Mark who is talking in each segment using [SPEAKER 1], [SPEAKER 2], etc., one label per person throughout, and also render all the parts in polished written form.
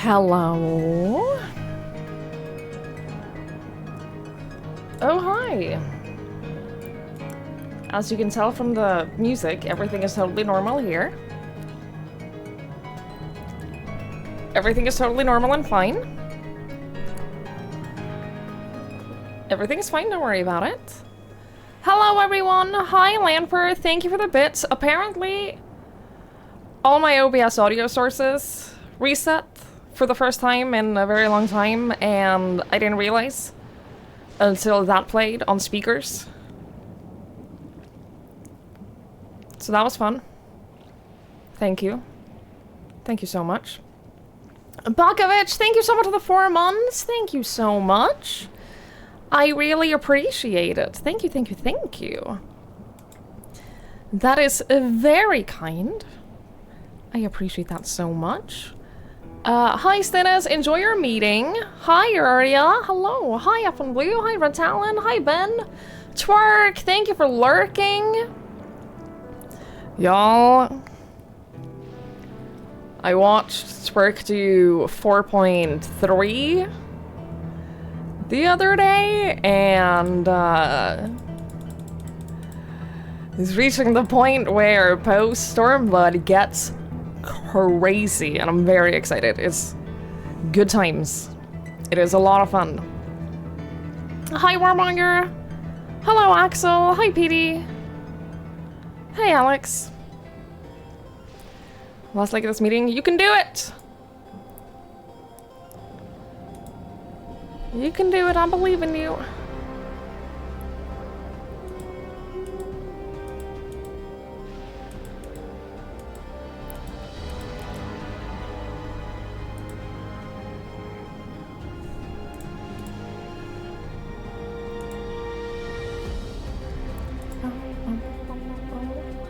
[SPEAKER 1] Hello. Oh, hi. As you can tell from the music, everything is totally normal here. Everything is totally normal and fine. Everything is fine, don't worry about it. Hello, everyone. Hi, Lanfer. Thank you for the bits. Apparently, all my OBS audio sources reset for the first time in a very long time, and I didn't realize until that played on speakers. So that was fun. Thank you. Thank you so much. Bakovich, thank you so much for the 4 months. Thank you so much. I really appreciate it. Thank you, thank you, thank you. That is very kind. I appreciate that so much. Hi, Stennis. Enjoy your meeting. Hi, Aria. Hello. Hi, Up and Blue. Hi, Red Talon. Hi, Ben. Twerk, thank you for lurking. Y'all, I watched Twerk do 4.3 the other day, and he's reaching the point where post Stormblood gets crazy, and I'm very excited. It's good times. It is a lot of fun. Hi, Warmonger. Hello, Axel. Hi, Petey. Hey, Alex. Last leg of this meeting, you can do it! You can do it, I believe in you.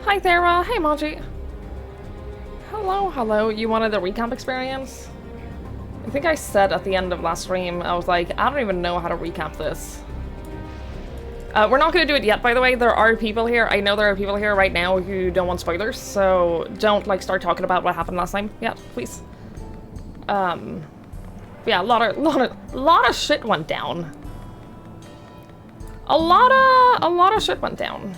[SPEAKER 1] Hi, Thera. Hey, Maji. Hello, hello. You wanted the recap experience? I think I said at the end of last stream, I was like, I don't even know how to recap this. We're not going to do it yet, by the way. There are people here. I know there are people here right now who don't want spoilers, so don't, like, start talking about what happened last time yet, please. Yeah, a lot of shit went down. A lot of shit went down.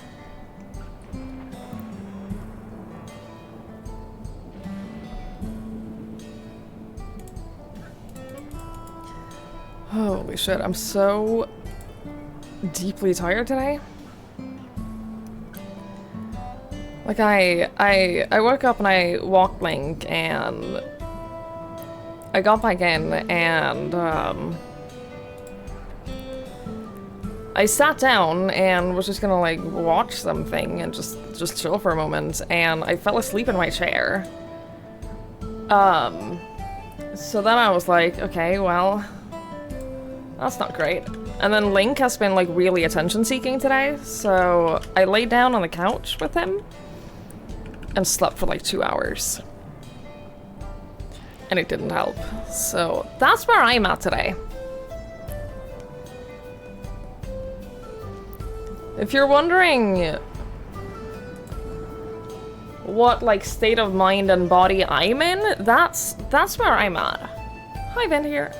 [SPEAKER 1] Holy shit, I'm so deeply tired today. Like, I woke up and I walked Link, and I got back in, and I sat down and was just gonna, like, watch something and just chill for a moment, and I fell asleep in my chair. So then I was like, okay, well, that's not great. And then Link has been, like, really attention-seeking today, so I laid down on the couch with him and slept for, like, 2 hours. And it didn't help. So that's where I'm at today. If you're wondering what, like, state of mind and body I'm in, that's where I'm at. Hi, Ben here.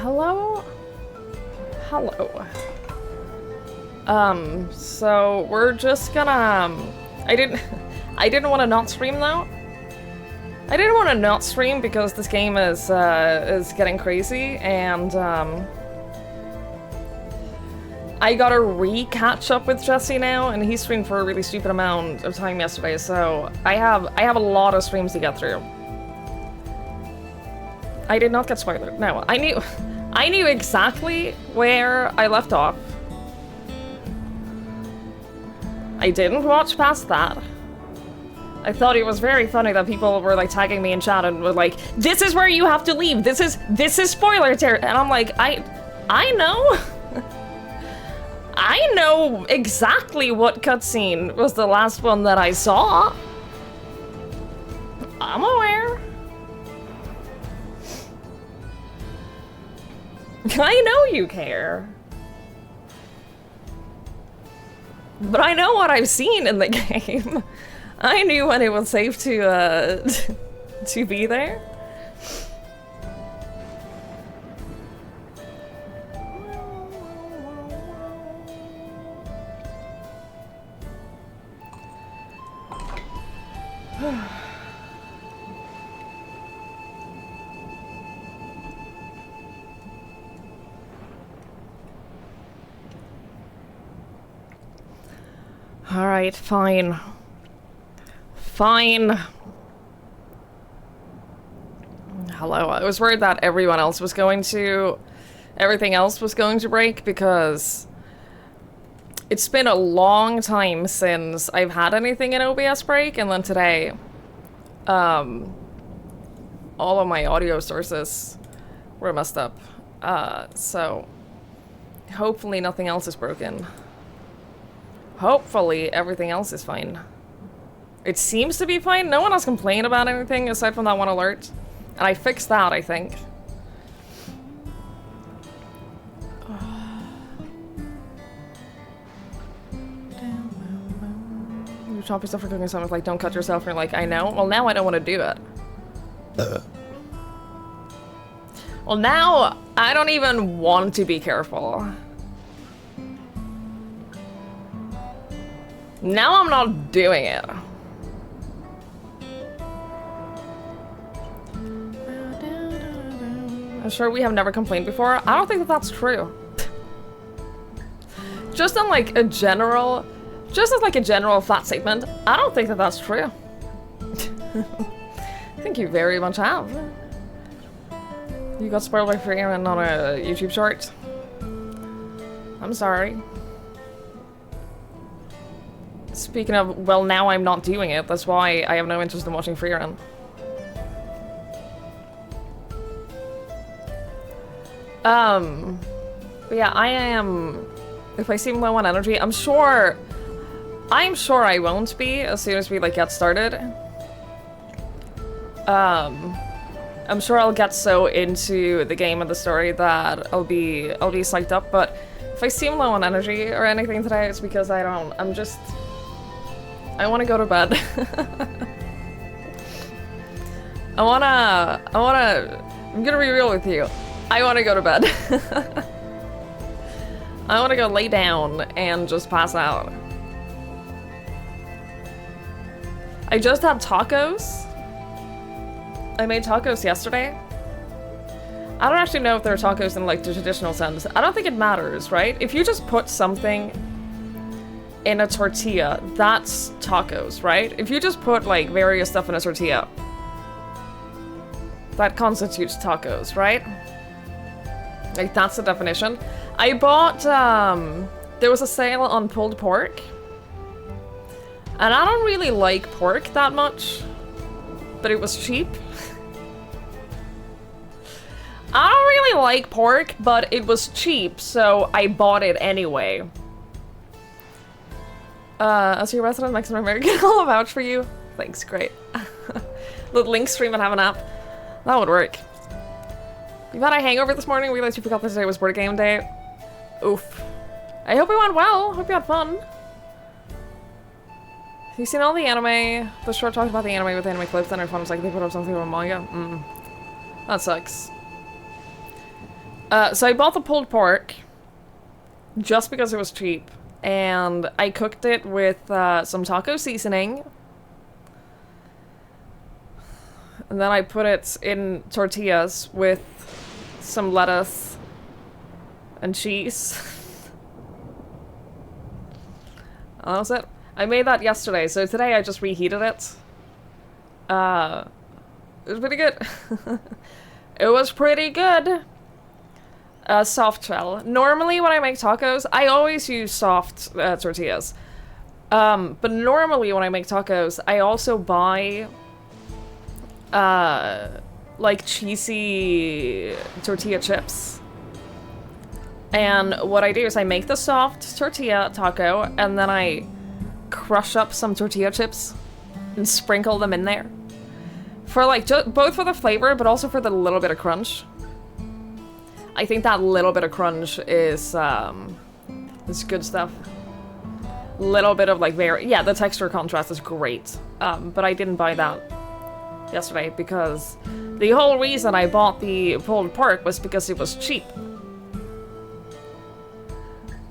[SPEAKER 1] Hello? Hello. So we're just gonna, I didn't want to not stream though. I didn't want to not stream because this game is getting crazy, and I gotta catch up with Jesse now, and he streamed for a really stupid amount of time yesterday, so I have a lot of streams to get through. I did not get spoiled. No, I knew exactly where I left off. I didn't watch past that. I thought it was very funny that people were, like, tagging me in chat and were like, "This is where you have to leave. This is spoiler territory." And I'm like, I know. I know exactly what cutscene was the last one that I saw. I'm aware. I know you care. But I know what I've seen in the game. I knew when it was safe to to be there. Alright, fine. Fine. Hello, I was worried that everything else was going to break because it's been a long time since I've had anything in OBS break, and then today, all of my audio sources were messed up. So hopefully nothing else is broken. Hopefully everything else is fine. It seems to be fine. No one has complained about anything aside from that one alert. And I fixed that, I think. You chop yourself for cooking something like, don't cut yourself, and you're like, I know. Well, now I don't want to do it. Well, now I don't even want to be careful. Now I'm not doing it. I'm sure we have never complained before. I don't think that that's true. Just on like a general, just as like a general flat statement, I don't think that that's true. I think you very much have. You got spoiled by free and on a YouTube short. I'm sorry. Speaking of, well, now I'm not doing it. That's why I have no interest in watching free run. But yeah, I am. If I seem low on energy, I'm sure I won't be as soon as we like get started. I'm sure I'll get so into the game and the story that I'll be psyched up. But if I seem low on energy or anything today, it's because I want to go to bed. I'm gonna be real with you. I want to go to bed. I want to go lay down and just pass out. I just had tacos. I made tacos yesterday. I don't actually know if they're tacos in like the traditional sense. I don't think it matters, right? If you just put something in a tortilla, that's tacos, right? If you just put like various stuff in a tortilla, that constitutes tacos, right? Like that's the definition. I bought, there was a sale on pulled pork, and I don't really like pork that much, but it was cheap. I don't really like pork, but it was cheap, so I bought it anyway. As your resident Mexican American, I'll vouch for you. Thanks, great. Let Link stream and have a nap. That would work. You've had a hangover this morning? We realized you forgot that today was board game day. Oof. I hope it went well. Hope you had fun. Have you seen all the anime? The short talked about the anime with anime clips, and her phone was like, they put up something from manga? That sucks. So I bought the pulled pork just because it was cheap, and I cooked it with some taco seasoning, and then I put it in tortillas with some lettuce and cheese. And that was it. I made that yesterday, so today I just reheated it. It was pretty good. It was pretty good. Soft shell. Normally when I make tacos, I always use soft tortillas. But normally when I make tacos, I also buy like cheesy tortilla chips. And what I do is I make the soft tortilla taco, and then I crush up some tortilla chips and sprinkle them in there. For like, both for the flavor, but also for the little bit of crunch. I think that little bit of crunch is good stuff. Little bit of like yeah, the texture contrast is great. But I didn't buy that yesterday because the whole reason I bought the pulled pork was because it was cheap.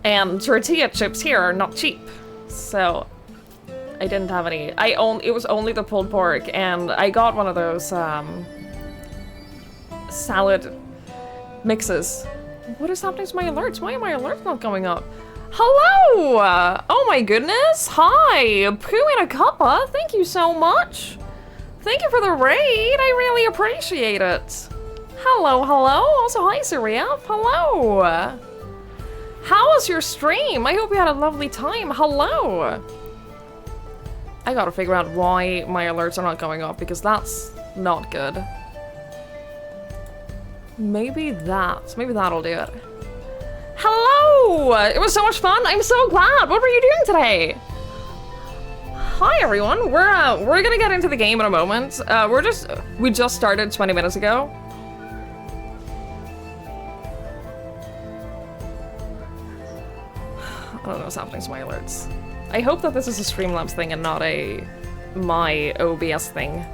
[SPEAKER 1] And tortilla chips here are not cheap, so I didn't have any. It was only the pulled pork, and I got one of those salad mixes. What is happening to my alerts? Why are my alerts not going up? Hello! Oh my goodness! Hi! Poo in a cuppa! Thank you so much! Thank you for the raid! I really appreciate it! Hello, hello! Also, hi, Surya! Hello! How was your stream? I hope you had a lovely time. Hello! I gotta figure out why my alerts are not going up, because that's not good. Maybe that'll do it. Hello! It was so much fun. I'm so glad. What were you doing today? Hi everyone. We're gonna get into the game in a moment. We just started 20 minutes ago. I don't know what's happening to my alerts. I hope that this is a Streamlabs thing and not my OBS thing.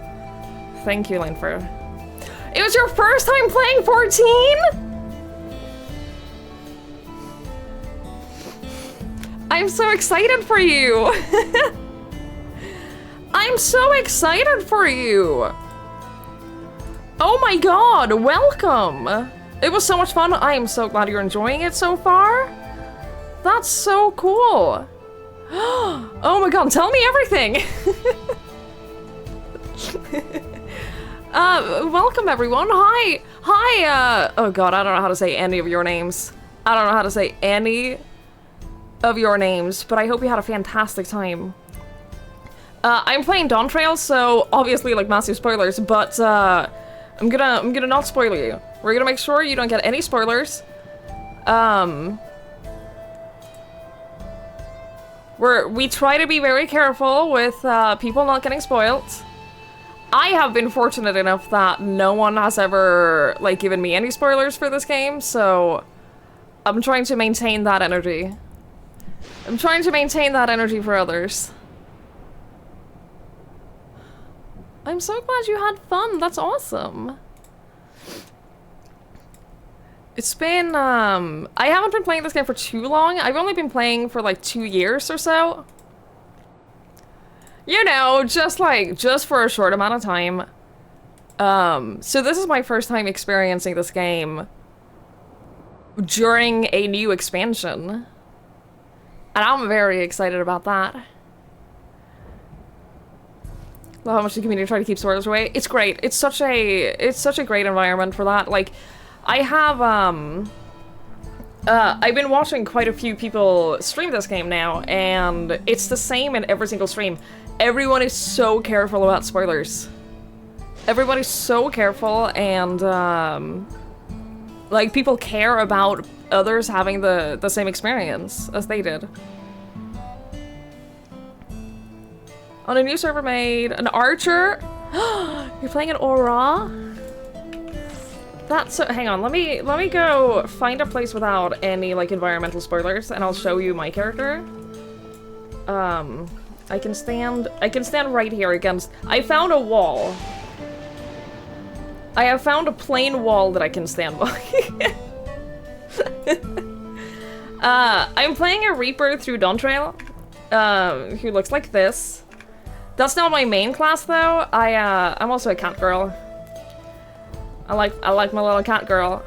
[SPEAKER 1] Thank you, Linford. It was your first time playing 14? I'm so excited for you! I'm so excited for you! Oh my god, welcome! It was so much fun. I am so glad you're enjoying it so far. That's so cool. Oh my god, tell me everything! Welcome everyone. Hi! Hi, oh god, I don't know how to say any of your names. I don't know how to say any of your names, but I hope you had a fantastic time. I'm playing Dawntrail, so obviously like massive spoilers, but I'm gonna not spoil you. We're gonna make sure you don't get any spoilers. We try to be very careful with people not getting spoiled. I have been fortunate enough that no one has ever like given me any spoilers for this game, so I'm trying to maintain that energy. I'm trying to maintain that energy for others. I'm so glad you had fun. That's awesome. It's been, I haven't been playing this game for too long. I've only been playing for like 2 years or so. You know, just for a short amount of time. So this is my first time experiencing this game during a new expansion. And I'm very excited about that. Love how much the community try to keep spoilers away. It's great. It's such a great environment for that. Like, I have, I've been watching quite a few people stream this game now, and it's the same in every single stream. Everyone is so careful about spoilers. Everybody's so careful, and, like, people care about others having the same experience as they did. On a new server made, an archer? You're playing an aura? That's so, hang on, let me go find a place without any like environmental spoilers and I'll show you my character. I can stand right here against, I found a wall. I have found a plain wall that I can stand by. I'm playing a Reaper through Dawntrail, who looks like this. That's not my main class though. I'm also a cat girl. I like my little cat girl.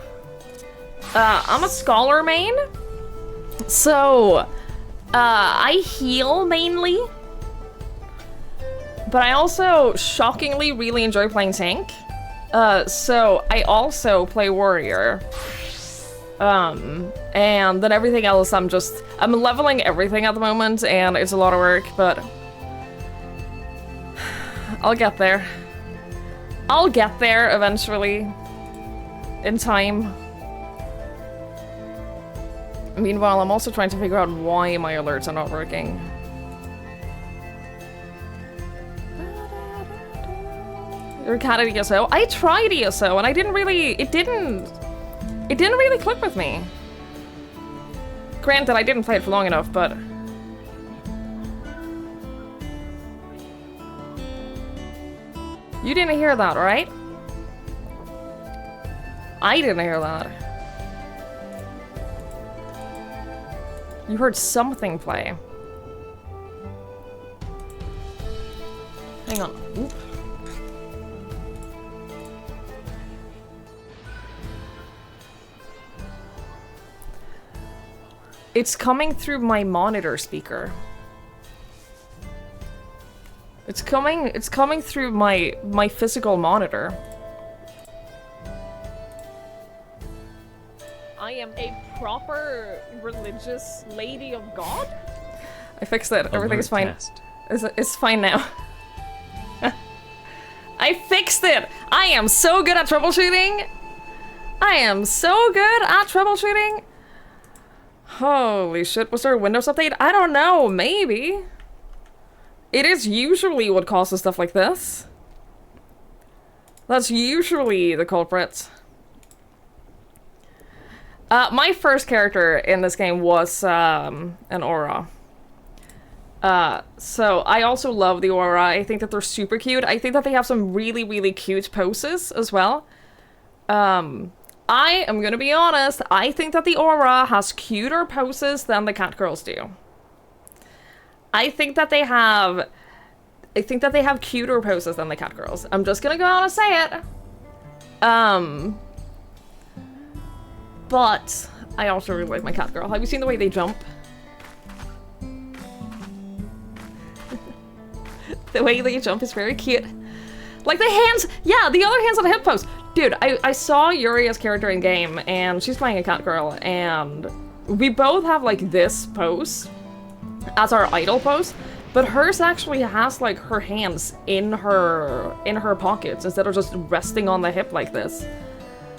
[SPEAKER 1] I'm a scholar main. So, I heal mainly. But I also shockingly really enjoy playing tank. So I also play warrior. And then everything else I'm leveling everything at the moment and it's a lot of work, but I'll get there. I'll get there eventually. In time. Meanwhile, I'm also trying to figure out why my alerts are not working. You're a cat at ESO? I tried ESO and it didn't really click with me. Granted, I didn't play it for long enough, but You didn't hear that, right? I didn't hear that. You heard something play. Hang on. Oop. It's coming through my monitor speaker. It's coming through my physical monitor. I am a proper religious lady of God. I fixed it. Everything is fine. It's fine now. I fixed it! I am so good at troubleshooting! I am so good at troubleshooting! Holy shit, was there a Windows update? I don't know, maybe. It is usually what causes stuff like this. That's usually the culprit. My first character in this game was an Aura. So I also love the Aura. I think that they're super cute. I think that they have some really, really cute poses as well. I am gonna be honest, I think that the Aura has cuter poses than the cat girls do. I think that they have cuter poses than the cat girls. I'm just gonna go out and say it. But I also really like my cat girl. Have you seen the way they jump? The way they jump is very cute. Like the hands, yeah, the other hands on the hip pose. Dude, I saw Yuria's character in game, and she's playing a cat girl, and we both have like this pose as our idle pose, but hers actually has like her hands in her pockets instead of just resting on the hip like this.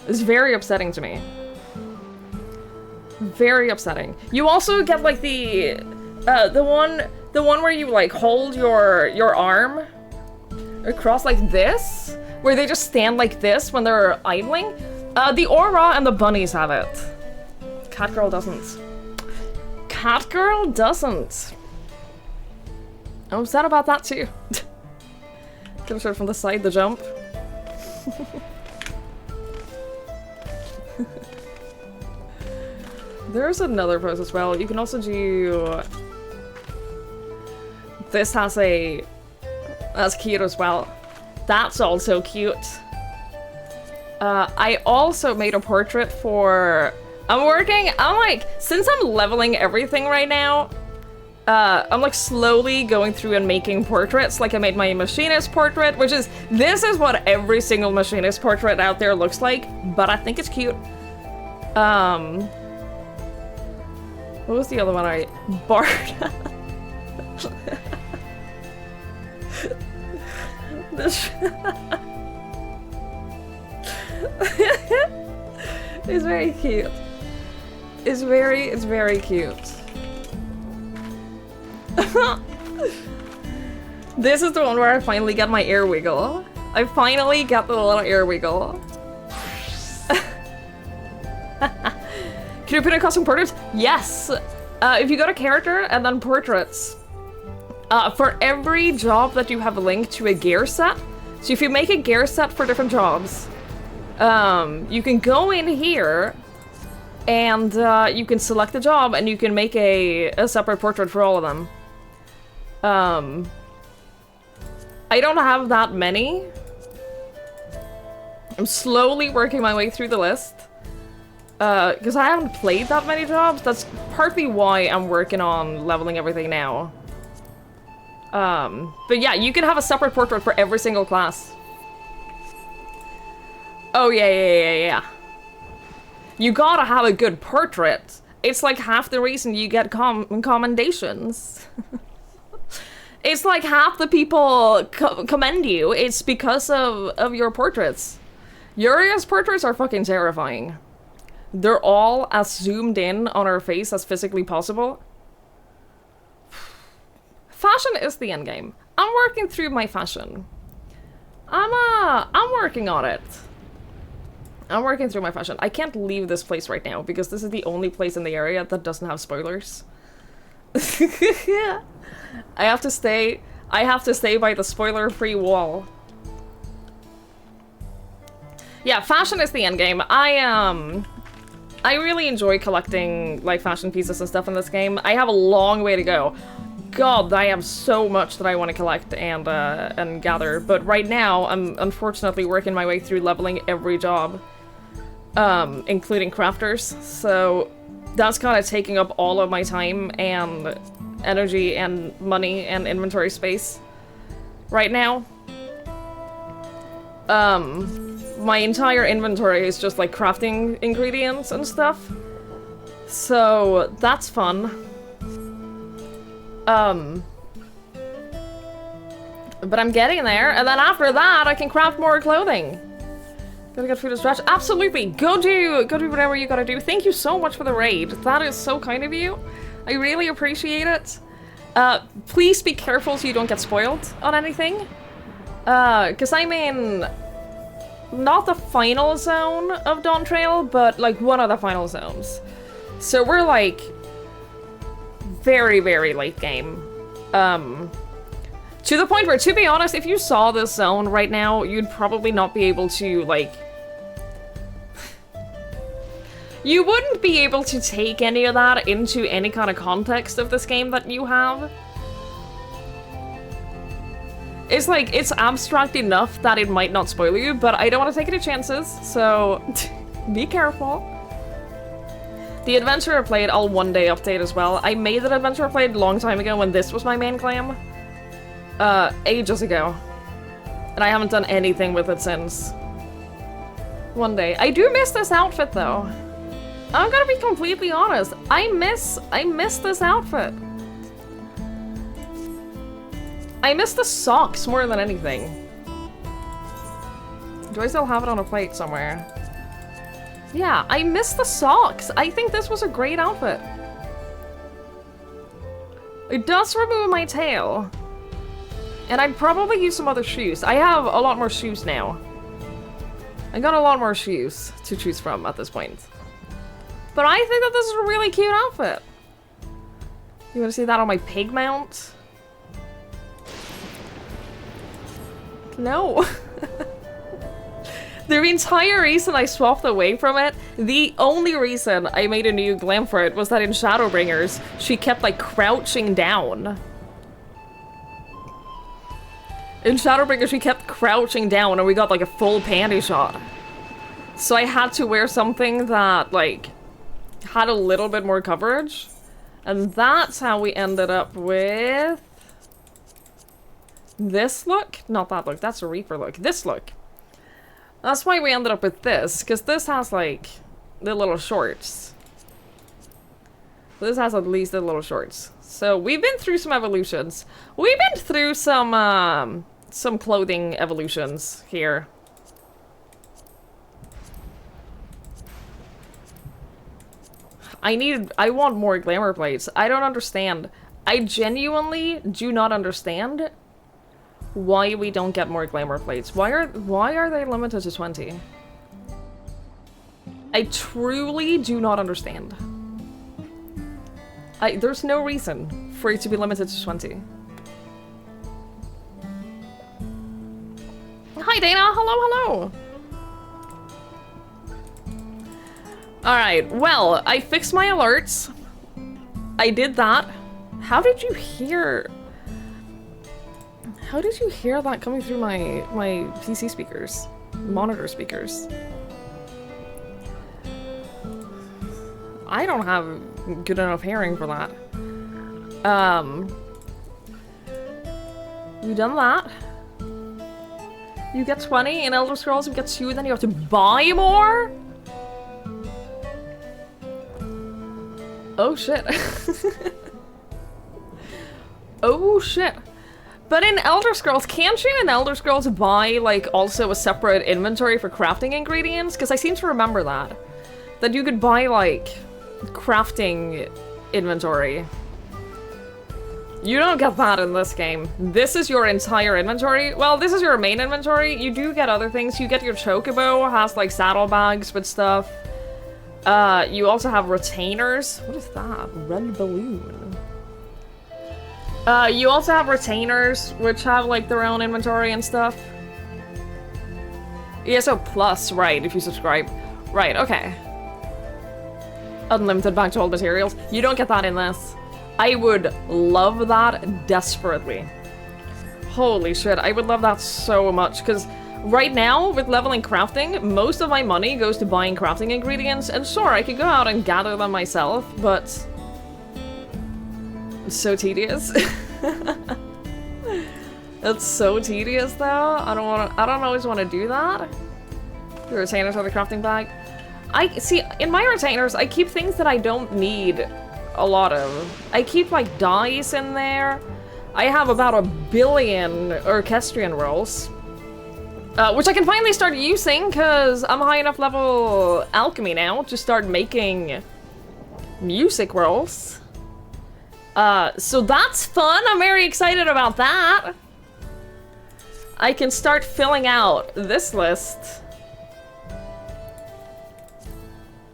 [SPEAKER 1] It's very upsetting to me. Very upsetting. You also get like the one where you like hold your arm across like this, where they just stand like this when they're idling. The Aura and the bunnies have it. Catgirl doesn't. Catgirl doesn't. I'm upset about that too. Can I start from the side, the jump? There's another pose as well. You can also do... This has a... That's cute as well. That's also cute. I also made a portrait for... I'm like, since I'm leveling everything right now, I'm like slowly going through and making portraits. Like I made my machinist portrait, which is, this is what every single machinist portrait out there looks like, but I think it's cute. What was the other one I... Barda. This... It's very cute. It's very cute. This is the one where I finally get my ear wiggle. I finally got the little ear wiggle. Can you put in custom portraits? Yes! If you go to character and then portraits, for every job that you have linked to a gear set, so if you make a gear set for different jobs, you can go in here and you can select the job and you can make a separate portrait for all of them. I don't have that many. I'm slowly working my way through the list. Because I haven't played that many jobs. That's partly why I'm working on leveling everything now. But yeah, you can have a separate portrait for every single class. Oh, yeah. You gotta have a good portrait. It's like half the reason you get commendations. It's like half the people commend you. It's because of your portraits. Yuria's portraits are fucking terrifying. They're all as zoomed in on her face as physically possible. Fashion is the endgame. I'm working through my fashion. I'm working on it. I'm working through my fashion. I can't leave this place right now because this is the only place in the area that doesn't have spoilers. I have to stay by the spoiler-free wall. Yeah, fashion is the end game. I really enjoy collecting, like, fashion pieces and stuff in this game. I have a long way to go. God, I have so much that I want to collect and gather, but right now, I'm unfortunately working my way through leveling every job, including crafters, so that's kind of taking up all of my time and energy and money and inventory space right now. My entire inventory is just like crafting ingredients and stuff. So that's fun. But I'm getting there, and then after that I can craft more clothing. Gotta get food to stretch. Absolutely! Go do whatever you gotta do. Thank you so much for the raid. That is so kind of you. I really appreciate it. Please be careful so you don't get spoiled on anything. Cause I'm in not the final zone of Dawntrail, but like one of the final zones. So we're like very, very late game. To the point where, to be honest, if you saw this zone right now, you'd probably not be able to, like... You wouldn't be able to take any of that into any kind of context of this game that you have. It's like, it's abstract enough that it might not spoil you, but I don't want to take any chances, so be careful. The adventure I played, I'll one day update as well. I made that adventure I played a long time ago when this was my main claim. Ages ago. And I haven't done anything with it since. One day. I do miss this outfit though. I'm gonna be completely honest. I miss this outfit. I miss the socks more than anything. Do I still have it on a plate somewhere? Yeah, I miss the socks. I think this was a great outfit. It does remove my tail. And I'd probably use some other shoes. I have a lot more shoes now. I got a lot more shoes to choose from at this point. But I think that this is a really cute outfit. You want to see that on my pig mount? No. The entire reason I swapped away from it, the only reason I made a new glam for it was that in Shadowbringers, she kept like crouching down. In Shadowbringers, she kept crouching down and we got like a full panty shot. So I had to wear something that like had a little bit more coverage. And that's how we ended up with this look. Not that look, that's a Reaper look. This look. That's why we ended up with this, because this has like the little shorts. This has at least the little shorts. So we've been through some evolutions. We've been through some clothing evolutions here. I want more glamour plates. I don't understand. I genuinely do not understand why we don't get more glamour plates. Why are they limited to 20? I truly do not understand. There's no reason for it to be limited to 20. Hi Dana, hello, hello. Alright, well, I fixed my alerts. I did that. How did you hear that coming through my PC speakers? Monitor speakers. I don't have good enough hearing for that. You done that? You get 20 in Elder Scrolls, you get 2, and then you have to buy more? Oh shit. Oh shit. But in Elder Scrolls, can't you in Elder Scrolls buy, like, also a separate inventory for crafting ingredients? Because I seem to remember that. That you could buy, like, crafting inventory. You don't get that in this game. This is your entire inventory. Well, this is your main inventory. You do get other things. You get your chocobo, has, like, saddlebags with stuff. You also have retainers. What is that? Red balloon. You also have retainers, which have, like, their own inventory and stuff. ESO Plus, right, if you subscribe. Right, okay. Unlimited back to old materials. You don't get that in this. I would love that desperately. Holy shit, I would love that so much, because right now, with leveling crafting, most of my money goes to buying crafting ingredients, and sure, I could go out and gather them myself, but... it's so tedious. It's so tedious, though. I don't always want to do that. The retainers or the crafting bag. I see, in my retainers, I keep things that I don't need a lot of. I keep, like, dyes in there. I have about 1 billion orchestrion rolls. Which I can finally start using, because I'm high enough level alchemy now to start making music rolls. So that's fun. I'm very excited about that. I can start filling out this list.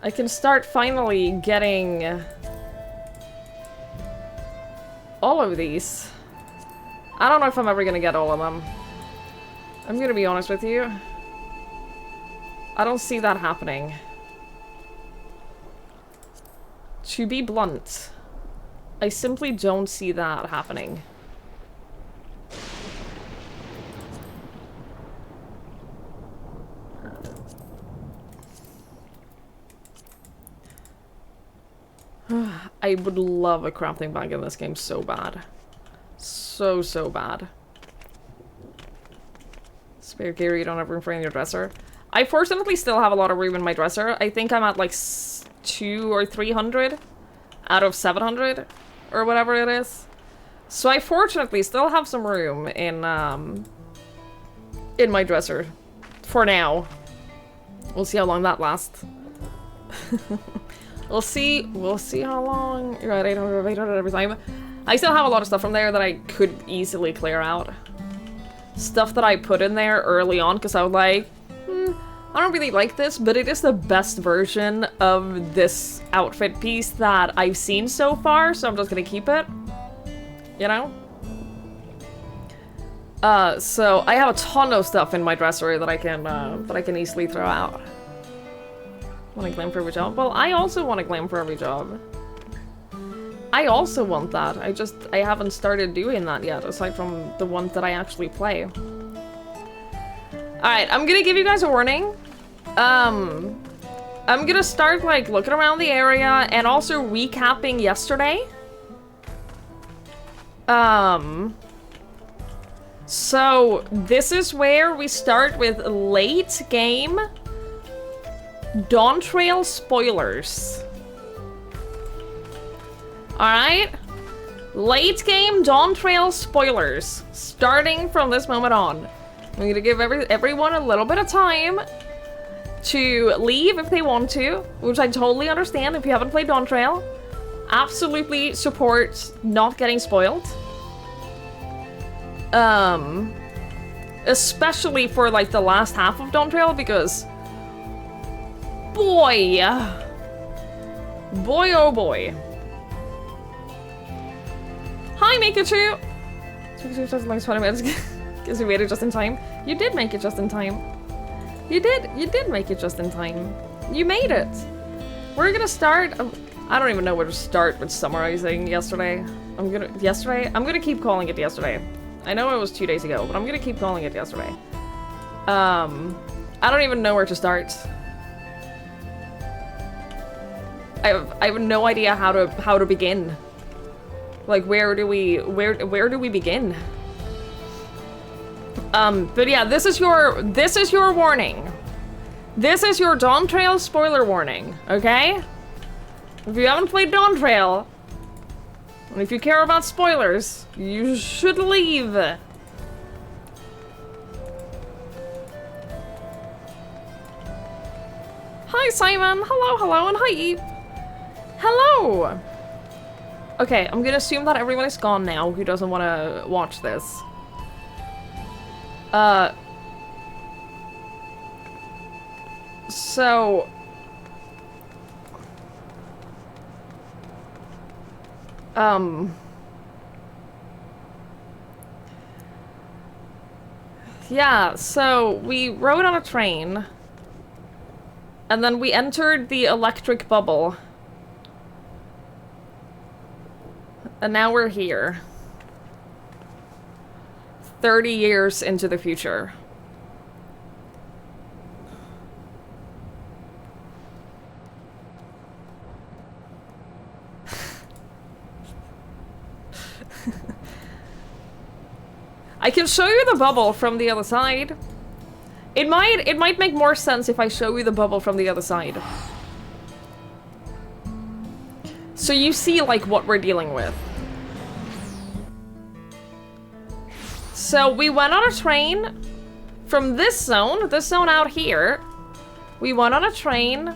[SPEAKER 1] I can start finally getting all of these. I don't know if I'm ever gonna get all of them. I'm gonna be honest with you. I don't see that happening. To be blunt, I simply don't see that happening. I would love a crafting bag in this game so bad. So bad. Spare gear, you don't have room for in your dresser. I fortunately still have a lot of room in my dresser. I think I'm at like 200 or 300 out of 700 or whatever it is. So I fortunately still have some room in my dresser for now. We'll see how long that lasts. We'll see how long. You're right, I don't it every time. I still have a lot of stuff from there that I could easily clear out. Stuff that I put in there early on because I was like, I don't really like this, but it is the best version of this outfit piece that I've seen so far, so I'm just gonna keep it. You know? So I have a ton of stuff in my dresser that I can easily throw out. Want to glam for every job? Well, I also want to glam for every job. I also want that. I haven't started doing that yet, aside from the ones that I actually play. Alright, I'm gonna give you guys a warning. I'm gonna start, like, looking around the area and also recapping yesterday. So, this is where we start with late game dawntrail spoilers. Alright? Late game dawntrail spoilers. Starting from this moment on. I'm gonna give everyone a little bit of time to leave if they want to, which I totally understand if you haven't played Dawntrail. Absolutely support not getting spoiled. Especially for like the last half of Dawntrail, because boy oh boy. Hi Mikachu! Just like 20 minutes because we made it just in time. You did make it just in time. You did make it just in time. You made it. We're gonna start. I don't even know where to start with summarizing yesterday. I'm gonna keep calling it yesterday. I know it was 2 days ago, but I'm gonna keep calling it yesterday. I don't even know where to start. I have no idea how to begin. Like where do we begin? But yeah, this is your warning. This is your Dawntrail spoiler warning, okay? If you haven't played Dawntrail, and if you care about spoilers, you should leave. Hi Simon, hello, and hi Eve. Hello! Okay, I'm gonna assume that everyone is gone now who doesn't want to watch this. So... Yeah, so we rode on a train, and then we entered the electric bubble. And now we're here. 30 years into the future. I can show you the bubble from the other side. It might make more sense if I show you the bubble from the other side. So you see, like, what we're dealing with. So we went on a train from this zone out here. We went on a train.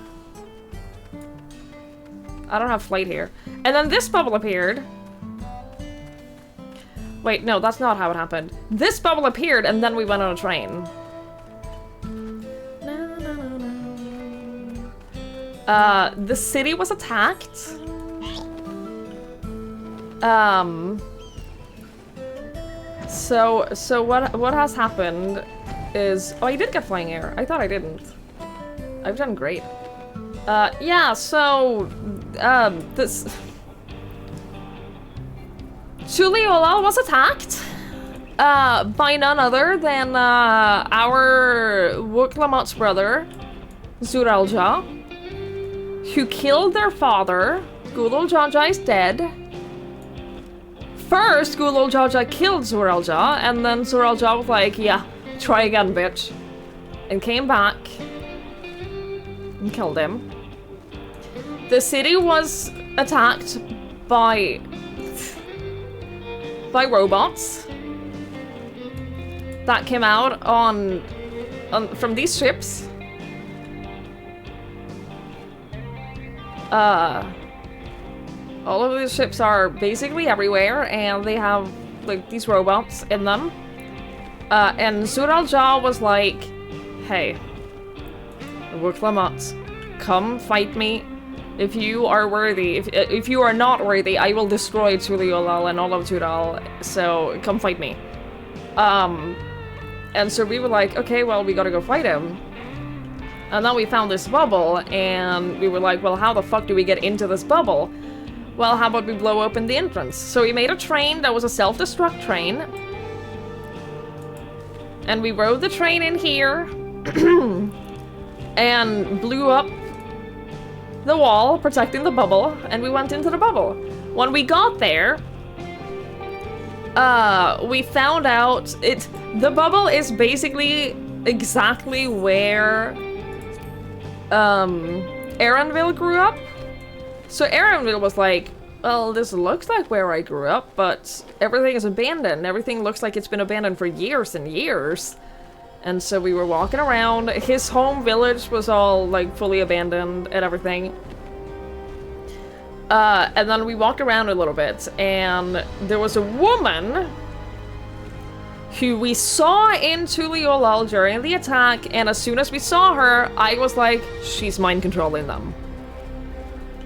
[SPEAKER 1] I don't have flight here. And then this bubble appeared. Wait, no, that's not how it happened. This bubble appeared, and then we went on a train. The city was attacked. So what has happened is... Oh, I did get flying air. I thought I didn't. I've done great. Yeah, so... this... Tuliyollal was attacked by none other than our Wuklamat's brother, Zuralja, who killed their father. Gulul Jaja is dead. First, Gulul Jaja killed Zuralja, and then Zuralja was like, yeah, try again, bitch. And came back and killed him. The city was attacked by robots that came out on from these ships. All of these ships are basically everywhere, and they have like these robots in them. And Zuralja was like, "Hey, Wuklamat, come fight me. If you are worthy, if you are not worthy, I will destroy Tuliyollal and all of Tural, so come fight me." And so we were like, okay, well, we gotta go fight him. And then we found this bubble, and we were like, well, how the fuck do we get into this bubble? Well, how about we blow open the entrance? So we made a train that was a self-destruct train. And we rode the train in here, and blew up the wall protecting the bubble, and we went into the bubble. When we got there, we found out the bubble is basically exactly where Erenville grew up. So Erenville was like, well, this looks like where I grew up, but everything is abandoned. Everything looks like it's been abandoned for years and years. And so we were walking around. His home village was all, like, fully abandoned and everything. And then we walked around a little bit, and there was a woman who we saw in Tuliyollal during the attack, and as soon as we saw her, I was like, she's mind-controlling them.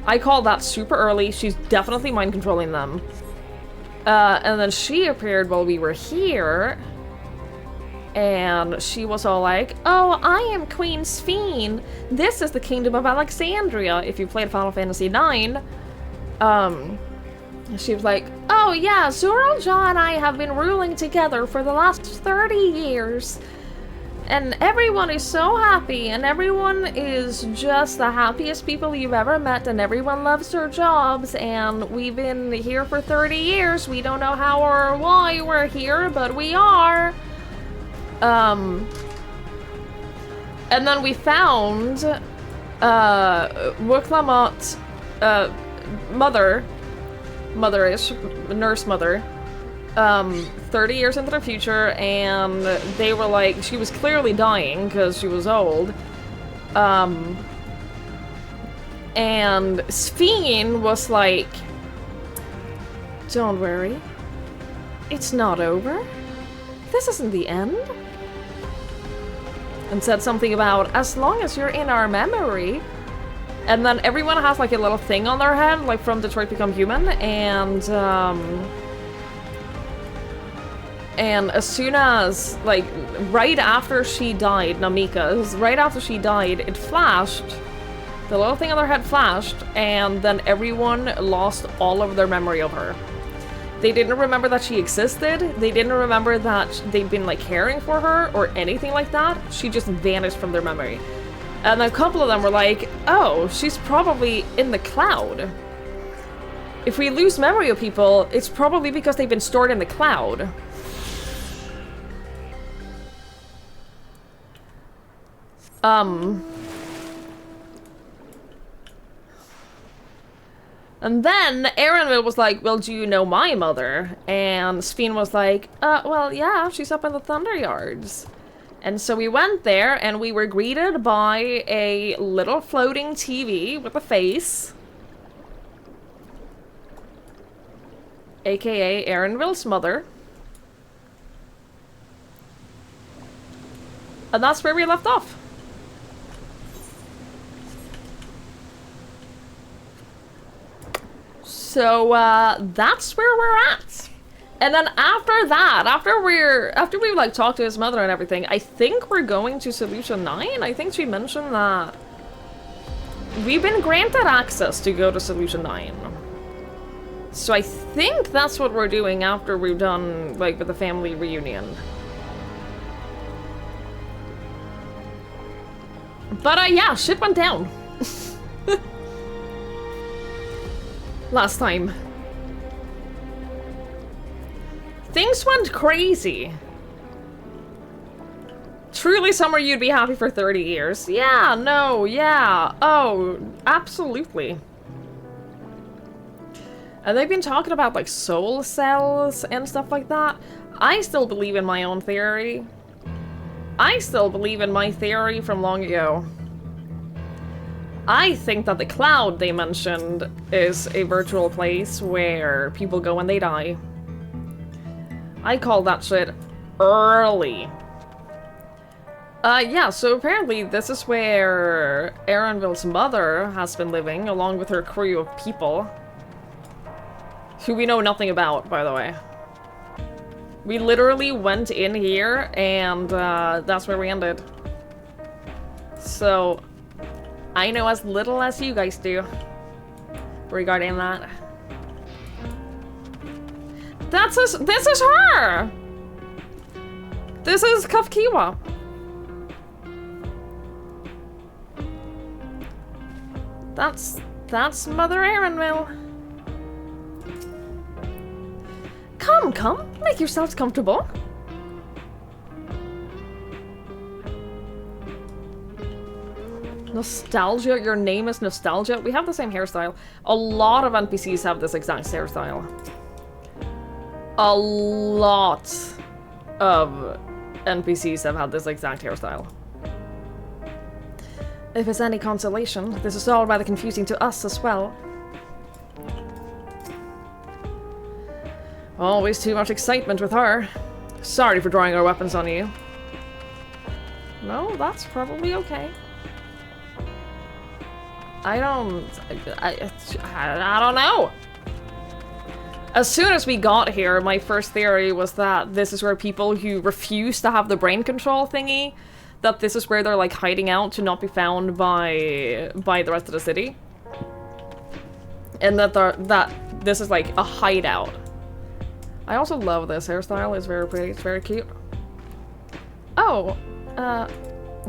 [SPEAKER 1] I called that super early. She's definitely mind-controlling them. And then she appeared while we were here. And she was all like, oh, I am Queen Sphene. This is the Kingdom of Alexandria, if you played Final Fantasy IX. She was like, oh yeah, Zuralja and I have been ruling together for the last 30 years. And everyone is so happy, and everyone is just the happiest people you've ever met, and everyone loves their jobs, and we've been here for 30 years. We don't know how or why we're here, but we are. And then we found Wuklamat, mother-ish, nurse mother, 30 years into the future, and they were like, she was clearly dying because she was old. And Sphene was like, don't worry, it's not over. This isn't the end. And said something about, as long as you're in our memory. And then everyone has like a little thing on their head, like from Detroit Become Human, and and as soon as, like, right after she died, Namika's, right after she died, it flashed. The little thing on their head flashed, and then everyone lost all of their memory of her. They didn't remember that she existed, they didn't remember that they'd been, like, caring for her, or anything like that. She just vanished from their memory. And a couple of them were like, oh, she's probably in the cloud. If we lose memory of people, it's probably because they've been stored in the cloud. And then Aaronville was like, well, do you know my mother? And Sphene was like, well, yeah, she's up in the Thunder Yards. And so we went there, and we were greeted by a little floating TV with a face. AKA Aaronville's mother. And that's where we left off. So, that's where we're at. And then after that, after we like talked to his mother and everything, I think we're going to Solution 9. I think she mentioned that we've been granted access to go to Solution 9. So I think that's what we're doing after we've done, like, with the family reunion. But, yeah, shit went down. Last time. Things went crazy. Truly somewhere you'd be happy for 30 years. Yeah, no, yeah. Oh, absolutely. And they've been talking about, like, soul cells and stuff like that. I still believe in my own theory. I still believe in my theory from long ago. I think that the cloud they mentioned is a virtual place where people go when they die. I call that shit early. Yeah, so apparently this is where Aaronville's mother has been living, along with her crew of people. Who we know nothing about, by the way. We literally went in here, and that's where we ended. So, I know as little as you guys do regarding that. This is her! This is Kafkiwa. That's Mother Aaronville. Come, make yourselves comfortable. Nostalgia, your name is Nostalgia. We have the same hairstyle. A lot of NPCs have this exact hairstyle. A lot of NPCs have had this exact hairstyle. If it's any consolation, this is all rather confusing to us as well. Always too much excitement with her. Sorry for drawing our weapons on you. No, that's probably okay. I don't know. As soon as we got here, my first theory was that this is where people who refuse to have the brain control thingy, that this is where they're like hiding out to not be found by the rest of the city. And that this is like a hideout. I also love this hairstyle, it's very pretty, it's very cute. Oh,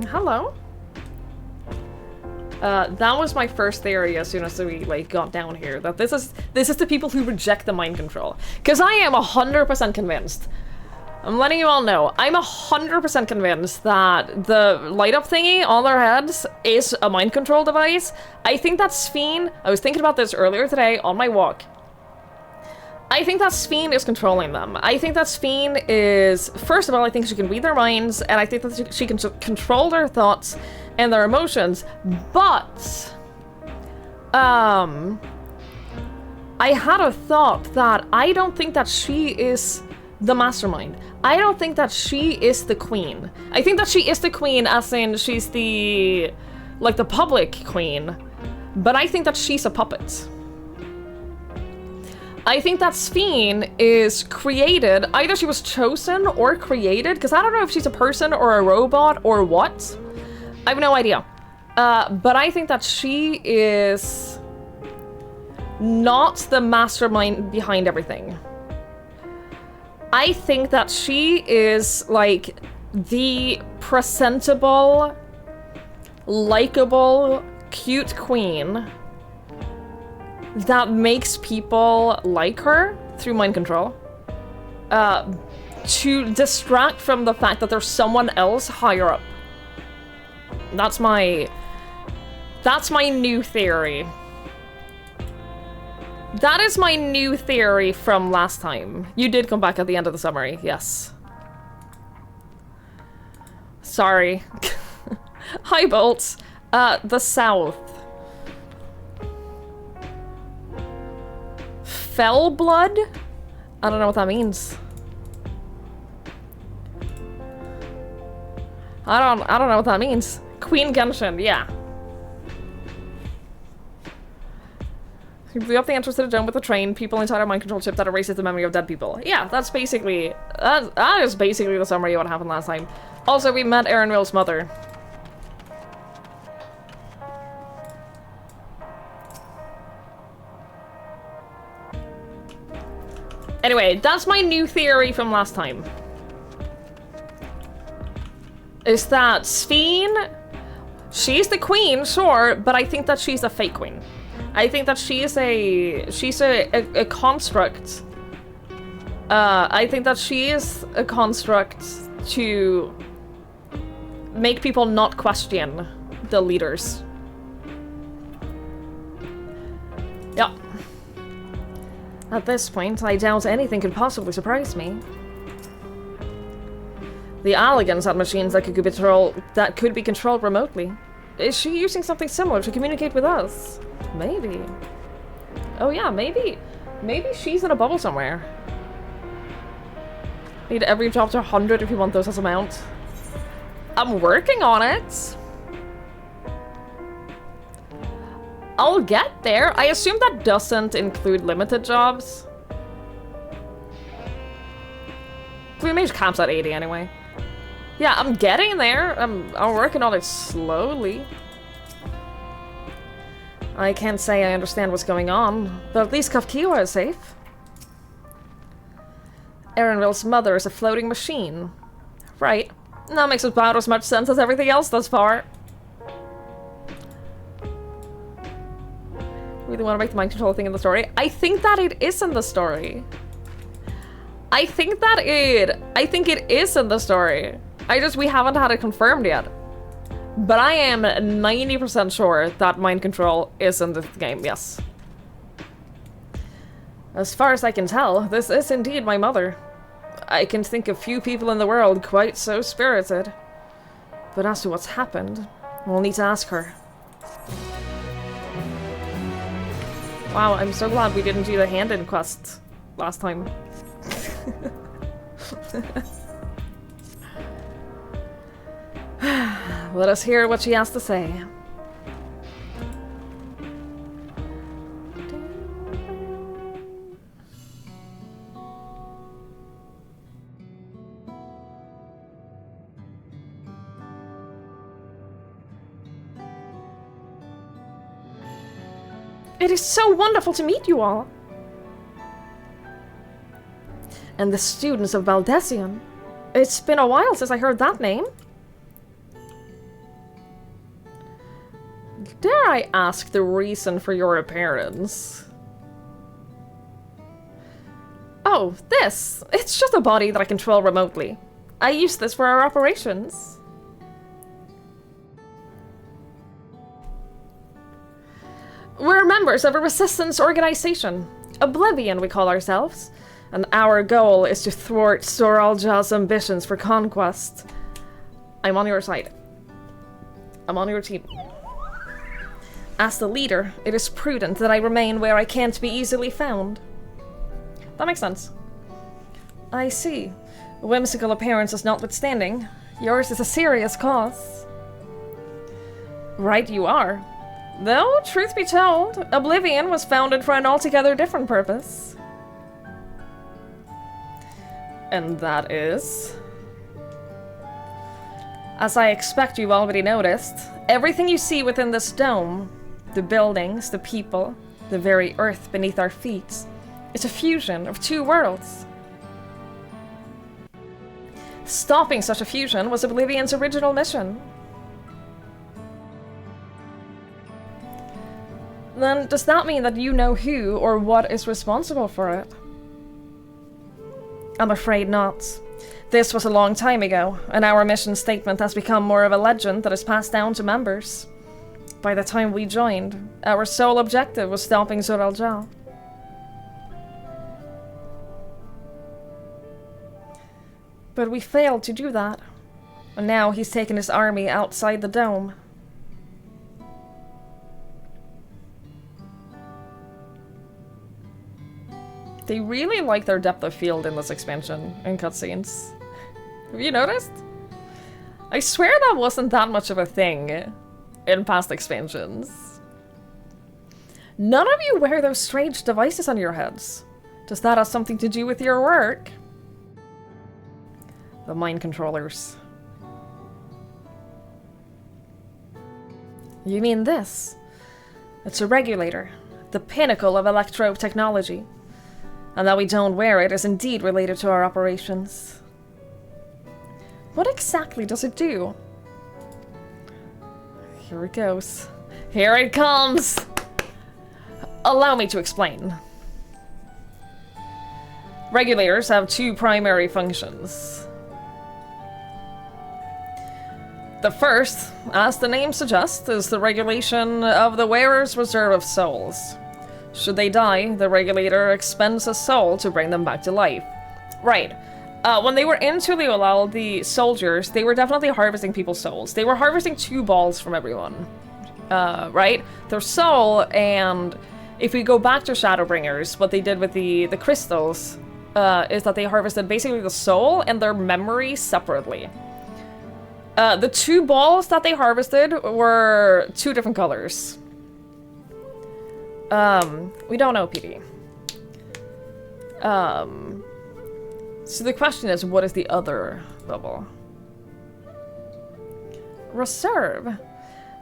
[SPEAKER 1] hello. That was my first theory as soon as we like got down here, that this is the people who reject the mind control. Cause I am 100% convinced. I'm letting you all know, I'm 100% convinced that the light up thingy on their heads is a mind control device. I think that Sphene, I was thinking about this earlier today on my walk. I think that Sphene is controlling them. I think that Sphene is, first of all, I think she can read their minds, and I think that she can control their thoughts and their emotions, but, I had a thought that I don't think that she is the mastermind. I don't think that she is the queen. I think that she is the queen as in she's the, like, the public queen, but I think that she's a puppet. I think that Sphene is created, either she was chosen or created, because I don't know if she's a person or a robot or what. I have no idea. But I think that she is not the mastermind behind everything. I think that she is like the presentable, likable, cute queen that makes people like her through mind control. To distract from the fact that there's someone else higher up. That's my new theory. That is my new theory from last time. You did come back at the end of the summary, yes. Sorry. Hi, Bolt. The South. Fell blood? I don't know what that means. I don't know what that means. Queen Genshin, yeah. You blew up the entrance to the dome with a train, people inside a mind control chip that erases the memory of dead people. Yeah, that's basically... That is basically the summary of what happened last time. Also, we met Aaron Will's mother. Anyway, that's my new theory from last time. Is that Sphene... She's the queen, sure, but I think that she's a fake queen. I think that she's a construct. I think that she is a construct to make people not question the leaders. Yeah. At this point, I doubt anything could possibly surprise me. The Alligans had machines that could be controlled remotely. Is she using something similar to communicate with us? Maybe. Oh yeah, maybe she's in a bubble somewhere. Need every job to 100 if you want those as a mount. I'm working on it. I'll get there. I assume that doesn't include limited jobs. Blue Mage caps at 80 anyway. Yeah, I'm getting there. I'm working on it slowly. I can't say I understand what's going on, but at least Kafkiwa is safe. Erenvil's mother is a floating machine. Right. That makes about as much sense as everything else thus far. Really want to make the mind control thing in the story? I think that it is in the story. I think it is in the story. We haven't had it confirmed yet. But I am 90% sure that mind control is in this game, yes. As far as I can tell, this is indeed my mother. I can think of few people in the world quite so spirited. But as to what's happened, we'll need to ask her. Wow, I'm so glad we didn't do the hand-in quest last time. Let us hear what she has to say. It is so wonderful to meet you all. And the students of Baldesion. It's been a while since I heard that name. Dare I ask the reason for your appearance? Oh, this. It's just a body that I control remotely. I use this for our operations. We're members of a resistance organization. Oblivion, we call ourselves. And our goal is to thwart Soralja's ambitions for conquest. I'm on your side. I'm on your team. As the leader, it is prudent that I remain where I can't be easily found. That makes sense. I see. Whimsical appearances notwithstanding, yours is a serious cause. Right you are. Though, truth be told, Oblivion was founded for an altogether different purpose. And that is... As I expect you've already noticed, everything you see within this dome, the buildings, the people, the very earth beneath our feet, is a fusion of two worlds. Stopping such a fusion was Oblivion's original mission. Then does that mean that you know who or what is responsible for it? I'm afraid not. This was a long time ago, and our mission statement has become more of a legend that is passed down to members. By the time we joined, our sole objective was stopping Zoraljal. But we failed to do that, and now he's taken his army outside the dome. They really like their depth of field in this expansion and cutscenes. Have you noticed? I swear that wasn't that much of a thing in past expansions. None of you wear those strange devices on your heads. Does that have something to do with your work? The mind controllers. You mean this? It's a regulator, the pinnacle of electro technology. And that we don't wear it is indeed related to our operations. What exactly does it do? Here it goes. Here it comes! Allow me to explain. Regulators have two primary functions. The first, as the name suggests, is the regulation of the wearer's reserve of souls. Should they die, the regulator expends a soul to bring them back to life. Right. When they were in Tuliolal, the soldiers, they were definitely harvesting people's souls. They were harvesting 2 balls from everyone. Right? Their soul, and if we go back to Shadowbringers, what they did with the crystals is that they harvested basically the soul and their memory separately. The 2 balls that they harvested were 2 different colors. We don't know, PD. So the question is, what is the other bubble? Reserve?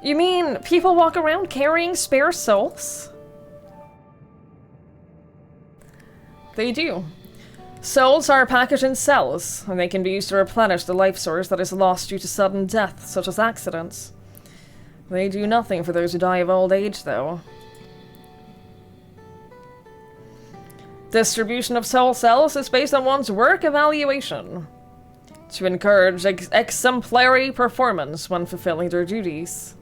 [SPEAKER 1] You mean people walk around carrying spare souls? They do. Souls are packaged in cells, and they can be used to replenish the life source that is lost due to sudden death, such as accidents. They do nothing for those who die of old age, though. Distribution of soul cells is based on one's work evaluation, to encourage exemplary performance when fulfilling their duties.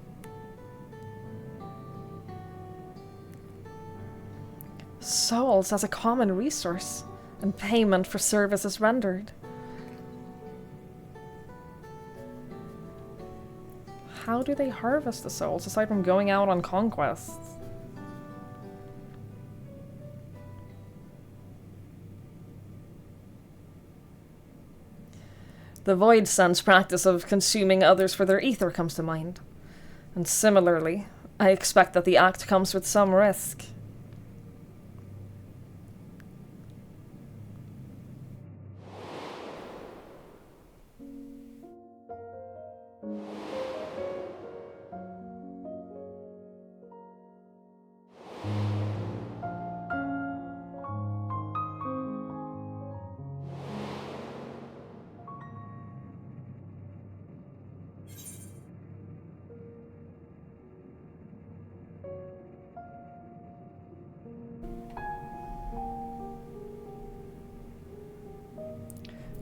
[SPEAKER 1] Souls as a common resource, and payment for services rendered. How do they harvest the souls, aside from going out on conquests? The Void Sun's practice of consuming others for their ether comes to mind. And similarly, I expect that the act comes with some risk.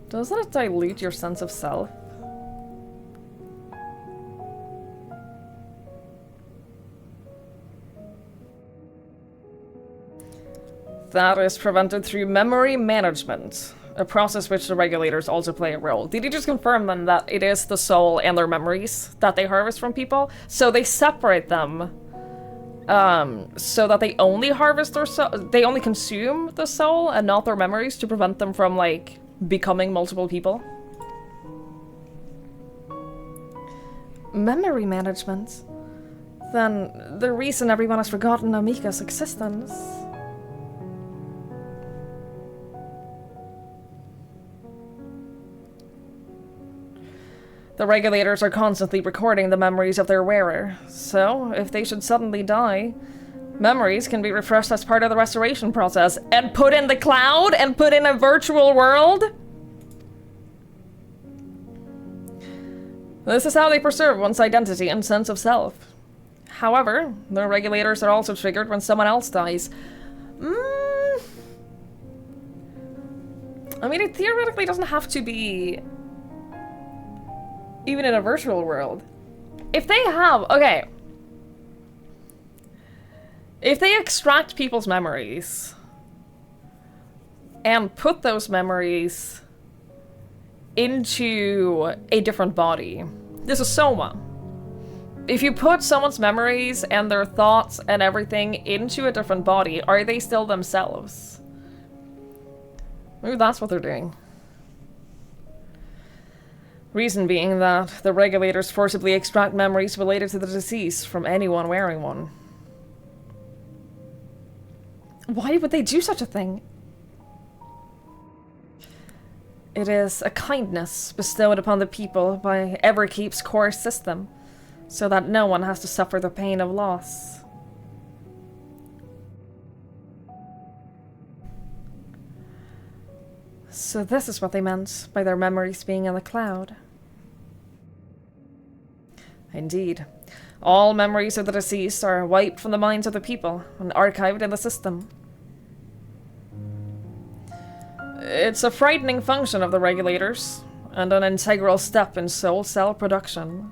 [SPEAKER 1] Doesn't it dilute your sense of self? That is prevented through memory management, a process which the regulators also play a role. Did you just confirm then that it is the soul and their memories that they harvest from people? So they separate them, so that they only harvest their soul, they only consume the soul and not their memories to prevent them from, like, becoming multiple people? Memory management? Then the reason everyone has forgotten Amika's existence. The regulators are constantly recording the memories of their wearer, so if they should suddenly die, memories can be refreshed as part of the restoration process and put in the cloud and put in a virtual world. This is how they preserve one's identity and sense of self. However, the regulators are also triggered when someone else dies. I mean, it theoretically doesn't have to be even in a virtual world. If they have, okay. If they extract people's memories and put those memories into a different body. This is Soma. If you put someone's memories and their thoughts and everything into a different body, are they still themselves? Maybe that's what they're doing. Reason being that the regulators forcibly extract memories related to the deceased from anyone wearing one. Why would they do such a thing? It is a kindness bestowed upon the people by Everkeep's core system, so that no one has to suffer the pain of loss. So this is what they meant by their memories being in the cloud. Indeed. All memories of the deceased are wiped from the minds of the people and archived in the system. It's a frightening function of the regulators, and an integral step in soul cell production.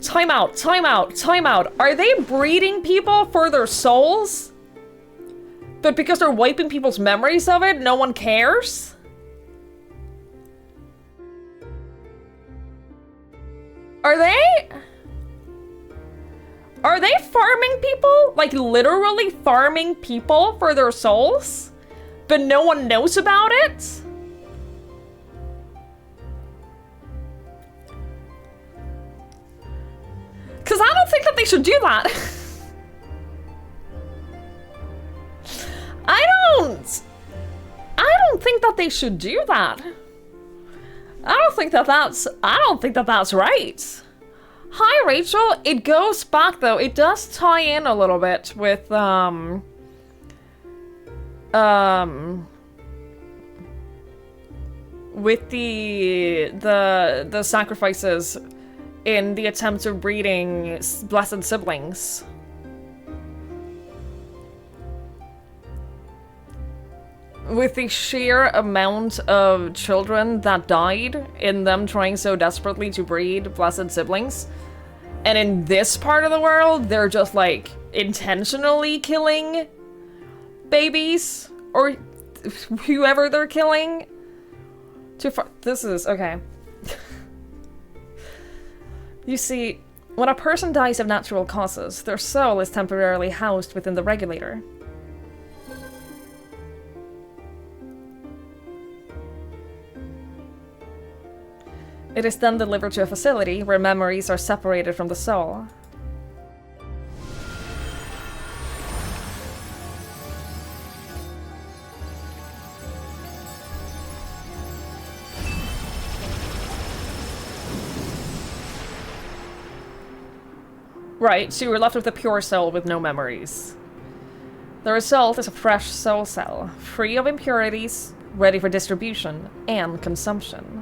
[SPEAKER 1] Time out, time out, time out. Are they breeding people for their souls? But because they're wiping people's memories of it, no one cares? Are they farming people? Like literally farming people for their souls? But no one knows about it? Because I don't think that they should do that. I don't think that they should do that. I don't think that that's right. Hi, Rachel. It goes back though. It does tie in a little bit with with the sacrifices in the attempt of breeding blessed siblings. With the sheer amount of children that died in them trying so desperately to breed blessed siblings. And in this part of the world, they're just like intentionally killing babies or whoever they're killing. This is, okay. You see, when a person dies of natural causes, their soul is temporarily housed within the regulator. It is then delivered to a facility where memories are separated from the soul. Right, so you're left with a pure soul with no memories. The result is a fresh soul cell, free of impurities, ready for distribution and consumption.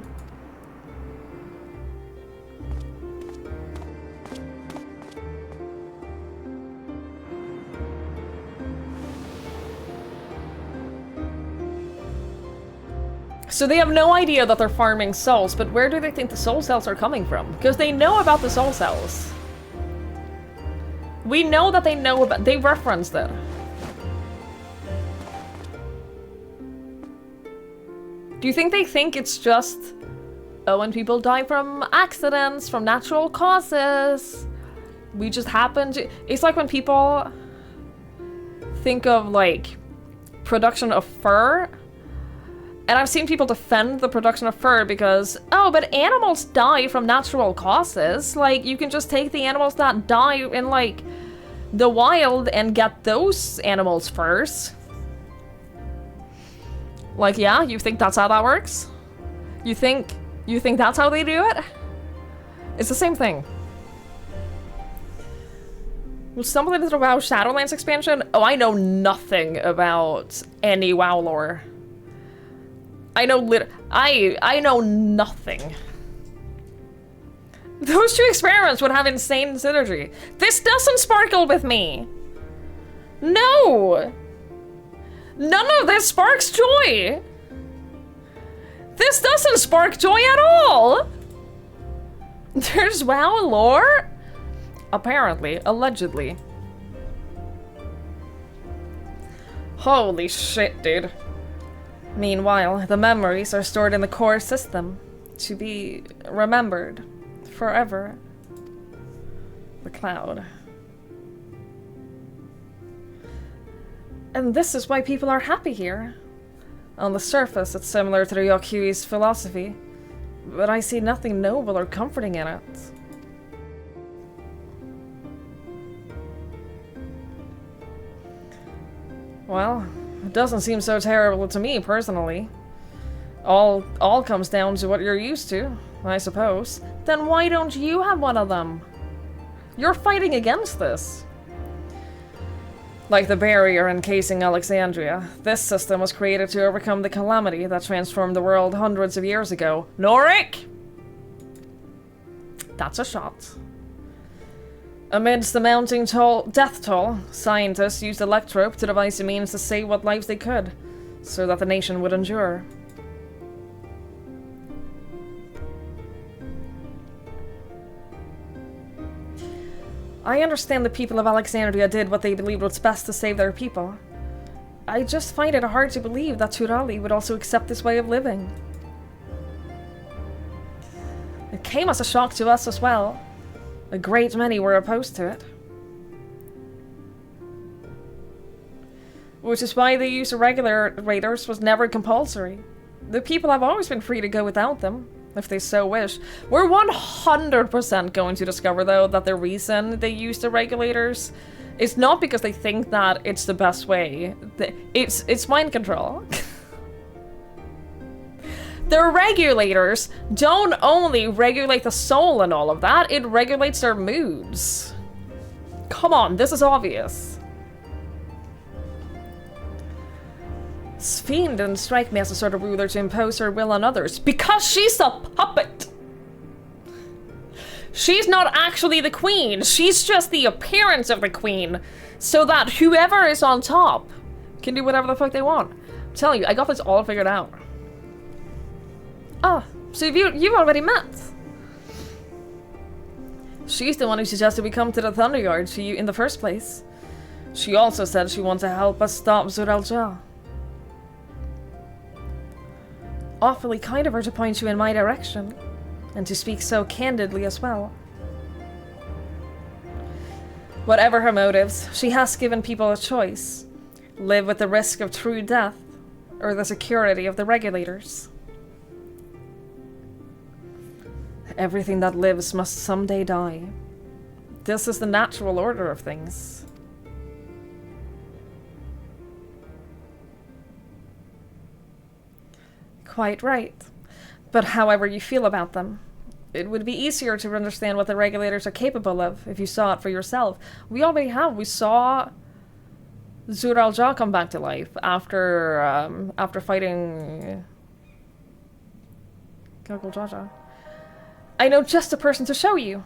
[SPEAKER 1] So they have no idea that they're farming souls, but where do they think the soul cells are coming from? Because they know about the soul cells. We know that they know about- they referenced it. Do you think they think it's just, oh, when people die from accidents, from natural causes, we just happen to- It's like when people think of, like, production of fur. And I've seen people defend the production of fur because, oh, but animals die from natural causes. Like, you can just take the animals that die in, like, the wild and get those animals' furs. Like, yeah, you think that's how that works? You think that's how they do it? It's the same thing. We'll stumble into the WoW Shadowlands expansion? Oh, I know nothing about any WoW lore. I know nothing. Those two experiments would have insane synergy. This doesn't sparkle with me. No! None of this sparks joy! This doesn't spark joy at all! There's WoW lore? Apparently, allegedly. Holy shit, dude. Meanwhile, the memories are stored in the core system to be remembered forever. The cloud. And this is why people are happy here. On the surface, it's similar to the Yokui's philosophy, but I see nothing noble or comforting in it. Well, it doesn't seem so terrible to me, personally. All comes down to what you're used to, I suppose. Then why don't you have one of them? You're fighting against this. Like the barrier encasing Alexandria, this system was created to overcome the calamity that transformed the world hundreds of years ago. Norik! That's a shot. Amidst the mounting death toll, scientists used Electrope to devise a means to save what lives they could, so that the nation would endure. I understand the people of Alexandria did what they believed was best to save their people. I just find it hard to believe that Turali would also accept this way of living. It came as a shock to us as well. A great many were opposed to it. Which is why the use of regular raiders was never compulsory. The people have always been free to go without them, if they so wish. We're 100% going to discover, though, that the reason they use the regulators is not because they think that it's the best way. It's mind control. The regulators don't only regulate the soul and all of that, it regulates their moods. Come on, this is obvious. Sphene didn't strike me as the sort of ruler to impose her will on others, because she's a puppet! She's not actually the queen, she's just the appearance of the queen, so that whoever is on top can do whatever the fuck they want. I'm telling you, I got this all figured out. Oh, so you've already met. She's the one who suggested we come to the Thunderyard to you in the first place. She also said she wanted to help us stop Zuralja. Awfully kind of her to point you in my direction, and to speak so candidly as well. Whatever her motives, she has given people a choice. Live with the risk of true death, or the security of the regulators. Everything that lives must someday die. This is the natural order of things. Quite right. But however you feel about them, it would be easier to understand what the regulators are capable of if you saw it for yourself. We already have. We saw Zuralja come back to life after fighting Gogoljaja. I know just the person to show you,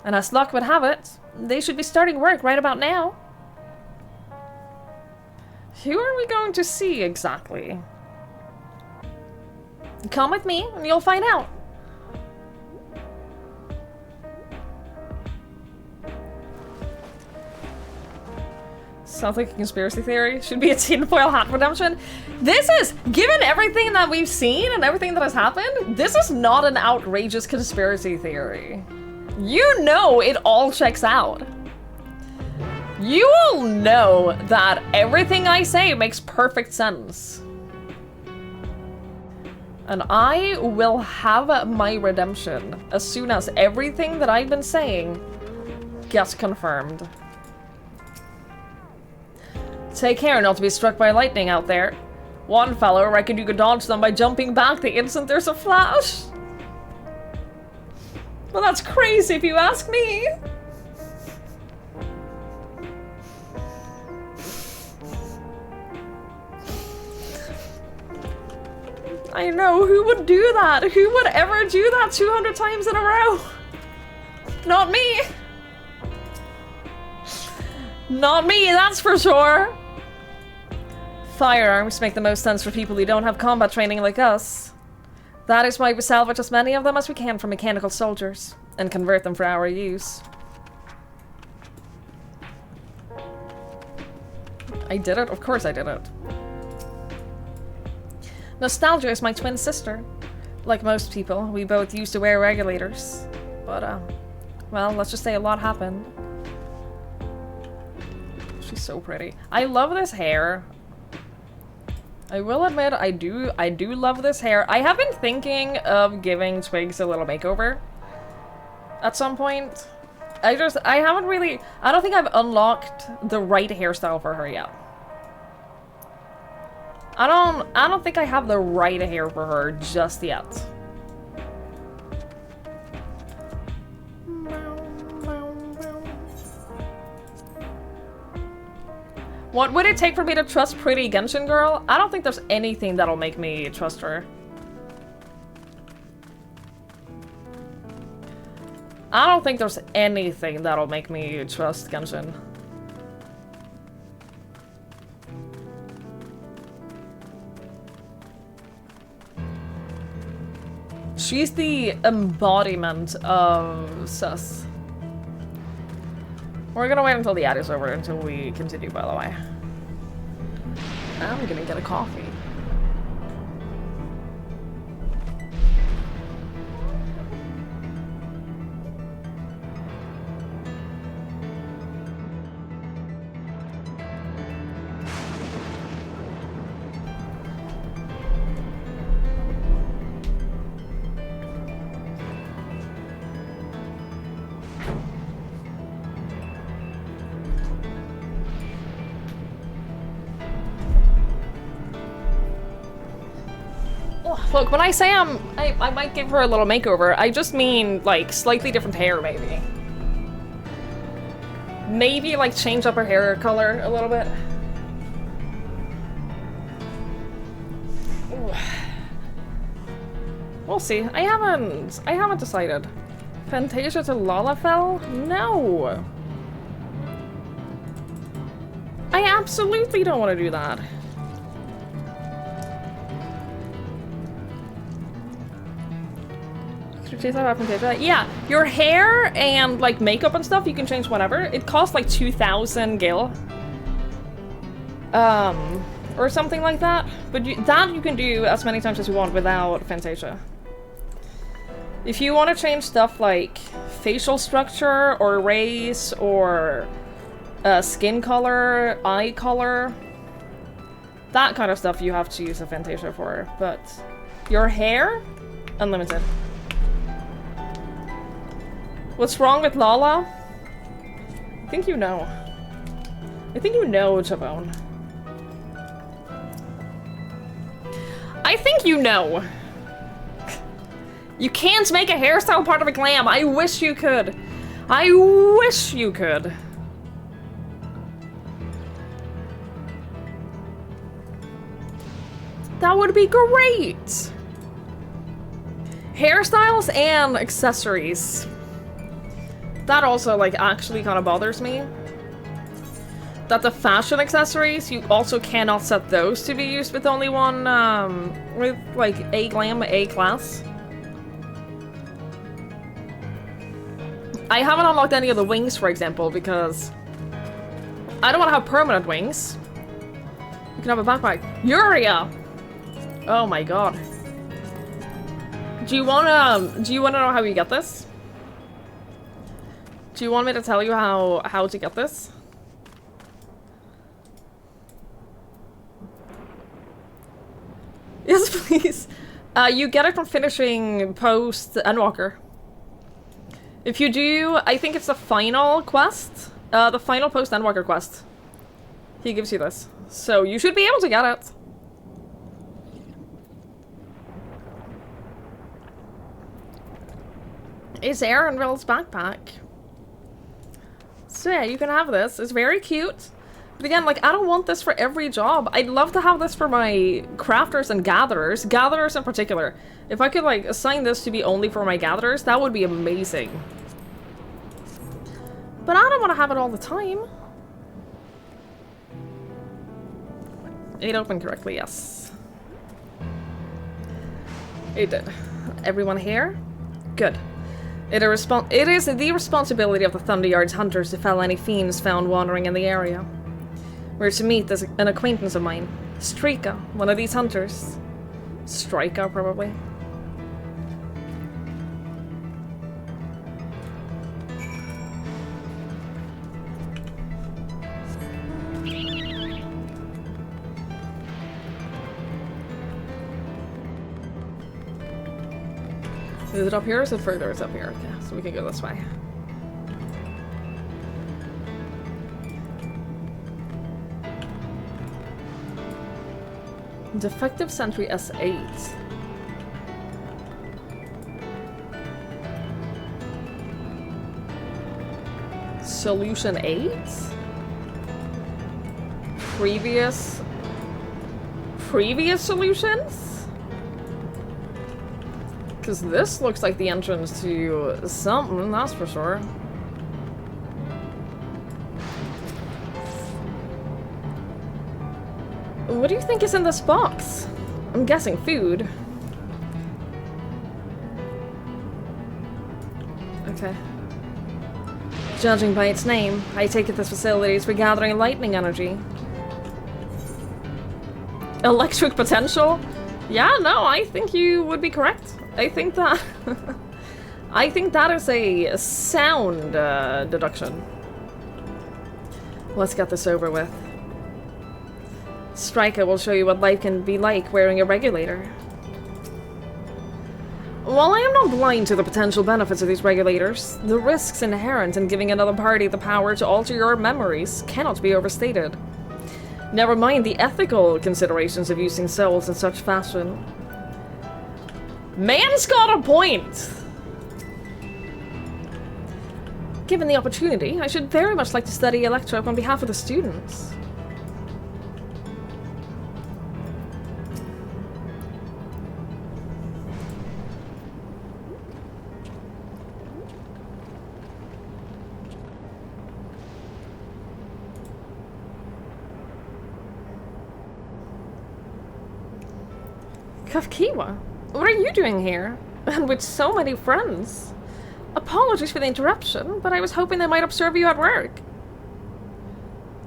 [SPEAKER 1] and as luck would have it, they should be starting work right about now. Who are we going to see exactly? Come with me, and you'll find out. Sounds like a conspiracy theory. Should be a tinfoil hat redemption. This is, given everything that we've seen and everything that has happened, this is not an outrageous conspiracy theory. You know it all checks out. You all know that everything I say makes perfect sense. And I will have my redemption as soon as everything that I've been saying gets confirmed. Take care not to be struck by lightning out there. One fellow reckoned you could dodge them by jumping back the instant there's a flash. Well, that's crazy if you ask me. I know, who would do that? Who would ever do that 200 times in a row? Not me. Not me, that's for sure. Firearms make the most sense for people who don't have combat training like us. That is why we salvage as many of them as we can from mechanical soldiers and convert them for our use. I did it? Of course I did it. Nostalgia is my twin sister. Like most people, we both used to wear regulators. But, well, let's just say a lot happened. She's so pretty. I love this hair. I will admit, I do love this hair. I have been thinking of giving Twigs a little makeover at some point. I haven't really, I don't think I've unlocked the right hairstyle for her yet. I don't think I have the right hair for her just yet. What would it take for me to trust pretty Genshin girl? I don't think there's anything that'll make me trust her. I don't think there's anything that'll make me trust Genshin. She's the embodiment of sus. We're gonna wait until the ad is over until we continue, by the way. I'm gonna get a coffee. Look, when I say I might give her a little makeover, I just mean, like, slightly different hair, maybe. Maybe, like, change up her hair color a little bit. Ooh. We'll see. I haven't decided. Fantasia to Lalafell? No! I absolutely don't want to do that. Yeah, your hair and like makeup and stuff you can change whatever. It costs like 2,000 gil. Or something like that. But that you can do as many times as you want without Fantasia. If you want to change stuff like facial structure or race or skin color, eye color, that kind of stuff you have to use a Fantasia for. But your hair, unlimited. What's wrong with Lala? I think you know. I think you know, Chabone. I think you know. You can't make a hairstyle part of a glam. I wish you could. I wish you could. That would be great. Hairstyles and accessories. That also, like, actually kind of bothers me. That the fashion accessories, you also cannot set those to be used with only one, with, like, A glam, A class. I haven't unlocked any of the wings, for example, because I don't want to have permanent wings. You can have a backpack. Yuria! Oh my god. Do you wanna know how you get this? Do you want me to tell you how to get this? Yes, please. You get it from finishing post Endwalker. If you do, I think it's the final quest. The final post Endwalker quest. He gives you this. So you should be able to get it. It's Aaronville's backpack. So yeah, you can have this. It's very cute. But again, like, I don't want this for every job. I'd love to have this for my crafters and gatherers. Gatherers in particular. If I could, like, assign this to be only for my gatherers, that would be amazing. But I don't want to have it all the time. It opened correctly, yes. It did. Everyone here? Good. It is the responsibility of the Thunderyard's hunters to fell any fiends found wandering in the area. We're to meet an acquaintance of mine, Strika, one of these hunters. Strika, probably. Is it up here or is it further? It's up here. Okay, so we can go this way. Defective Sentry S8. Solution 8? Previous solutions? Because this looks like the entrance to something, that's for sure. What do you think is in this box? I'm guessing food. Okay. Judging by its name, I take it this facility is for gathering lightning energy. Electric potential? Yeah, no, I think you would be correct. I think that... I think that is a sound deduction. Let's get this over with. Strika will show you what life can be like wearing a regulator. While I am not blind to the potential benefits of these regulators, the risks inherent in giving another party the power to alter your memories cannot be overstated. Never mind the ethical considerations of using souls in such fashion. Man's got a point! Given the opportunity, I should very much like to study Electrope on behalf of the students. Kafkiwa, what are you doing here? And with so many friends? Apologies for the interruption, but I was hoping they might observe you at work.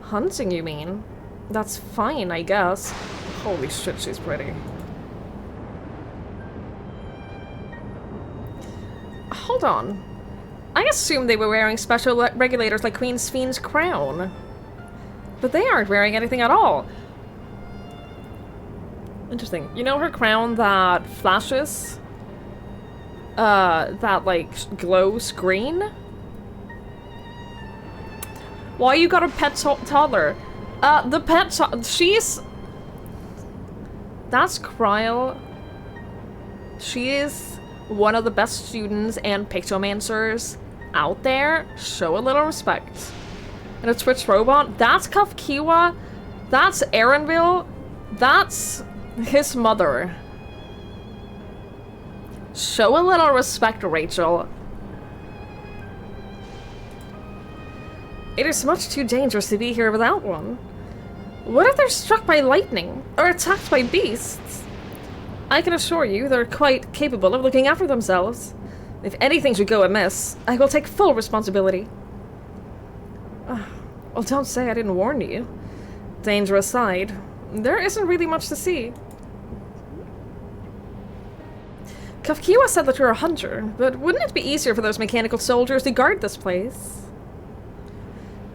[SPEAKER 1] Hunting, you mean? That's fine, I guess. Holy shit, she's pretty. Hold on. I assumed they were wearing special regulators like Queen Spheen's crown. But they aren't wearing anything at all. Interesting. You know her crown that flashes? That, like, glows green? Why you got a pet toddler? The pet she's... That's Kryl. She is one of the best students and pictomancers out there. Show a little respect. And a Twitch robot? That's Kafkiwa. That's Aaronville. That's... his mother. Show a little respect, Rachel. It is much too dangerous to be here without one. What if they're struck by lightning or attacked by beasts? I can assure you they're quite capable of looking after themselves. If anything should go amiss, I will take full responsibility. Well, don't say I didn't warn you. Danger aside, there isn't really much to see. Kafkiwa said that you're a hunter, but wouldn't it be easier for those mechanical soldiers to guard this place?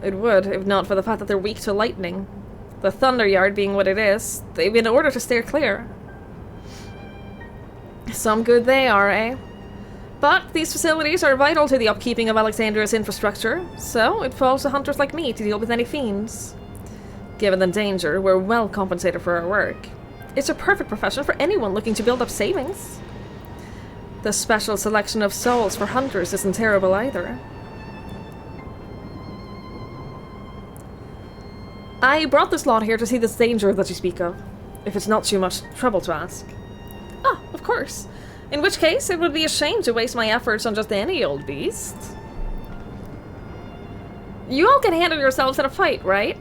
[SPEAKER 1] It would, if not for the fact that they're weak to lightning. The Thunderyard being what it is, they've been ordered to steer clear. Some good they are, eh? But these facilities are vital to the upkeeping of Alexandria's infrastructure, so it falls to hunters like me to deal with any fiends. Given the danger, we're well compensated for our work. It's a perfect profession for anyone looking to build up savings. The special selection of souls for hunters isn't terrible either. I brought this lot here to see this danger that you speak of, if it's not too much trouble to ask. Ah, of course. In which case, it would be a shame to waste my efforts on just any old beast. You all can handle yourselves in a fight, right?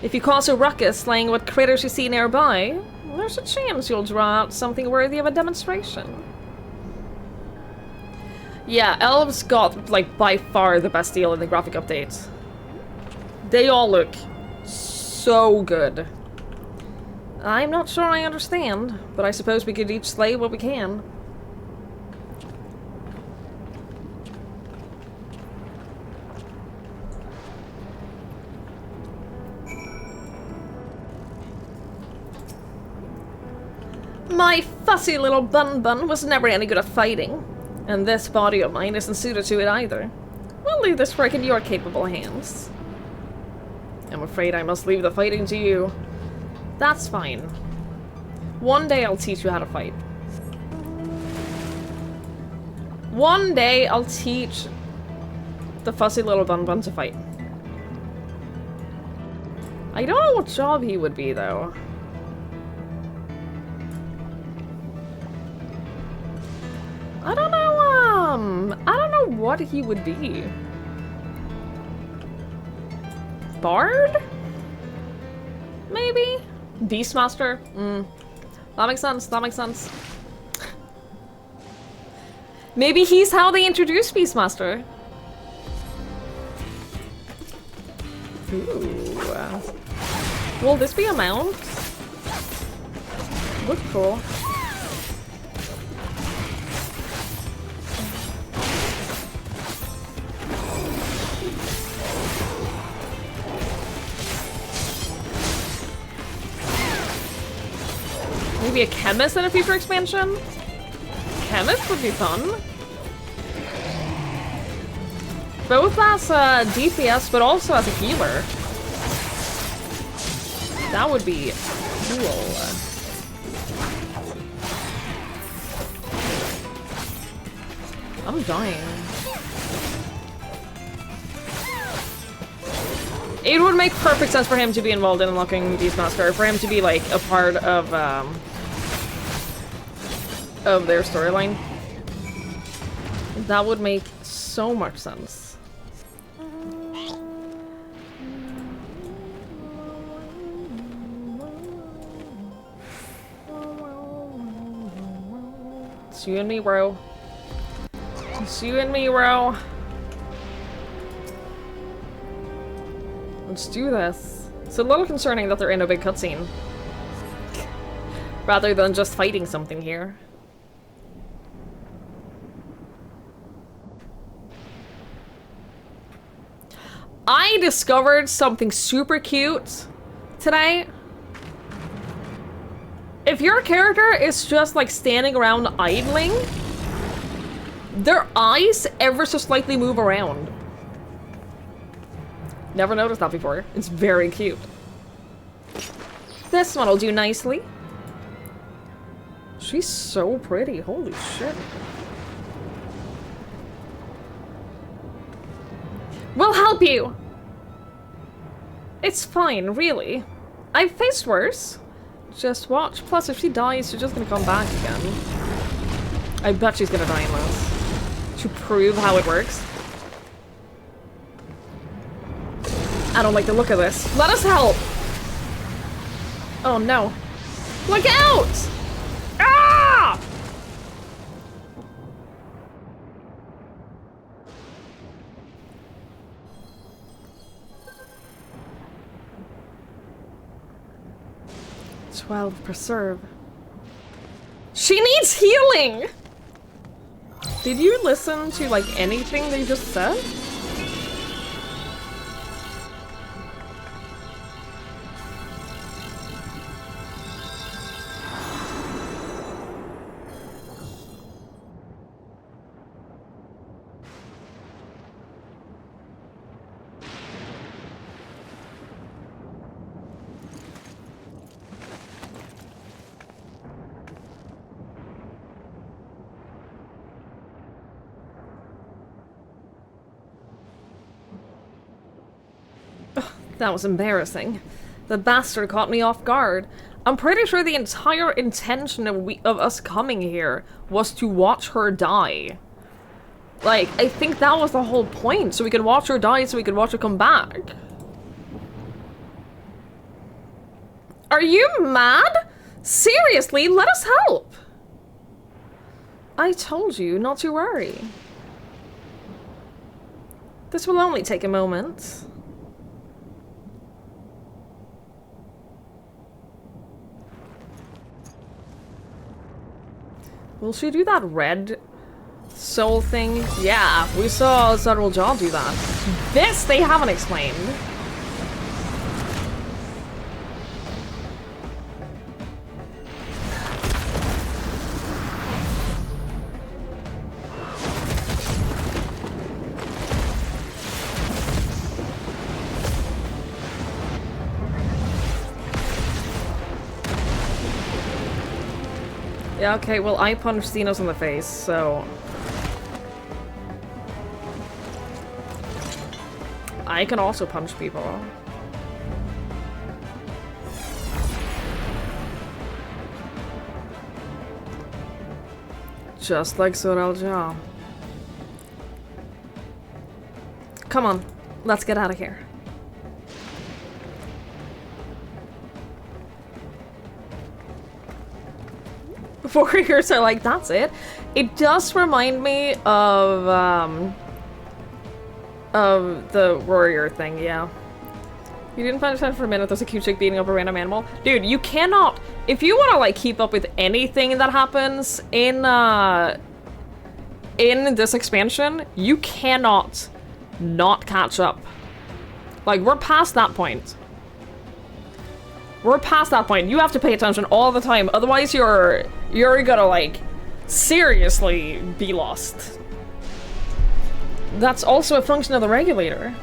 [SPEAKER 1] If you cause a ruckus slaying what critters you see nearby, there's a chance you'll draw out something worthy of a demonstration. Yeah, elves got, like, by far the best deal in the graphic update. They all look so good. I'm not sure I understand, but I suppose we could each slay what we can. My fussy little bun-bun was never any good at fighting, and this body of mine isn't suited to it either. We'll leave this work in your capable hands. I'm afraid I must leave the fighting to you. That's fine. One day I'll teach you how to fight. One day I'll teach the fussy little bun-bun to fight. I don't know what job he would be, though. I don't know what he would be. Bard? Maybe? Beastmaster? That makes sense, that makes sense. Maybe he's how they introduced Beastmaster. Ooh. Will this be a mount? Looks cool. Maybe a chemist in a future expansion? Chemist would be fun. Both as a DPS, but also as a healer. That would be cool. I'm dying. It would make perfect sense for him to be involved in unlocking Beastmaster, for him to be like a part of their storyline. That would make so much sense. It's you and me, bro. It's you and me, bro. Let's do this. It's a little concerning that they're in a big cutscene. Rather than just fighting something here. I discovered something super cute today. If your character is just like standing around idling, their eyes ever so slightly move around. Never noticed that before. It's very cute. This one will do nicely. She's so pretty. Holy shit. We'll help you! It's fine, really. I've faced worse. Just watch. Plus, if she dies, she's just gonna come back again. I bet she's gonna die in this. To prove how it works. I don't like the look of this. Let us help! Oh no. Look out! Ah! "12 preserve." She needs healing! Did you listen to, like, anything they just said? That was embarrassing. The bastard caught me off guard. I'm pretty sure the entire intention of us coming here was to watch her die. Like, I think that was the whole point, so we could watch her die so we could watch her come back. Are you mad? Seriously, let us help! I told you not to worry. This will only take a moment. Will she do that red soul thing? Yeah, we saw Zutral Jaw do that. This they haven't explained. Yeah, okay, well, I punched Xenos in the face, so... I can also punch people. Just like Zutral Jaw. Come on, let's get out of here. Warriors are like, that's it. It does remind me of the warrior thing, yeah. You didn't find time for a minute, there's a cute chick beating up a random animal. Dude, you cannot, if you want to like keep up with anything that happens in this expansion, you cannot not catch up. Like, we're past that point. We're past that point. You have to pay attention all the time, otherwise you're gonna, like, seriously be lost. That's also a function of the regulator.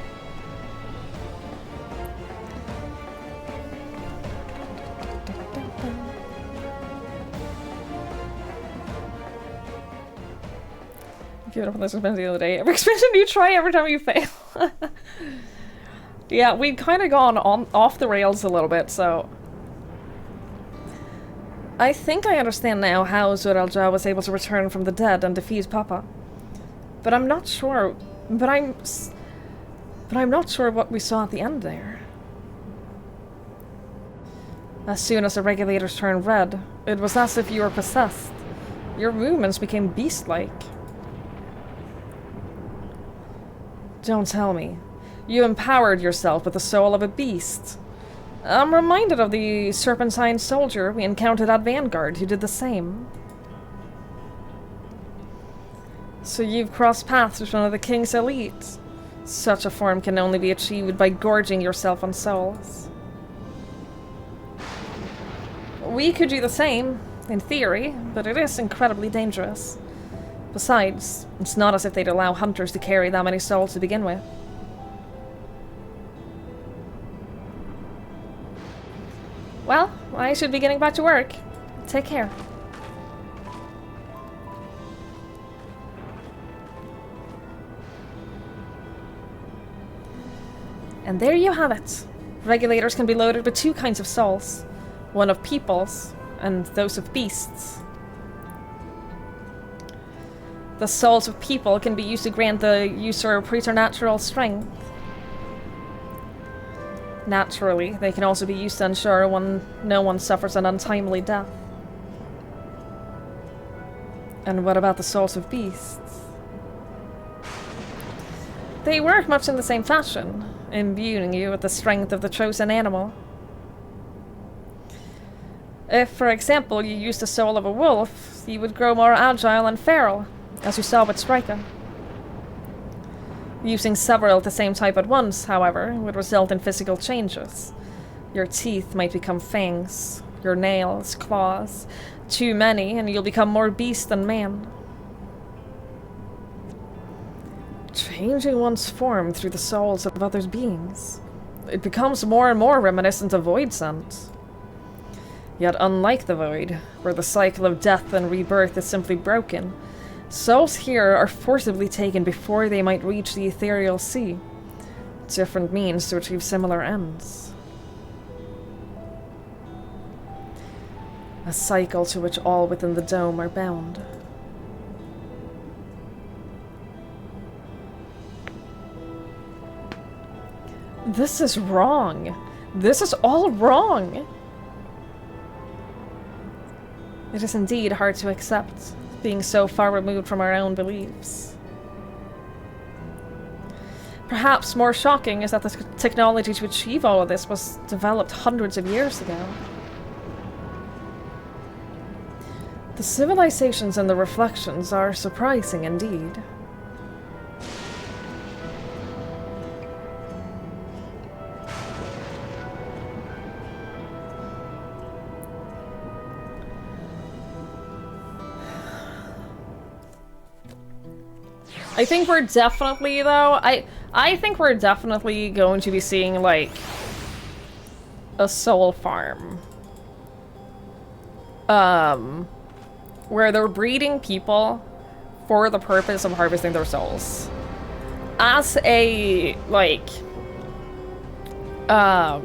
[SPEAKER 1] Give it up on this expansion the other day. Every expansion you try, every time you fail. Yeah, we've kind of gone off the rails a little bit, so... I think I understand now how Zutral Jaw was able to return from the dead and defeat Papa. But I'm not sure... But I'm not sure what we saw at the end there. As soon as the regulators turned red, it was as if you were possessed. Your movements became beast-like. Don't tell me. You empowered yourself with the soul of a beast. I'm reminded of the serpentine soldier we encountered at Vanguard who did the same. So you've crossed paths with one of the King's elite. Such a form can only be achieved by gorging yourself on souls. We could do the same, in theory, but it is incredibly dangerous. Besides, it's not as if they'd allow hunters to carry that many souls to begin with. Well, I should be getting back to work. Take care. And there you have it. Regulators can be loaded with two kinds of souls. One of peoples, and those of beasts. The souls of people can be used to grant the user preternatural strength. Naturally, they can also be used to ensure no one suffers an untimely death. And what about the souls of beasts? They work much in the same fashion, imbuing you with the strength of the chosen animal. If, for example, you used the soul of a wolf, you would grow more agile and feral, as you saw with Striker. Using several of the same type at once, however, would result in physical changes. Your teeth might become fangs, your nails, claws. Too many, and you'll become more beast than man. Changing one's form through the souls of other beings. It becomes more and more reminiscent of Void Scent. Yet unlike the Void, where the cycle of death and rebirth is simply broken, souls here are forcibly taken before they might reach the ethereal sea. different means to achieve similar ends. A cycle to which all within the dome are bound. This is wrong. This is all wrong. It is indeed hard to accept, being so far removed from our own beliefs. Perhaps more shocking is that the technology to achieve all of this was developed hundreds of years ago. The civilizations and the reflections are surprising indeed. I think we're definitely, though, I think we're definitely going to be seeing, like, a soul farm. Where they're breeding people for the purpose of harvesting their souls. As a, like, as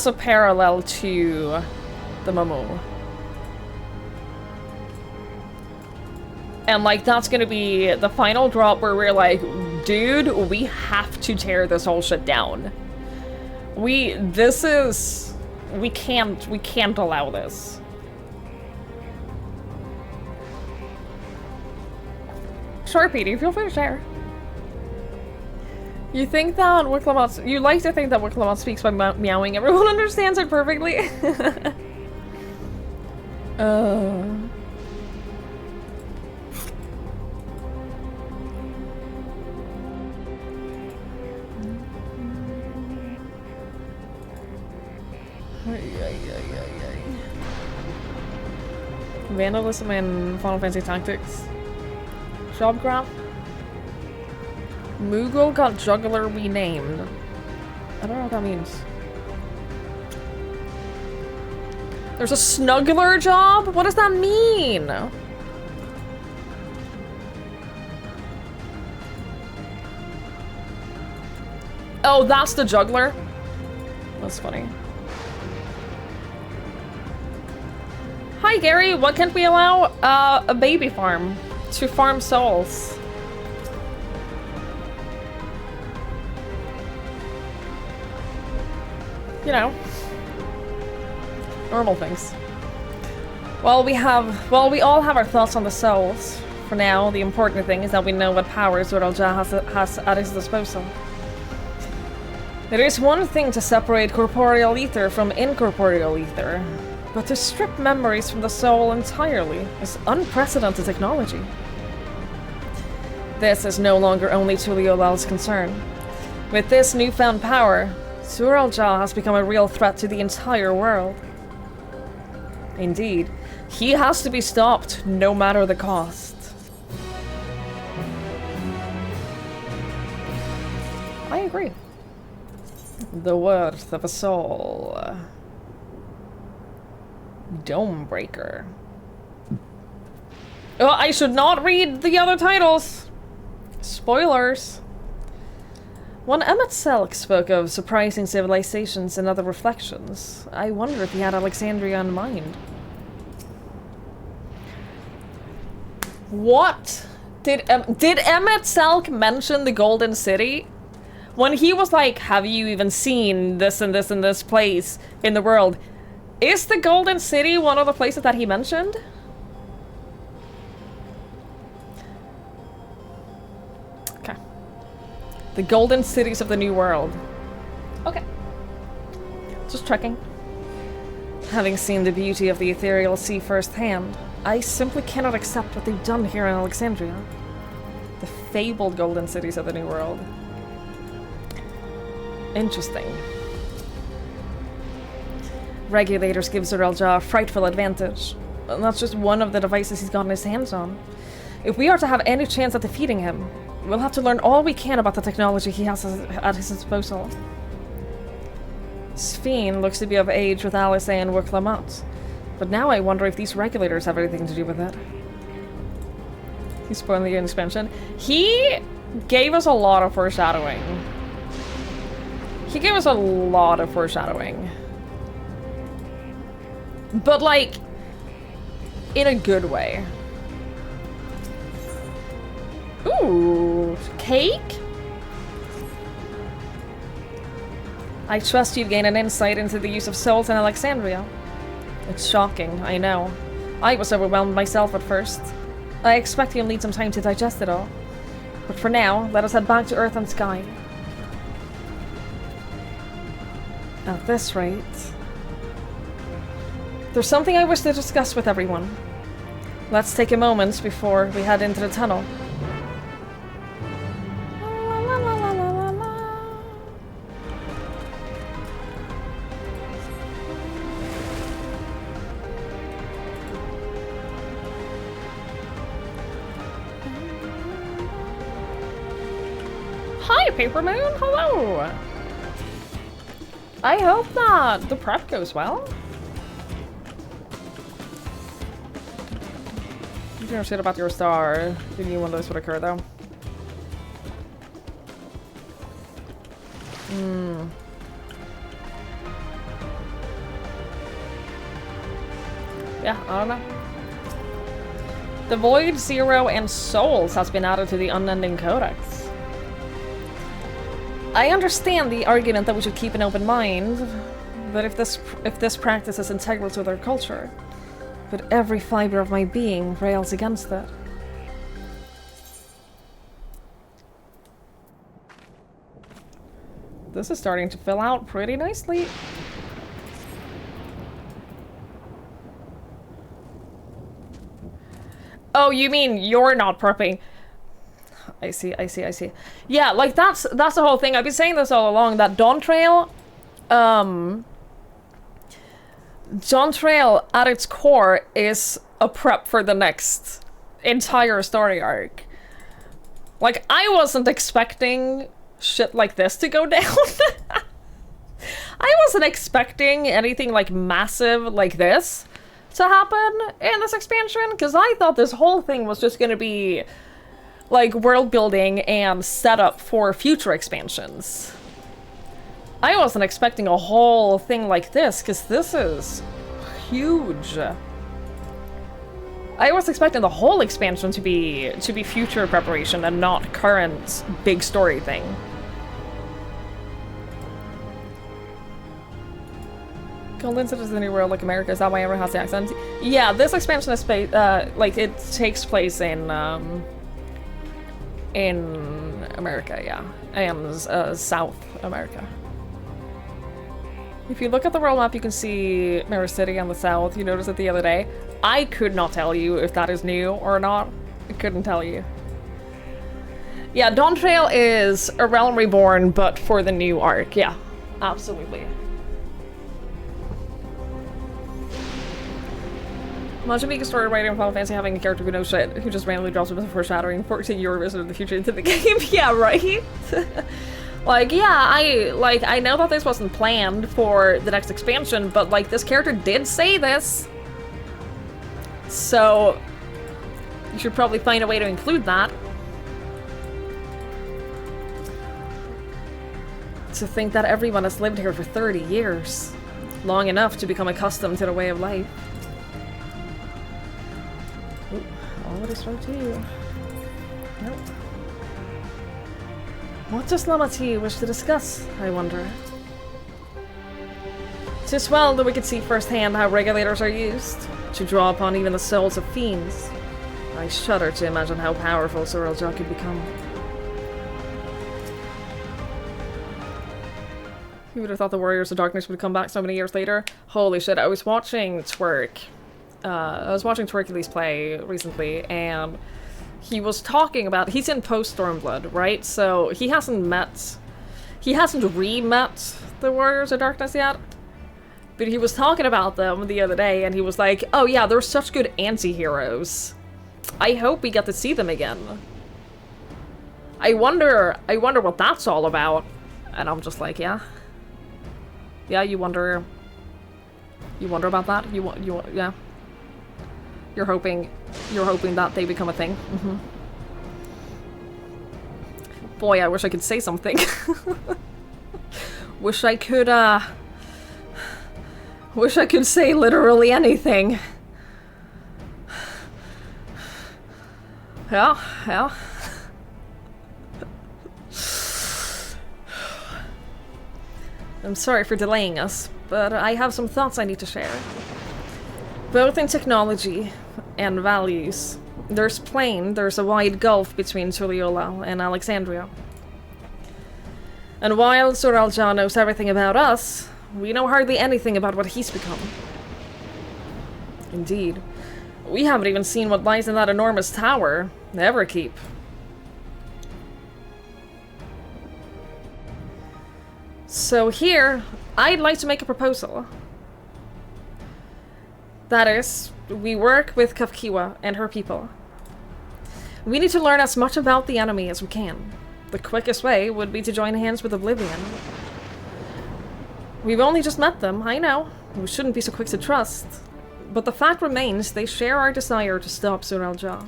[SPEAKER 1] a parallel to the Mamu. And, like, that's gonna be the final drop where we're like, dude, we have to tear this whole shit down. We can't allow this. Sure, Petey, feel free to share. You think that Wicklebot... You like to think that Wicklebot speaks by meowing. Everyone understands it perfectly. Vandalism and Final Fantasy Tactics. Jobgraph. Moogle got juggler renamed. I don't know what that means. There's a snuggler job? What does that mean? Oh, that's the juggler? That's funny. Hi Gary, what can't we allow? A baby farm. To farm souls. You know. Normal things. Well, we all have our thoughts on the souls. For now, the important thing is that we know what powers Zoralja has at his disposal. There is one thing to separate corporeal ether from incorporeal ether. But to strip memories from the soul entirely is unprecedented technology. This is no longer only Tuliolel's concern. With this newfound power, Zoralja has become a real threat to the entire world. Indeed, he has to be stopped, no matter the cost. I agree. The worth of a soul. Domebreaker. Oh, I should not read the other titles. Spoilers. When Emmett Selk spoke of surprising civilizations and other reflections, I wonder if he had Alexandria in mind. What? Did Emmett Selk mention the Golden City? When he was like, have you even seen this and this and this place in the world? Is the Golden City one of the places that he mentioned? Okay. The Golden Cities of the New World. Okay. Just checking. Having seen the beauty of the ethereal sea firsthand, I simply cannot accept what they've done here in Alexandria. The fabled Golden Cities of the New World. Interesting. Regulators give Zoralja a frightful advantage. And that's just one of the devices he's gotten his hands on. If we are to have any chance at defeating him, we'll have to learn all we can about the technology he has at his disposal. Sphene looks to be of age with Alice and Wicklamat, but now I wonder if these regulators have anything to do with it. He's spoiling the expansion. He gave us a lot of foreshadowing. He gave us a lot of foreshadowing. But, like, in a good way. Ooh, cake? I trust you've gained an insight into the use of salt in Alexandria. It's shocking, I know. I was overwhelmed myself at first. I expect you'll need some time to digest it all. But for now, let us head back to Earth and Sky. At this rate... There's something I wish to discuss with everyone. Let's take a moment before we head into the tunnel. Hi, Paper Moon! Hello! I hope that the prep goes well. You don't know shit about your star. You knew one of those would occur, though. Yeah, I don't know. The Void, Zero, and Souls has been added to the Unending Codex. I understand the argument that we should keep an open mind, but if this practice is integral to their culture, but every fiber of my being rails against it. This is starting to fill out pretty nicely. Oh, you mean you're not prepping? I see. Yeah, like that's the whole thing. I've been saying this all along, that dawntrail, dawntrail at its core is a prep for the next entire story arc. Like, I wasn't expecting shit like this to go down. I wasn't expecting anything like massive like this to happen in this expansion, because I thought this whole thing was just gonna be like world building and setup for future expansions. I wasn't expecting a whole thing like this, because this is huge. I was expecting the whole expansion to be future preparation and not current big story thing. Golden City is the new world like America. Is that why everyone has the accent? Yeah, this expansion is like it takes place in America, yeah, and South America. If you look at the world map, you can see Mirror City on the south. You noticed it the other day. I could not tell you if that is new or not. I couldn't tell you. Yeah, Dawntrail is A Realm Reborn, but for the new arc. Yeah, absolutely. Imagine being a story writer in Final Fantasy having a character who knows shit, who just randomly drops up as a foreshadowing 14-year visit of the future into the game. Yeah, right? Like, yeah, I know that this wasn't planned for the next expansion, but, like, this character did say this. So, you should probably find a way to include that. To think that everyone has lived here for 30 years. Long enough to become accustomed to the way of life. Ooh, all of this right to you. Nope. What does Lamati wish to discuss, I wonder? 'Tis well that we could see firsthand how regulators are used, to draw upon even the souls of fiends. I shudder to imagine how powerful Sorrelja could become. Who would have thought the Warriors of Darkness would come back so many years later? Holy shit, I was watching Twerk. I was watching Twerkules play recently, and he was talking about, he's in post-Stormblood, right? So he hasn't re-met the Warriors of Darkness yet. But he was talking about them the other day, and he was like, oh yeah, they're such good anti-heroes. I hope we get to see them again. I wonder what that's all about. And I'm just like, yeah. Yeah, you wonder about that? Yeah. You're hoping that they become a thing. Boy, I wish I could say something. Wish I could say literally anything. Yeah, yeah. I'm sorry for delaying us, but I have some thoughts I need to share. Both in technology and values. There's a wide gulf between Tuliyola and Alexandria. And while Zoraal knows everything about us, we know hardly anything about what he's become. Indeed. We haven't even seen what lies in that enormous tower, Everkeep. So here, I'd like to make a proposal. That is, we work with Kafkiwa and her people. We need to learn as much about the enemy as we can. The quickest way would be to join hands with Oblivion. We've only just met them, I know. We shouldn't be so quick to trust. But the fact remains they share our desire to stop Zoraal.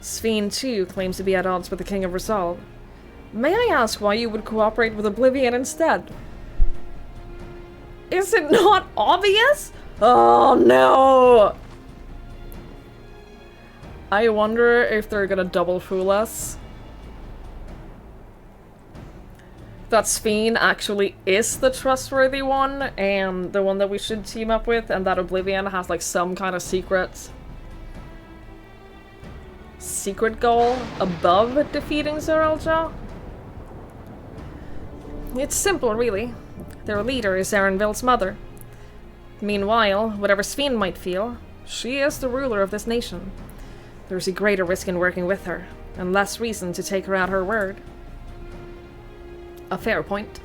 [SPEAKER 1] Sphene, too, claims to be at odds with the King of Rizal. May I ask why you would cooperate with Oblivion instead? Is it not obvious? Oh no! I wonder if they're gonna double fool us. That Sphene actually is the trustworthy one, and the one that we should team up with, and that Oblivion has like some kind of secret goal above defeating Zoraal. It's simple, really. Their leader is Erenville's mother. Meanwhile, whatever Sphene might feel, she is the ruler of this nation. There's a greater risk in working with her, and less reason to take her at her word. A fair point.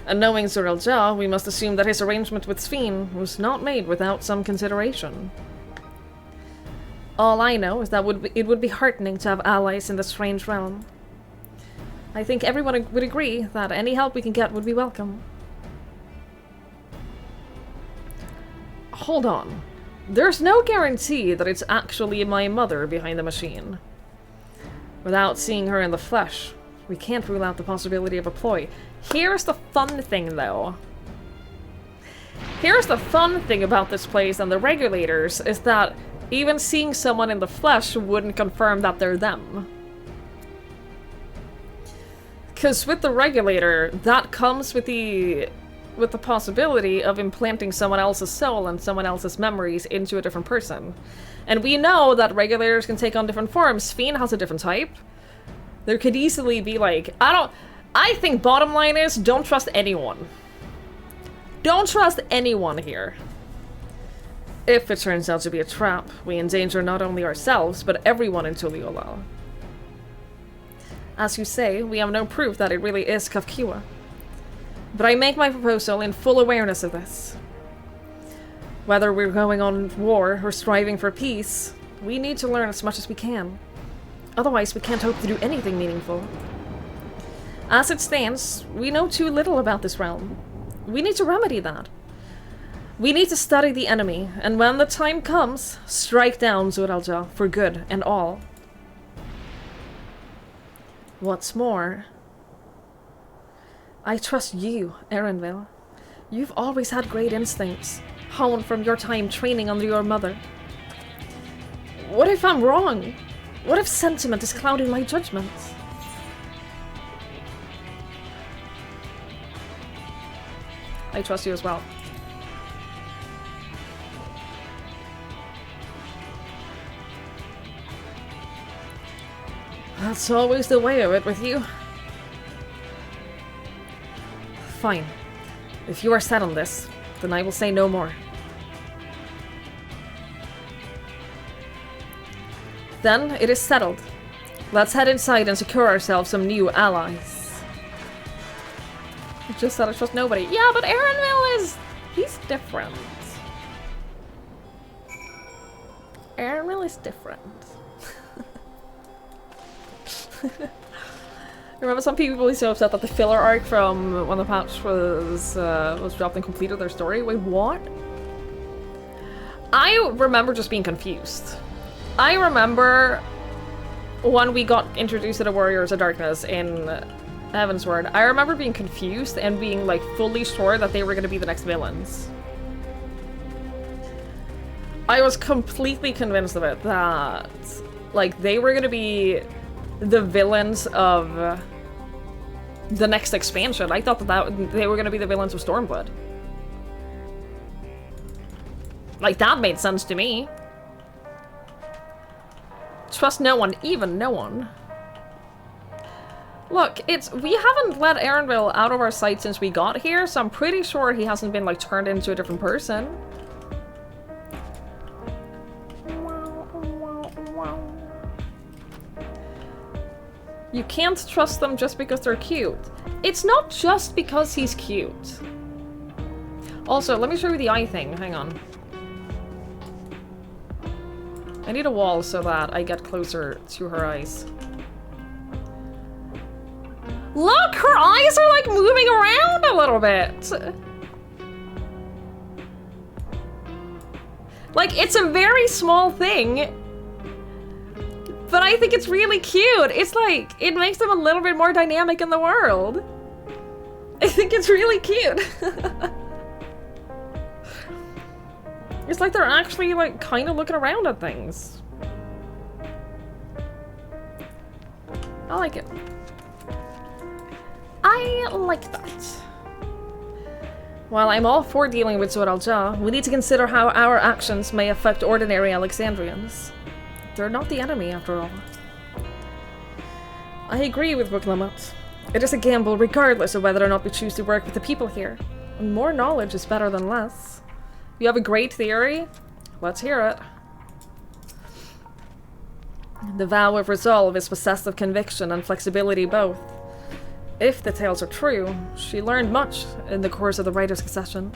[SPEAKER 1] And knowing Zoraal, we must assume that his arrangement with Sphene was not made without some consideration. All I know is that it would be heartening to have allies in this strange realm. I think everyone would agree that any help we can get would be welcome. Hold on. There's no guarantee that it's actually my mother behind the machine. Without seeing her in the flesh, we can't rule out the possibility of a ploy. Here's the fun thing, though. Here's the fun thing about this place and the regulators is that even seeing someone in the flesh wouldn't confirm that they're them. Because with the regulator, that comes with the possibility of implanting someone else's soul and someone else's memories into a different person. And we know that regulators can take on different forms. Sphene has a different type. There could easily be like, I think bottom line is, don't trust anyone. Don't trust anyone here. If it turns out to be a trap, we endanger not only ourselves, but everyone in Tuliyola. As you say, we have no proof that it really is Kafkiwa. But I make my proposal in full awareness of this. Whether we're going on war or striving for peace, we need to learn as much as we can. Otherwise, we can't hope to do anything meaningful. As it stands, we know too little about this realm. We need to remedy that. We need to study the enemy, and when the time comes, strike down Zoraal for good and all. What's more, I trust you, Erenville. You've always had great instincts, honed from your time training under your mother. What if I'm wrong? What if sentiment is clouding my judgments? I trust you as well. That's always the way of it with you. Fine. If you are set on this, then I will say no more. Then it is settled. Let's head inside and secure ourselves some new allies. I just said I trust nobody. Yeah, but Erenville he's different. Erenville is different. Remember some people were so upset that the filler arc from when the patch was dropped and completed their story? Wait, what? I remember just being confused. I remember when we got introduced to the Warriors of Darkness in Heavensward, I remember being confused and being like fully sure that they were going to be the next villains. I was completely convinced of it, that like they were going to be the villains of the next expansion. I thought that they were going to be the villains of Stormblood. Like, that made sense to me. Trust no one, even no one. Look, we haven't let Erenville out of our sight since we got here, so I'm pretty sure he hasn't been, like, turned into a different person. You can't trust them just because they're cute. It's not just because he's cute. Also, let me show you the eye thing. Hang on. I need a wall so that I get closer to her eyes. Look! Her eyes are like moving around a little bit! Like, it's a very small thing, but I think it's really cute. It's like, it makes them a little bit more dynamic in the world. I think it's really cute. It's like they're actually, like, kind of looking around at things. I like it. I like that. While I'm all for dealing with Zor al-Ja, we need to consider how our actions may affect ordinary Alexandrians. They're not the enemy, after all. I agree with Booklamot. It is a gamble regardless of whether or not we choose to work with the people here. And more knowledge is better than less. You have a great theory? Let's hear it. The vow of resolve is possessed of conviction and flexibility both. If the tales are true, she learned much in the course of the writer's succession.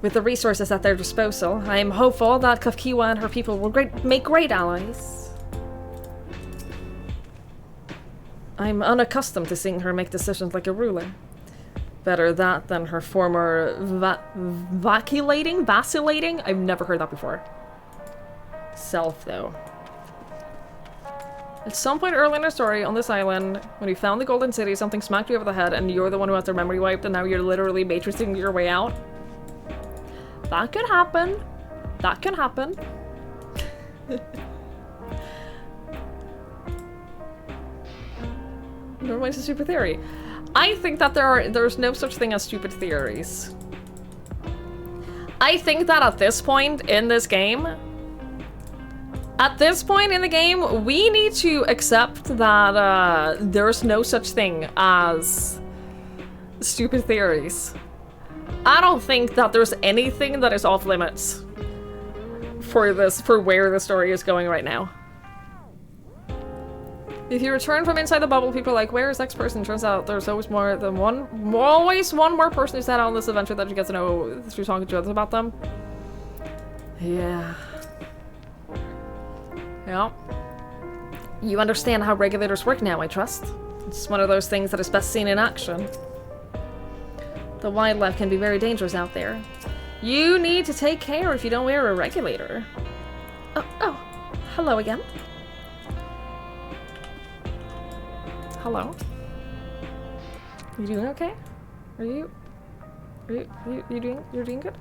[SPEAKER 1] With the resources at their disposal, I am hopeful that Kafkiwa and her people will make great allies. I'm unaccustomed to seeing her make decisions like a ruler. Better that than her former vacillating? I've never heard that before. Self, though. At some point early in our story, on this island, when we found the Golden City, something smacked you over the head and you're the one who has their memory wiped and now you're literally matrixing your way out. That could happen. That can happen. Never mind, it's a stupid theory. I think that there's no such thing as stupid theories. I think that at this point in this game, we need to accept that there's no such thing as stupid theories. I don't think that there's anything that is off limits for where the story is going right now. If you return from inside the bubble, people are like, where is X person? Turns out there's always always one more person who's set out on this adventure that you get to know through talking to others about them. Yeah. Yeah. You understand how regulators work now, I trust. It's one of those things that is best seen in action. The wildlife can be very dangerous out there. You need to take care if you don't wear a regulator. Oh, hello again. Hello? You doing okay? You're doing good?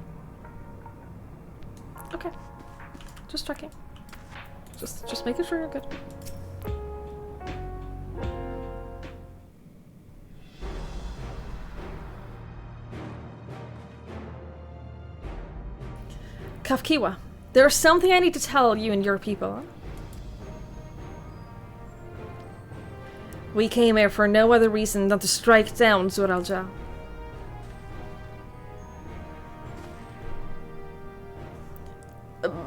[SPEAKER 1] Okay. Just checking. Just making sure you're good. Kafkiwa, there's something I need to tell you and your people. We came here for no other reason than to strike down Zor al-Ja.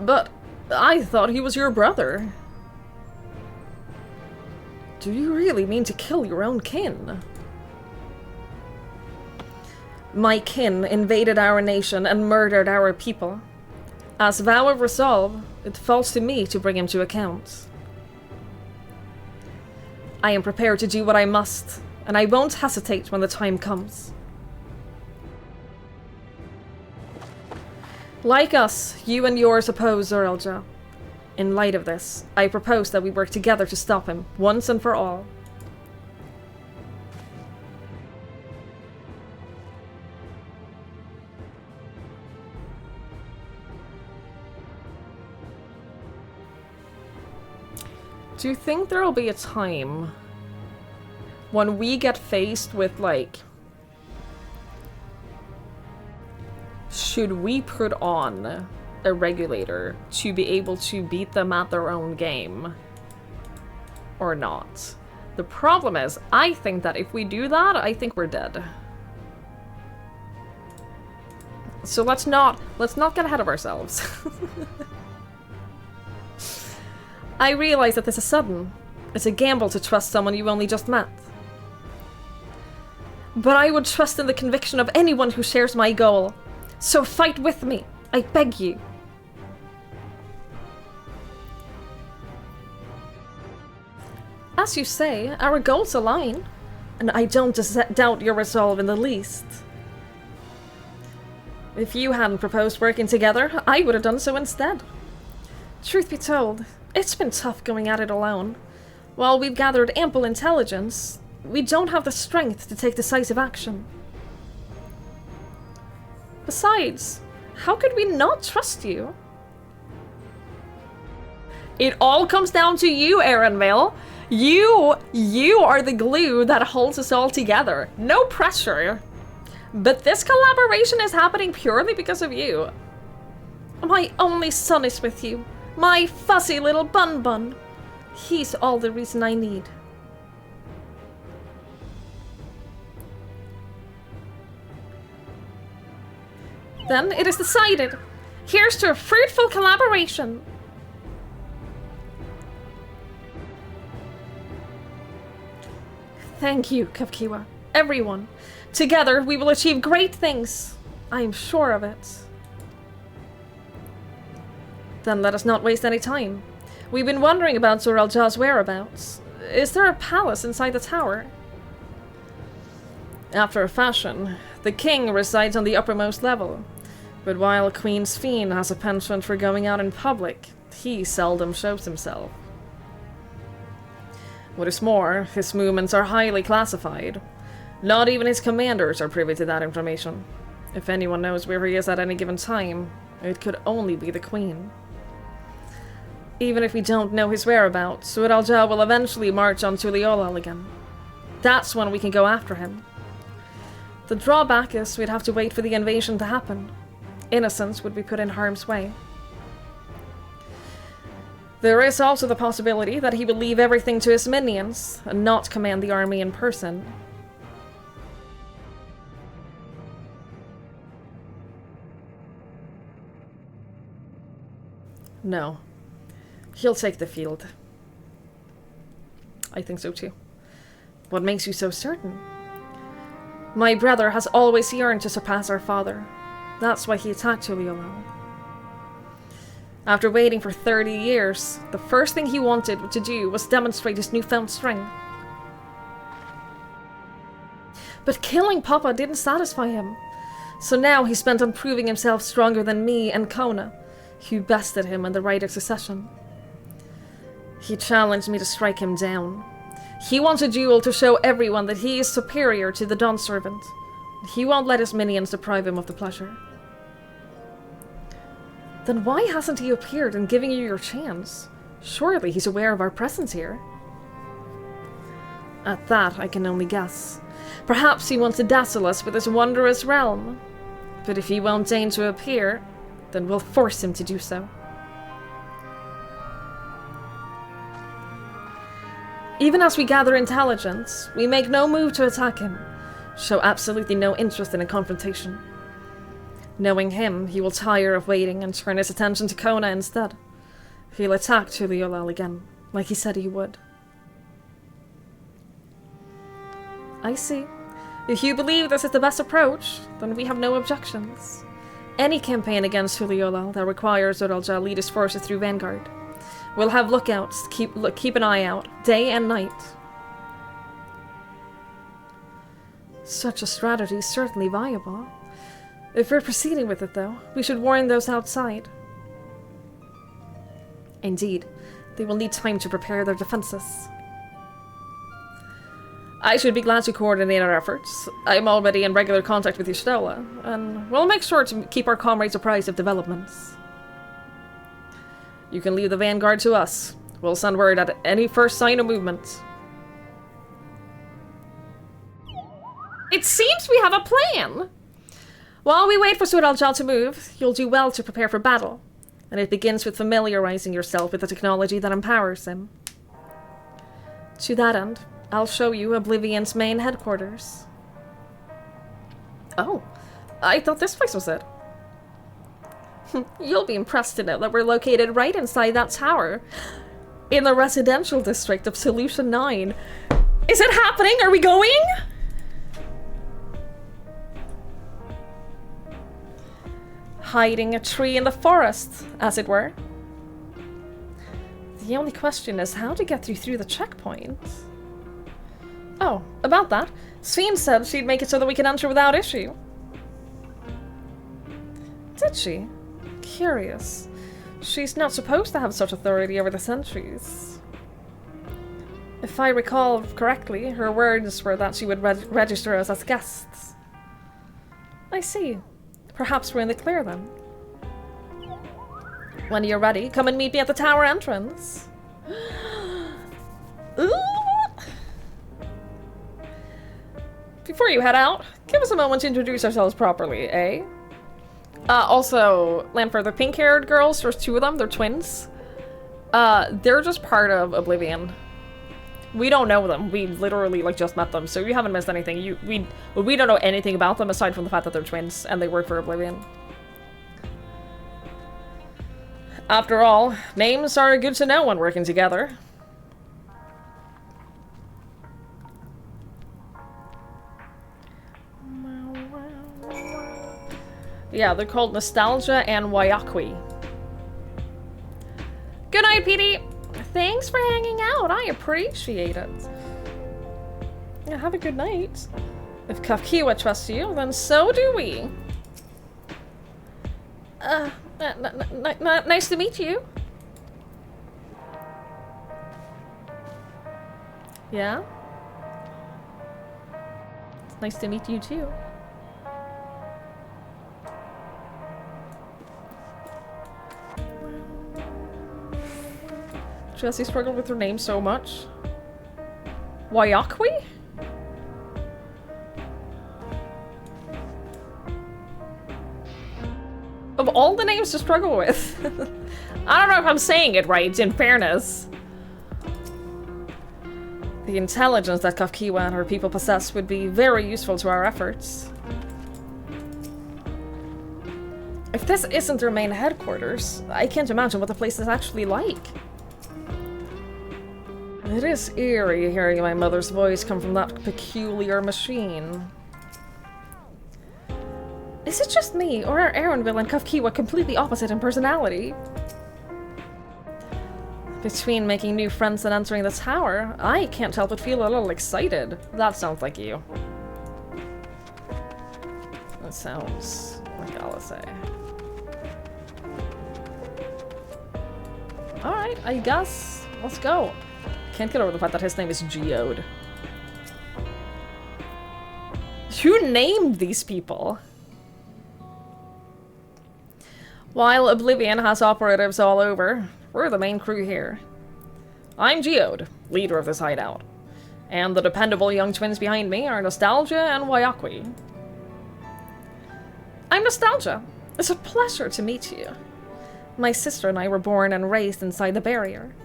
[SPEAKER 1] But I thought he was your brother. Do you really mean to kill your own kin? My kin invaded our nation and murdered our people. As vow of resolve, it falls to me to bring him to account. I am prepared to do what I must, and I won't hesitate when the time comes. Like us, you and yours oppose Zor al-Ja. In light of this, I propose that we work together to stop him, once and for all. Do you think there'll be a time when we get faced with, like, should we put on a regulator to be able to beat them at their own game or not? The problem is, I think that if we do that, I think we're dead. So let's not get ahead of ourselves. I realize that this is sudden. It's a gamble to trust someone you only just met. But I would trust in the conviction of anyone who shares my goal. So fight with me, I beg you. As you say, our goals align, and I don't doubt your resolve in the least. If you hadn't proposed working together, I would have done so instead. Truth be told, it's been tough going at it alone. While we've gathered ample intelligence, we don't have the strength to take decisive action. Besides, how could we not trust you? It all comes down to you, Aaronvale. You are the glue that holds us all together. No pressure. But this collaboration is happening purely because of you. My only son is with you. My fussy little bun-bun. He's all the reason I need. Then it is decided. Here's to a fruitful collaboration. Thank you, Kavkiwa. Everyone. Together we will achieve great things. I am sure of it. Then let us not waste any time. We've been wondering about Zoraljah's whereabouts. Is there a palace inside the tower? After a fashion, the king resides on the uppermost level. But while Queen Sphene has a penchant for going out in public, he seldom shows himself. What is more, his movements are highly classified. Not even his commanders are privy to that information. If anyone knows where he is at any given time, it could only be the Queen. Even if we don't know his whereabouts, Zoraljah will eventually march on Tuliolal again. That's when we can go after him. The drawback is we'd have to wait for the invasion to happen. Innocents would be put in harm's way. There is also the possibility that he would leave everything to his minions and not command the army in person. No. He'll take the field. I think so too. What makes you so certain? My brother has always yearned to surpass our father. That's why he attacked Tuliolal. After waiting for 30 years, the first thing he wanted to do was demonstrate his newfound strength. But killing Papa didn't satisfy him, so now he spent on proving himself stronger than me and Kona, who bested him in the right of succession. He challenged me to strike him down. He wants a duel to show everyone that he is superior to the Dawn Servant. He won't let his minions deprive him of the pleasure. Then why hasn't he appeared and given you your chance? Surely he's aware of our presence here. At that, I can only guess. Perhaps he wants to dazzle us with his wondrous realm. But if he won't deign to appear, then we'll force him to do so. Even as we gather intelligence, we make no move to attack him, show absolutely no interest in a confrontation. Knowing him, he will tire of waiting and turn his attention to Kona instead. He'll attack Tuliolal again, like he said he would. I see. If you believe this is the best approach, then we have no objections. Any campaign against Tuliolal that requires Zoraljah lead his forces through Vanguard. We'll have lookouts to keep an eye out, day and night. Such a strategy is certainly viable. If we're proceeding with it, though, we should warn those outside. Indeed, they will need time to prepare their defenses. I should be glad to coordinate our efforts. I'm already in regular contact with Y'shtola, and we'll make sure to keep our comrades apprised of developments. You can leave the vanguard to us. We'll send word at any first sign of movement. It seems we have a plan! While we wait for Sural to move, you'll do well to prepare for battle. And it begins with familiarizing yourself with the technology that empowers him. To that end, I'll show you Oblivion's main headquarters. Oh, I thought this place was it. You'll be impressed to know that we're located right inside that tower. In the residential district of Solution 9. Is it happening? Are we going? Hiding a tree in the forest, as it were. The only question is how to get through the checkpoint. Oh, about that. Sveen said she'd make it so that we can enter without issue. Did she? Curious. She's not supposed to have such authority over the sentries. If I recall correctly, her words were that she would register us as guests. I see. Perhaps we're in the clear then. When you're ready, come and meet me at the tower entrance. Ooh. Before you head out, give us a moment to introduce ourselves properly, eh? Also, Lanford, the pink-haired girls, there's two of them, they're twins. They're just part of Oblivion. We don't know them. We literally, like, just met them, so you haven't missed anything. We don't know anything about them aside from the fact that they're twins, and they work for Oblivion. After all, names are good to know when working together. Yeah, they're called Nostalgia and Wayakwi. Good night, Petey! Thanks for hanging out, I appreciate it. Yeah, have a good night. If Kafkiwa trusts you, then so do we. Nice to meet you. Yeah? It's nice to meet you too. Jessie struggled with her name so much. Wayakwi? Of all the names to struggle with. I don't know if I'm saying it right, in fairness. The intelligence that Kafkiwa and her people possess would be very useful to our efforts. If this isn't their main headquarters, I can't imagine what the place is actually like. It is eerie hearing my mother's voice come from that peculiar machine. Is it just me, or are Aaronville and Kafkiwa completely opposite in personality? Between making new friends and entering the tower, I can't help but feel a little excited. That sounds like you. That sounds like Alisei. Alright, I guess. Let's go. Can't get over the fact that his name is Geode. Who named these people? While Oblivion has operatives all over, we're the main crew here. I'm Geode, leader of this hideout. And the dependable young twins behind me are Nostalgia and Wayakwi. I'm Nostalgia. It's a pleasure to meet you. My sister and I were born and raised inside the barrier.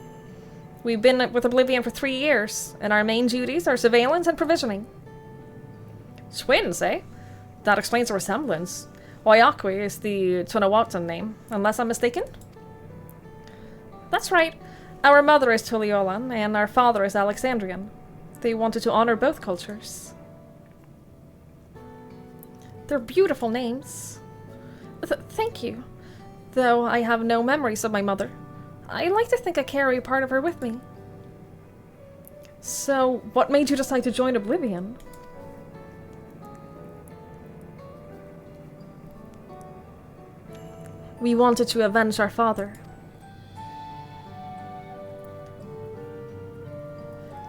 [SPEAKER 1] We've been with Oblivion for 3 years, and our main duties are surveillance and provisioning. Twins, eh? That explains the resemblance. Wayakwi is the Tunawatan name, unless I'm mistaken? That's right. Our mother is Tuliolan, and our father is Alexandrian. They wanted to honor both cultures. They're beautiful names. Thank you. Though I have no memories of my mother. I like to think I carry a part of her with me. So, what made you decide to join Oblivion? We wanted to avenge our father.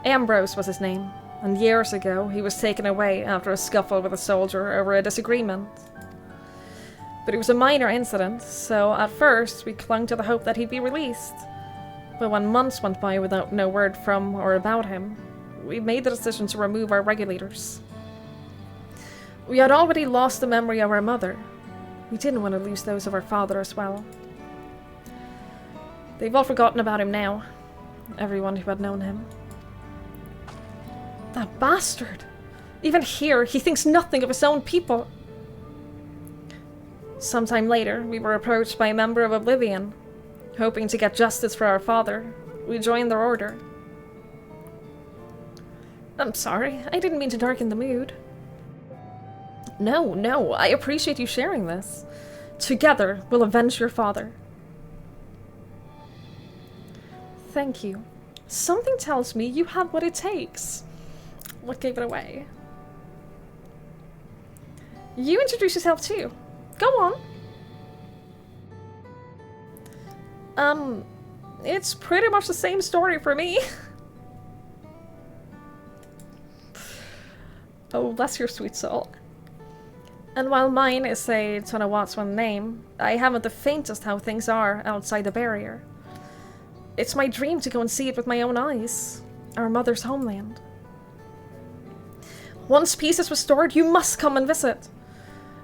[SPEAKER 1] Ambrose was his name, and years ago he was taken away after a scuffle with a soldier over a disagreement. But it was a minor incident, so at first we clung to the hope that he'd be released. But when months went by without no word from or about him, we made the decision to remove our regulators. We had already lost the memory of our mother. We didn't want to lose those of our father as well. They've all forgotten about him now. Everyone who had known him. That bastard! Even here, he thinks nothing of his own people. Sometime later, we were approached by a member of Oblivion. Hoping to get justice for our father, we joined their order. I'm sorry, I didn't mean to darken the mood. No, I appreciate you sharing this. Together, we'll avenge your father. Thank you. Something tells me you have what it takes. What gave it away? You introduce yourself too. Go on. It's pretty much the same story for me. Oh, bless your sweet soul. And while mine is a ton of watts one name, I haven't the faintest how things are outside the barrier. It's my dream to go and see it with my own eyes. Our mother's homeland. Once peace is restored, you must come and visit.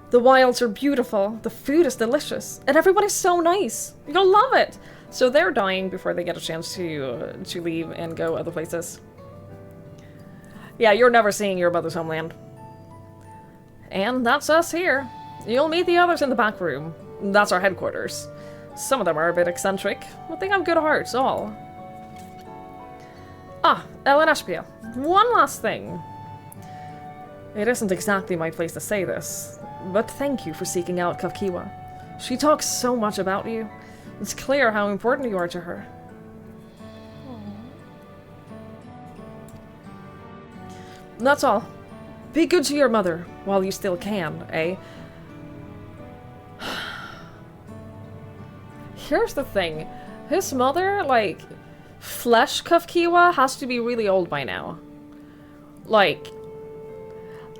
[SPEAKER 1] The wilds are beautiful, the food is delicious, and everyone is so nice. You'll love it! So they're dying before they get a chance to leave and go other places. Yeah, you're never seeing your mother's homeland. And that's us here. You'll meet the others in the back room. That's our headquarters. Some of them are a bit eccentric, but they have good hearts, all. Ah, Ellen Ashbia, one last thing. It isn't exactly my place to say this, but thank you for seeking out Kafkiwa. She talks so much about you. It's clear how important you are to her. That's all. Be good to your mother while you still can, eh? Here's the thing. His mother, like, flesh Kafkiwa has to be really old by now. Like,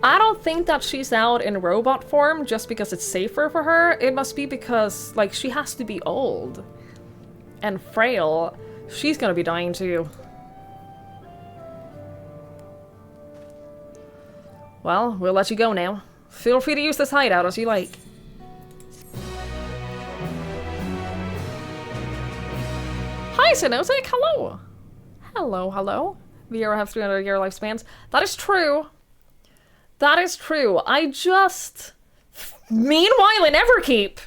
[SPEAKER 1] I don't think that she's out in robot form just because it's safer for her. It must be because, like, she has to be old and frail. She's gonna be dying too. Well, we'll let you go now. Feel free to use this hideout as you like. Hi, Synotic! Hello! Hello. Viera have 300-year lifespans. That is true. That is true. I just... Meanwhile in Everkeep!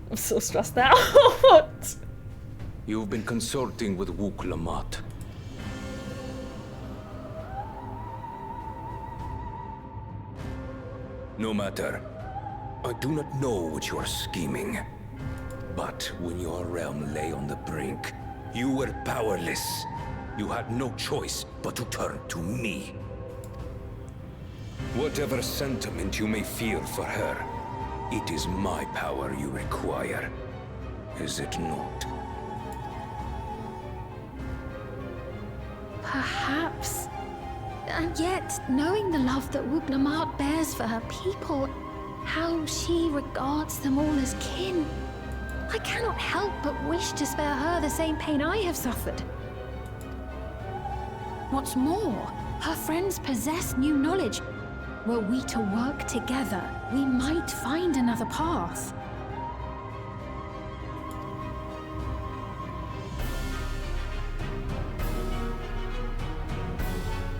[SPEAKER 1] I'm so stressed out.
[SPEAKER 2] You've been consulting with Wook Lamont. No matter. I do not know what you are scheming. But when your realm lay on the brink, you were powerless. You had no choice but to turn to me. Whatever sentiment you may feel for her, it is my power you require, is it not?
[SPEAKER 3] Perhaps. And yet, knowing the love that Wook Lamont bears for her people, how she regards them all as kin, I cannot help but wish to spare her the same pain I have suffered. What's more, her friends possess new knowledge. Were we to work together, we might find another path.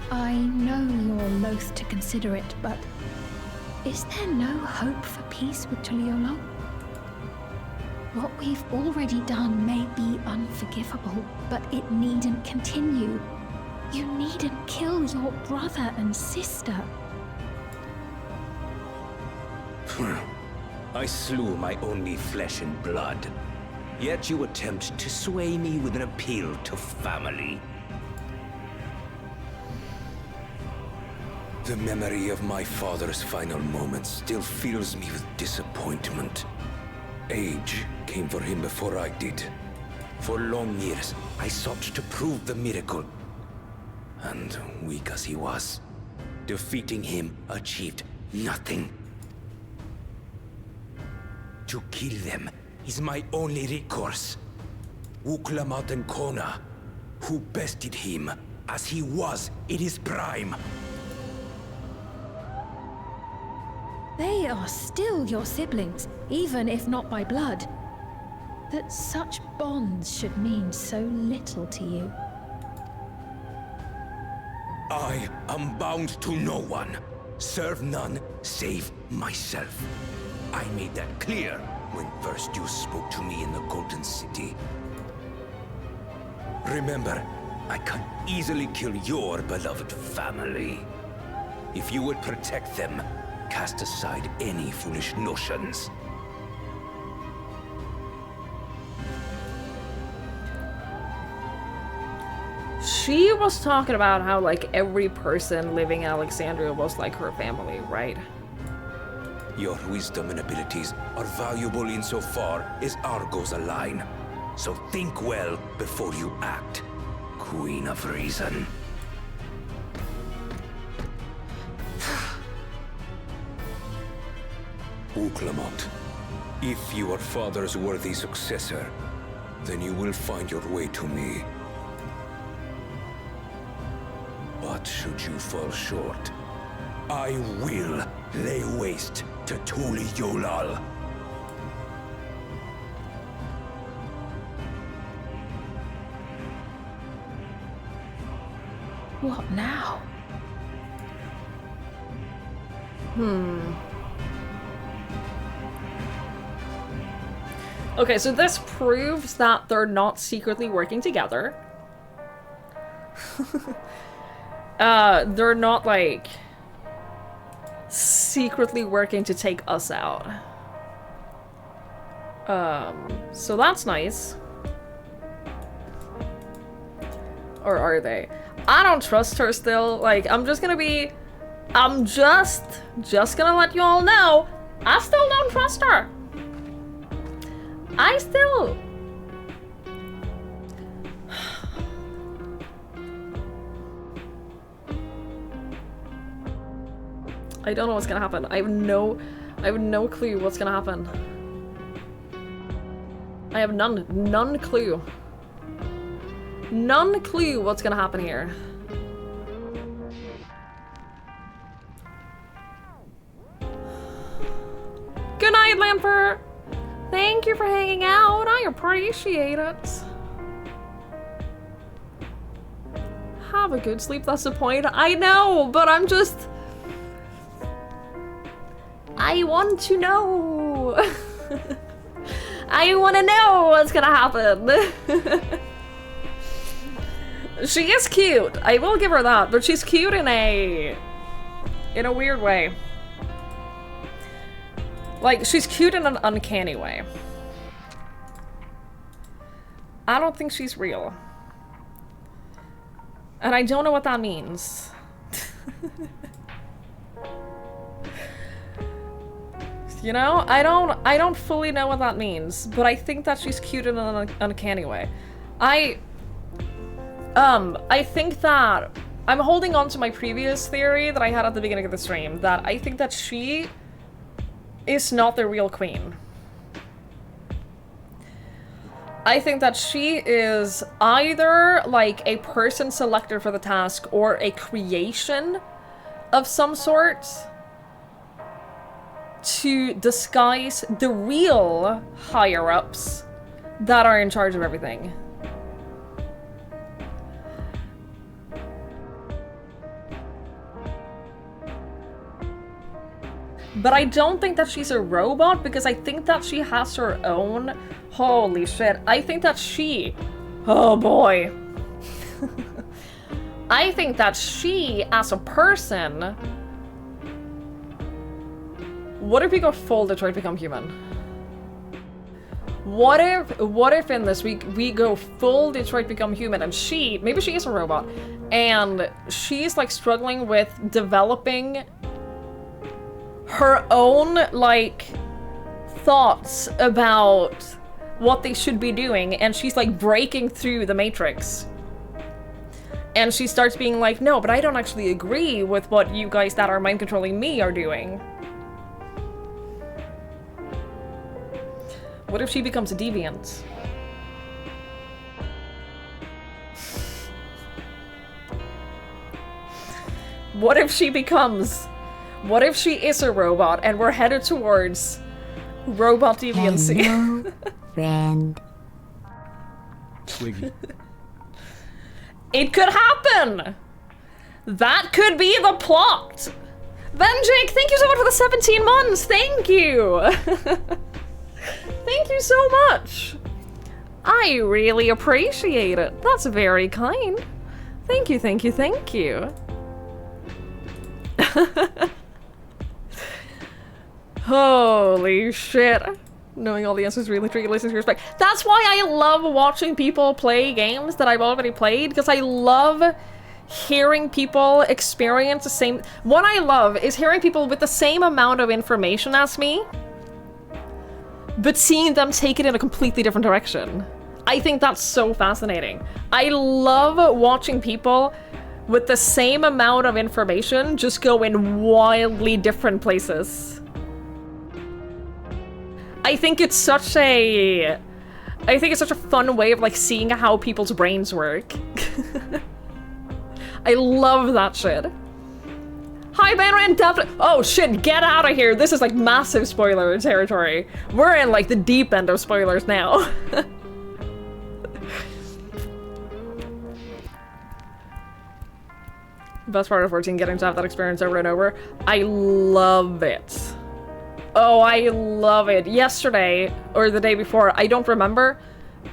[SPEAKER 3] I know you're loath to consider it, but is there no hope for peace with Tuliolo? What we've already done may be unforgivable, but it needn't continue. You needn't kill your brother and sister.
[SPEAKER 2] I slew my only flesh and blood. Yet you attempt to sway me with an appeal to family. The memory of my father's final moments still fills me with disappointment. Age came for him before I did. For long years, I sought to prove the miracle. And weak as he was, defeating him achieved nothing. To kill them is my only recourse. Uklamat and Kona, who bested him as he was in his prime.
[SPEAKER 3] They are still your siblings, even if not by blood. That such bonds should mean so little to you.
[SPEAKER 2] I am bound to no one. Serve none save myself. I made that clear when first you spoke to me in the Golden City. Remember, I can easily kill your beloved family. If you would protect them, cast aside any foolish notions.
[SPEAKER 1] She was talking about how, like, every person living in Alexandria was like her family, right?
[SPEAKER 2] Your wisdom and abilities are valuable insofar as Argos align. So think well before you act, Queen of Reason. Uklamat, if you are father's worthy successor, then you will find your way to me. But should you fall short, I will lay waste to Tuli Yolal.
[SPEAKER 3] What now?
[SPEAKER 1] Okay, so this proves that they're not secretly working together. They're not, like, secretly working to take us out. So that's nice. Or are they? I don't trust her still. Like, I'm just gonna let you all know, I still don't trust her. I still... I don't know what's gonna happen. I have no clue what's gonna happen. I have none clue. None clue what's gonna happen here. Good night, Lamper! Thank you for hanging out. I appreciate it. Have a good sleep, that's the point. I know, but I'm just... I want to know. I want to know what's gonna happen. She is cute. I will give her that, but she's cute in a weird way. Like, she's cute in an uncanny way. I don't think she's real. And I don't know what that means. You know, I don't fully know what that means, but I think that she's cute in an uncanny way. I think that I'm holding on to my previous theory that I had at the beginning of the stream, that I think that she is not the real queen. I think that she is either like a person selected for the task or a creation of some sort to disguise the real higher-ups that are in charge of everything. But I don't think that she's a robot, because I think that she has her own... Holy shit. I think that she... Oh boy. I think that she, as a person... What if we go full Detroit Become Human? What if in this we go full Detroit Become Human, and maybe she is a robot, and she's like struggling with developing her own like thoughts about what they should be doing, and she's like breaking through the Matrix. And she starts being like, no, but I don't actually agree with what you guys that are mind controlling me are doing. What if she becomes a deviant? What if she is a robot and we're headed towards robot deviancy?
[SPEAKER 4] Hello, friend.
[SPEAKER 2] Twiggy.
[SPEAKER 1] It could happen! That could be the plot! Then Jake, thank you so much for the 17 months! Thank you! Thank you so much! I really appreciate it. That's very kind. Thank you, thank you, thank you. Holy shit. Knowing all the answers really tricky, listening to respect. That's why I love watching people play games that I've already played, because I love hearing people experience the same. What I love is hearing people with the same amount of information as me, but seeing them take it in a completely different direction. I think that's so fascinating. I love watching people with the same amount of information just go in wildly different places. I think it's such a fun way of like seeing how people's brains work. I love that shit. Hi, Banner, definitely. Oh shit, get out of here. This is like massive spoiler territory. We're in like the deep end of spoilers now. Best part of 14, getting to have that experience over and over. I love it. Oh, I love it. Yesterday, or the day before, I don't remember,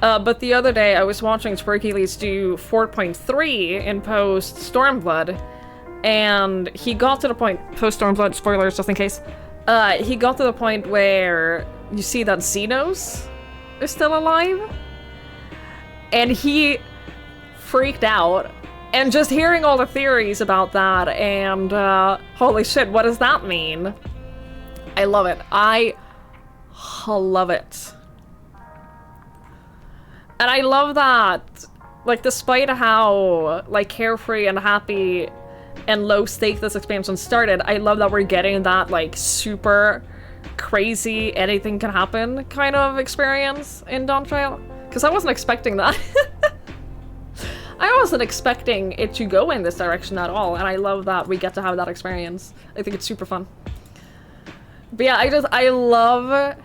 [SPEAKER 1] but the other day I was watching Sparkyleys do 4.3 in post Stormblood, and he got to the point, post Stormblood, spoilers just in case, he got to the point where you see that Xenos is still alive, and he freaked out, and just hearing all the theories about that, and holy shit, what does that mean? I love it. I love it. And I love that, like, despite how, like, carefree and happy and low stake this expansion started, I love that we're getting that, like, super crazy, anything can happen kind of experience in dawntrail. Because I wasn't expecting that. I wasn't expecting it to go in this direction at all, and I love that we get to have that experience. I think it's super fun. But yeah, I love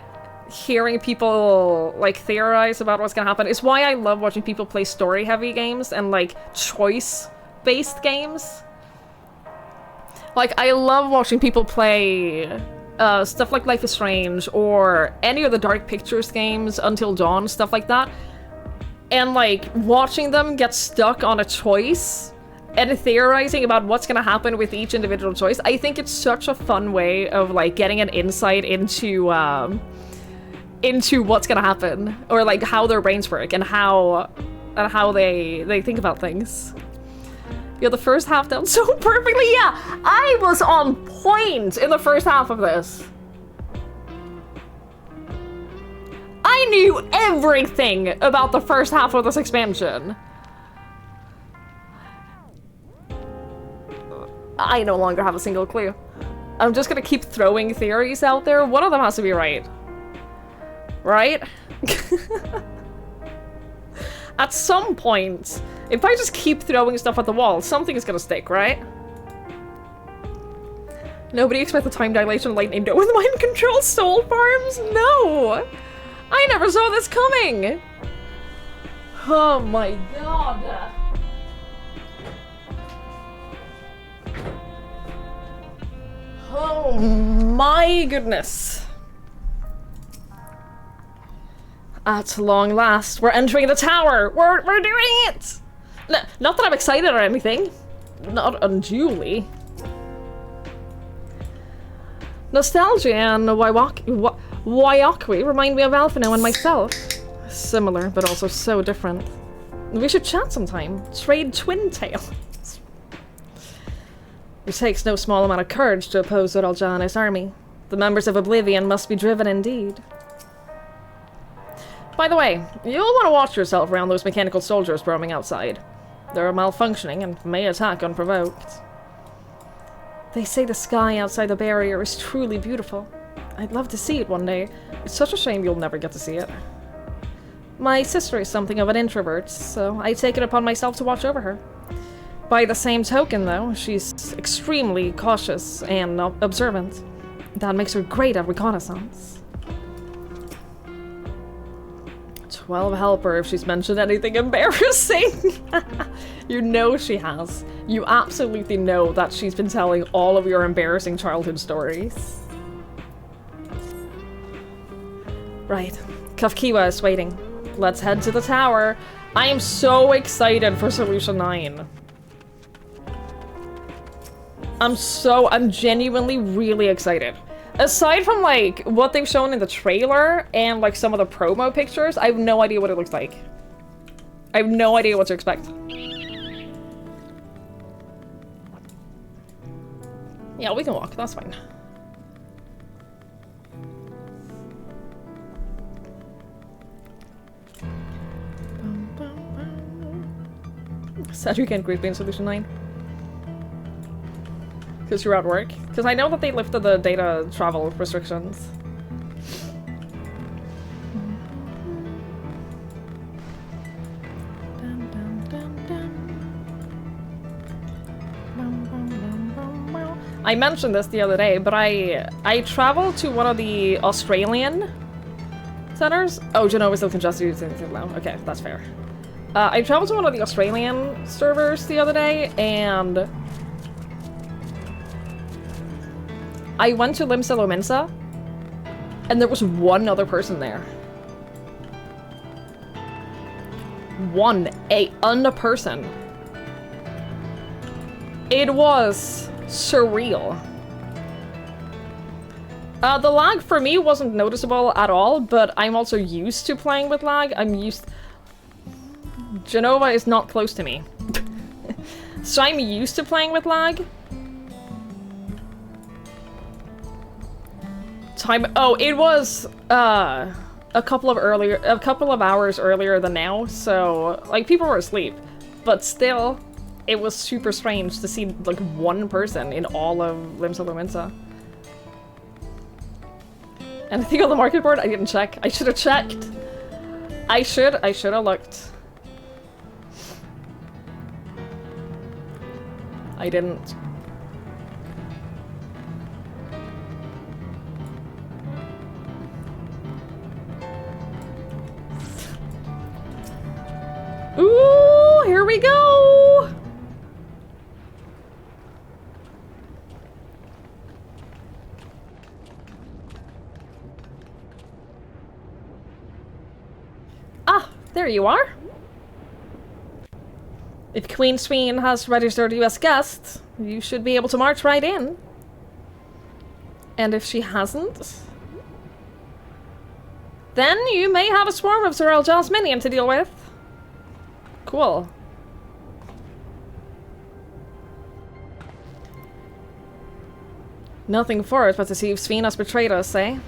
[SPEAKER 1] hearing people, like, theorize about what's gonna happen. It's why I love watching people play story-heavy games and, like, choice-based games. Like, I love watching people play stuff like Life is Strange or any of the Dark Pictures games, Until Dawn, stuff like that. And, like, watching them get stuck on a choice and theorizing about what's gonna happen with each individual choice. I think it's such a fun way of, like, getting an insight into what's gonna happen, or, like, how their brains work and how they think about things. Yeah, the first half done so perfectly. Yeah, I was on point in the first half of this. I knew everything about the first half of this expansion. I no longer have a single clue. I'm just gonna keep throwing theories out there. One of them has to be right. Right? At some point, if I just keep throwing stuff at the wall, something is gonna stick, right? Nobody expect the time dilation lightning with mind control soul farms? No! I never saw this coming! Oh my god! Oh my goodness. At long last, we're entering the tower! We're doing it! Not that I'm excited or anything. Not unduly. Nostalgia and Wyokwi remind me of Alphino and myself. Similar, but also so different. We should chat sometime. Trade twin tails. It takes no small amount of courage to oppose Zoralja and his army. The members of Oblivion must be driven indeed. By the way, you'll want to watch yourself around those mechanical soldiers roaming outside. They're malfunctioning and may attack unprovoked. They say the sky outside the barrier is truly beautiful. I'd love to see it one day. It's such a shame you'll never get to see it. My sister is something of an introvert, so I take it upon myself to watch over her. By the same token, though, she's extremely cautious and observant. That makes her great at reconnaissance. 12 help her if she's mentioned anything embarrassing. You know she has. You absolutely know that she's been telling all of your embarrassing childhood stories. Right. Kafkiwa is waiting. Let's head to the tower. I am so excited for Solution 9. I'm genuinely really excited. Aside from, like, what they've shown in the trailer and, like, some of the promo pictures, I have no idea what it looks like. I have no idea what to expect. Yeah, we can walk. That's fine. Sad you can't greet me in Solution 9. Because you're at work? Because I know that they lifted the data travel restrictions. I mentioned this the other day, but I traveled to one of the Australian centers. Oh, Genova still congested. Okay, that's fair. I traveled to one of the Australian servers the other day, and I went to Limsa Lominsa, and there was one other person there. A person. It was surreal. The lag for me wasn't noticeable at all, but I'm also used to playing with lag. Genova is not close to me. So I'm used to playing with lag. Oh, it was a couple of hours earlier than now, so like people were asleep, but still it was super strange to see like one person in all of Limsa Lominsa. And I think on the market board I didn't check. I should have checked. I should have looked. I didn't. Ooh, here we go! Ah, there you are. If Queen Sween has registered you as guest, you should be able to march right in. And if she hasn't, then you may have a swarm of Zoralja's minion to deal with. Cool. Nothing for it but to see if Sveen has betrayed us, eh?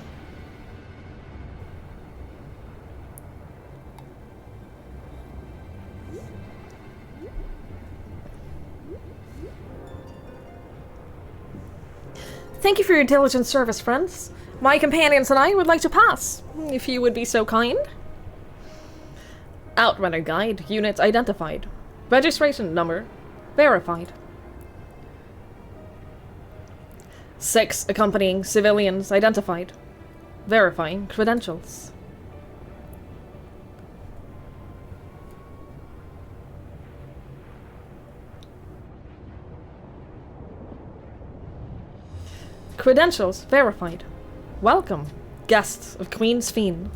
[SPEAKER 1] Thank you for your diligent service, friends. My companions and I would like to pass, if you would be so kind. Outrunner guide, unit identified. Registration number verified. 6 accompanying civilians identified. Verifying credentials. Credentials verified. Welcome, guests of Queen Sveen.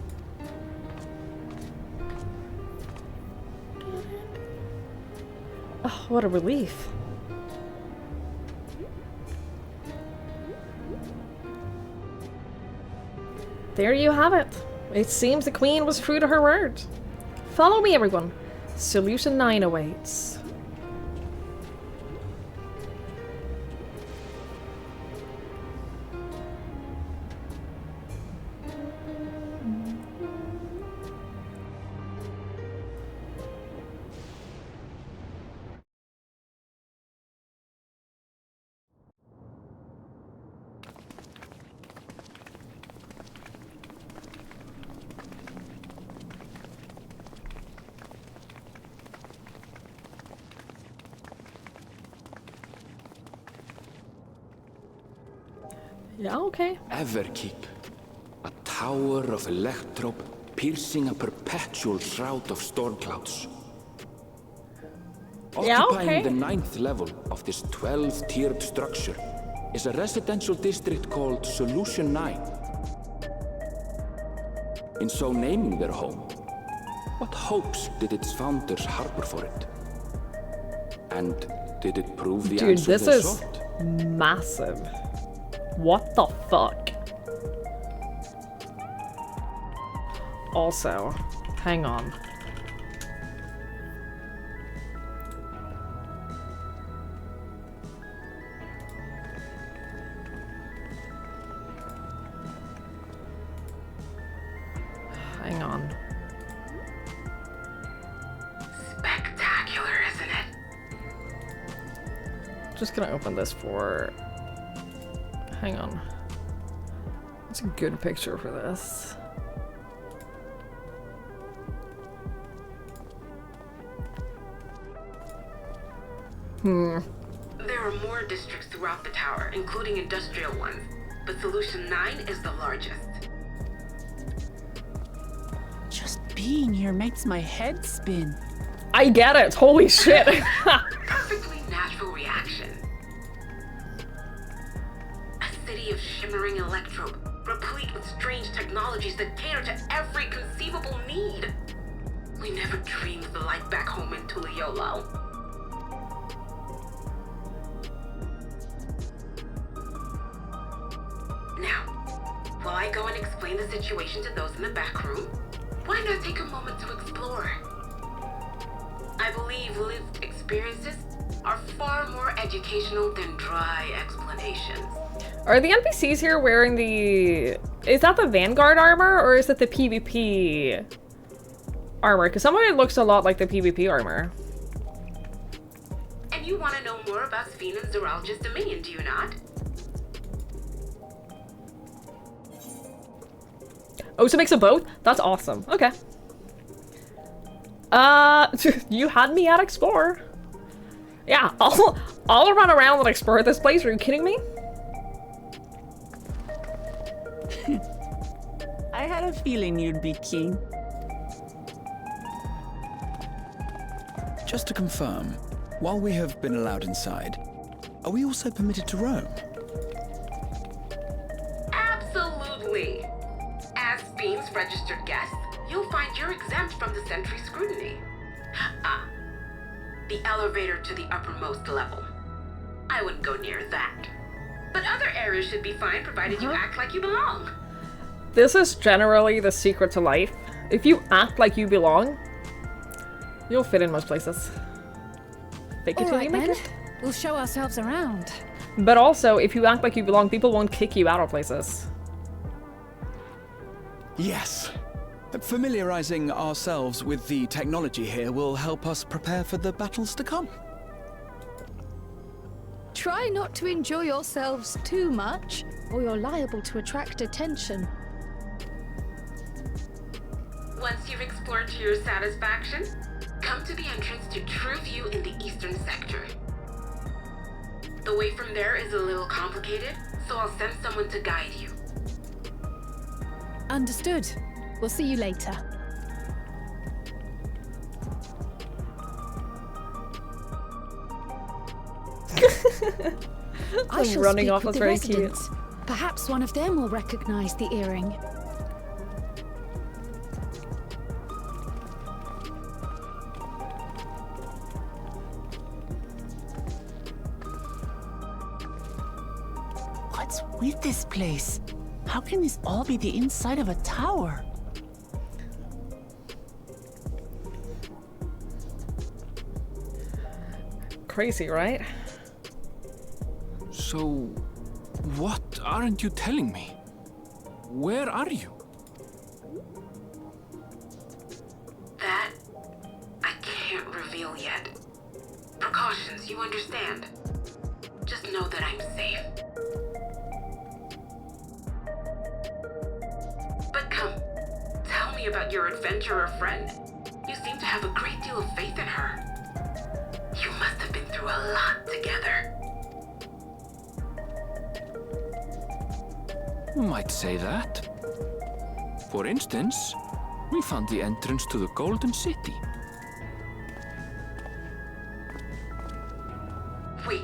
[SPEAKER 1] Oh, what a relief. There you have it. It seems the queen was true to her word. Follow me, everyone. Solution 9 awaits. Yeah, okay.
[SPEAKER 5] Everkeep, a tower of electrope piercing a perpetual shroud of storm clouds.
[SPEAKER 1] Yeah,
[SPEAKER 5] Occupying
[SPEAKER 1] okay.
[SPEAKER 5] the 9th level of this 12-tiered structure is a residential district called Solution 9. In so naming their home, what hopes did its founders harbor for it? And did it prove the
[SPEAKER 1] Dude,
[SPEAKER 5] answer
[SPEAKER 1] this
[SPEAKER 5] they
[SPEAKER 1] is
[SPEAKER 5] sought?
[SPEAKER 1] massive. What the fuck? Also, hang on. Hang on.
[SPEAKER 6] Spectacular, isn't it?
[SPEAKER 1] Just gonna open this for... Hang on. It's a good picture for this.
[SPEAKER 6] There are more districts throughout the tower, including industrial ones, but Solution 9 is the largest.
[SPEAKER 7] Just being here makes my head spin.
[SPEAKER 1] I get it! Holy shit!
[SPEAKER 6] Perfectly natural reaction. A city of shimmering electrope, replete with strange technologies that cater to every conceivable need. We never dreamed of the life back home in Tuliolo. Now, while I go and explain the situation to those in the back room, why not take a moment to explore? I believe lived experiences are far more educational than dry explanations.
[SPEAKER 1] Are the NPCs here wearing the... Is that the Vanguard armor, or is it the PvP armor? Because some of it looks a lot like the PvP armor.
[SPEAKER 6] And you want to know more about Sphene and Zoralja's Dominion, do you not?
[SPEAKER 1] Oh, so it makes it both? That's awesome. Okay. You had me at explore. Yeah, I'll run around and explore this place. Are you kidding me?
[SPEAKER 7] I had a feeling you'd be keen.
[SPEAKER 8] Just to confirm, while we have been allowed inside, are we also permitted to roam?
[SPEAKER 6] Absolutely. As Sphene's registered guest, you'll find you're exempt from the sentry scrutiny. Ah, the elevator to the uppermost level. I wouldn't go near that. But other areas should be fine provided you act like you belong.
[SPEAKER 1] This is generally the secret to life. If you act like you belong, you'll fit in most places. Fake it
[SPEAKER 9] All
[SPEAKER 1] till
[SPEAKER 9] right
[SPEAKER 1] you make
[SPEAKER 9] then,
[SPEAKER 1] it.
[SPEAKER 9] we'll show ourselves around.
[SPEAKER 1] But also, if you act like you belong, people won't kick you out of places.
[SPEAKER 8] Yes. Familiarizing ourselves with the technology here will help us prepare for the battles to come.
[SPEAKER 9] Try not to enjoy yourselves too much, or you're liable to attract attention.
[SPEAKER 6] Once you've explored to your satisfaction, come to the entrance to True View in the eastern sector. The way from there is a little complicated, so I'll send someone to guide you.
[SPEAKER 9] Understood. We'll see you later. I shall
[SPEAKER 1] running
[SPEAKER 9] speak
[SPEAKER 1] off
[SPEAKER 9] with
[SPEAKER 1] was
[SPEAKER 9] the
[SPEAKER 1] very cute.
[SPEAKER 9] residents. Perhaps one of them will recognize the earring.
[SPEAKER 7] What's with this place? How can this all be the inside of a tower?
[SPEAKER 1] Crazy, right?
[SPEAKER 5] So, what aren't you telling me? Where are you?
[SPEAKER 6] That I can't reveal yet. Precautions, you understand. Just know that I'm safe. But come, tell me about your adventurer friend. You seem to have a great deal of faith in her. You must have been through a lot together.
[SPEAKER 5] You might say that. For instance, we found the entrance to the Golden City.
[SPEAKER 6] Wait,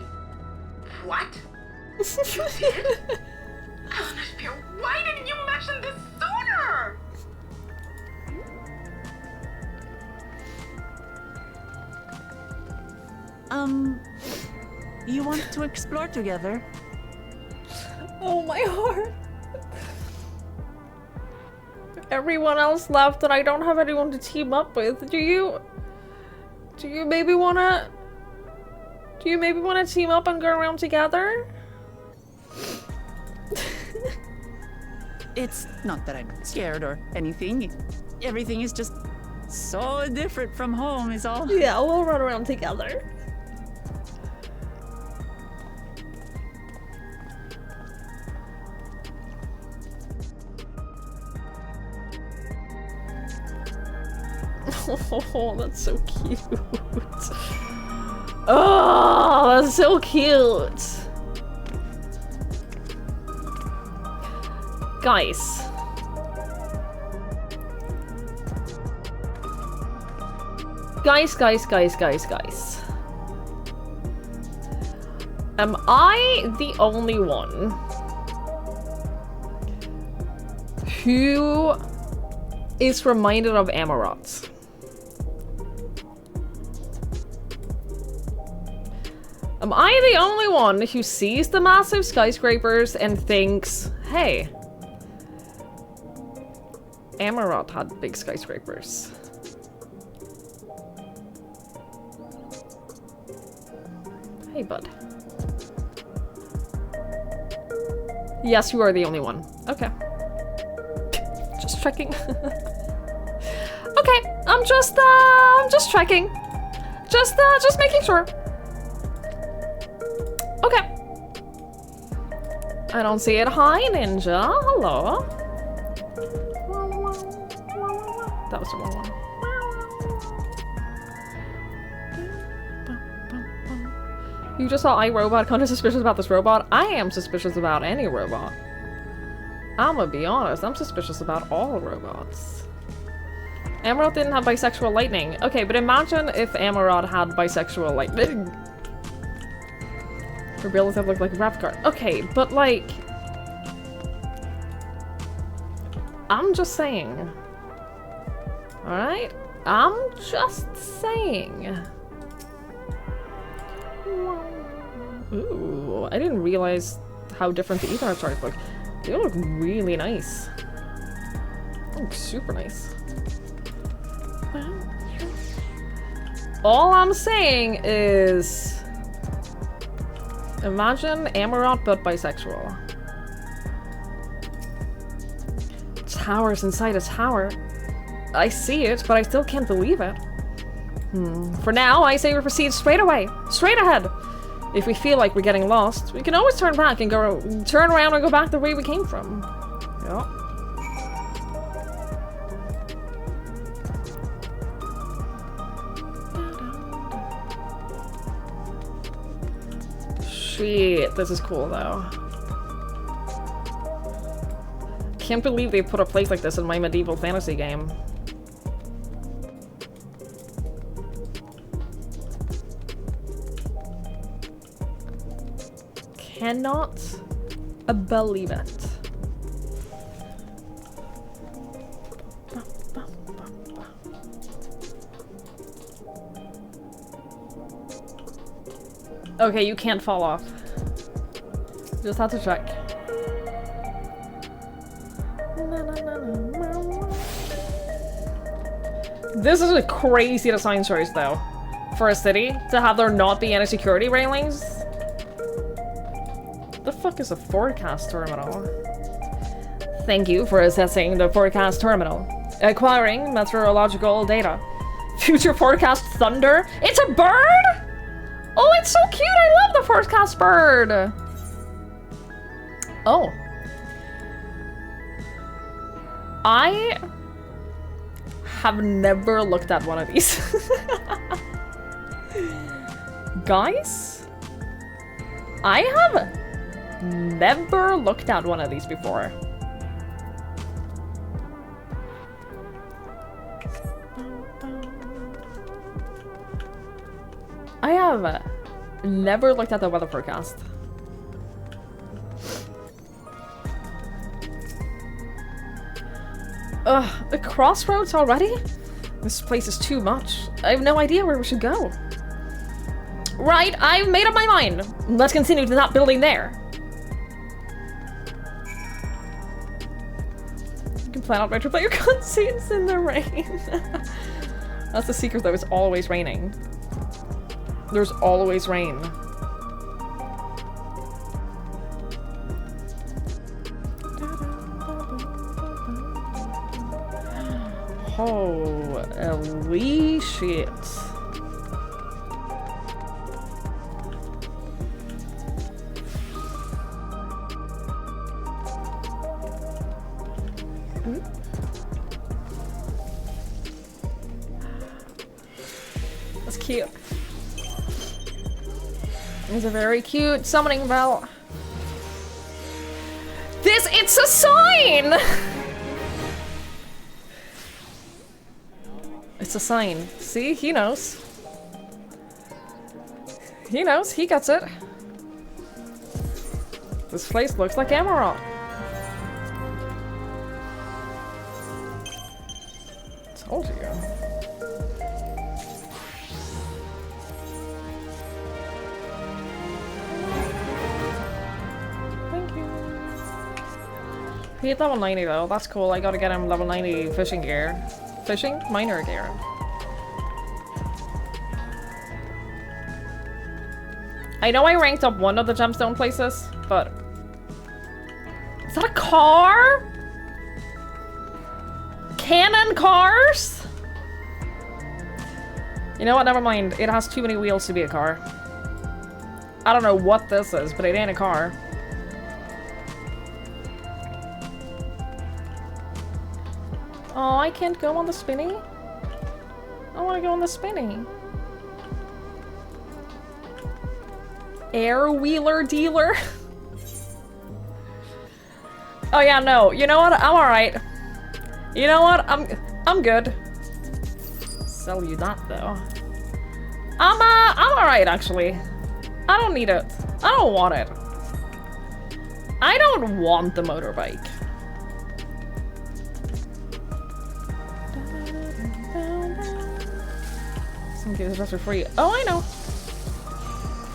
[SPEAKER 6] what? You did? Eleanor Spear, why didn't you mention this sooner?
[SPEAKER 7] You want to explore together?
[SPEAKER 1] Oh, my heart. Everyone else left and I don't have anyone to team up with. Do you maybe wanna team up and go around together?
[SPEAKER 7] It's not that I'm scared or anything. Everything is just so different from home is all.
[SPEAKER 1] Yeah, we'll run around together. Oh, that's so cute. Oh, that's so cute. Guys. Guys. Am I the only one who is reminded of Amarot? Am I the only one who sees the massive skyscrapers and thinks, hey, Amarot had big skyscrapers? Hey, bud. Yes, you are the only one. Okay. Just checking. Okay, I'm just checking. Just making sure. Okay. I don't see it. Hi, Ninja. Hello. That was the wrong one. You just saw iRobot. Kind of suspicious about this robot. I am suspicious about any robot. I'm gonna be honest. I'm suspicious about all robots. Amarot didn't have bisexual lightning. Okay, but imagine if Amarot had bisexual lightning. Her abilities have looked like a rap card. Okay, but like... I'm just saying. Alright? I'm just saying. Ooh, I didn't realize how different the Ethernet charts look. They look really nice. They look super nice. All I'm saying is... Imagine Amarot but bisexual. Towers inside a tower. I see it, but I still can't believe it. For now, I say we proceed straight away. Straight ahead. If we feel like we're getting lost, we can always turn back and turn around and go back the way we came from. Yeah. Shit, this is cool though. Can't believe they put a place like this in my medieval fantasy game. Cannot believe it. Okay, you can't fall off. Just have to check. This is a crazy design choice, though. For a city, to have there not be any security railings. The fuck is a forecast terminal? Thank you for assessing the forecast terminal. Acquiring meteorological data. Future forecast thunder? It's a bird? Oh, it's so cute! I love the forecast bird! Oh. I have never looked at one of these. Guys? I have never looked at one of these before. I have never looked at the weather forecast. Ugh, the crossroads already? This place is too much. I have no idea where we should go. Right, I've made up my mind. Let's continue to that building there. You can plan out where to play your cutscenes in the rain. That's the secret though, it's always raining. There's always rain. Holy shit. That's cute. It's a very cute summoning bell. It's a sign! It's a sign. See, he knows. He knows, he gets it. This place looks like Emerald. Told you. He hit level 90 though, that's cool. I gotta get him level 90 fishing gear. Fishing? Miner gear. I know I ranked up one of the gemstone places, but... Is that a car? Cannon cars? You know what, never mind. It has too many wheels to be a car. I don't know what this is, but it ain't a car. Oh, I can't go on the spinny? I want to go on the spinny. Air wheeler dealer? Oh yeah, no. You know what? I'm alright. You know what? I'm good. Sell you that though. I'm alright actually. I don't need it. I don't want it. I don't want the motorbike. Some games are for free. Oh, I know.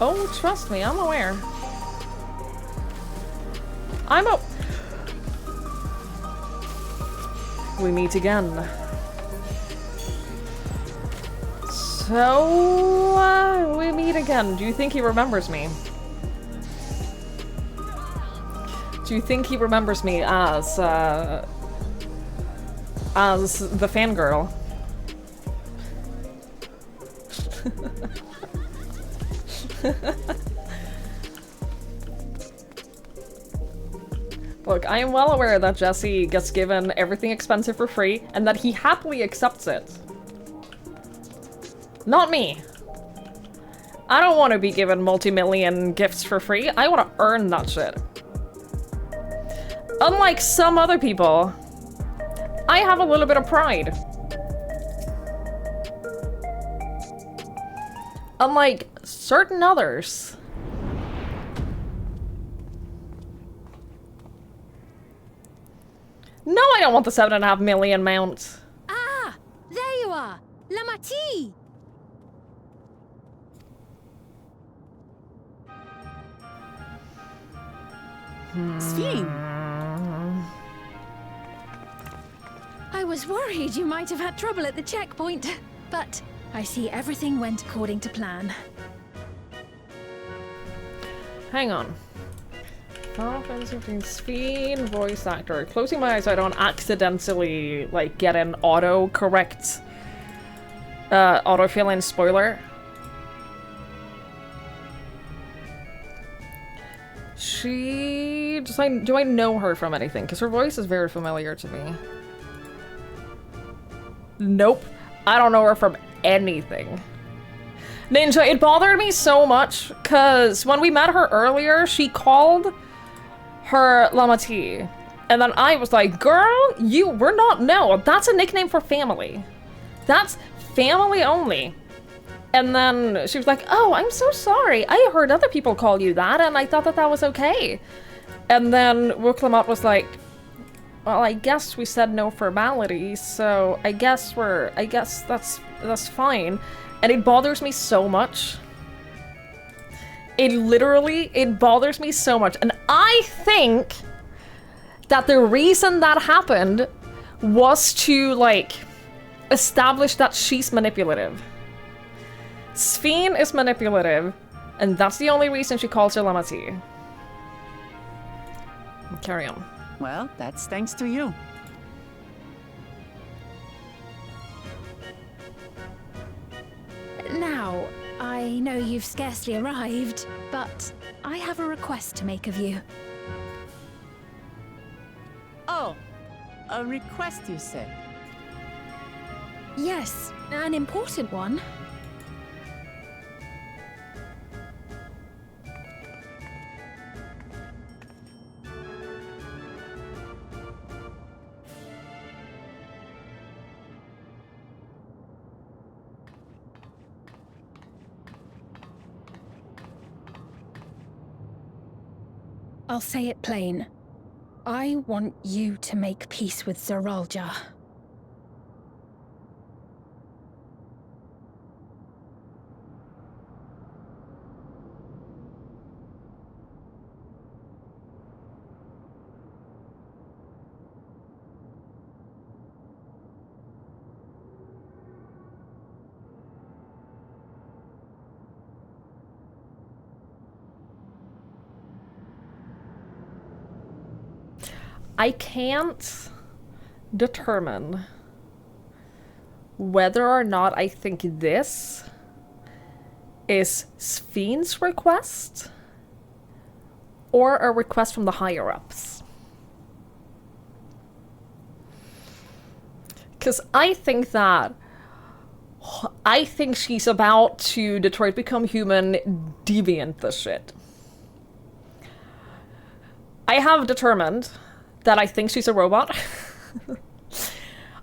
[SPEAKER 1] Oh, trust me, I'm aware. We meet again. So, we meet again. Do you think he remembers me? Do you think he remembers me as the fangirl? Look, I am well aware that Jesse gets given everything expensive for free, and that he happily accepts it. Not me. I don't want to be given multi-million gifts for free. I want to earn that shit. Unlike some other people, I have a little bit of pride. Unlike certain others. No, I don't want the 7.5 million mount.
[SPEAKER 9] Ah, there you are, Lamati.
[SPEAKER 7] Sphine.
[SPEAKER 9] I was worried you might have had trouble at the checkpoint, but I see everything went according to
[SPEAKER 1] Hang on. Final Fantasy 15 Sphene voice actor. Closing my eyes so I don't accidentally, like, get an auto-correct, auto-fill-in spoiler. She... do I know her from anything? Because her voice is very familiar to me. Nope. I don't know her from anything. Ninja, it bothered me so much, because when we met her earlier, she called her Lamati. And then I was like, girl, we're not, no, that's a nickname for family. That's family only. And then she was like, oh, I'm so sorry. I heard other people call you that, and I thought that that was okay. And then Wuklamat was like, well, I guess we said no formalities, so I guess that's fine. And it bothers me so much. It bothers me so much. And I think that the reason that happened was to, like, establish that she's manipulative. Sphene is manipulative, and that's the only reason she calls her Lamati. Carry on.
[SPEAKER 7] Well, that's thanks to you.
[SPEAKER 9] Now, I know you've scarcely arrived, but I have a request to make of you.
[SPEAKER 7] Oh, a request, you said?
[SPEAKER 9] Yes, an important one. I'll say it plain. I want you to make peace with Zeralja.
[SPEAKER 1] I can't determine whether or not I think this is Sphene's request or a request from the higher-ups. Because I think she's about to Detroit Become Human deviant the shit. I have determined that I think she's a robot.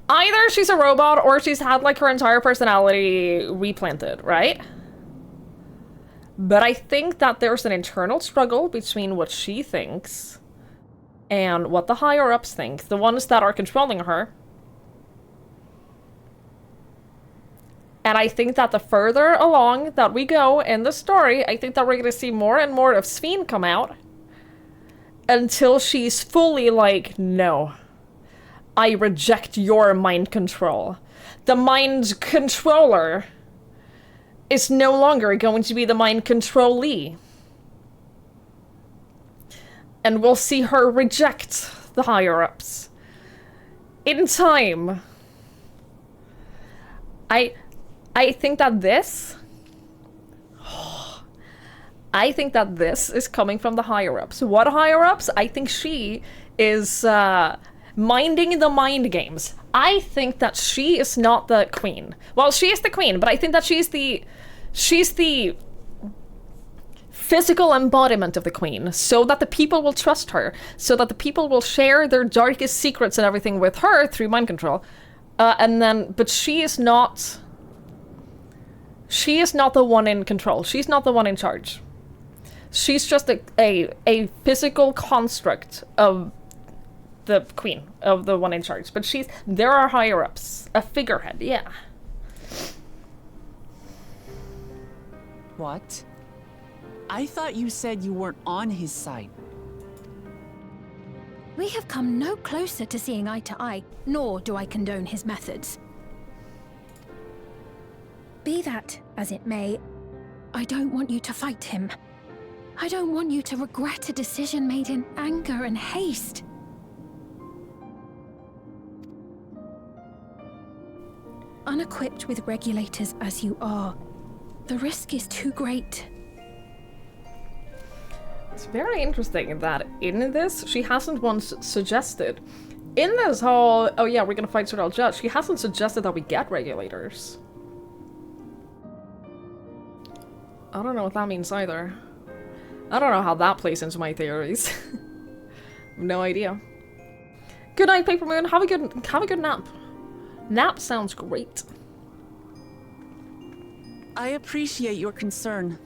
[SPEAKER 1] Either she's a robot or she's had, like, her entire personality replanted, right? But I think that there's an internal struggle between what she thinks and what the higher-ups think, the ones that are controlling her. And I think that the further along that we go in the story, I think that we're going to see more and more of Sphene come out. Until she's fully like, no, I reject your mind control. The mind controller is no longer going to be the mind controllee. And we'll see her reject the higher-ups. In time. I think that this... I think that this is coming from the higher-ups. What higher-ups? I think she is minding the mind games. I think that she is not the queen. Well, she is the queen, but I think that she's the physical embodiment of the queen, so that the people will trust her, so that the people will share their darkest secrets and everything with her through mind control. But she is not the one in control. She's not the one in charge. She's just a physical construct of the queen, of the one in charge. But there are higher-ups. A figurehead, yeah.
[SPEAKER 7] What? I thought you said you weren't on his side.
[SPEAKER 3] We have come no closer to seeing eye to eye, nor do I condone his methods. Be that as it may, I don't want you to fight him. I don't want you to regret a decision made in anger and haste. Unequipped with regulators as you are, the risk is too great.
[SPEAKER 1] It's very interesting that in this, she hasn't once suggested. In this whole, oh yeah, we're gonna fight Sir Judge, she hasn't suggested that we get regulators. I don't know what that means either. I don't know how that plays into my theories. No idea. Good night, Paper Moon. Have a good nap. Nap sounds great.
[SPEAKER 7] I appreciate your concern,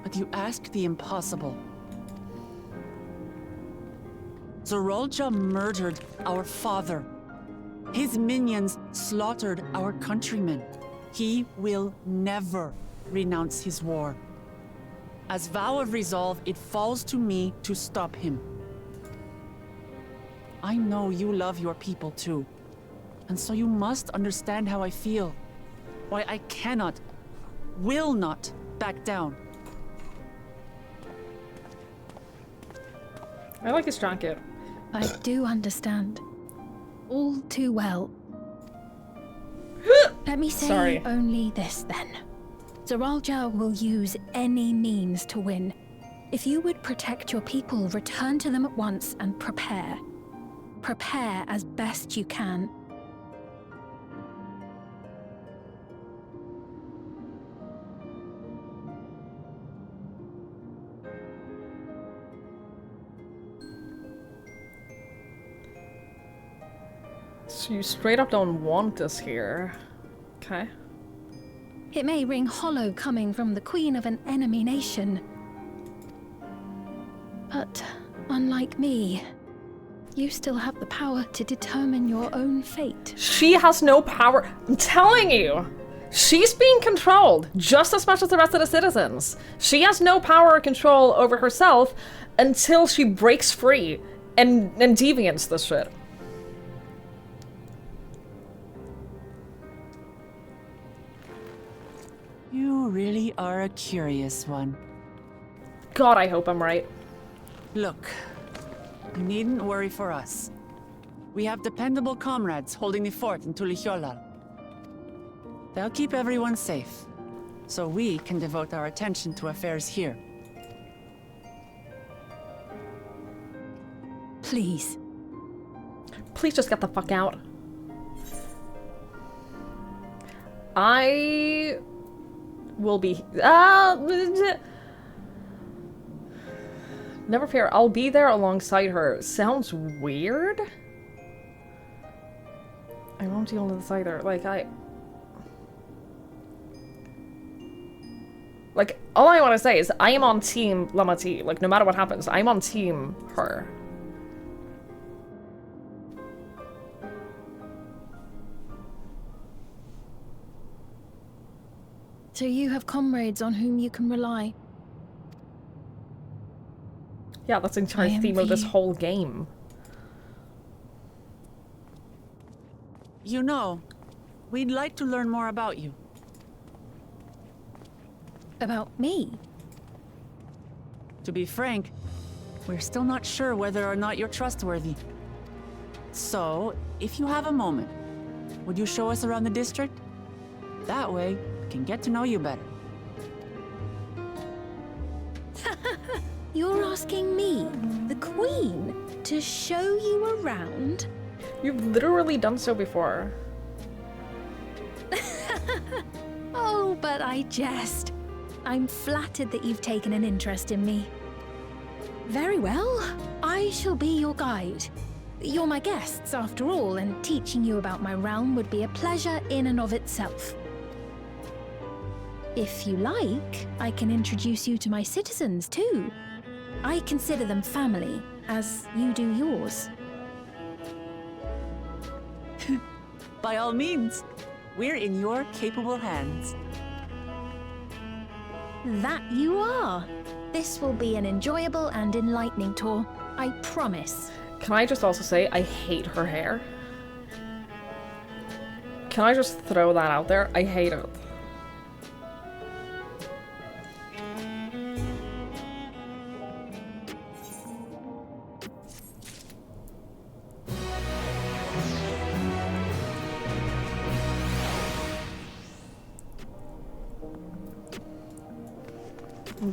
[SPEAKER 7] but you ask the impossible. Zorolja murdered our father. His minions slaughtered our countrymen. He will never renounce his war. As vow of resolve, it falls to me to stop him. I know you love your people too, and so you must understand how I feel. Why I cannot, will not back down.
[SPEAKER 1] I like his jacket.
[SPEAKER 3] I do understand. All too well. Let me say only this then. Zoralja will use any means to win. If you would protect your people, return to them at once and prepare. Prepare as best you can.
[SPEAKER 1] So you straight up don't want us here. Okay.
[SPEAKER 3] It may ring hollow coming from the queen of an enemy nation. But, unlike me, you still have the power to determine your own fate.
[SPEAKER 1] She has no power. I'm telling you! She's being controlled just as much as the rest of the citizens. She has no power or control over herself until she breaks free and deviants this shit.
[SPEAKER 7] You really are a curious one.
[SPEAKER 1] God, I hope I'm right.
[SPEAKER 7] Look, you needn't worry for us. We have dependable comrades holding the fort in Tulihyolal. They'll keep everyone safe, so we can devote our attention to affairs here.
[SPEAKER 3] Please.
[SPEAKER 1] Please just get the fuck out. I will be... never fear, I'll be there alongside her. Sounds weird? I won't deal with this either. Like, all I want to say is I am on team Lamati. Like, no matter what happens, I'm on team her.
[SPEAKER 3] So you have comrades on whom you can rely.
[SPEAKER 1] Yeah, that's the entire theme of this whole game.
[SPEAKER 7] You know, we'd like to learn more about you.
[SPEAKER 3] About me?
[SPEAKER 7] To be frank, we're still not sure whether or not you're trustworthy. So, if you have a moment, would you show us around the district? That way, we can get to know you better.
[SPEAKER 3] You're asking me, the Queen, to show you around?
[SPEAKER 1] You've literally done so before.
[SPEAKER 3] Oh, but I jest. I'm flattered that you've taken an interest in me. Very well, I shall be your guide. You're my guests, after all, and teaching you about my realm would be a pleasure in and of itself. If you like, I can introduce you to my citizens, too. I consider them family, as you do yours.
[SPEAKER 7] By all means, we're in your capable hands.
[SPEAKER 3] That you are. This will be an enjoyable and enlightening tour, I promise.
[SPEAKER 1] Can I just also say, I hate her hair? Can I just throw that out there? I hate it.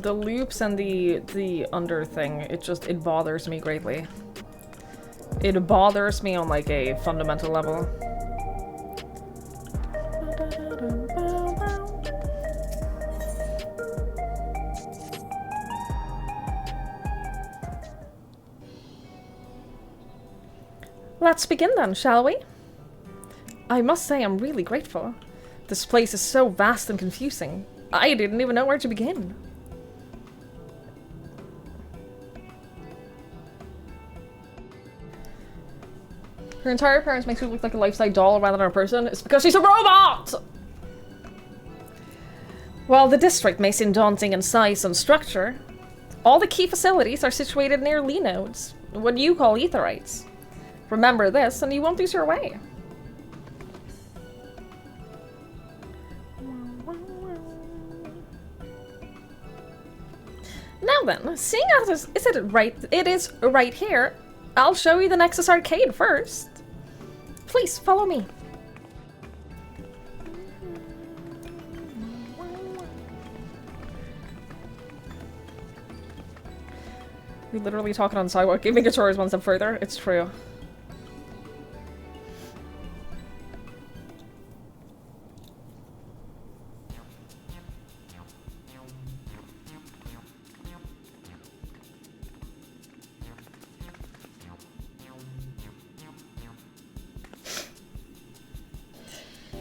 [SPEAKER 1] The loops and the under thing, it bothers me greatly. It bothers me on like a fundamental level. Let's begin then, shall we? I must say I'm really grateful. This place is so vast and confusing. I didn't even know where to begin. Her entire appearance makes her look like a life-size doll rather than a person. It's because she's a robot! While the district may seem daunting in size and structure, all the key facilities are situated near Lee nodes, what you call aetherites. Remember this, and you won't lose your way. Now then, seeing as it is right here, I'll show you the Nexus Arcade first. Please, follow me. We're literally talking on the sidewalk, giving a tour one step further. It's true.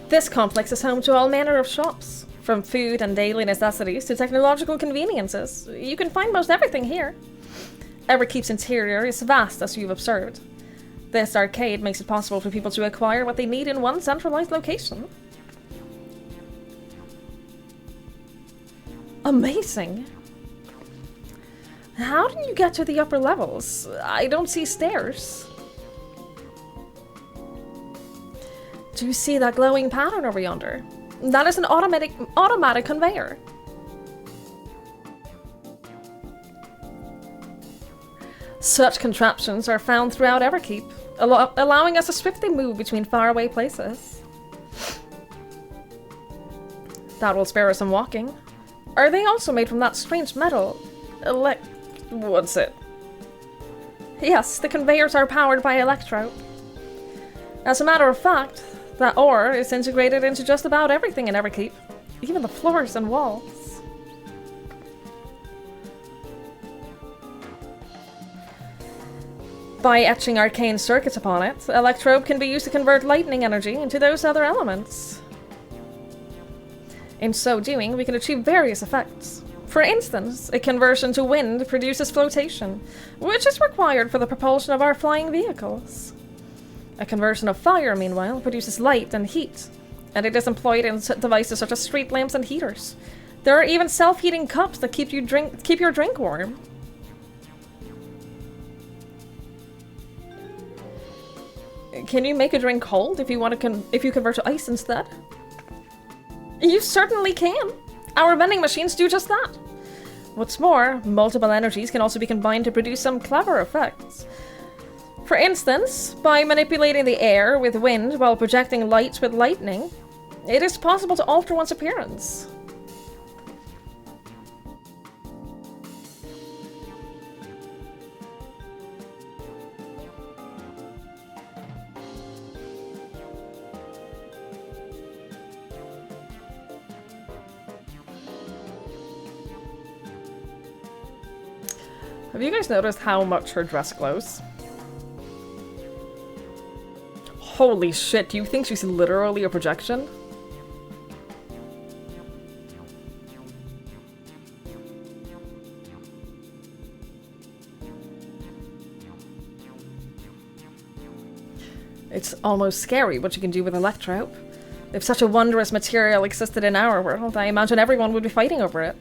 [SPEAKER 1] This complex is home to all manner of shops, from food and daily necessities to technological conveniences. You can find most everything here. Everkeep's interior is vast, as you've observed. This arcade makes it possible for people to acquire what they need in one centralized location. Amazing! How did you get to the upper levels? I don't see stairs. Do you see that glowing pattern over yonder? That is an automatic conveyor. Such contraptions are found throughout Everkeep, allowing us to swiftly move between faraway places. That will spare us some walking. Are they also made from that strange metal? What's it? Yes, the conveyors are powered by electro. As a matter of fact, that ore is integrated into just about everything in Everkeep, even the floors and walls. By etching arcane circuits upon it, Electrobe can be used to convert lightning energy into those other elements. In so doing, we can achieve various effects. For instance, a conversion to wind produces flotation, which is required for the propulsion of our flying vehicles. A conversion of fire, meanwhile, produces light and heat, and it is employed in devices such as street lamps and heaters. There are even self-heating cups that keep your drink warm. Can you make a drink cold if you convert to ice instead? You certainly can. Our vending machines do just that. What's more, multiple energies can also be combined to produce some clever effects. For instance, by manipulating the air with wind while projecting light with lightning, it is possible to alter one's appearance. Have you guys noticed how much her dress glows? Holy shit, do you think she's literally a projection? It's almost scary what you can do with Electrope. If such a wondrous material existed in our world, I imagine everyone would be fighting over it.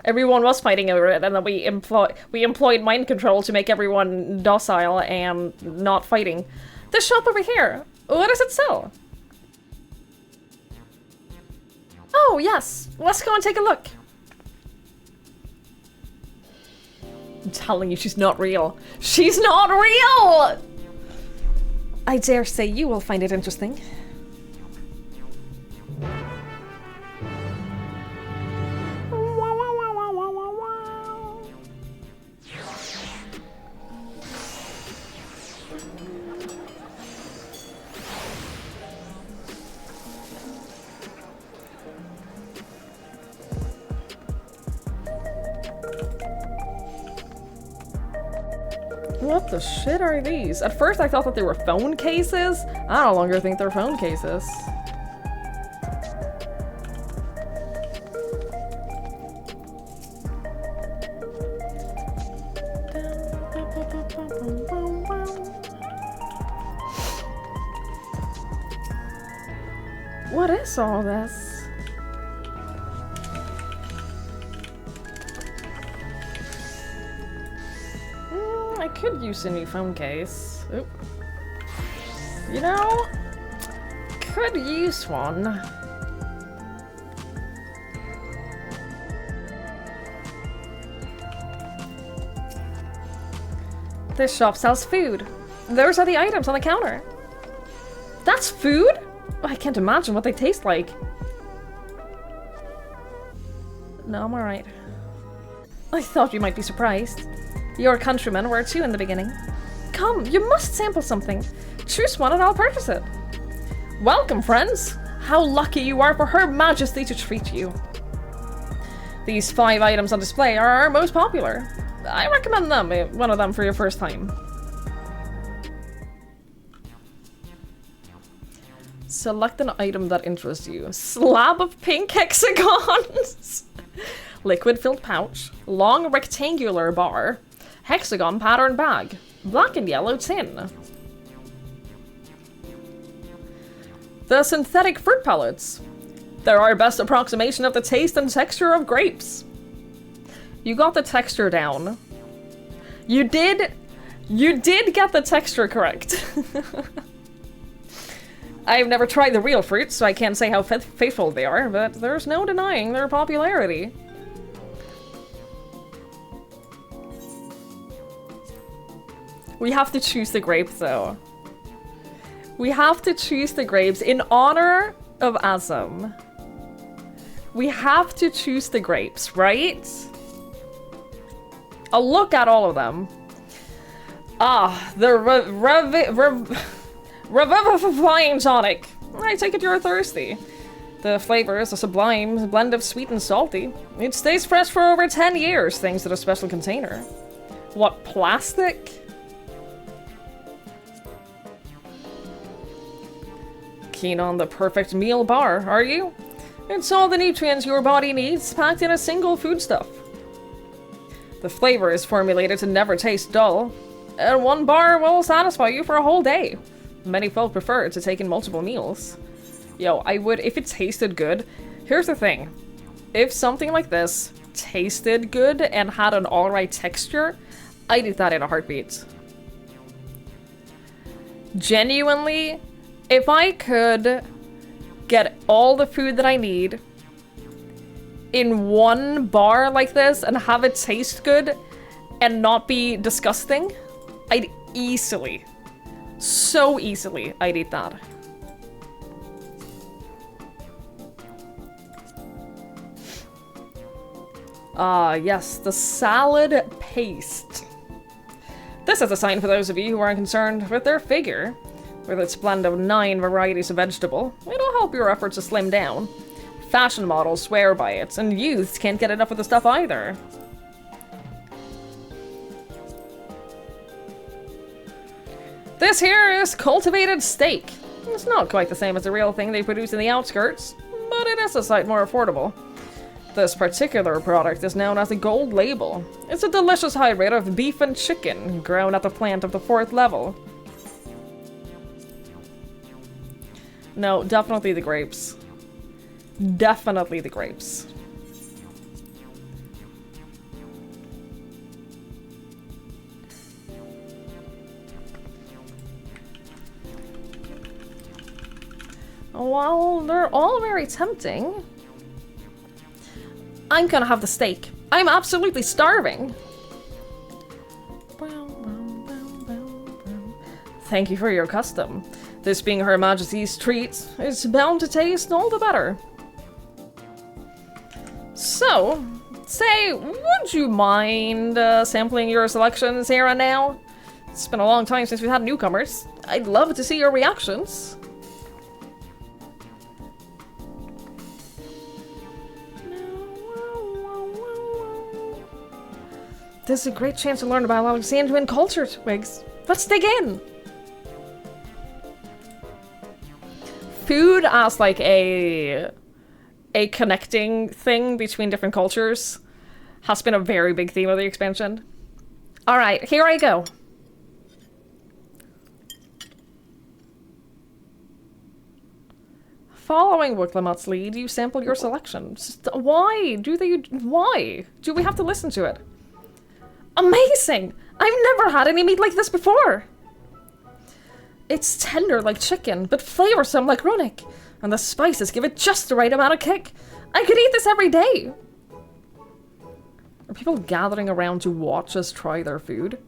[SPEAKER 1] Everyone was fighting over it, and then we employed mind control to make everyone docile and not fighting. This shop over here, what does it sell? Oh, yes. Let's go and take a look. I'm telling you, she's not real. She's not real! I dare say you will find it interesting. What the shit are these? At first I thought that they were phone cases. I no longer think they're phone cases. What is all this? I could use a new phone case. Oop. You know, could use one. This shop sells food. Those are the items on the counter. That's food? I can't imagine what they taste like. No, I'm alright. I thought you might be surprised. Your countrymen were too in the beginning. Come, you must sample something. Choose one and I'll purchase it. Welcome, friends. How lucky you are for Her Majesty to treat you. These 5 items on display are our most popular. I recommend them, one of them for your first time. Select an item that interests you. Slab of pink hexagons. Liquid-filled pouch. Long rectangular bar. Hexagon pattern bag. Black and yellow tin. The synthetic fruit pellets. They're our best approximation of the taste and texture of grapes. You got the texture down. You did get the texture correct. I've never tried the real fruits, so I can't say how faithful they are, but there's no denying their popularity. We have to choose the grapes, though. We have to choose the grapes in honor of Azam. We have to choose the grapes, right? I'll look at all of them. Ah, the Revivifying tonic. I take it you're thirsty. The flavor is a sublime blend of sweet and salty. It stays fresh for over 10 years thanks to the special container. What, plastic? Keen on the perfect meal bar, are you? It's all the nutrients your body needs packed in a single foodstuff. The flavor is formulated to never taste dull, and one bar will satisfy you for a whole day. Many folk prefer to take in multiple meals. Yo, I would if it tasted good. Here's the thing. If something like this tasted good and had an alright texture, I'd eat that in a heartbeat. Genuinely, if I could get all the food that I need in one bar like this and have it taste good and not be disgusting, I'd easily, so easily, I'd eat that. Ah, yes, the salad paste. This is a sign for those of you who aren't concerned with their figure. With its blend of 9 varieties of vegetable, it'll help your efforts to slim down. Fashion models swear by it, and youths can't get enough of the stuff either. This here is cultivated steak. It's not quite the same as the real thing they produce in the outskirts, but it is a sight more affordable. This particular product is known as a gold label. It's a delicious hybrid of beef and chicken, grown at the plant of the 4th level. No, definitely the grapes. Definitely the grapes. Well, they're all very tempting. I'm gonna have the steak. I'm absolutely starving. Thank you for your custom. This being Her Majesty's treat, it's bound to taste all the better. So, say, would you mind sampling your selections here and now? It's been a long time since we've had newcomers. I'd love to see your reactions. This is a great chance to learn about Alexandrian culture, Twigs. Let's dig in! Food as like a connecting thing between different cultures has been a very big theme of the expansion. Alright, here I go. Following Wiklamat's lead, you sample your selection. Why do we have to listen to it? Amazing! I've never had any meat like this before! It's tender like chicken, but flavorsome like runic, and the spices give it just the right amount of kick. I could eat this every day! Are people gathering around to watch us try their food?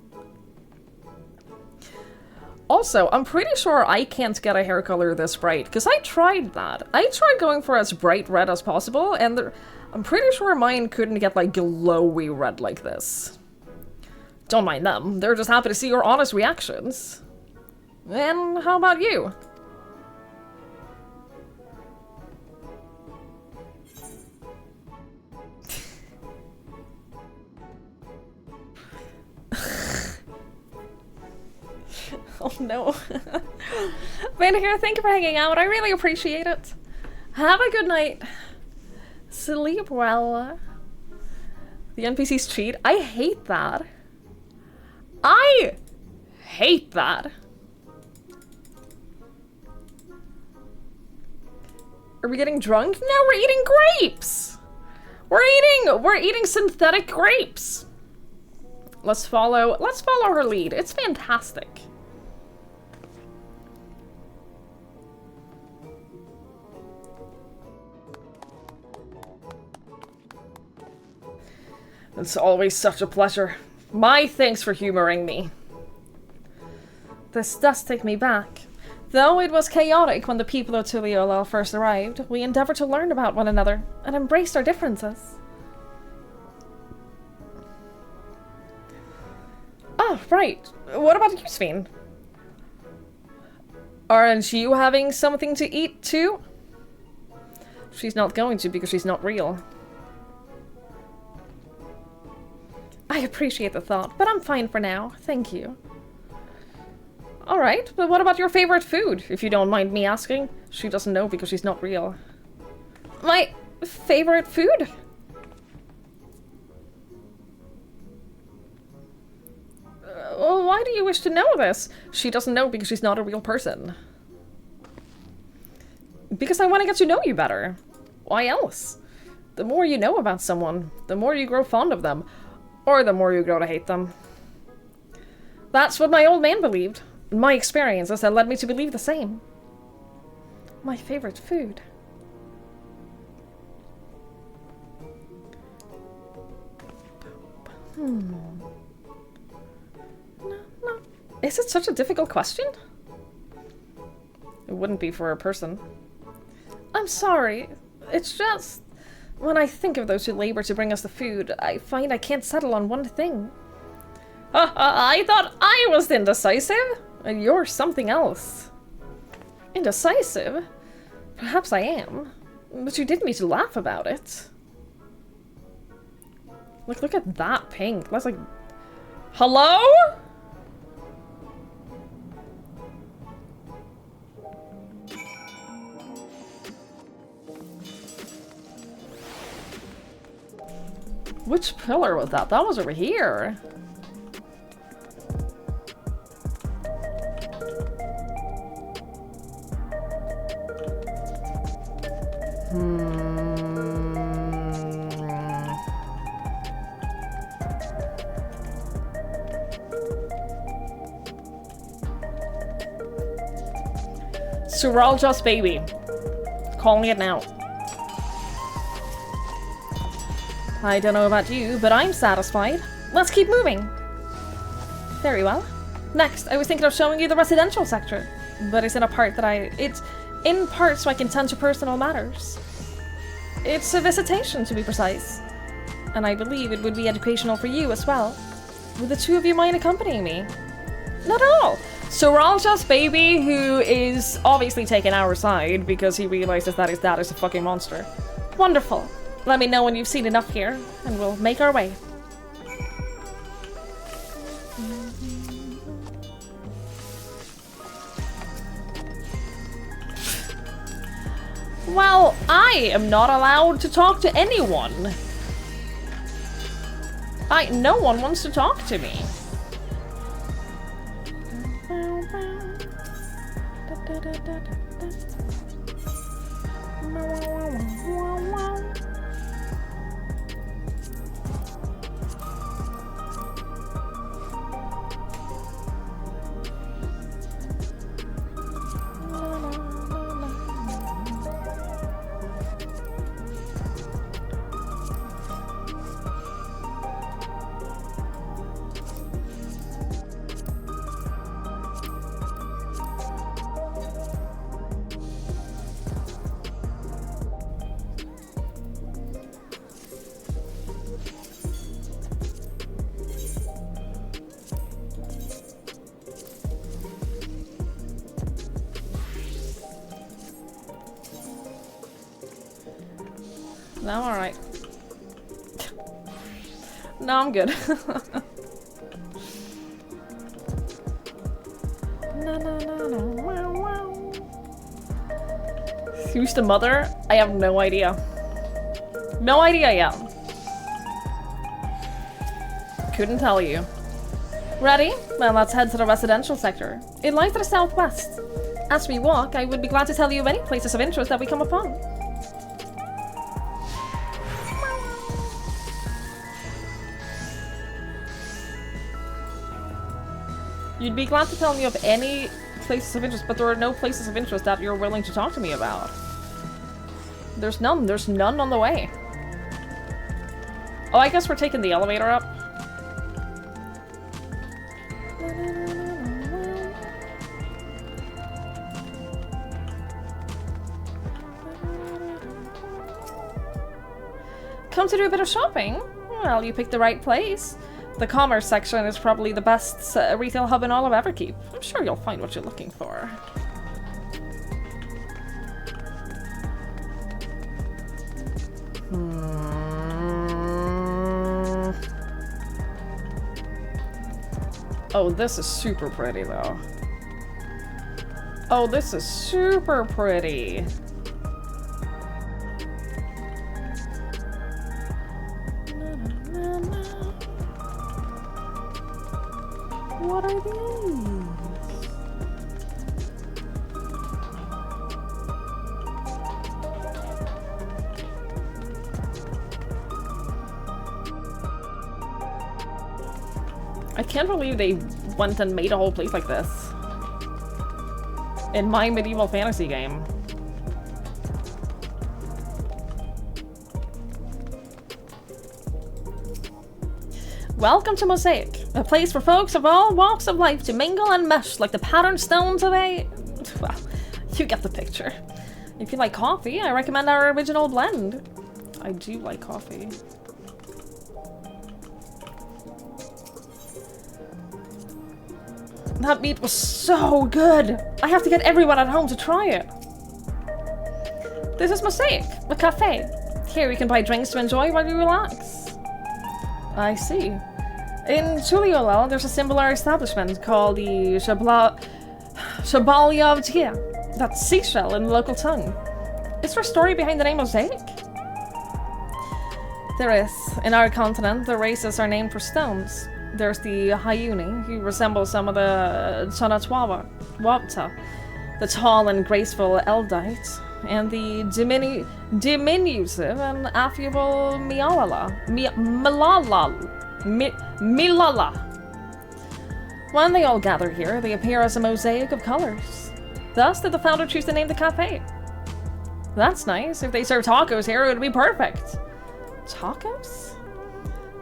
[SPEAKER 1] Also, I'm pretty sure I can't get a hair color this bright, because I tried that. I tried going for as bright red as possible, and I'm pretty sure mine couldn't get like glowy red like this. Don't mind them, they're just happy to see your honest reactions. And how about you? Oh no. Vanda here, thank you for hanging out. I really appreciate it. Have a good night. Sleep well. The NPCs cheat. I hate that. I hate that. Are we getting drunk? No, we're eating grapes! We're eating synthetic grapes! Let's follow her lead. It's fantastic. It's always such a pleasure. My thanks for humoring me. This does take me back. Though it was chaotic when the people of Tuliolal first arrived, we endeavored to learn about one another and embraced our differences. Oh, right. What about you, Sveen? Aren't you having something to eat, too? She's not going to because she's not real. I appreciate the thought, but I'm fine for now. Thank you. Alright, but what about your favorite food, if you don't mind me asking? She doesn't know because she's not real. My favorite food? Well, why do you wish to know this? She doesn't know because she's not a real person. Because I want to get to know you better. Why else? The more you know about someone, the more you grow fond of them, or the more you grow to hate them. That's what my old man believed. My experiences that led me to believe the same. My favorite food. No. Is it such a difficult question? It wouldn't be for a person. I'm sorry. It's just... when I think of those who labor to bring us the food, I find I can't settle on one thing. I thought I was indecisive, and you're something else. Indecisive? Perhaps I am, but you didn't mean to laugh about it. Look at that pink. That's like... Hello? Which pillar was that? That was over here. Suralja's baby. Calling it now. I don't know about you, but I'm satisfied. Let's keep moving. Very well. Next, I was thinking of showing you the residential sector, but it's in a part that it's in part so I can tend to personal matters. It's a visitation, to be precise. And I believe it would be educational for you as well. Would the two of you mind accompanying me? Not at all. So Ralja's baby, who is obviously taking our side because he realizes that his dad is a fucking monster. Wonderful. Let me know when you've seen enough here, and we'll make our way. Well, I am not allowed to talk to anyone. No one wants to talk to me. No, I'm alright. No, I'm good. Who's the mother? I have no idea. No idea yet. Couldn't tell you. Ready? Well, let's head to the residential sector. It lies to the southwest. As we walk, I would be glad to tell you of any places of interest that we come upon. You'd be glad to tell me of any places of interest, but there are no places of interest that you're willing to talk to me about. There's none. There's none on the way. Oh, I guess we're taking the elevator up. Come to do a bit of shopping? Well, you picked the right place. The commerce section is probably the best retail hub in all of Everkeep. I'm sure you'll find what you're looking for. Oh, this is super pretty, though. Oh, this is super pretty. What are these? I can't believe they went and made a whole place like this in my medieval fantasy game. Welcome to Mosaic, a place for folks of all walks of life to mingle and mesh like the patterned stones of a... Well, you get the picture. If you like coffee, I recommend our original blend. I do like coffee. That meat was so good! I have to get everyone at home to try it. This is Mosaic, a cafe. Here you can buy drinks to enjoy while you relax. I see. In Tuliolel, there's a similar establishment called the Shabalia of Tia. That's seashell in the local tongue. Is there a story behind the name Mosaic? There is. In our continent, the races are named for stones. There's the Hayuni, who resemble some of the Chanatwawta, the tall and graceful Eldite, and the diminutive and affable Milala. When they all gather here, they appear as a mosaic of colors. Thus did the founder choose to name the cafe. That's nice. If they serve tacos here, it would be perfect. Tacos?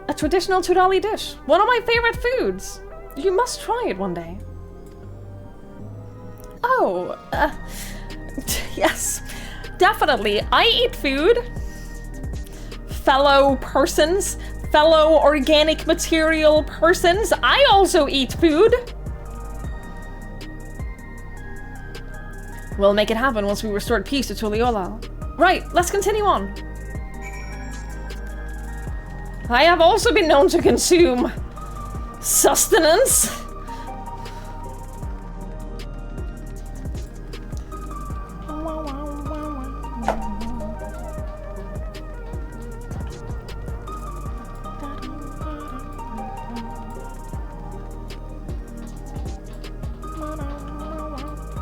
[SPEAKER 1] A traditional Tudali dish. One of my favorite foods. You must try it one day. Oh, yes. Definitely. I eat food. Fellow persons. Fellow organic material persons. I also eat food. We'll make it happen once we restored peace to Tuliyollal. Right, let's continue on. I have also been known to consume sustenance.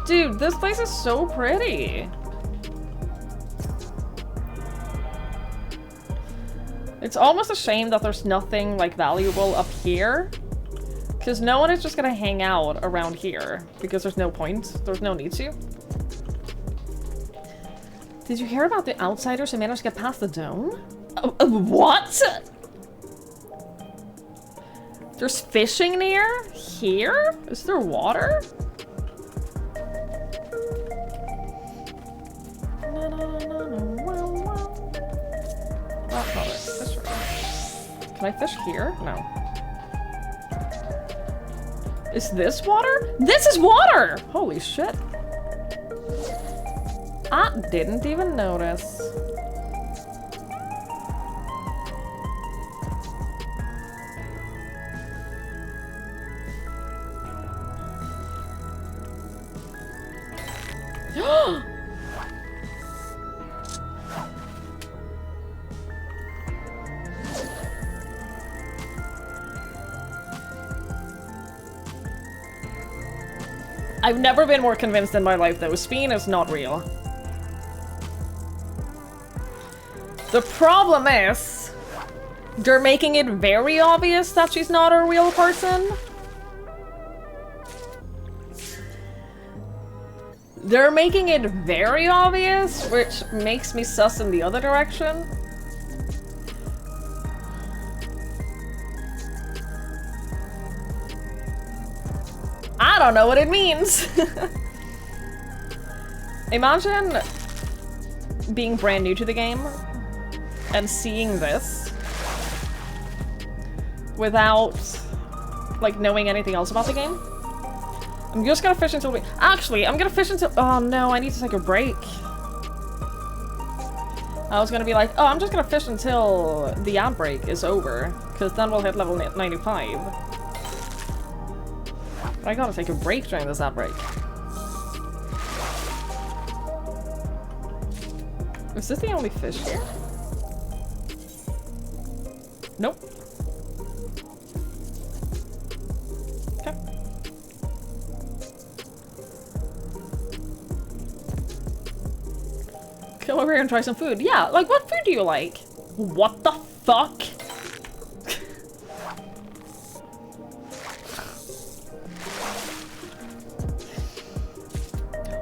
[SPEAKER 1] Dude, this place is so pretty. It's almost a shame that there's nothing like valuable up here. Because no one is just gonna hang out around here. Because there's no point. There's no need to. Did you hear about the outsiders who managed to get past the dome? What? There's fishing near here? Is there water? That's not it. Fish right. Can I fish here? No. Is this water? This is water! Holy shit. I didn't even notice. I've never been more convinced in my life that Spine is not real. The problem is, they're making it very obvious that she's not a real person. They're making it very obvious, which makes me sus in the other direction. I don't know what it means. Imagine being brand new to the game and seeing this without like knowing anything else about the game. I'm just gonna fish until we— actually, I'm gonna fish until— oh no, I need to take a break. I was gonna be like, oh, I'm just gonna fish until the outbreak is over, because then we'll hit level 95. But I gotta take a break during this outbreak. Is this the only fish here? Nope. Okay. Come over here and try some food. Yeah, like what food do you like? What the fuck?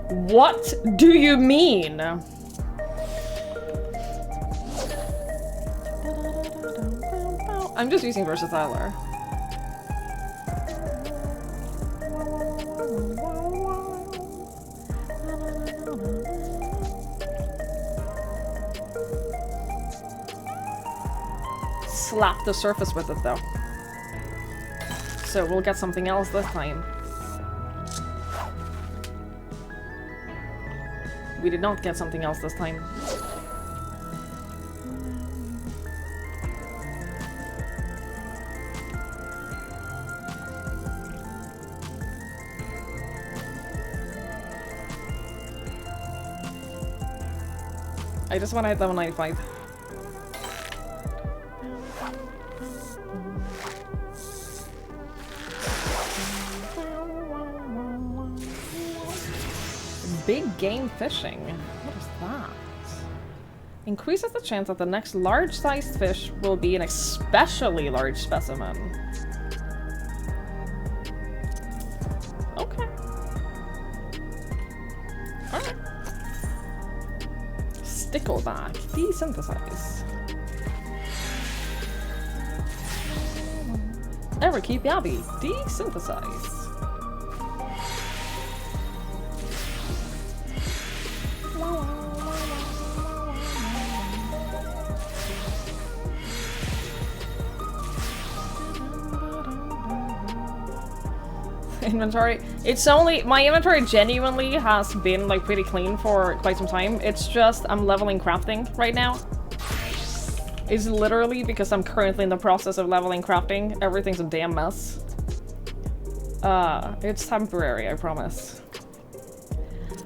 [SPEAKER 1] What do you mean? I'm just using Versatiler. Slap the surface with it though. So we'll get something else this time. We did not get something else this time. I just want to hit level 95. Big game fishing. What is that? Increases the chance that the next large-sized fish will be an especially large specimen. Okay. Alright. Stickleback. Desynthesize. Everkeep Yabby. Desynthesize. Inventory. It's only my inventory genuinely has been like pretty clean for quite some time. It's just I'm leveling crafting right now. It's literally because I'm currently in the process of leveling crafting. Everything's a damn mess. It's temporary, I promise.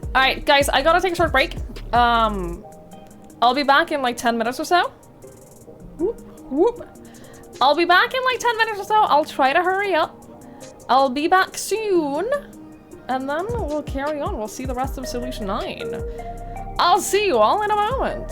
[SPEAKER 1] Alright, guys, I gotta take a short break. I'll be back in like 10 minutes or so. Whoop, whoop. I'll be back in like 10 minutes or so. I'll try to hurry up. I'll be back soon, and then we'll carry on. We'll see the rest of Solution 9. I'll see you all in a moment.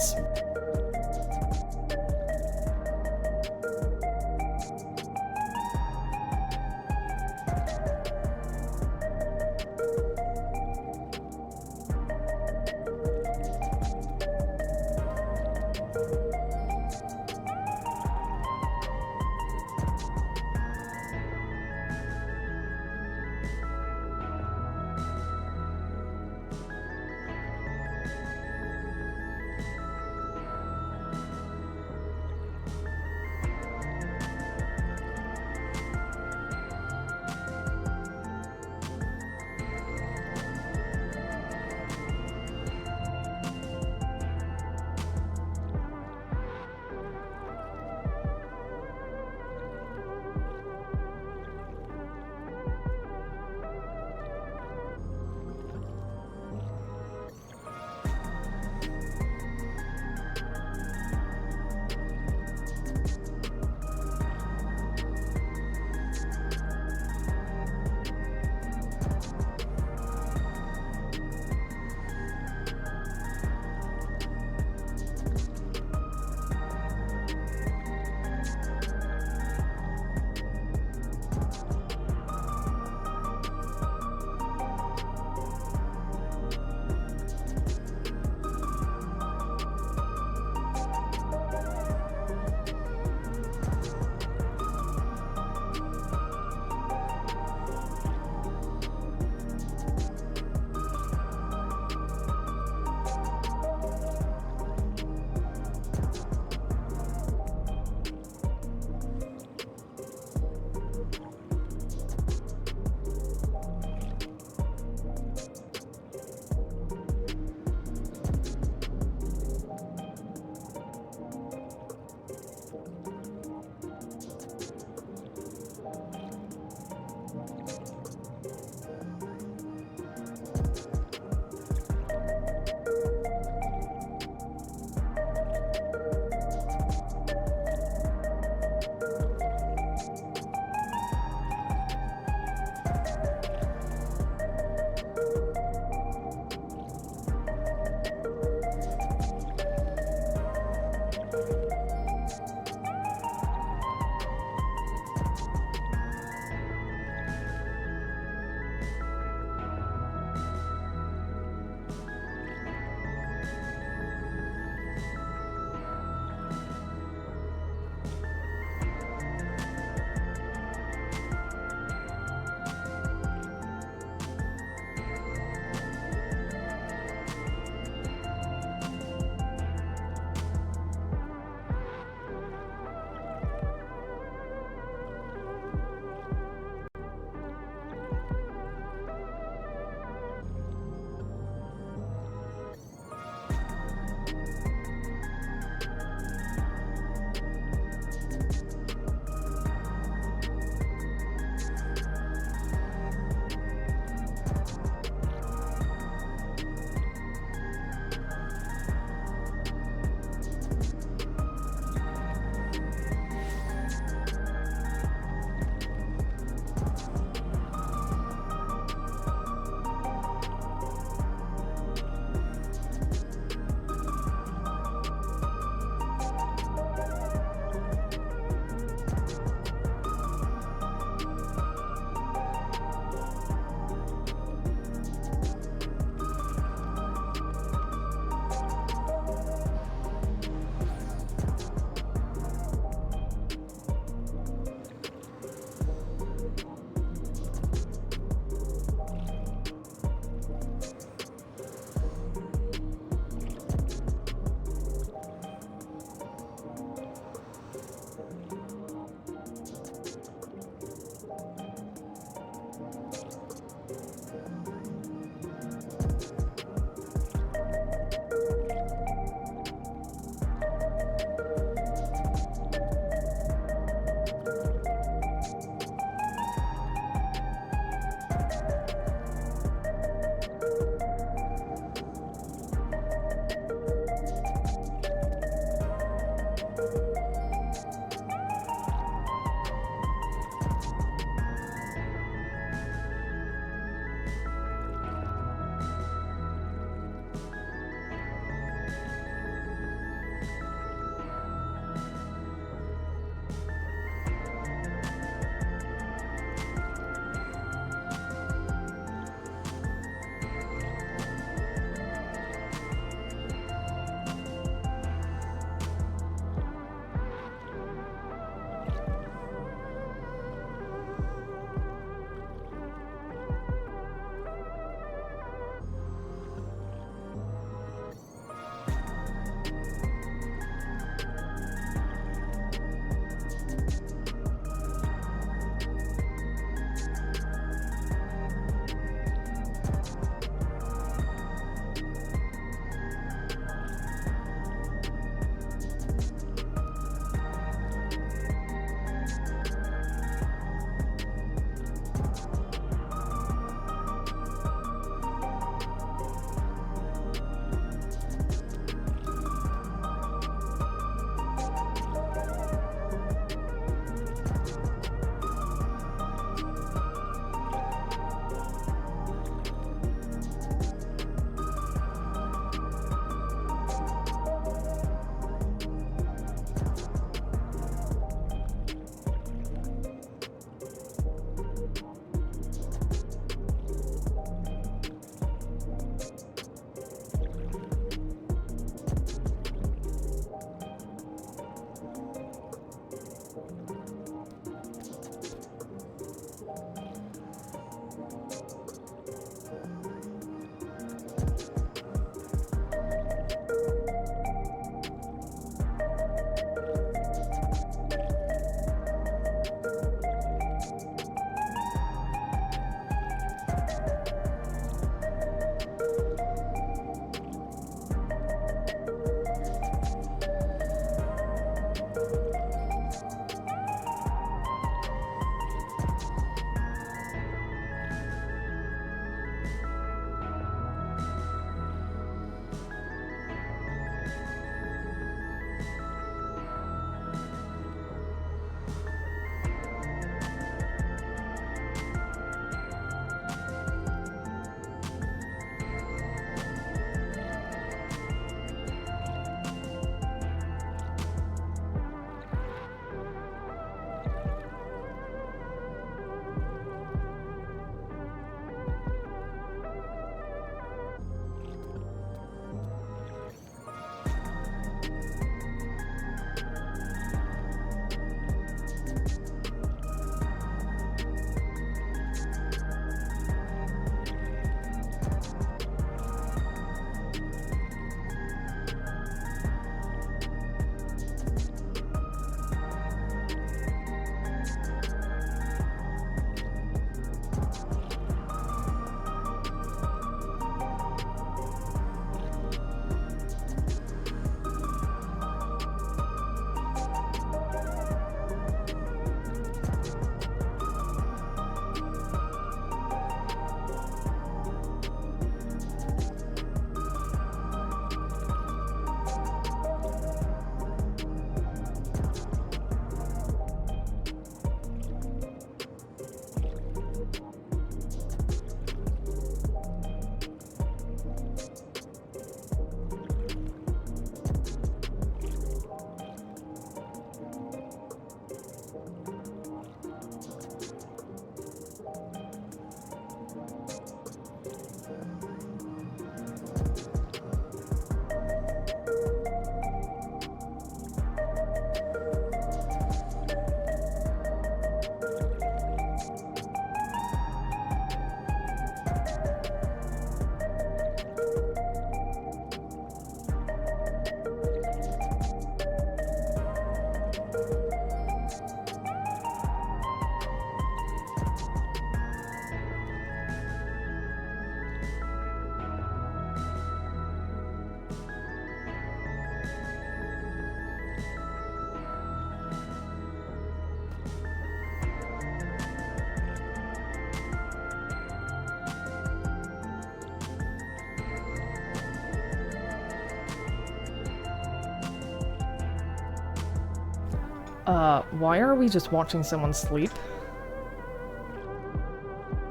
[SPEAKER 1] Why are we just watching someone sleep?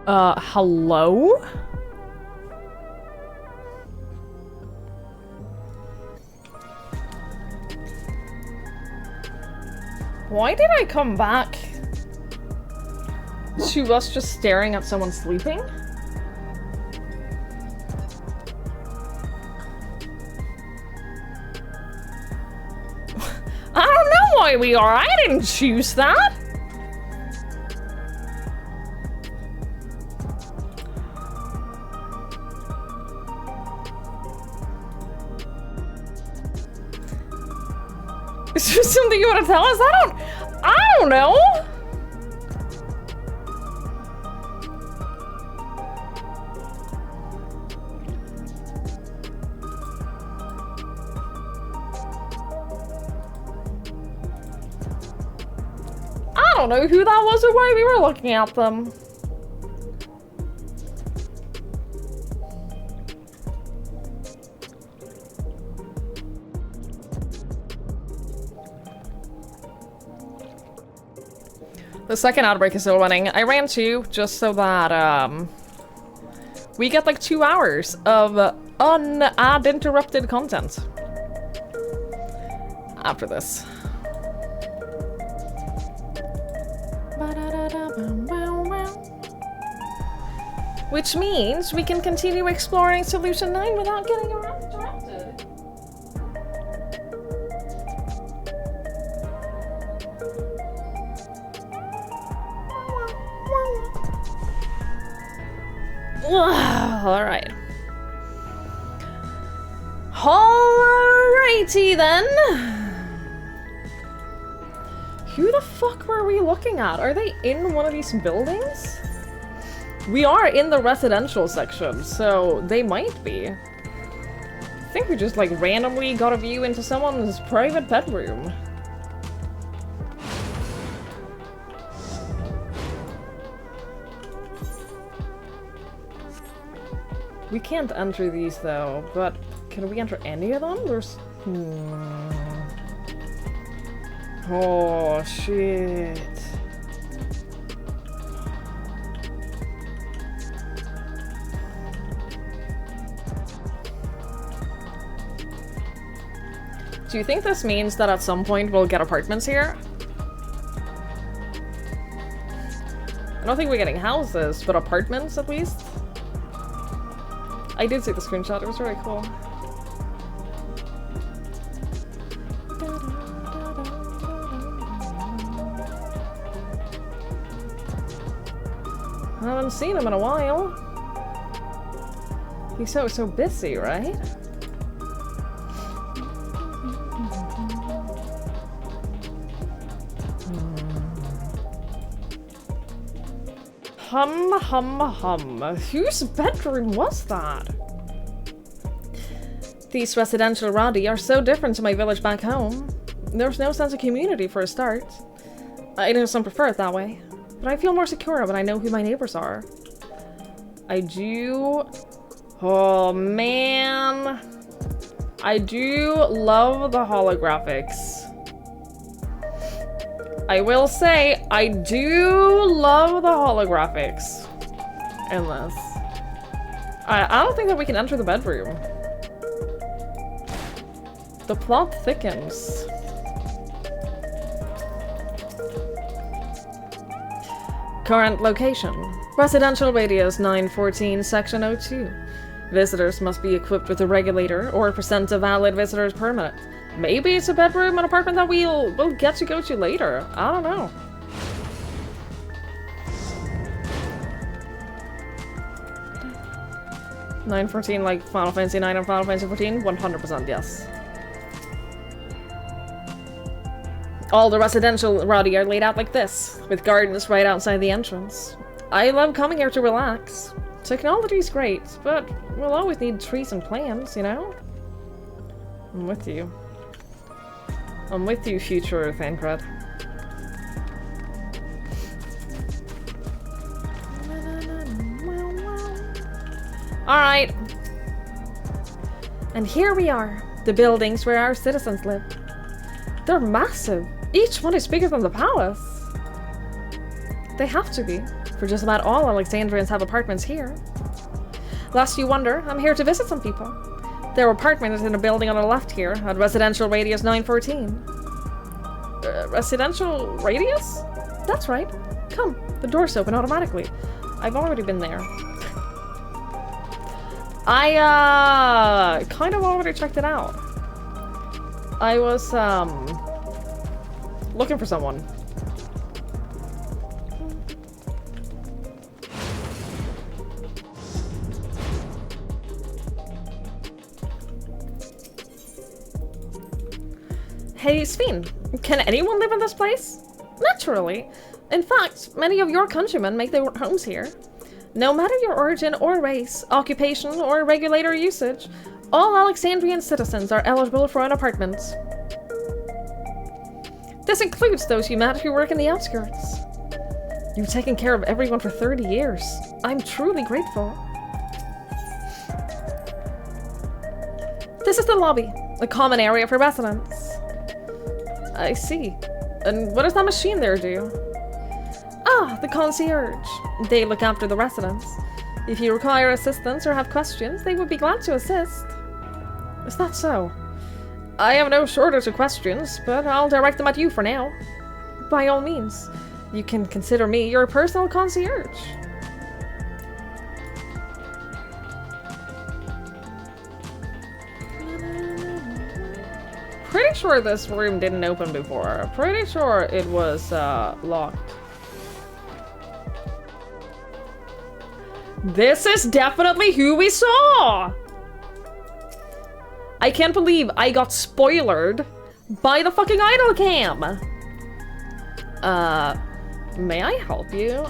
[SPEAKER 1] Hello? Why did I come back to us just staring at someone sleeping? I don't know why we are. I didn't choose that. Is there something you want to tell us? I don't know. I don't know who that was or why we were looking at them. The second outbreak is still running. I ran 2 just so that we get like 2 hours of uninterrupted content after this. Which means we can continue exploring Solution 9 without getting interrupted. Alright. Alrighty then. Who the fuck were we looking at? Are they in one of these buildings? We are in the residential section, so they might be. I think we just like randomly got a view into someone's private bedroom. We can't enter these though, but can we enter any of them? There's... Oh, shit. Do you think this means that at some point we'll get apartments here? I don't think we're getting houses, but apartments at least? I did see the screenshot, it was very cool. I haven't seen him in a while. He's so busy, right? Hum. Whose bedroom was that? These residential Roddy are so different to my village back home. There's no sense of community for a start. I know some prefer it that way, but I feel more secure when I know who my neighbors are. I do... Oh man. I do love the holographics. I will say, I do love the holographics in this. I don't think that we can enter the bedroom. The plot thickens. Current location. Residential radius 914, section 02. Visitors must be equipped with a regulator or present a valid visitor's permit. Maybe it's a bedroom, an apartment that we'll get to go to later. I don't know. $9.14 like Final Fantasy 9 and Final Fantasy 14? 100% yes. All the residential Roddy are laid out like this, with gardens right outside the entrance. I love coming here to relax. Technology's great, but we'll always need trees and plants, you know? I'm with you. I'm with you, future Thancred. Alright. And here we are, the buildings where our citizens live. They're massive, Each one is bigger than the palace. They have to be, for just about all Alexandrians have apartments here. Lest you wonder, I'm here to visit some people. There are apartments in a building on the left here, at residential radius 914. Residential radius? That's right. Come, the doors open automatically. I've already been there. I, kind of already checked it out. I was, looking for someone. Hey, Sphene, can anyone live in this place? Naturally. In fact, many of your countrymen make their homes here. No matter your origin or race, occupation or regulator usage, all Alexandrian citizens are eligible for an apartment. This includes those you met who work in the outskirts. You've taken care of everyone for 30 years. I'm truly grateful. This is the lobby, a common area for residents. I see. And what does that machine there do? Ah, the concierge. They look after the residents. If you require assistance or have questions, they would be glad to assist. Is that so? I have no shortage of questions, but I'll direct them at you for now. By all means, you can consider me your personal concierge. Pretty sure this room didn't open before. Pretty sure it was locked. This is definitely who we saw! I can't believe I got spoilered by the fucking idol cam! May I help you?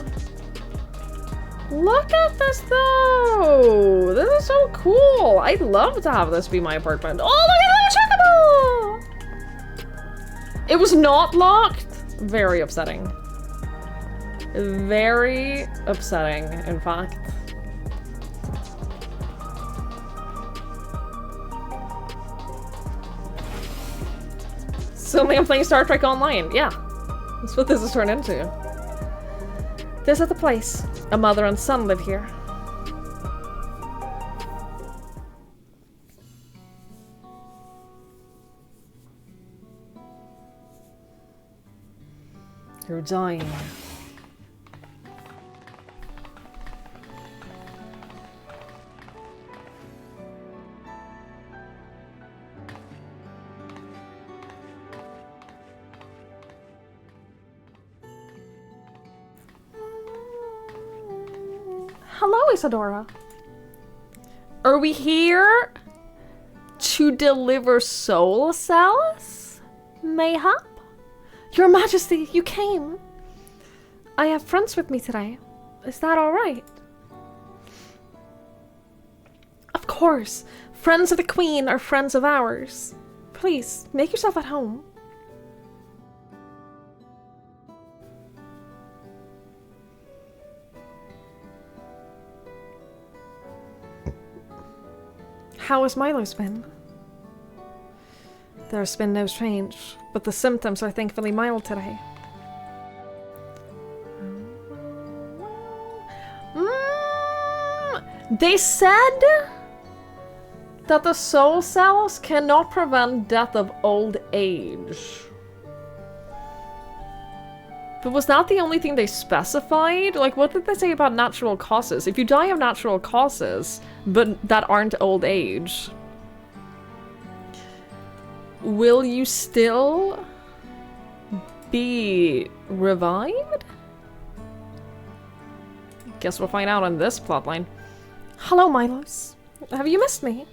[SPEAKER 1] Look at this though! This is so cool! I'd love to have this be my apartment. Oh, look at that checkable! It was not locked? Very upsetting. Very upsetting, in fact. Suddenly I'm playing Star Trek Online. Yeah, that's what this has turned into. This is the place. A mother and son live here. You're dying. Hello, Isadora. Are we here to deliver soul cells? Mayhap? Your Majesty, you came. I have friends with me today. Is that all right? Of course. Friends of the Queen are friends of ours. Please, make yourself at home. How has Milo's been? There's been no change, but the symptoms are thankfully mild today. They said that the soul cells cannot prevent death of old age. But was that the only thing they specified? Like, what did they say about natural causes? If you die of natural causes, but that aren't old age, will you still be revived? Guess we'll find out on this plotline. Hello, Milos. Have you missed me?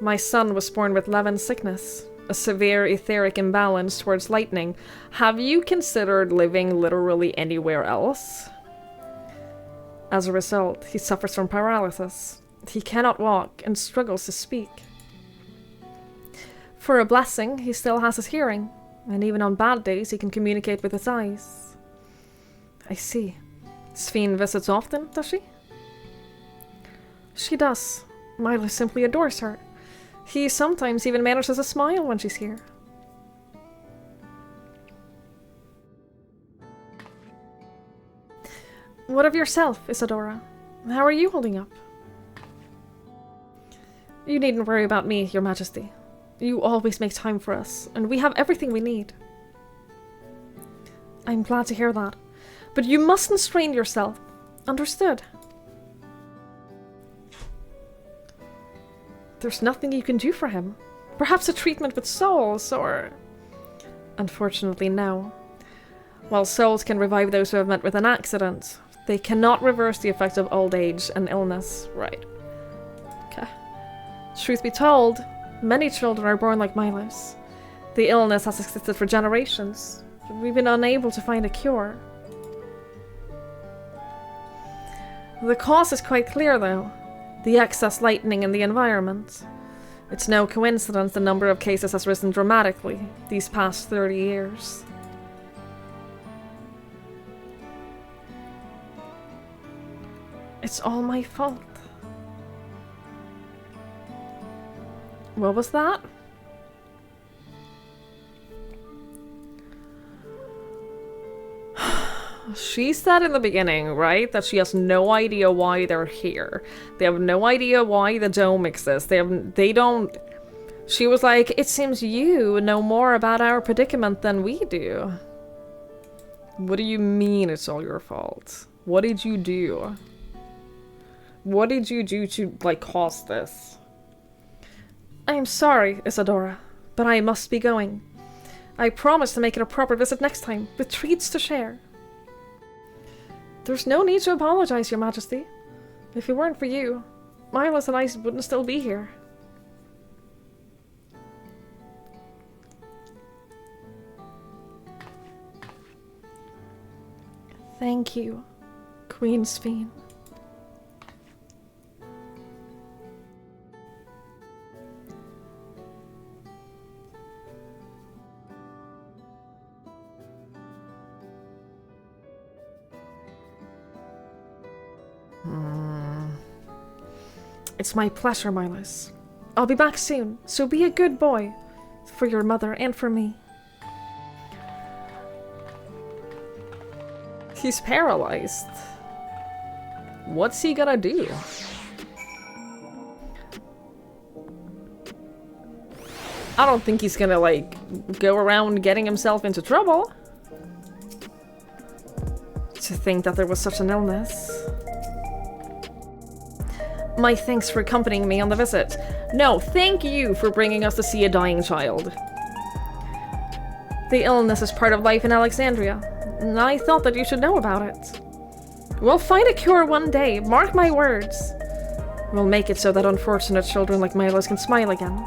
[SPEAKER 1] My son was born with Levin sickness, a severe etheric imbalance towards lightning. Have you considered living literally anywhere else? As a result, he suffers from paralysis. He cannot walk and struggles to speak. For a blessing, he still has his hearing, and even on bad days he can communicate with his eyes. I see. Sphene visits often, does she? She does. Milo simply adores her. He sometimes even manages to smile when she's here. What of yourself, Isadora? How are you holding up? You needn't worry about me, Your Majesty. You always make time for us, and we have everything we need. I'm glad to hear that. But you mustn't strain yourself. Understood? There's nothing you can do for him. Perhaps a treatment with souls, or... Unfortunately, no. While souls can revive those who have met with an accident, they cannot reverse the effects of old age and illness. Right. Okay. Truth be told, many children are born like Milo's. The illness has existed for generations. We've been unable to find a cure. The cause is quite clear, though. The excess lightning in the environment. It's no coincidence the number of cases has risen dramatically these past 30 years. It's all my fault. What was that? She said in the beginning, right, that she has no idea why they're here. They have no idea why the dome exists. They don't... She was like, it seems you know more about our predicament than we do. What do you mean it's all your fault? What did you do? What did you do to, like, cause this? I am sorry, Isadora, but I must be going. I promise to make it a proper visit next time, with treats to share. There's no need to apologize, Your Majesty. If it weren't for you, Milos and I wouldn't still be here. Thank you, Queen Sphene. It's my pleasure, Milos. I'll be back soon, so be a good boy. For your mother and for me. He's paralyzed. What's he gonna do? I don't think he's gonna, like, go around getting himself into trouble. To think that there was such an illness. My thanks for accompanying me on the visit. No, thank you for bringing us to see a dying child. The illness is part of life in Alexandria, and I thought that you should know about it. We'll find a cure one day, mark my words. We'll make it so that unfortunate children like Milos can smile again.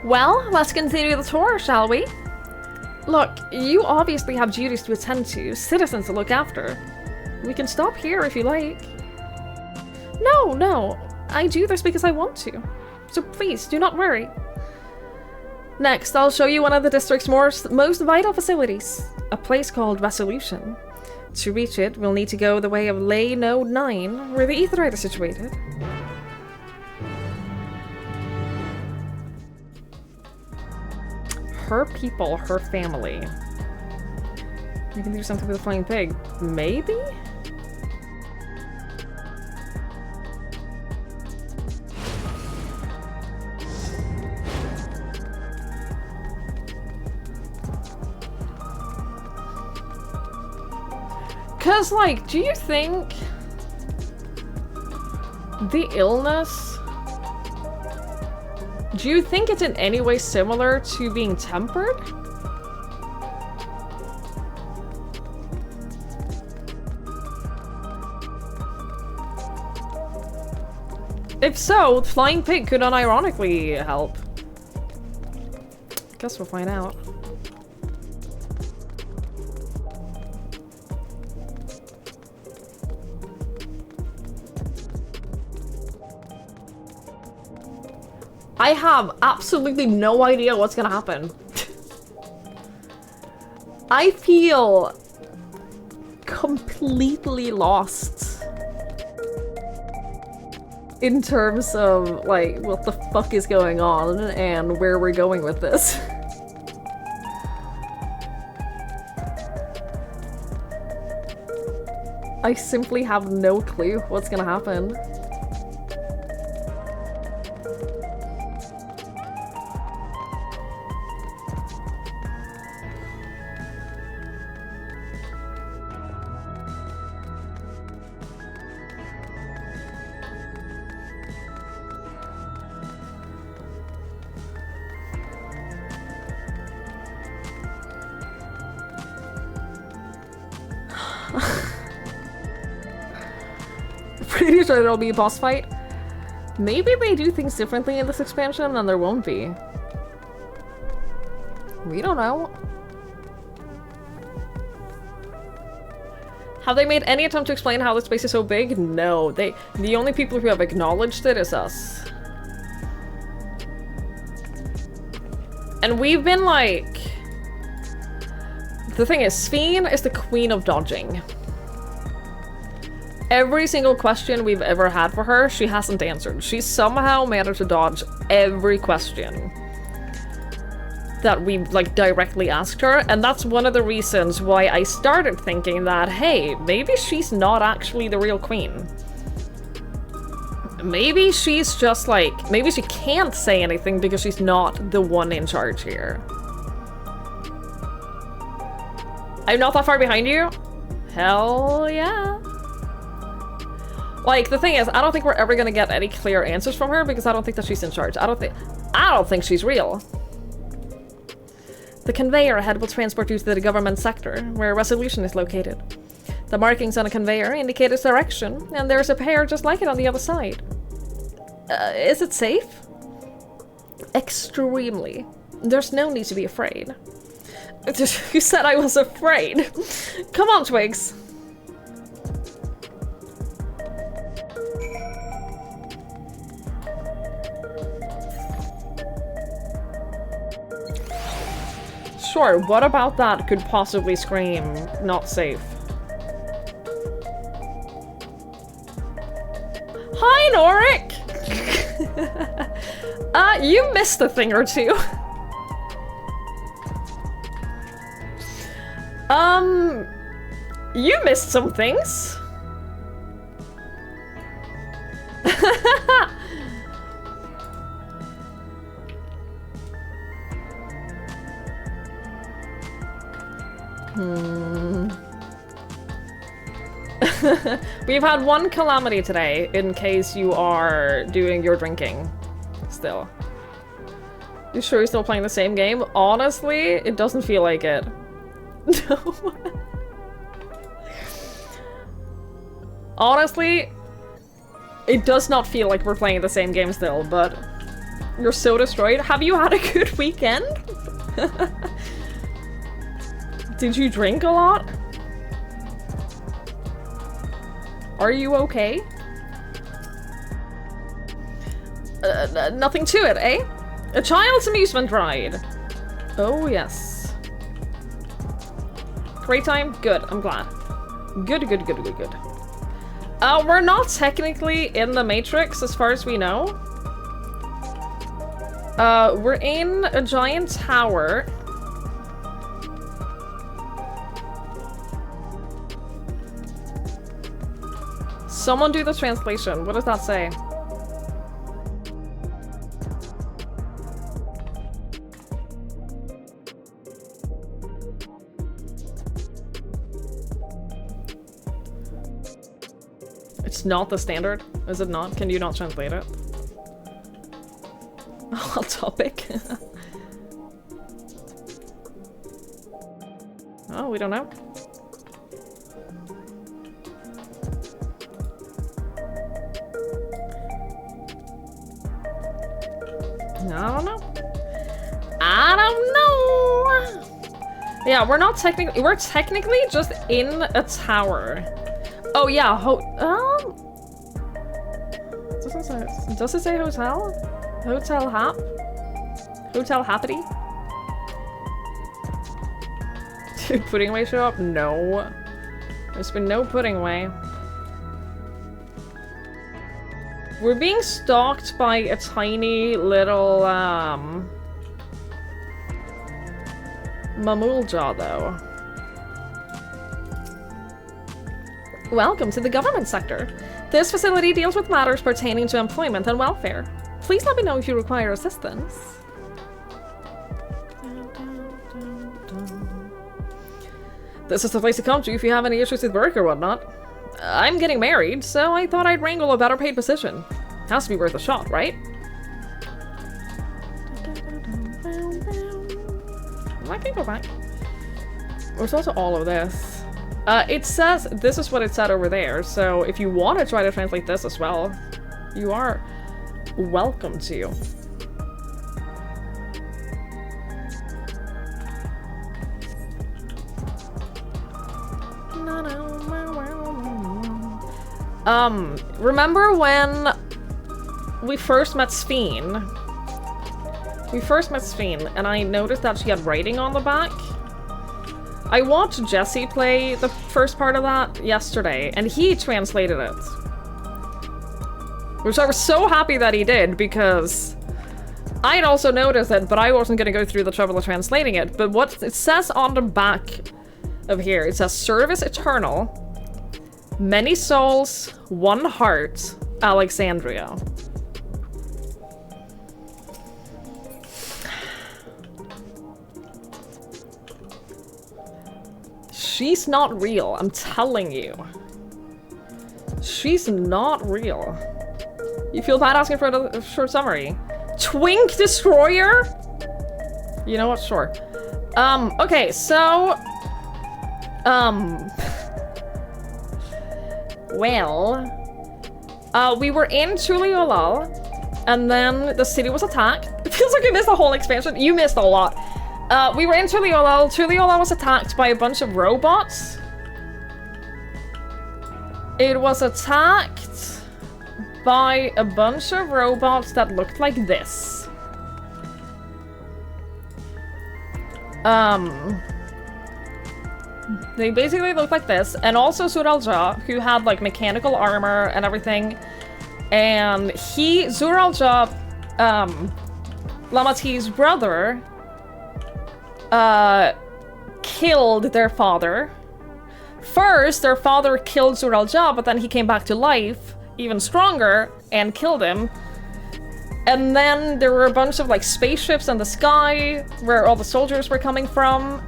[SPEAKER 1] Well, let's continue the tour, shall we? Look, you obviously have duties to attend to, citizens to look after. We can stop here if you like. No, I do this because I want to. So please, do not worry. Next, I'll show you one of the district's most vital facilities, a place called Resolution. To reach it, we'll need to go the way of Ley Node 9, where the Aetheryte is situated. Her people, her family. We can do something with a flying pig. Maybe? Cause, like, do you think the illness... Do you think it's in any way similar to being tempered? If so, Flying Pig could unironically help. Guess we'll find out. I have absolutely no idea what's gonna happen. I feel completely lost in terms of, like, what the fuck is going on and where we're going with this. I simply have no clue what's gonna happen. Pretty sure there'll be a boss fight. Maybe they do things differently in this expansion and there won't be. We don't know. Have they made any attempt to explain how the space is so big? No, the only people who have acknowledged it is us. And we've been like... The thing is, Sphene is the queen of dodging. Every single question we've ever had for her, she hasn't answered. She somehow managed to dodge every question that we, like, directly asked her, and that's one of the reasons why I started thinking that, hey, maybe she's not actually the real queen. Maybe she's just, like, maybe she can't say anything because she's not the one in charge here. I'm not that far behind you? Hell yeah. Like, the thing is, I don't think we're ever gonna get any clear answers from her because I don't think that she's in charge. I don't think she's real. The conveyor ahead will transport you to the government sector, where Resolution is located. The markings on a conveyor indicate its direction, and there's a pair just like it on the other side. Is it safe? Extremely. There's no need to be afraid. Who said I was afraid? Come on, Twigs. Sure, what about that could possibly scream not safe? Hi, Norik! You missed a thing or two. You missed some things. We've had one calamity today, in case you are doing your drinking still. You sure you're still playing the same game? Honestly, it doesn't feel like it. No. Honestly, it does not feel like we're playing the same game still, but you're so destroyed. Have you had a good weekend? Did you drink a lot? Are you okay? Nothing to it, eh? A child's amusement ride. Oh, yes. Great time? Good, I'm glad. Good, good, good, good, good. We're not technically in the Matrix, as far as we know. We're in a giant tower. Someone do the translation. What does that say? It's not the standard? Is it not? Can you not translate it? Hot topic. Oh, we don't know. I don't know. I don't know. Yeah, we're not technically. We're technically just in a tower. Oh yeah. Does it say hotel? Hotel Hap? Hotel Happity? Did Pudding Away show up? No. There's been no Pudding Away. We're being stalked by a tiny little, Mamulja, though. Welcome to the government sector. This facility deals with matters pertaining to employment and welfare. Please let me know if you require assistance. This is the place to come to if you have any issues with work or whatnot. I'm getting married, so I thought I'd wrangle a better paid position. Has to be worth a shot, right? I can go back. There's also all of this. It says, this is what it said over there, so if you want to try to translate this as well, you are welcome to. Remember when we first met Sphene? And I noticed that she had writing on the back. I watched Jesse play the first part of that yesterday, and he translated it. Which I was so happy that he did, because I'd also noticed it, but I wasn't going to go through the trouble of translating it. But what it says on the back of here, it says, Service Eternal, Many Souls, One Heart, Alexandria. She's not real, I'm telling you. She's not real. You feel bad asking for a short summary? Twink Destroyer? You know what? Sure. Okay, so... well... we were in Tuliolal, and then the city was attacked. It feels like we missed the whole expansion. You missed a lot. We were in Tuliolal. Tuliolal was attacked by a bunch of robots. It was attacked by a bunch of robots that looked like this. They basically looked like this, and also Zuralja, who had like mechanical armor and everything. And Zuralja, Lamati's brother, killed their father. First, their father killed Zuralja, but then he came back to life, even stronger, and killed him. And then there were a bunch of like spaceships in the sky where all the soldiers were coming from.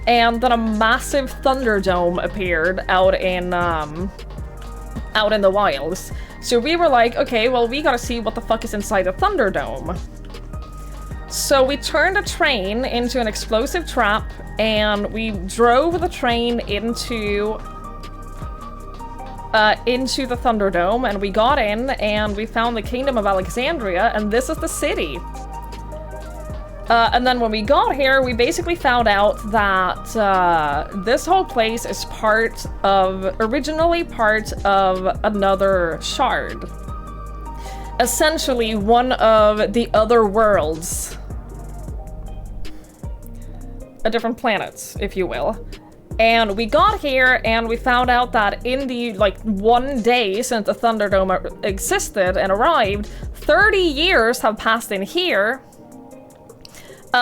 [SPEAKER 1] And then a massive Thunderdome appeared out in the wilds. So we were like, okay, well, we gotta see what the fuck is inside the Thunderdome. So we turned a train into an explosive trap, and we drove the train into the Thunderdome, and we got in, and we found the Kingdom of Alexandria, and this is the city. And then when we got here, we basically found out that this whole place is originally part of another shard. Essentially one of the other worlds. A different planet, if you will. And we got here and we found out that in the, like, 1 day since the Thunderdome existed and arrived, 30 years have passed in here.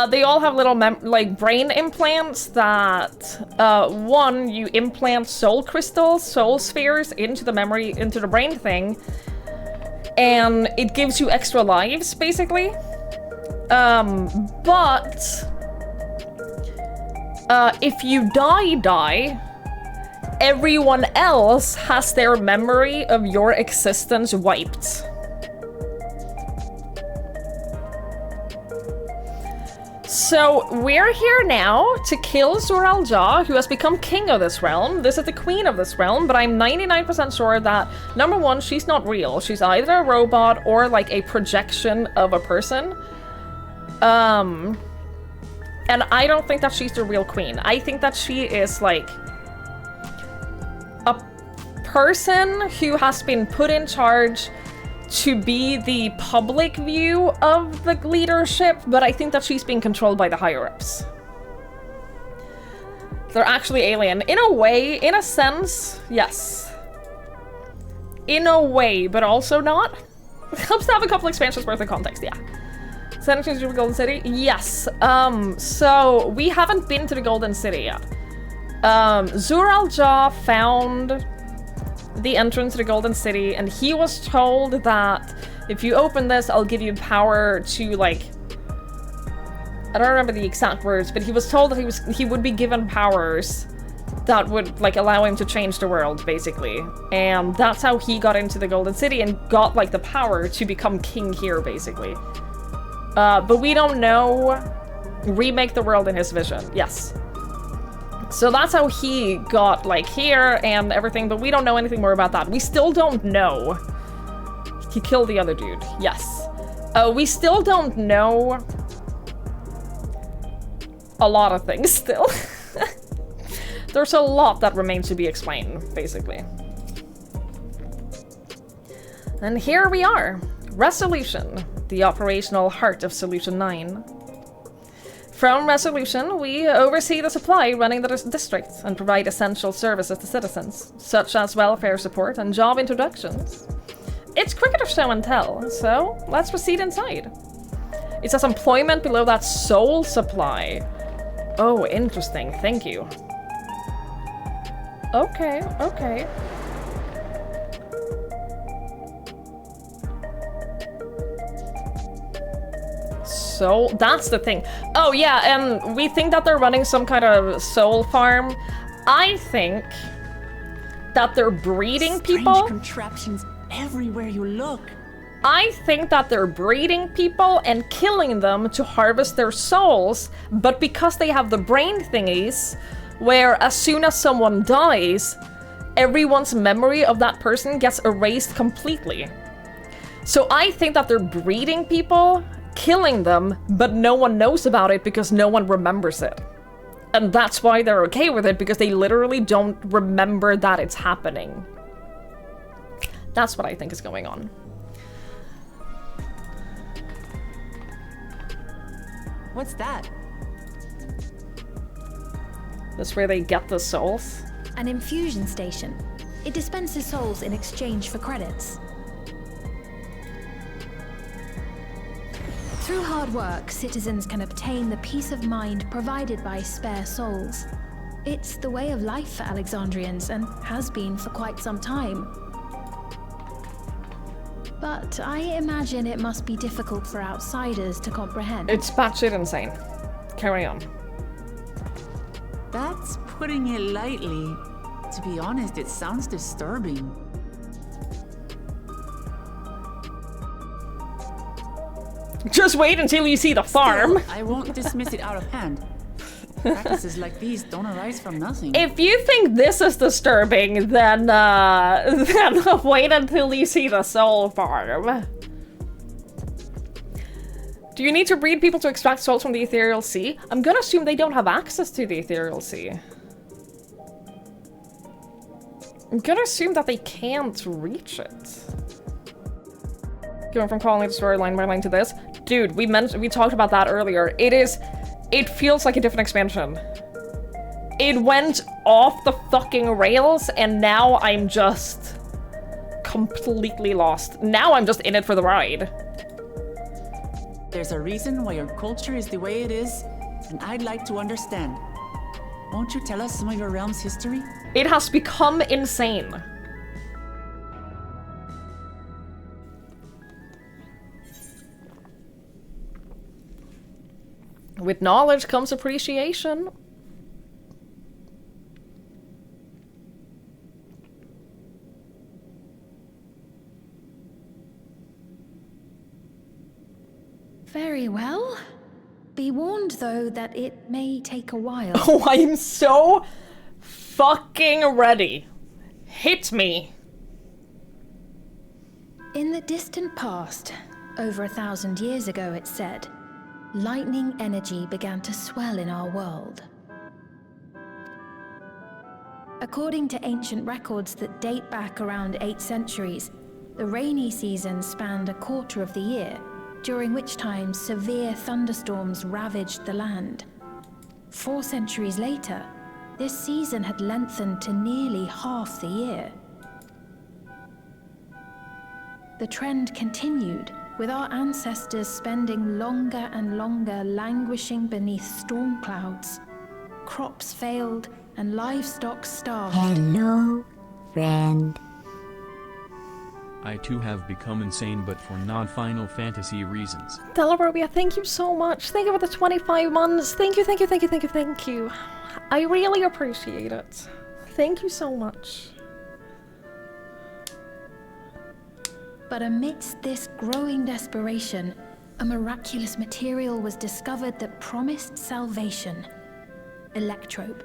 [SPEAKER 1] They all have little, brain implants that, one, you implant soul crystals, soul spheres into the brain thing, and it gives you extra lives, basically. But if you die, everyone else has their memory of your existence wiped. So we're here now to kill Zuralja, who has become king of this realm. This is the queen of this realm, but I'm 99% sure that, number one, she's not real. She's either a robot or like a projection of a person. And I don't think that she's the real queen. I think that she is like a person who has been put in charge to be the public view of the leadership, but I think that she's being controlled by the higher-ups. They're actually alien. In a way, in a sense, yes. In a way, but also not. Helps to have a couple expansions worth of context, yeah. Sentencing to the Golden City? Yes. So we haven't been to the Golden City yet. Zur-Al-Jah found the entrance to the Golden City, and he was told that if you open this, I'll give you power to, like... I don't remember the exact words, but he was told that he would be given powers that would, like, allow him to change the world, basically. And that's how he got into the Golden City and got, like, the power to become king here, basically. But we don't know... Remake the world in his vision, yes. So that's how he got, like, here and everything, but we don't know anything more about that. We still don't know. He killed the other dude, yes. We still don't know a lot of things still. There's a lot that remains to be explained, basically. And here we are. Resolution, the operational heart of Solution 9. From Resolution, we oversee the supply running the district and provide essential services to citizens, such as welfare support and job introductions. It's quicker to show and tell, so let's proceed inside. It says employment below that soul supply. Oh, interesting. Thank you. Okay, okay. So that's the thing. Oh yeah, and we think that they're running some kind of soul farm. I think that they're breeding people.
[SPEAKER 7] Strange contraptions everywhere you look.
[SPEAKER 1] I think that they're breeding people and killing them to harvest their souls, but because they have the brain thingies, where as soon as someone dies, everyone's memory of that person gets erased completely. So I think that they're breeding people, killing them, but no one knows about it because no one remembers it. And that's why they're okay with it, because they literally don't remember that it's happening. That's what I think is going on.
[SPEAKER 7] What's that?
[SPEAKER 1] That's where they get the souls.
[SPEAKER 3] An infusion station. It dispenses souls in exchange for credits. Through hard work, citizens can obtain the peace of mind provided by spare souls. It's the way of life for Alexandrians and has been for quite some time. But I imagine it must be difficult for outsiders to comprehend.
[SPEAKER 1] It's batshit insane. Carry on.
[SPEAKER 7] That's putting it lightly. To be honest, it sounds disturbing.
[SPEAKER 1] Just wait until you see the farm.
[SPEAKER 7] Still, I won't dismiss it out of hand. Practices like these don't arise from nothing.
[SPEAKER 1] If you think this is disturbing, then wait until you see the soul farm. Do you need to breed people to extract souls from the Ethereal Sea? I'm gonna assume they don't have access to the Ethereal Sea. I'm gonna assume that they can't reach it. Going from calling the story line by line to this. Dude, we talked about that earlier. It feels like a different expansion. It went off the fucking rails, and now I'm just completely lost. Now I'm just in it for the ride.
[SPEAKER 7] There's a reason why your culture is the way it is, and I'd like to understand. Won't you tell us some of your realm's history?
[SPEAKER 1] It has become insane. With knowledge comes appreciation.
[SPEAKER 3] Very well. Be warned, though, that it may take a while.
[SPEAKER 1] Oh, I'm so fucking ready. Hit me.
[SPEAKER 3] In the distant past, over 1,000 years ago, it said, lightning energy began to swell in our world. According to ancient records that date back around 8 centuries, The rainy season spanned a quarter of the year, during which time severe thunderstorms ravaged the land. 4 centuries later, this season had lengthened to nearly half the year. The trend continued, with our ancestors spending longer and longer languishing beneath storm clouds. Crops failed and livestock starved.
[SPEAKER 4] Hello, friend.
[SPEAKER 10] I too have become insane, but for non-Final Fantasy reasons.
[SPEAKER 1] Delarobia, thank you so much. Thank you for the 25 months. Thank you, thank you, thank you, thank you, thank you. I really appreciate it. Thank you so much.
[SPEAKER 3] But amidst this growing desperation, a miraculous material was discovered that promised salvation. Electrope.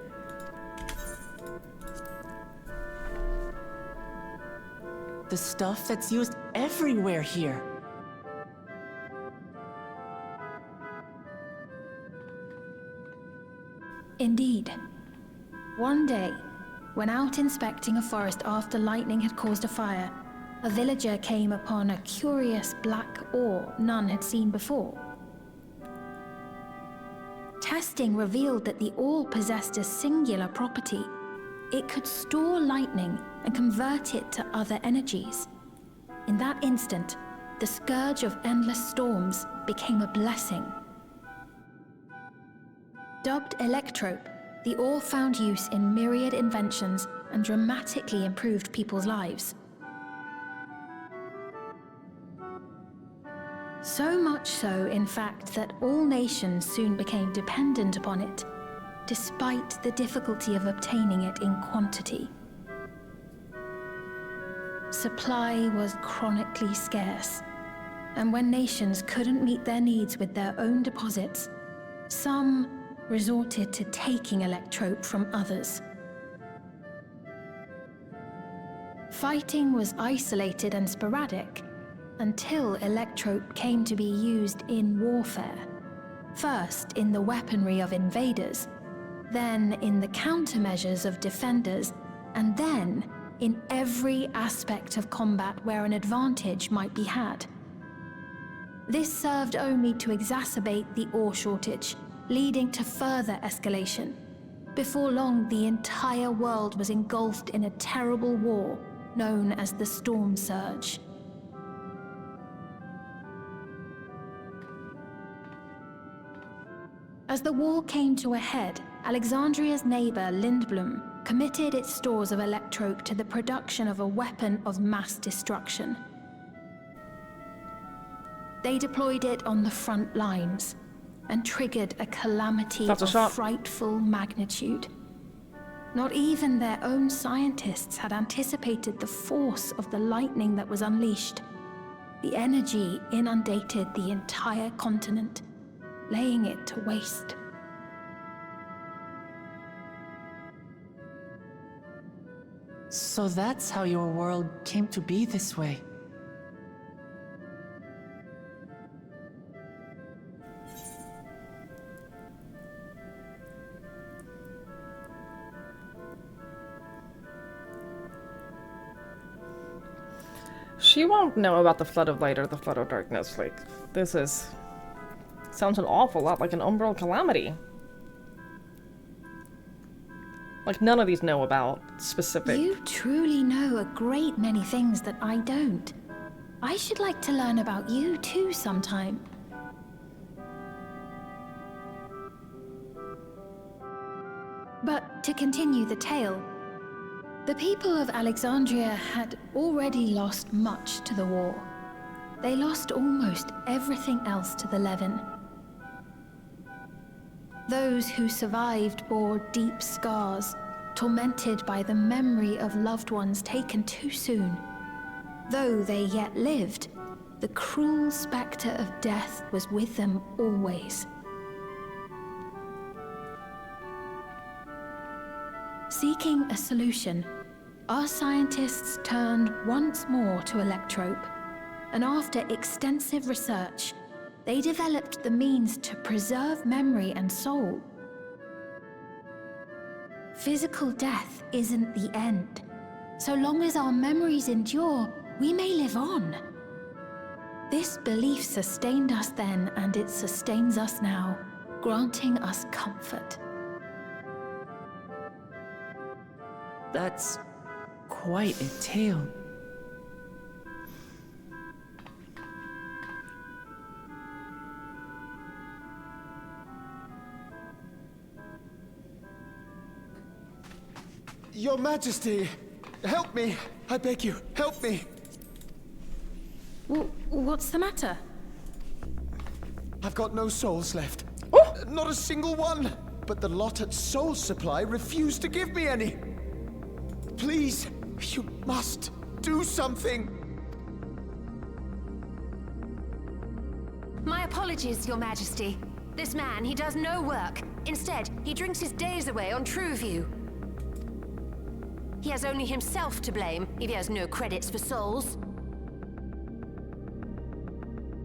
[SPEAKER 7] The stuff that's used everywhere here.
[SPEAKER 3] Indeed. One day, when out inspecting a forest after lightning had caused a fire, a villager came upon a curious black ore none had seen before. Testing revealed that the ore possessed a singular property. It could store lightning and convert it to other energies. In that instant, the scourge of endless storms became a blessing. Dubbed Electrope, the ore found use in myriad inventions and dramatically improved people's lives. So much so, in fact, that all nations soon became dependent upon it, despite the difficulty of obtaining it in quantity. Supply was chronically scarce, and when nations couldn't meet their needs with their own deposits, some resorted to taking Electrope from others. Fighting was isolated and sporadic, until Electrope came to be used in warfare. First in the weaponry of invaders, then in the countermeasures of defenders, and then in every aspect of combat where an advantage might be had. This served only to exacerbate the ore shortage, leading to further escalation. Before long, the entire world was engulfed in a terrible war known as the Storm Surge. As the war came to a head, Alexandria's neighbor, Lindblum, committed its stores of Electrope to the production of a weapon of mass destruction. They deployed it on the front lines and triggered a calamity of frightful magnitude. Not even their own scientists had anticipated the force of the lightning that was unleashed. The energy inundated the entire continent, laying it to waste.
[SPEAKER 7] So that's how your world came to be this way.
[SPEAKER 1] She won't know about the Flood of Light or the Flood of Darkness. Like, this is... sounds an awful lot like an umbral calamity. Like, none of these know about specific...
[SPEAKER 3] You truly know a great many things that I don't. I should like to learn about you too sometime. But to continue the tale, the people of Alexandria had already lost much to the war. They lost almost everything else to the Levin. Those who survived bore deep scars, tormented by the memory of loved ones taken too soon. Though they yet lived, the cruel specter of death was with them always. Seeking a solution, our scientists turned once more to Electrope, and after extensive research, they developed the means to preserve memory and soul. Physical death isn't the end. So long as our memories endure, we may live on. This belief sustained us then, and it sustains us now, granting us comfort.
[SPEAKER 7] That's quite a tale.
[SPEAKER 11] Your Majesty, help me! I beg you, help me!
[SPEAKER 3] What's the matter?
[SPEAKER 11] I've got no souls left.
[SPEAKER 1] Oh!
[SPEAKER 11] Not a single one! But the lot at Soul Supply refused to give me any! Please, you must do something!
[SPEAKER 12] My apologies, Your Majesty. This man, he does no work. Instead, he drinks his days away on Trueview. He has only himself to blame if he has no credits for souls.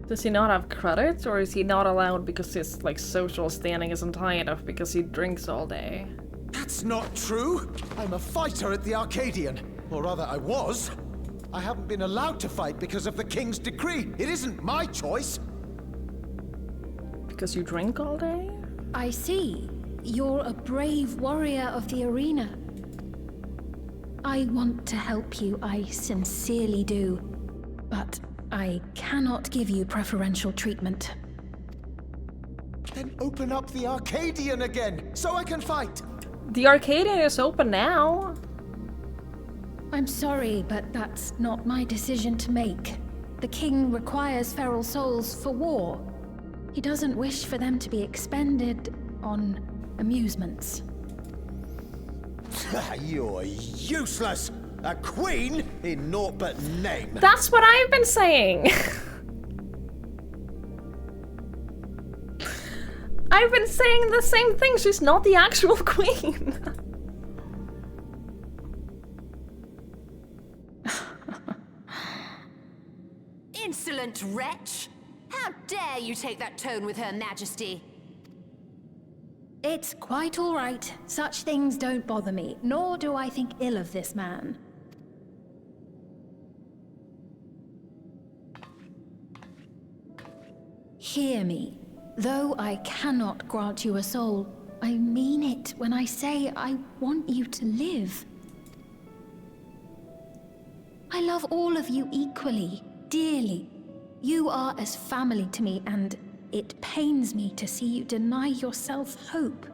[SPEAKER 1] Does he not have credits, or is he not allowed because his, like, social standing isn't high enough because he drinks all day?
[SPEAKER 11] That's not true! I'm a fighter at the Arcadian. Or rather, I was. I haven't been allowed to fight because of the King's decree. It isn't my choice.
[SPEAKER 1] Because you drink all day?
[SPEAKER 3] I see. You're a brave warrior of the arena. I want to help you, I sincerely do. But I cannot give you preferential treatment.
[SPEAKER 11] Then open up the Arcadian again, so I can fight!
[SPEAKER 1] The Arcadian is open now.
[SPEAKER 3] I'm sorry, but that's not my decision to make. The king requires feral souls for war. He doesn't wish for them to be expended on amusements.
[SPEAKER 11] You're useless! A queen in naught but name!
[SPEAKER 1] That's what I've been saying! I've been saying the same thing, she's not the actual queen!
[SPEAKER 12] Insolent wretch! How dare you take that tone with Her Majesty?
[SPEAKER 3] It's quite all right. Such things don't bother me, nor do I think ill of this man. Hear me. Though I cannot grant you a soul, I mean it when I say I want you to live. I love all of you equally, dearly. You are as family to me, and it pains me to see you deny yourself hope.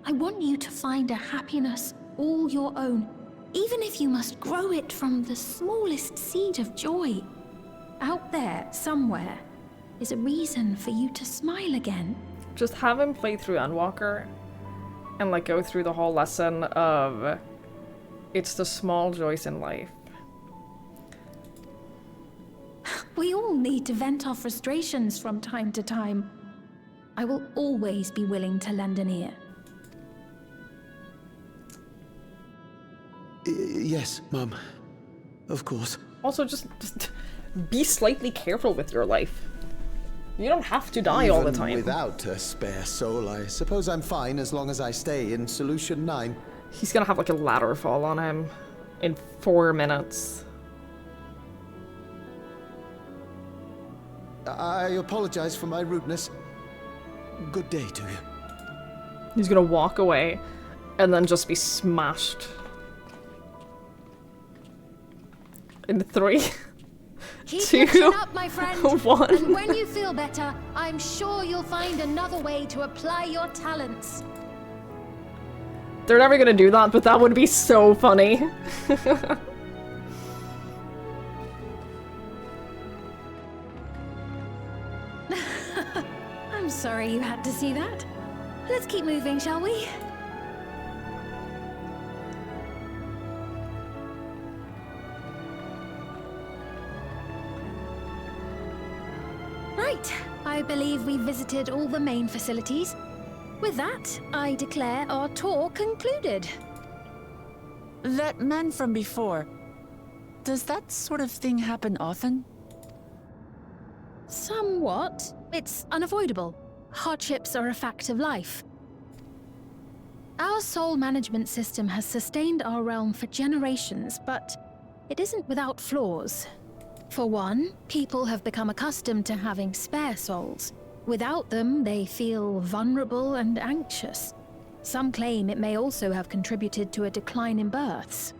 [SPEAKER 3] I want you to find a happiness all your own, even if you must grow it from the smallest seed of joy. Out there, somewhere, is a reason for you to smile again.
[SPEAKER 1] Just have him play through Endwalker and like go through the whole lesson of it's the small joys in life.
[SPEAKER 3] We all need to vent our frustrations from time to time. I will always be willing to lend an ear.
[SPEAKER 11] Yes, Mum. Of course.
[SPEAKER 1] Also, just be slightly careful with your life. You don't have to die all the time.
[SPEAKER 11] Without a spare soul, I suppose I'm fine as long as I stay in Solution 9.
[SPEAKER 1] He's gonna have like a ladder fall on him in 4 minutes.
[SPEAKER 11] I apologize for my rudeness. Good day to you.
[SPEAKER 1] He's gonna walk away and then just be smashed. In 3,
[SPEAKER 9] Keep
[SPEAKER 1] 2,
[SPEAKER 9] your chin up, my friend.
[SPEAKER 1] 1.
[SPEAKER 9] And when you feel better, I'm sure you'll find another way to apply your talents.
[SPEAKER 1] They're never gonna do that, but that would be so funny.
[SPEAKER 3] I'm sorry you had to see that. Let's keep moving, shall we? Right, I believe we've visited all the main facilities. With that, I declare our tour concluded.
[SPEAKER 7] That man from before, does that sort of thing happen often?
[SPEAKER 3] Somewhat. It's unavoidable. Hardships are a fact of life.
[SPEAKER 9] Our soul management system has sustained our realm for generations, but it isn't without flaws. For one, people have become accustomed to having spare souls. Without them, they feel vulnerable and anxious. Some claim it may also have contributed to a decline in births.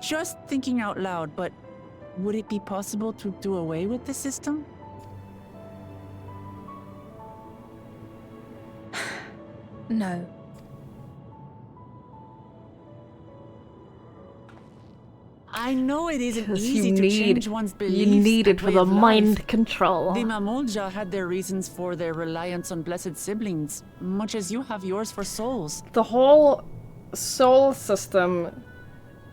[SPEAKER 7] Just thinking out loud, but would it be possible to do away with the system?
[SPEAKER 9] No.
[SPEAKER 7] I know it isn't
[SPEAKER 1] 'Cause
[SPEAKER 7] easy
[SPEAKER 1] you
[SPEAKER 7] to
[SPEAKER 1] need-
[SPEAKER 7] change one's beliefs.
[SPEAKER 1] You need it
[SPEAKER 7] and
[SPEAKER 1] for
[SPEAKER 7] way
[SPEAKER 1] the
[SPEAKER 7] of life.
[SPEAKER 1] mind control.
[SPEAKER 7] The Mamulja had their reasons for their reliance on blessed siblings, much as you have yours for souls.
[SPEAKER 1] The whole soul system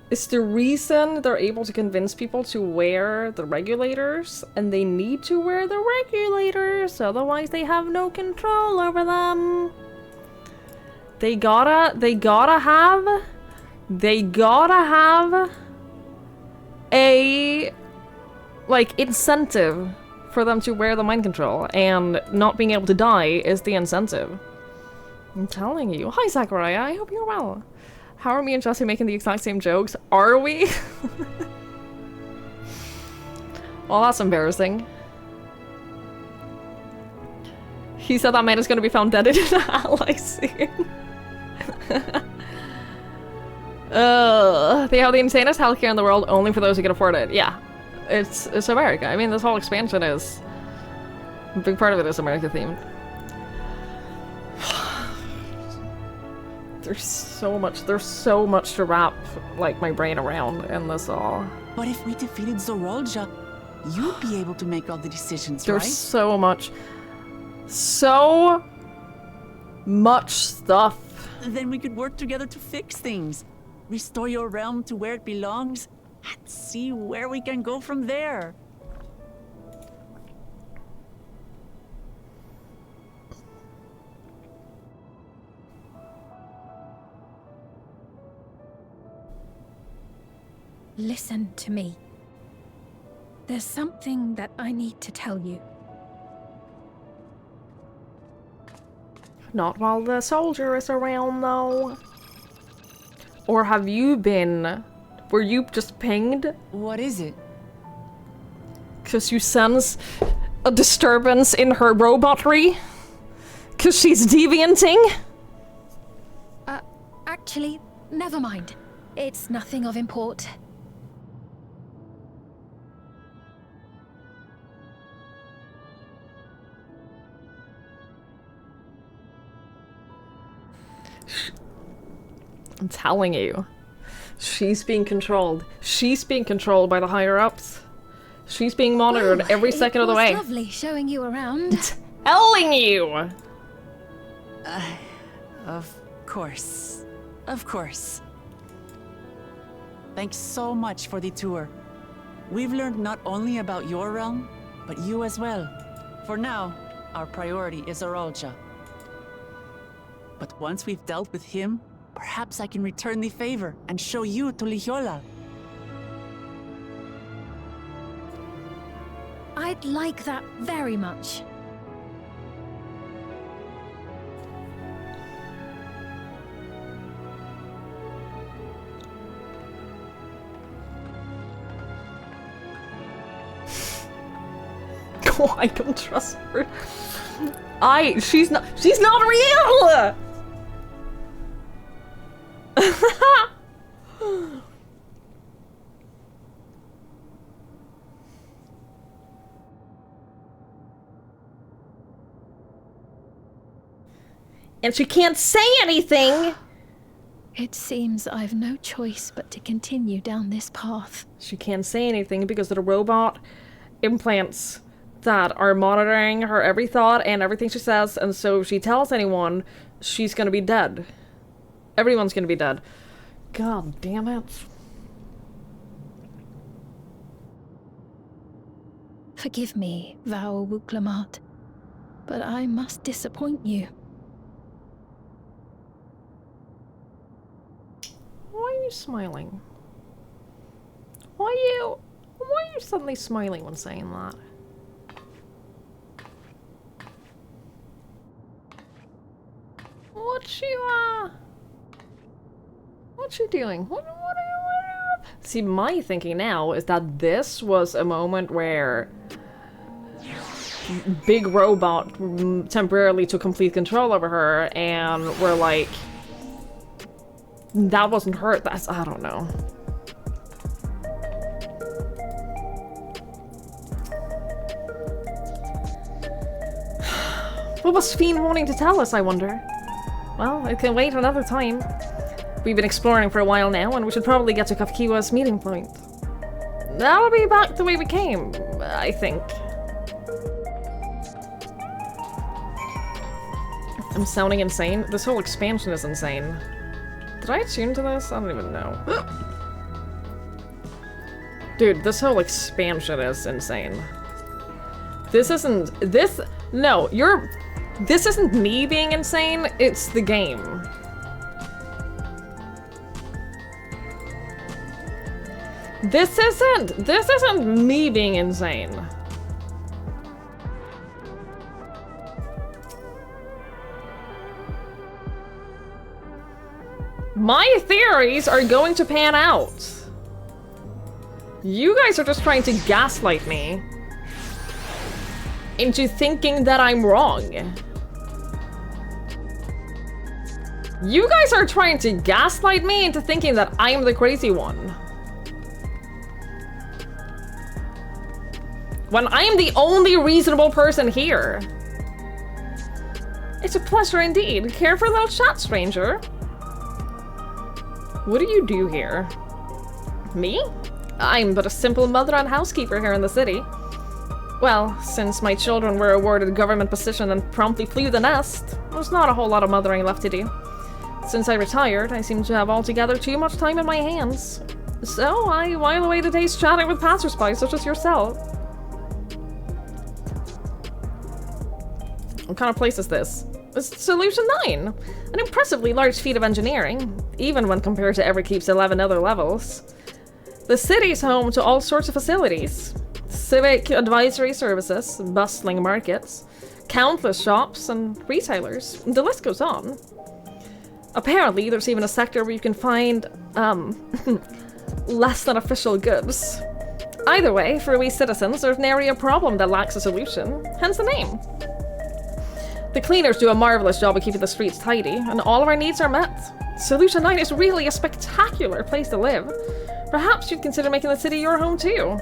[SPEAKER 1] is the reason they're able to convince people to wear the regulators, and they need to wear the regulators, otherwise they have no control over them. They gotta have a, like, incentive for them to wear the mind control, and not being able to die is the incentive. I'm telling you. Hi, Zachariah. I hope you're well. How are me and Jesse making the exact same jokes? Are we? Well, that's embarrassing. He said that man is going to be found dead in an alley soon. They have the insanest healthcare in the world only for those who can afford it. Yeah. It's America. I mean, this whole expansion is... a big part of it is America themed. There's so much to wrap, like, my brain around in this all.
[SPEAKER 7] But if we defeated Zorolja, you'd be able to make all the decisions,
[SPEAKER 1] There's
[SPEAKER 7] right?
[SPEAKER 1] so much stuff.
[SPEAKER 7] Then we could work together to fix things. Restore your realm to where it belongs, and see where we can go from there.
[SPEAKER 9] Listen to me. There's something that I need to tell you.
[SPEAKER 1] Not while the soldier is around, though. Or have you been? Were you just pinged?
[SPEAKER 7] What is it?
[SPEAKER 1] Because you sense a disturbance in her robotry? Because she's devianting?
[SPEAKER 9] Actually, never mind. It's nothing of import.
[SPEAKER 1] I'm telling you. She's being controlled. She's being controlled by the higher-ups. She's being monitored every second of the way.
[SPEAKER 9] It was lovely showing you around.
[SPEAKER 1] Telling you!
[SPEAKER 7] Of course. Of course. Thanks so much for the tour. We've learned not only about your realm, but you as well. For now, our priority is Zorolja. But once we've dealt with him, perhaps I can return the favor and show you to Lihiola.
[SPEAKER 9] I'd like that very much.
[SPEAKER 1] Oh, I don't trust her. She's not real! And she can't say anything!
[SPEAKER 9] It seems I've no choice but to continue down this path.
[SPEAKER 1] She can't say anything because of the robot implants that are monitoring her every thought and everything she says, and so if she tells anyone, she's gonna be dead. Everyone's gonna be dead. God damn it.
[SPEAKER 9] Forgive me, Val Wuklamat, but I must disappoint you.
[SPEAKER 1] Why are you smiling? Why are you suddenly smiling when saying that? What's she doing? What See, my thinking now is that this was a moment where Big Robot temporarily took complete control over her, and we're like, that wasn't her. That's, I don't know. What was Fiend wanting to tell us, I wonder? Well, it can wait another time. We've been exploring for a while now, and we should probably get to Kafkiwa's meeting point. That'll be back the way we came, I think. I'm sounding insane. This whole expansion is insane. Did I tune to this? I don't even know. Dude, this whole expansion is insane. This isn't... This... No, you're... This isn't me being insane, it's the game. This isn't me being insane. My theories are going to pan out. You guys are just trying to gaslight me into thinking that I'm wrong. You guys are trying to gaslight me into thinking that I'm the crazy one. When I am the only reasonable person here. It's a pleasure indeed. Care for a little chat, stranger? What do you do here? Me? I'm but a simple mother and housekeeper here in the city. Well, since my children were awarded a government position and promptly flew the nest, there's not a whole lot of mothering left to do. Since I retired, I seem to have altogether too much time in my hands. So I while away the days chatting with passersby such as yourself. What kind of place is this? It's Solution 9! An impressively large feat of engineering, even when compared to Everkeep's 11 other levels. The city's home to all sorts of facilities. Civic advisory services, bustling markets, countless shops and retailers. The list goes on. Apparently, there's even a sector where you can find, less than official goods. Either way, for we citizens, there's nary a problem that lacks a solution, hence the name. The cleaners do a marvelous job of keeping the streets tidy, and all of our needs are met. Solution 9 is really a spectacular place to live. Perhaps you'd consider making the city your home too.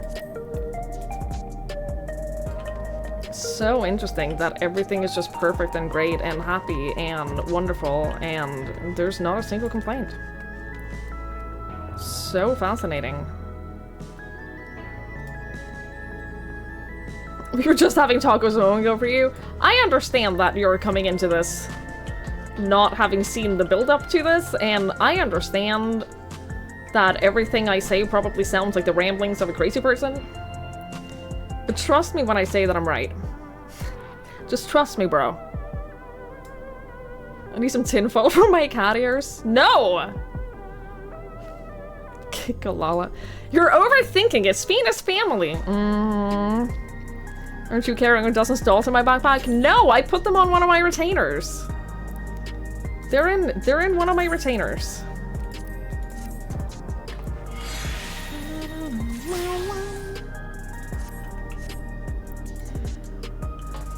[SPEAKER 1] So interesting that everything is just perfect and great and happy and wonderful, and there's not a single complaint. So fascinating. We were just having tacos a moment ago for you. I understand that you're coming into this not having seen the build-up to this, and I understand that everything I say probably sounds like the ramblings of a crazy person. But trust me when I say that I'm right. Just trust me, bro. I need some tinfoil for my cat ears. No! Kikalala. You're overthinking it. Spina's family. Aren't you carrying a dozen stalls in my backpack? No, I put them on one of my retainers. They're in one of my retainers.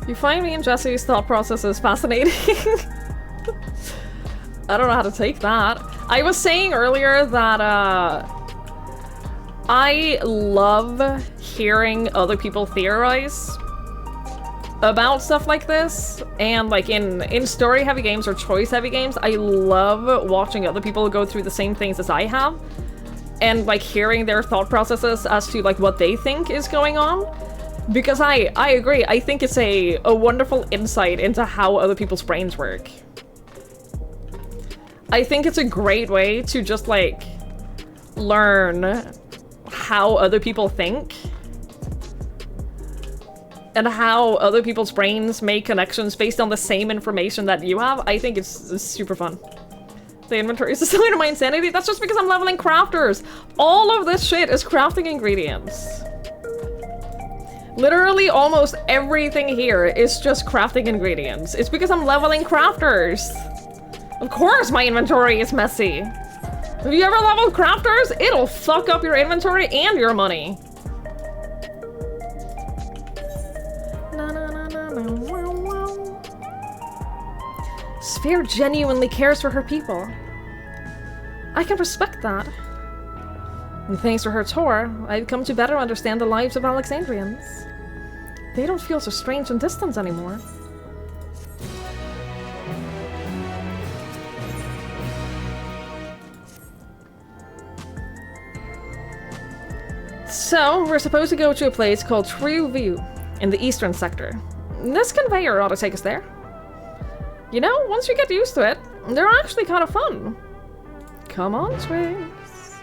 [SPEAKER 1] You find me and Jesse's thought processes fascinating. I don't know how to take that. I was saying earlier that I love hearing other people theorize about stuff like this, and like in story-heavy games or choice-heavy games, I love watching other people go through the same things as I have, and like hearing their thought processes as to like what they think is going on. Because I agree, I think it's a wonderful insight into how other people's brains work. I think it's a great way to just like learn how other people think and how other people's brains make connections based on the same information that you have. I think it's super fun. The inventory is a sign of my insanity. That's just because I'm leveling crafters. All of this shit is crafting ingredients. Literally almost everything here is just crafting ingredients. It's because I'm leveling crafters. Of course my inventory is messy. Have you ever leveled crafters? It'll fuck up your inventory and your money. Sphere genuinely cares for her people. I can respect that. And thanks to her tour, I've come to better understand the lives of Alexandrians. They don't feel so strange and distant anymore. So, we're supposed to go to a place called True View in the eastern sector. This conveyor ought to take us there. You know, once you get used to it, they're actually kind of fun. Come on, Twix.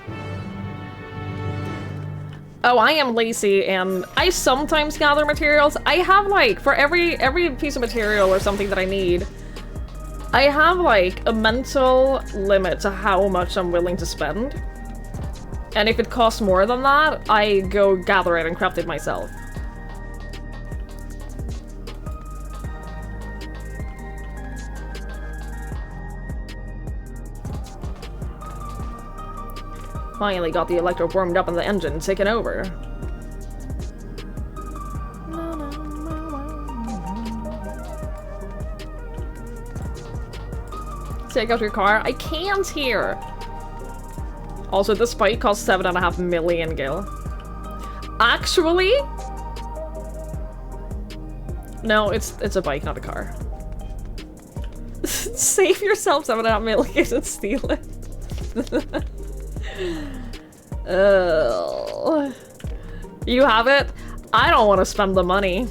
[SPEAKER 1] Oh, I am lazy and I sometimes gather materials. I have like, for every piece of material or something that I need, I have like a mental limit to how much I'm willing to spend. And if it costs more than that, I go gather it and craft it myself. Finally got the electro warmed up and the engine taken over. Take out your car. I can't here. Also, this bike costs 7.5 million gil. Actually? No, it's a bike, not a car. Save yourself 7.5 million and steal it. You have it? I don't want to spend the money.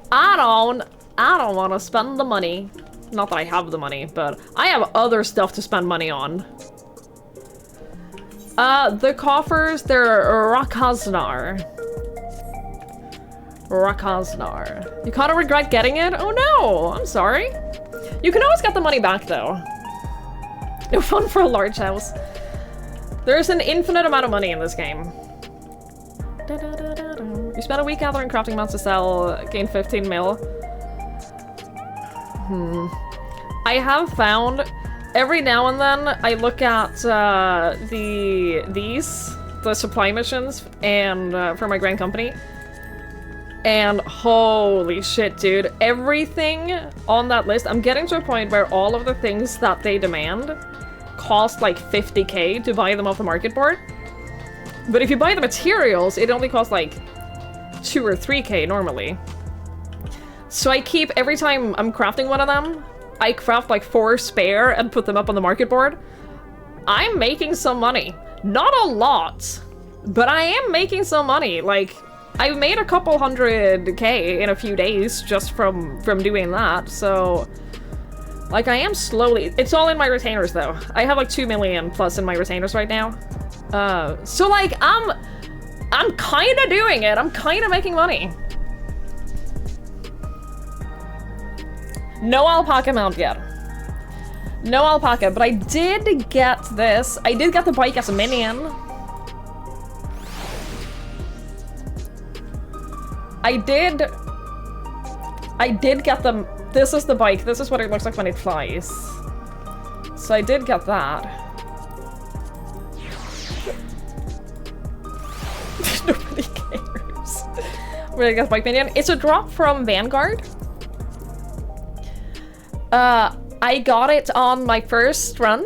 [SPEAKER 1] I don't want to spend the money. Not that I have the money, but I have other stuff to spend money on. The coffers, they're Rakaznar. Rakaznar. You kind of regret getting it? Oh no, I'm sorry. You can always get the money back though. No fun for a large house. There's an infinite amount of money in this game. You spend a week gathering crafting mounts to sell, gain 15 mil. I have found, every now and then, I look at the supply missions and for my grand company. And holy shit, dude. Everything on that list, I'm getting to a point where all of the things that they demand cost like 50k to buy them off the market board. But if you buy the materials, it only costs like 2 or 3k normally. So I keep, every time I'm crafting one of them, I craft like 4 spare and put them up on the market board. I'm making some money. Not a lot, but I am making some money. Like, I've made a couple 100k in a few days just from doing that, so... Like, I am slowly... It's all in my retainers, though. I have like 2 million plus in my retainers right now. So like, I'm kind of doing it. I'm kind of making money. No alpaca mount yet. No alpaca, but I did get this. I did get the bike as a minion. I did get them. This is the bike. This is what it looks like when it flies. So I did get that. Nobody cares. Where I got the bike minion. It's a drop from Vanguard. I got it on my first run.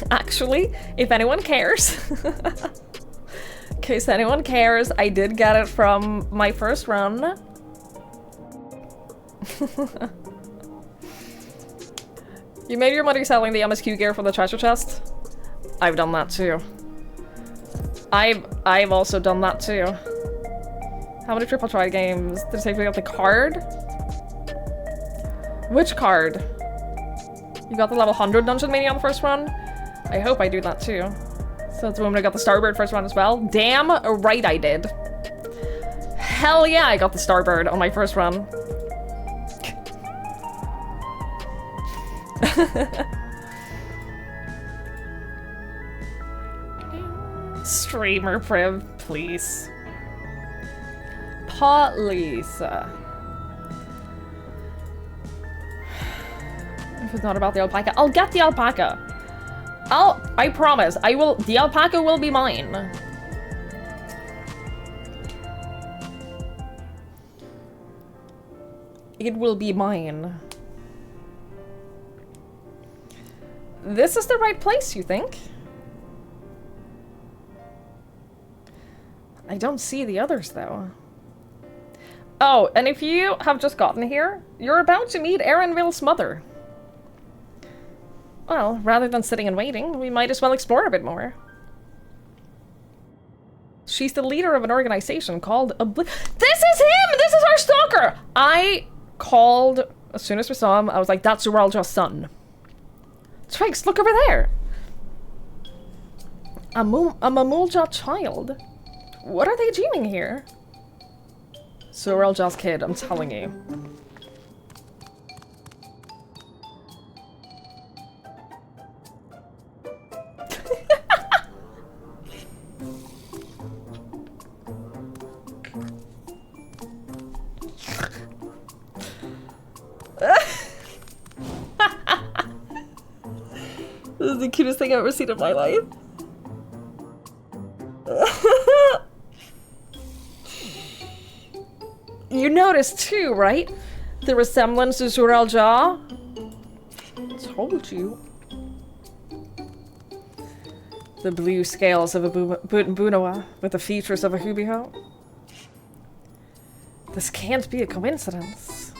[SPEAKER 1] Actually, if anyone cares. In case anyone cares, I did get it from my first run. You made your money selling the MSQ gear from the treasure chest? I've done that too. I've also done that too. How many triple try games did it take to get the card? Which card? You got the level 100 dungeon mania on the first run? I hope I do that too. So that's when I got the Starbird first run as well. Damn right I did. Hell yeah, I got the Starbird on my first run. Streamer priv, please. Please. if it's not about the alpaca. I'll get the alpaca. I promise. I will. The alpaca will be mine. It will be mine. This is the right place, you think? I don't see the others, though. Oh, and if you have just gotten here, you're about to meet Erinville's mother. Well, rather than sitting and waiting, we might as well explore a bit more. She's the leader of an organization called This is him! This is our stalker! I called, as soon as we saw him, I was like, that's Zuralja's son. Trix, look over there! A Mamulja child? What are they doing here? Zuralja's kid, I'm telling you. This is the cutest thing I've ever seen in my life. You noticed too, right? The resemblance to Zuralja? Told you. The blue scales of a Bunoa with the features of a Hubiho. This can't be a coincidence.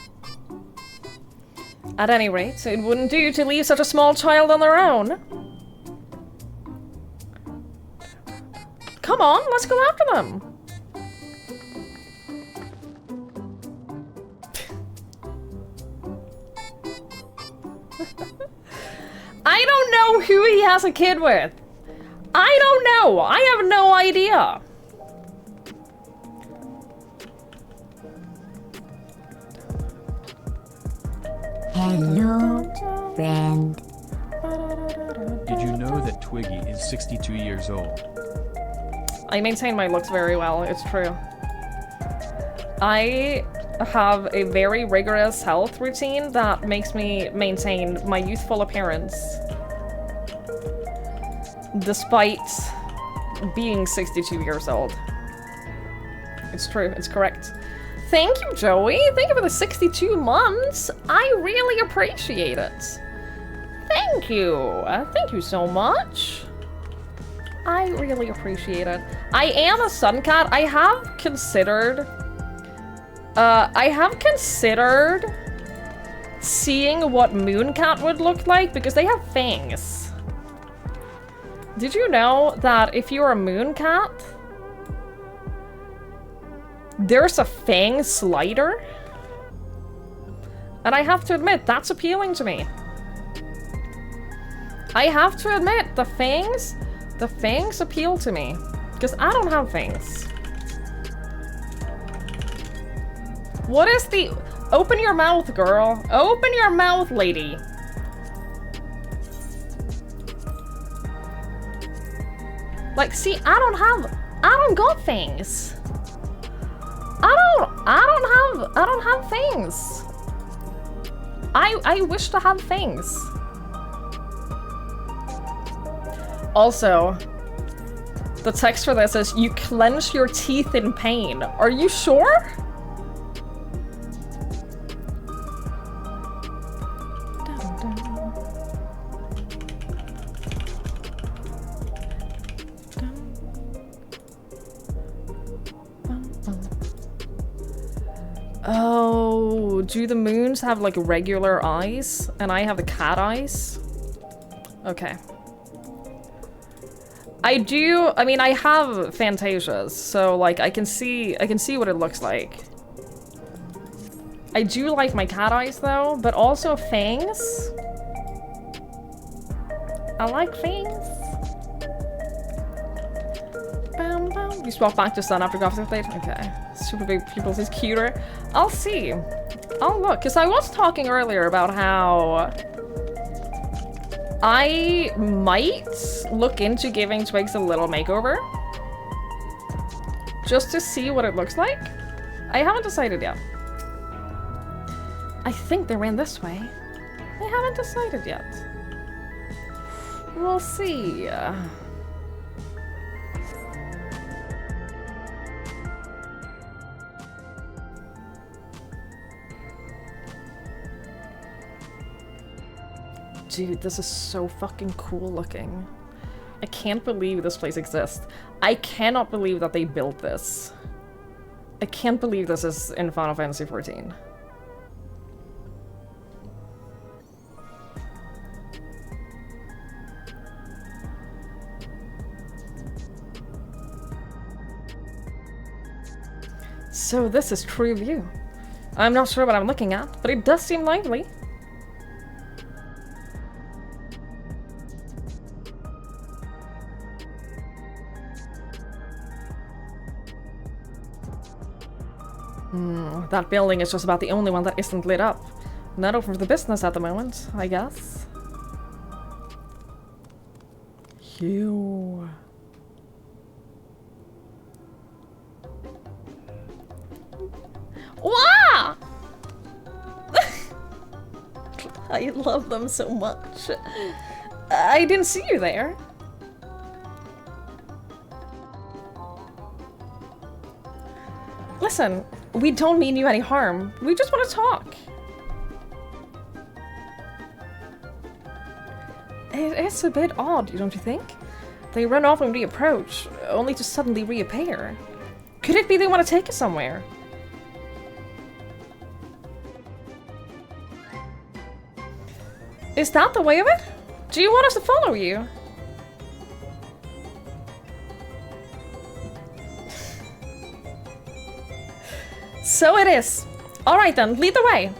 [SPEAKER 1] At any rate, it wouldn't do to leave such a small child on their own. Come on, let's go after them. I don't know who he has a kid with. I don't know. I have no idea.
[SPEAKER 4] Hello, friend.
[SPEAKER 10] Did you know that Twiggy is 62 years old?
[SPEAKER 1] I maintain my looks very well, it's true. I have a very rigorous health routine that makes me maintain my youthful appearance. Despite being 62 years old. It's true, it's correct. Thank you, Joey. Thank you for the 62 months. I really appreciate it. Thank you. Thank you so much. I really appreciate it. I am a sun cat. I have considered seeing what moon cat would look like because they have fangs. Did you know that if you're a moon cat, there's a fang slider? And I have to admit, that's appealing to me. I have to admit, the fangs appeal to me. Because I don't have fangs. What is the... Open your mouth, girl. Open your mouth, lady. Like, see, I don't got fangs. I don't have fangs. I wish to have fangs. Also, the text for this is, you clench your teeth in pain. Are you sure? Oh, do the moons have like regular eyes? And I have the cat eyes? Okay. I mean, I have Fantasias, so like I can see what it looks like. I do like my cat eyes though, but also fangs. I like fangs. Bam, bam. You swap back to sun after Goth's update? Okay. Super big pupils is cuter. I'll see. I'll look, because I was talking earlier about how I might look into giving Twigs a little makeover. Just to see what it looks like. I haven't decided yet. I think they ran this way. I haven't decided yet. We'll see. Dude, this is so fucking cool looking. I can't believe this place exists. I cannot believe that they built this. I can't believe this is in Final Fantasy XIV. So this is True View. I'm not sure what I'm looking at, but it does seem lively. That building is just about the only one that isn't lit up. Not open for the business at the moment, I guess. Phew. Wow! I love them so much. I didn't see you there. Listen, we don't mean you any harm. We just want to talk. It is a bit odd, don't you think? They run off when we approach, only to suddenly reappear. Could it be they want to take us somewhere? Is that the way of it? Do you want us to follow you? So it is. Alright then, lead the way.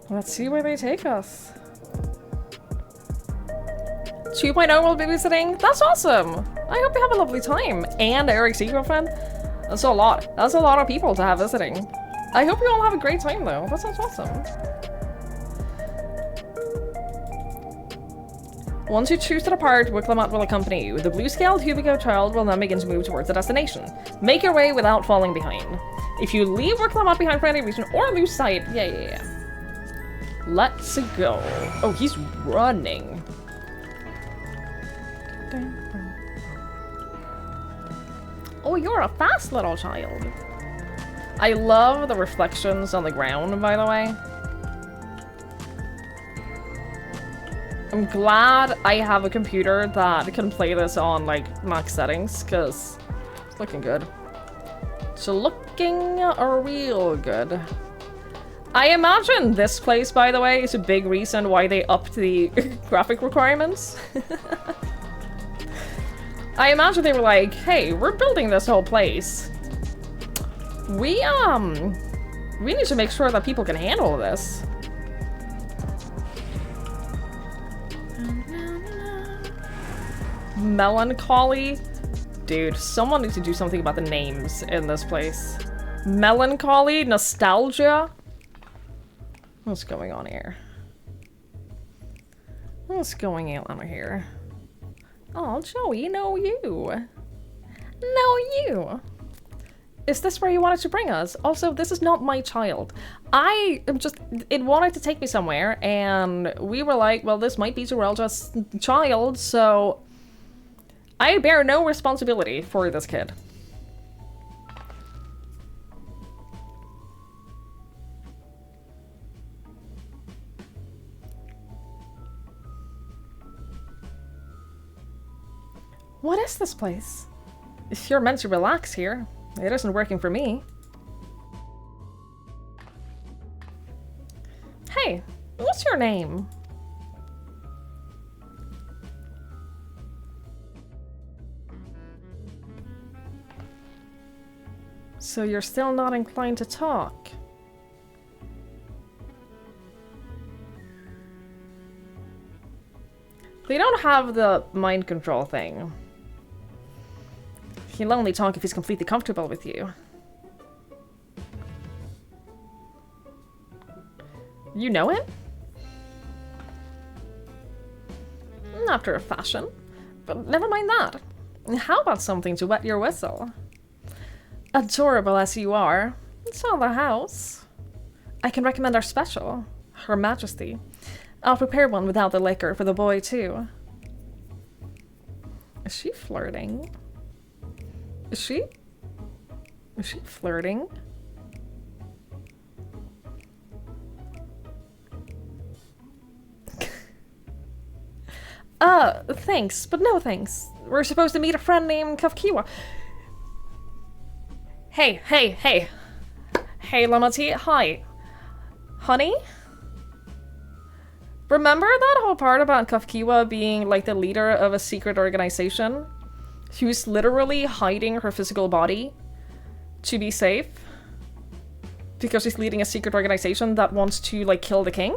[SPEAKER 1] Let's see where they take us. 2.0 will be visiting. That's awesome. I hope you have a lovely time. And Eric's girlfriend. That's a lot. That's a lot of people to have visiting. I hope you all have a great time though. That sounds awesome. Once you choose to depart, Wicklamat will accompany you. The blue-scaled Hubigo child will then begin to move towards the destination. Make your way without falling behind. If you leave Wicklamat behind for any reason or lose sight, yeah. Let's go. Oh, he's running. Oh, you're a fast little child. I love the reflections on the ground, by the way. I'm glad I have a computer that can play this on, like, max settings, because it's looking good. It's looking real good. I imagine this place, by the way, is a big reason why they upped the graphic requirements. I imagine they were like, hey, we're building this whole place. We need to make sure that people can handle this. Melancholy? Dude, someone needs to do something about the names in this place. Melancholy? Nostalgia? What's going on here? What's going on here? Oh, Joey, no you. No you. Is this where you wanted to bring us? Also, this is not my child. I am just... It wanted to take me somewhere, and we were like, well, this might be Zorelja's child, so... I bear no responsibility for this kid. What is this place? If you're meant to relax here, it isn't working for me. Hey, what's your name? So you're still not inclined to talk? They don't have the mind control thing. He'll only talk if he's completely comfortable with you. You know him? After a fashion. But never mind that. How about something to wet your whistle? Adorable as you are, it's all the house. I can recommend our special, Her Majesty. I'll prepare one without the liquor for the boy, too. Is she flirting? Is she flirting? Thanks, but no thanks. We're supposed to meet a friend named Kafkiwa. Hey, hey, hey. Hey, Lamati, hi. Honey? Remember that whole part about Kafkiwa being like the leader of a secret organization? Who's literally hiding her physical body to be safe? Because she's leading a secret organization that wants to, like, kill the king?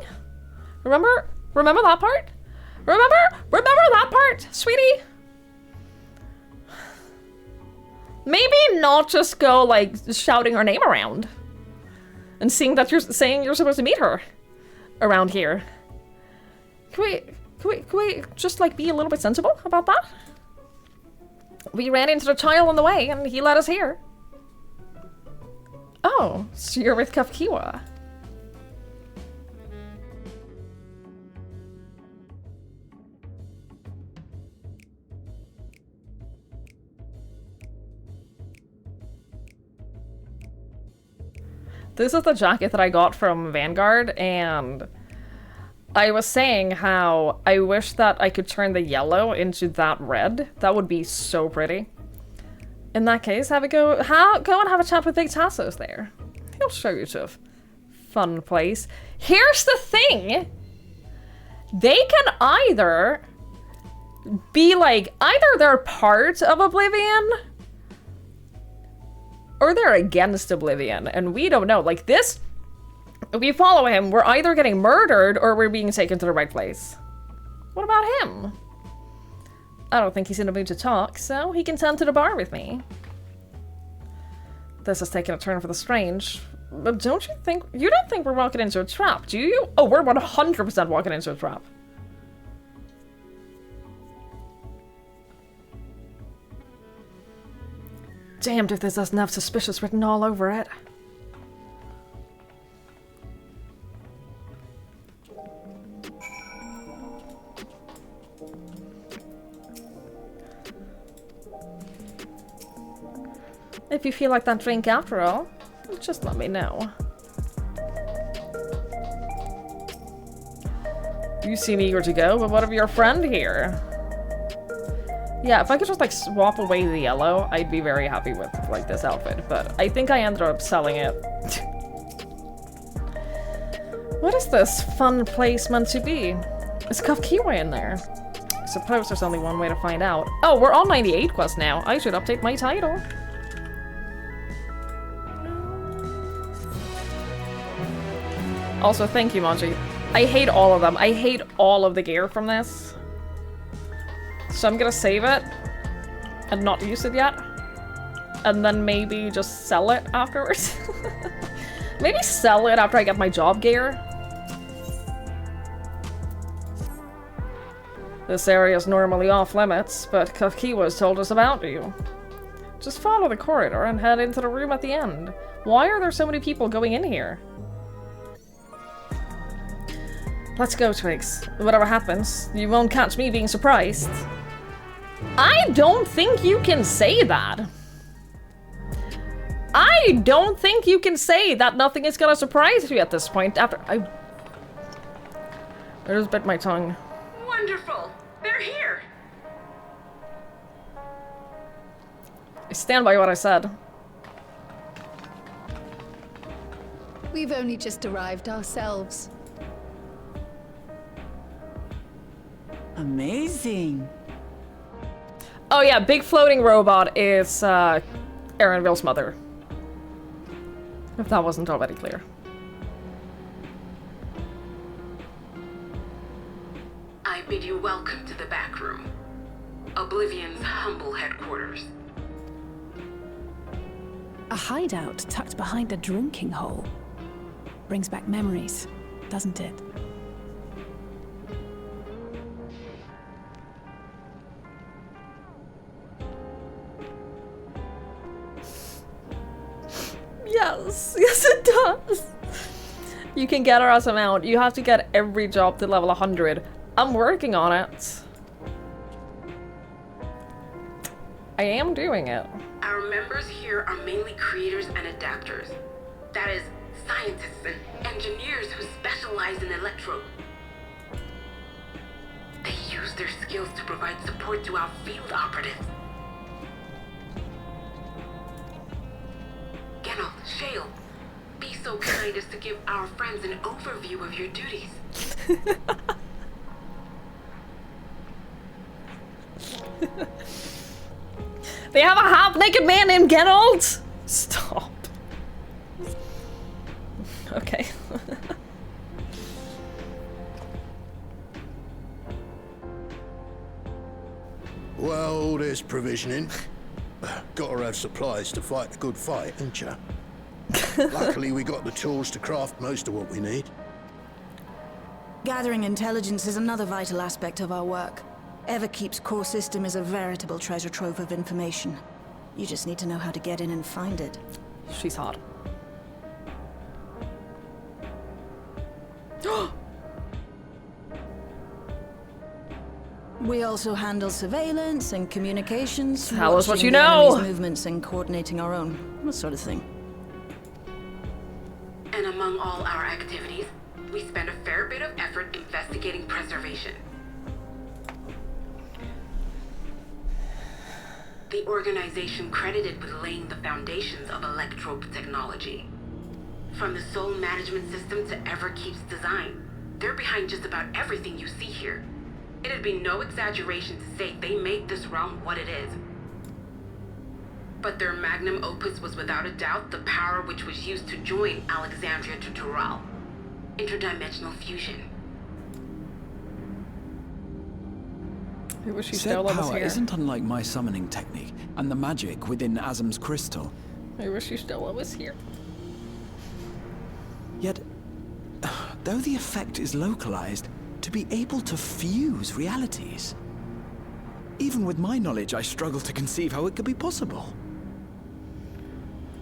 [SPEAKER 1] Remember? Remember that part? Remember that part, sweetie? Maybe not just go, like, shouting her name around. And seeing that you're saying you're supposed to meet her around here. Can we just, like, be a little bit sensible about that? We ran into the child on the way, and he led us here. Oh, so you're with Kafkiwa. This is the jacket that I got from Vanguard, and I was saying how I wish that I could turn the yellow into that red. That would be so pretty. In that case, go and have a chat with Big Tassos there. He'll show you to a fun place. Here's the thing! They can either be like, either they're part of Oblivion, or they're against Oblivion, and we don't know. Like this, if we follow him, we're either getting murdered or we're being taken to the right place. What about him? I don't think he's in the mood to talk, so he can tend to the bar with me. This has taken a turn for the strange. But you don't think we're walking into a trap, do you? Oh, we're 100% walking into a trap. Damned if this doesn't have suspicious written all over it. If you feel like that drink after all, just let me know. You seem eager to go, but what of your friend here? Yeah, if I could just, like, swap away the yellow, I'd be very happy with, like, this outfit. But I think I ended up selling it. What is this fun place meant to be? Is Kafkiwa in there? I suppose there's only one way to find out. Oh, we're on 98 quest now. I should update my title. Also, thank you, Manji. I hate all of them. I hate all of the gear from this. So I'm gonna save it and not use it yet. And then maybe just sell it afterwards. Maybe sell it after I get my job gear. This area is normally off limits, but Kafkiwa's told us about you. Just follow the corridor and head into the room at the end. Why are there so many people going in here? Let's go, Twigs. Whatever happens, you won't catch me being surprised. I don't think you can say that. I don't think you can say that nothing is gonna surprise you at this point after I just bit my tongue.
[SPEAKER 6] Wonderful! They're here!
[SPEAKER 1] I stand by what I said.
[SPEAKER 13] We've only just arrived ourselves.
[SPEAKER 7] Amazing.
[SPEAKER 1] Oh yeah, big floating robot is Aaronville's mother. If that wasn't already clear.
[SPEAKER 6] I bid you welcome to the back room. Oblivion's humble headquarters.
[SPEAKER 3] A hideout tucked behind a drinking hole. Brings back memories, doesn't it?
[SPEAKER 1] does. Yes, it does. You can get her as a mount. You have to get every job to level 100. I'm working on it. I am doing it.
[SPEAKER 6] Our members here are mainly creators and adapters. That is, scientists and engineers who specialize in electro. They use their skills to provide support to our field operatives. Gennel, Shale, be so kind as to give our friends an overview of your duties.
[SPEAKER 1] They have a half-naked man named Geralt! Stop. Okay.
[SPEAKER 14] Well, there's provisioning. Gotta have supplies to fight a good fight, ain't ya? Luckily, we got the tools to craft most of what we need.
[SPEAKER 15] Gathering intelligence is another vital aspect of our work. Everkeep's core system is a veritable treasure trove of information. You just need to know how to get in and find it.
[SPEAKER 1] She's hot.
[SPEAKER 15] We also handle surveillance and communications.
[SPEAKER 1] Tell us what
[SPEAKER 15] watching
[SPEAKER 1] you
[SPEAKER 15] the
[SPEAKER 1] know.
[SPEAKER 15] enemy's movements and coordinating our own. That sort of thing.
[SPEAKER 6] And among all our activities, we spend a fair bit of effort investigating preservation. The organization credited with laying the foundations of electrope technology. From the soul management system to Everkeep's design, they're behind just about everything you see here. It'd be no exaggeration to say they made this realm what it is. But their magnum opus was without a doubt the power which was used to join Alexandria to Tural. Interdimensional fusion.
[SPEAKER 1] I wish you
[SPEAKER 8] Said
[SPEAKER 1] still was
[SPEAKER 8] power
[SPEAKER 1] here.
[SPEAKER 8] isn't unlike my summoning technique and the magic within Azam's crystal.
[SPEAKER 1] I wish you still was here.
[SPEAKER 8] Yet, though the effect is localized, to be able to fuse realities. Even with my knowledge, I struggle to conceive how it could be possible.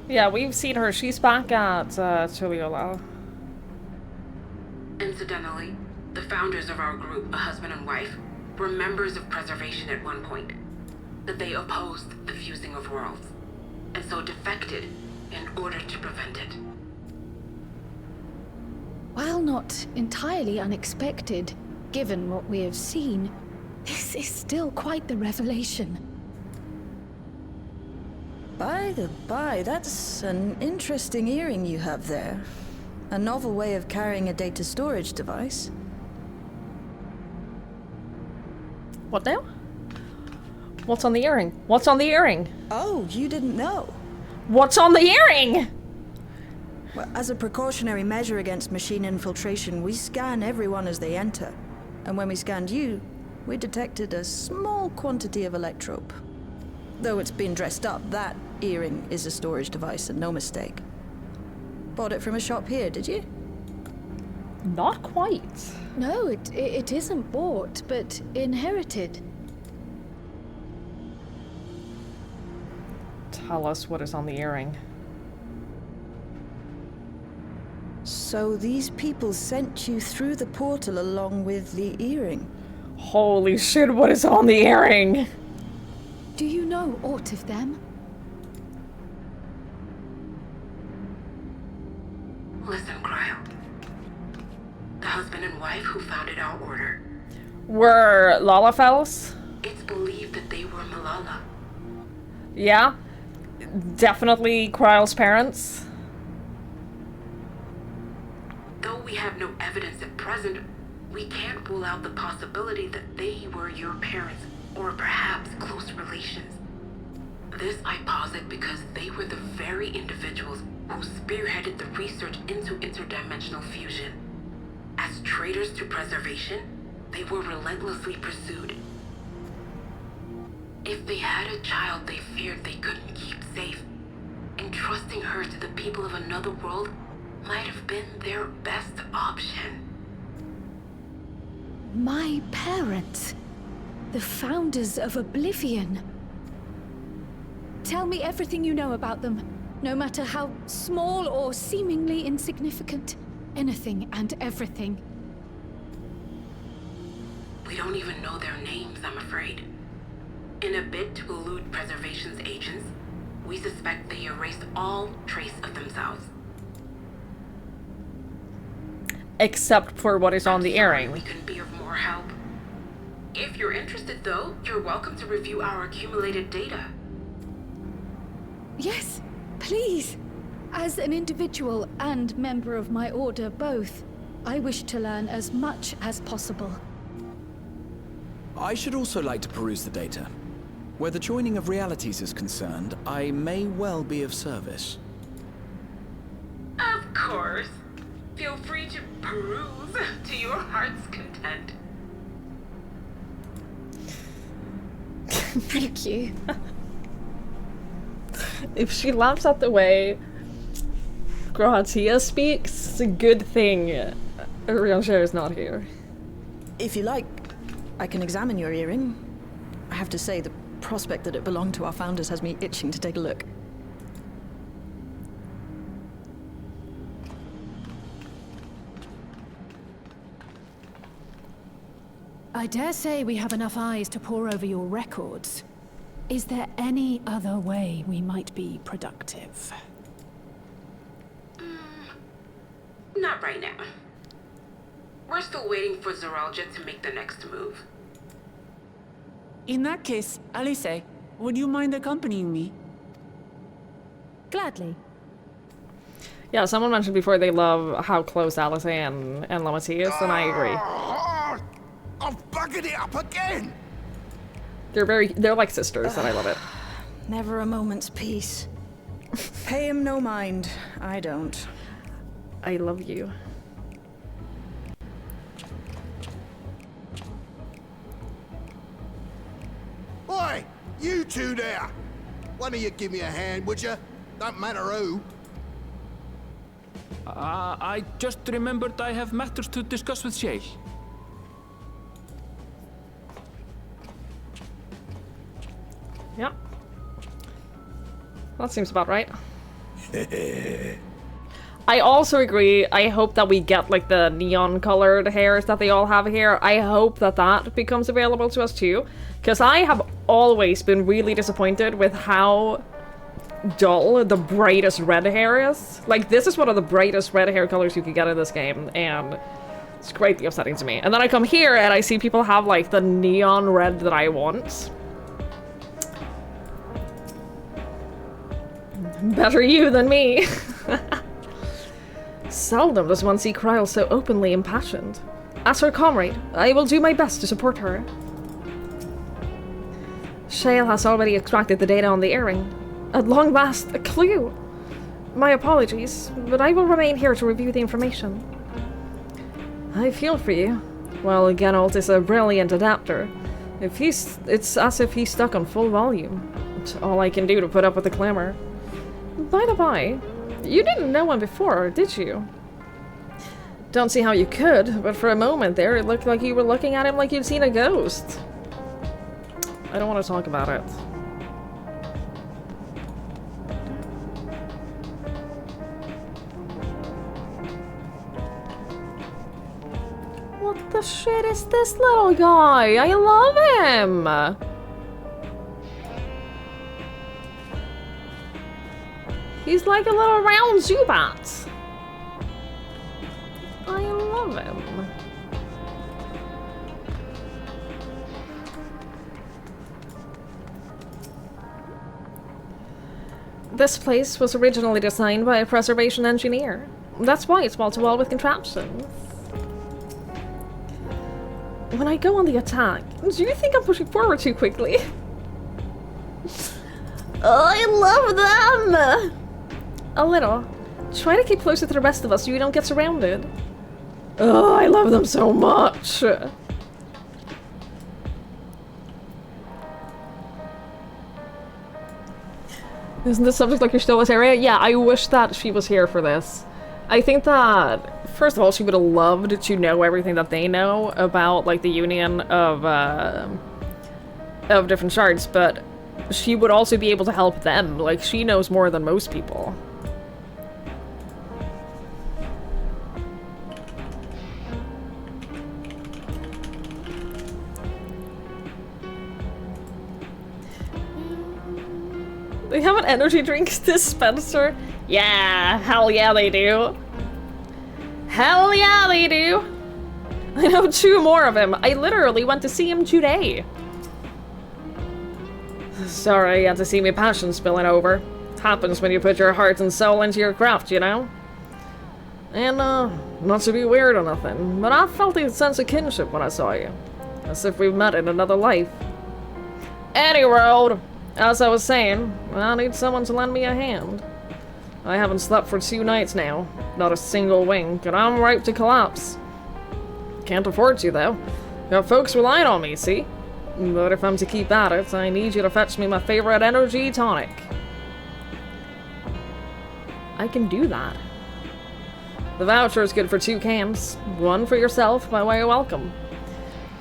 [SPEAKER 1] Yeah, we've seen her. She's back at Tuliola.
[SPEAKER 6] Incidentally, the founders of our group, a husband and wife, were members of preservation at one point. That they opposed the fusing of worlds, and so defected in order to prevent it.
[SPEAKER 9] While not entirely unexpected, given what we have seen, this is still quite the revelation.
[SPEAKER 15] By the by, that's an interesting earring you have there. A novel way of carrying a data storage device.
[SPEAKER 1] What now? What's on the earring? What's on the earring?
[SPEAKER 15] Oh, you didn't know?
[SPEAKER 1] What's on the earring?
[SPEAKER 15] Well, as a precautionary measure against machine infiltration, we scan everyone as they enter. And when we scanned you, we detected a small quantity of electrope. Though it's been dressed up, that earring is a storage device and no mistake. Bought it from a shop here, did you?
[SPEAKER 1] Not quite.
[SPEAKER 9] No, it isn't bought, but inherited.
[SPEAKER 1] Tell us what is on the earring.
[SPEAKER 15] So these people sent you through the portal along with the earring?
[SPEAKER 1] Holy shit, what is on the earring?
[SPEAKER 9] Do you know aught of them?
[SPEAKER 6] Listen, Cryo. The husband and wife who founded our order.
[SPEAKER 1] Were Lalafels?
[SPEAKER 6] It's believed that they were Malala.
[SPEAKER 1] Yeah. Definitely Kryle's parents.
[SPEAKER 6] Though we have no evidence at present, we can't rule out the possibility that they were your parents, or perhaps close relations. This I posit because they were the very individuals who spearheaded the research into interdimensional fusion. As traitors to preservation, they were relentlessly pursued. If they had a child they feared they couldn't keep safe, entrusting her to the people of another world might have been their best option.
[SPEAKER 9] My parents, the founders of Oblivion. Tell me everything you know about them.
[SPEAKER 13] No matter how small or seemingly insignificant. Anything and everything.
[SPEAKER 6] We don't even know their names, I'm afraid. In a bid to elude preservation's agents, we suspect they erased all trace of themselves.
[SPEAKER 1] Except for what is on the earring.
[SPEAKER 6] We couldn't be of more help. If you're interested, though, you're welcome to review our accumulated data.
[SPEAKER 13] Yes, please. As an individual and member of my order both, I wish to learn as much as possible.
[SPEAKER 8] I should also like to peruse the data. Where the joining of realities is concerned, I may well be of service.
[SPEAKER 6] Of course. Feel free to peruse to your heart's content.
[SPEAKER 13] Thank you.
[SPEAKER 1] If she laughs at the way Gratia speaks, it's a good thing Riancher is not here.
[SPEAKER 15] If you like, I can examine your earring. I have to say, the prospect that it belonged to our founders has me itching to take a look.
[SPEAKER 9] I dare say we have enough eyes to pore over your records. Is there any other way we might be productive?
[SPEAKER 6] Not right now. We're still waiting for Zoralja to make the next move.
[SPEAKER 7] In that case, Alice, would you mind accompanying me?
[SPEAKER 9] Gladly.
[SPEAKER 1] Yeah, someone mentioned before they love how close Alice and Lamati is, and I agree.
[SPEAKER 14] I've buggered it up again!
[SPEAKER 1] They're like sisters, and I love it.
[SPEAKER 15] Never a moment's peace. Pay him no mind. I don't.
[SPEAKER 1] I love you.
[SPEAKER 14] Oi! You two there! One of you give me a hand, would you? Don't matter who.
[SPEAKER 5] I just remembered I have matters to discuss with Shay.
[SPEAKER 1] Yeah. That seems about right. I also agree, I hope that we get like the neon colored hairs that they all have here. I hope that that becomes available to us too. Because I have always been really disappointed with how dull the brightest red hair is. Like, this is one of the brightest red hair colors you could get in this game, and it's greatly upsetting to me. And then I come here and I see people have like the neon red that I want. Better you than me. Seldom does one see Kryl so openly impassioned. As her comrade, I will do my best to support her. Shale has already extracted the data on the earring. At long last, a clue! My apologies, but I will remain here to review the information. I feel for you. Well, Geralt is a brilliant adapter. It's as if he's stuck on full volume. It's all I can do to put up with the clamor. By the by, you didn't know him before, did you? Don't see how you could, but for a moment there, it looked like you were looking at him like you'd seen a ghost. I don't want to talk about it. What the shit is this little guy? I love him! He's like a little round Zubat. I love him. This place was originally designed by a preservation engineer. That's why it's wall-to-wall with contraptions. When I go on the attack, do you think I'm pushing forward too quickly? Oh, I love them! A little. Try to keep closer to the rest of us so you don't get surrounded. Oh, I love them so much! Isn't this subject like you're still with area? Yeah, I wish that she was here for this. I think that, first of all, she would have loved to know everything that they know about, like, the union of different shards, but she would also be able to help them. Like, she knows more than most people. They have an energy drink dispenser? Yeah, hell yeah they do. Hell yeah they do. I know 2 more of him. I literally went to see him today. Sorry, you had to see me passion spilling over. Happens when you put your heart and soul into your craft, you know? And, not to be weird or nothing, but I felt a sense of kinship when I saw you. As if we met in another life. Any road. As I was saying, I need someone to lend me a hand. I haven't slept for 2 nights now. Not a single wink, and I'm ripe to collapse. Can't afford to, though. Got folks relying on me, see? But if I'm to keep at it, I need you to fetch me my favorite energy tonic. I can do that. The voucher is good for 2 cans. 1 for yourself, by way of welcome.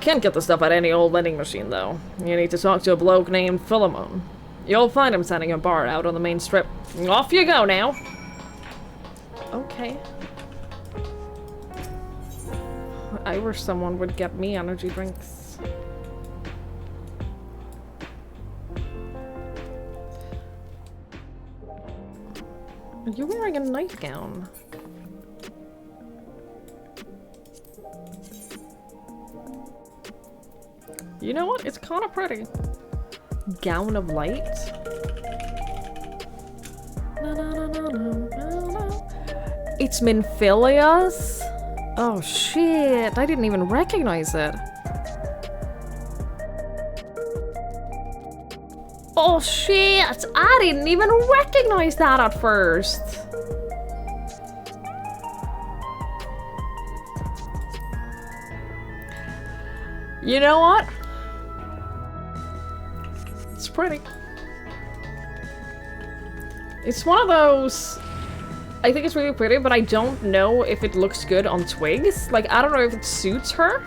[SPEAKER 1] Can't get the stuff at any old vending machine, though. You need to talk to a bloke named Philemon. You'll find him setting a bar out on the main strip. Off you go, now! Okay. I wish someone would get me energy drinks. Are you wearing a nightgown? You know what? It's kind of pretty. Gown of light. It's Minphilia's? Oh shit, I didn't even recognize it. Oh shit, I didn't even recognize that at first. You know what? It's pretty. It's one of those... I think it's really pretty, but I don't know if it looks good on Twigs. Like, I don't know if it suits her.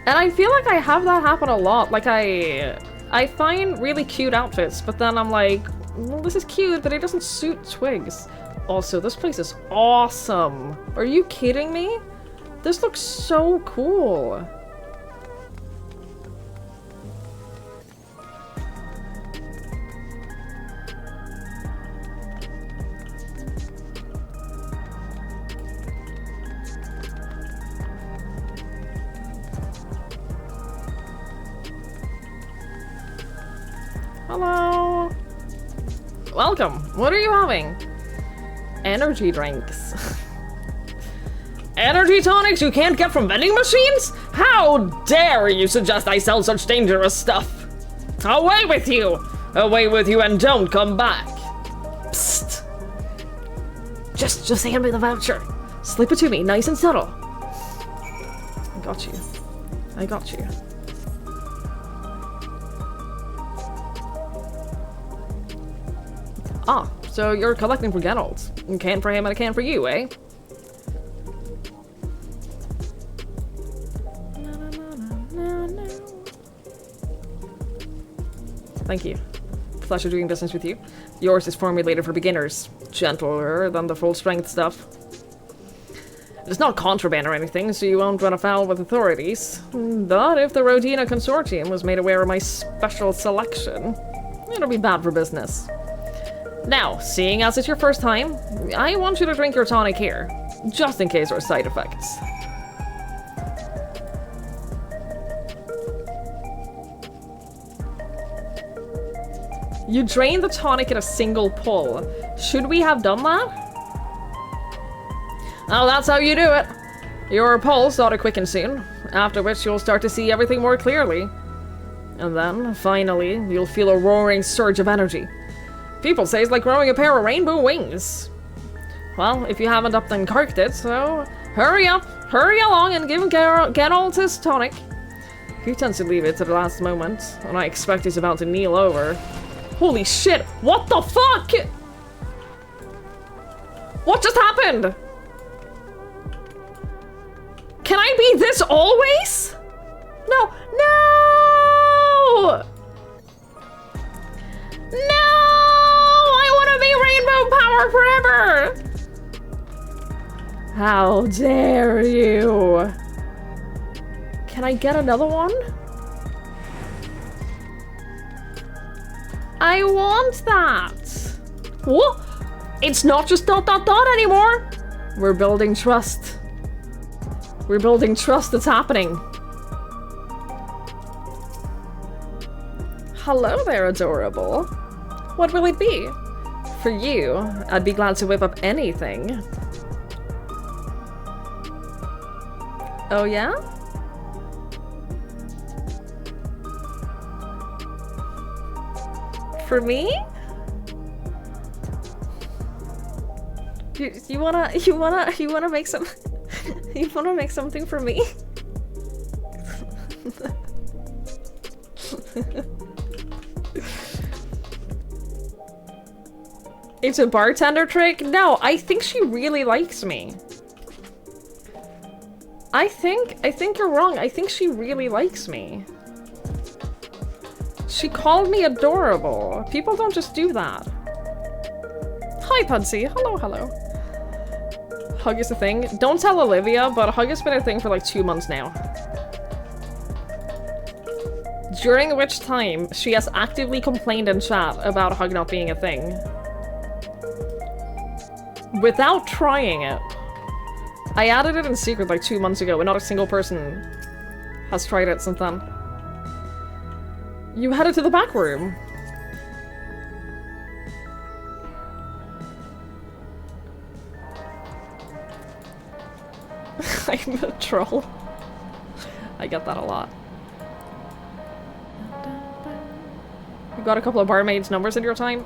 [SPEAKER 1] And I feel like I have that happen a lot. Like, I find really cute outfits, but then I'm like, well, this is cute, but it doesn't suit Twigs. Also, this place is awesome. Are you kidding me? This looks so cool. Hello. Welcome. What are you having? Energy drinks. Energy tonics you can't get from vending machines? How dare you suggest I sell such dangerous stuff? Away with you! Away with you and don't come back. Psst. Just hand me the voucher. Slip it to me, nice and subtle. I got you. I got you. Ah, so you're collecting for Geralt. A can for him and a can for you, eh? Thank you. Pleasure doing business with you. Yours is formulated for beginners. Gentler than the full-strength stuff. It's not contraband or anything, so you won't run afoul with authorities. But if the Rodina Consortium was made aware of my special selection, it'll be bad for business. Now, seeing as it's your first time, I want you to drink your tonic here, just in case there are side effects. You drain the tonic in a single pull. Should we have done that? Oh, that's how you do it. Your pulse ought to quicken soon, after which you'll start to see everything more clearly. And then, finally, you'll feel a roaring surge of energy. People say it's like growing a pair of rainbow wings. Well, if you haven't up then carked it, so hurry up, hurry along and give Geralt his tonic. He tends to leave it to the last moment, and I expect he's about to kneel over. Holy shit, what the fuck? What just happened? Can I be this always? No, no! more forever! How dare you? Can I get another one? I want that! What? It's not just ... anymore! We're building trust. We're building trust that's happening. Hello there, adorable. What will it be? For you, I'd be glad to whip up anything. Oh yeah? For me? You wanna make some you wanna make something for me? It's a bartender trick? No, I think she really likes me. I think you're wrong. I think she really likes me. She called me adorable. People don't just do that. Hi, Pudsey. Hello, hello. Hug is a thing. Don't tell Olivia, but hug has been a thing for like 2 months now. During which time, she has actively complained in chat about hug not being a thing. Without trying it. I added it in secret like 2 months ago, and not a single person has tried it since then. You headed to the back room. I'm a troll. I get that a lot. You got a couple of barmaids' numbers in your time?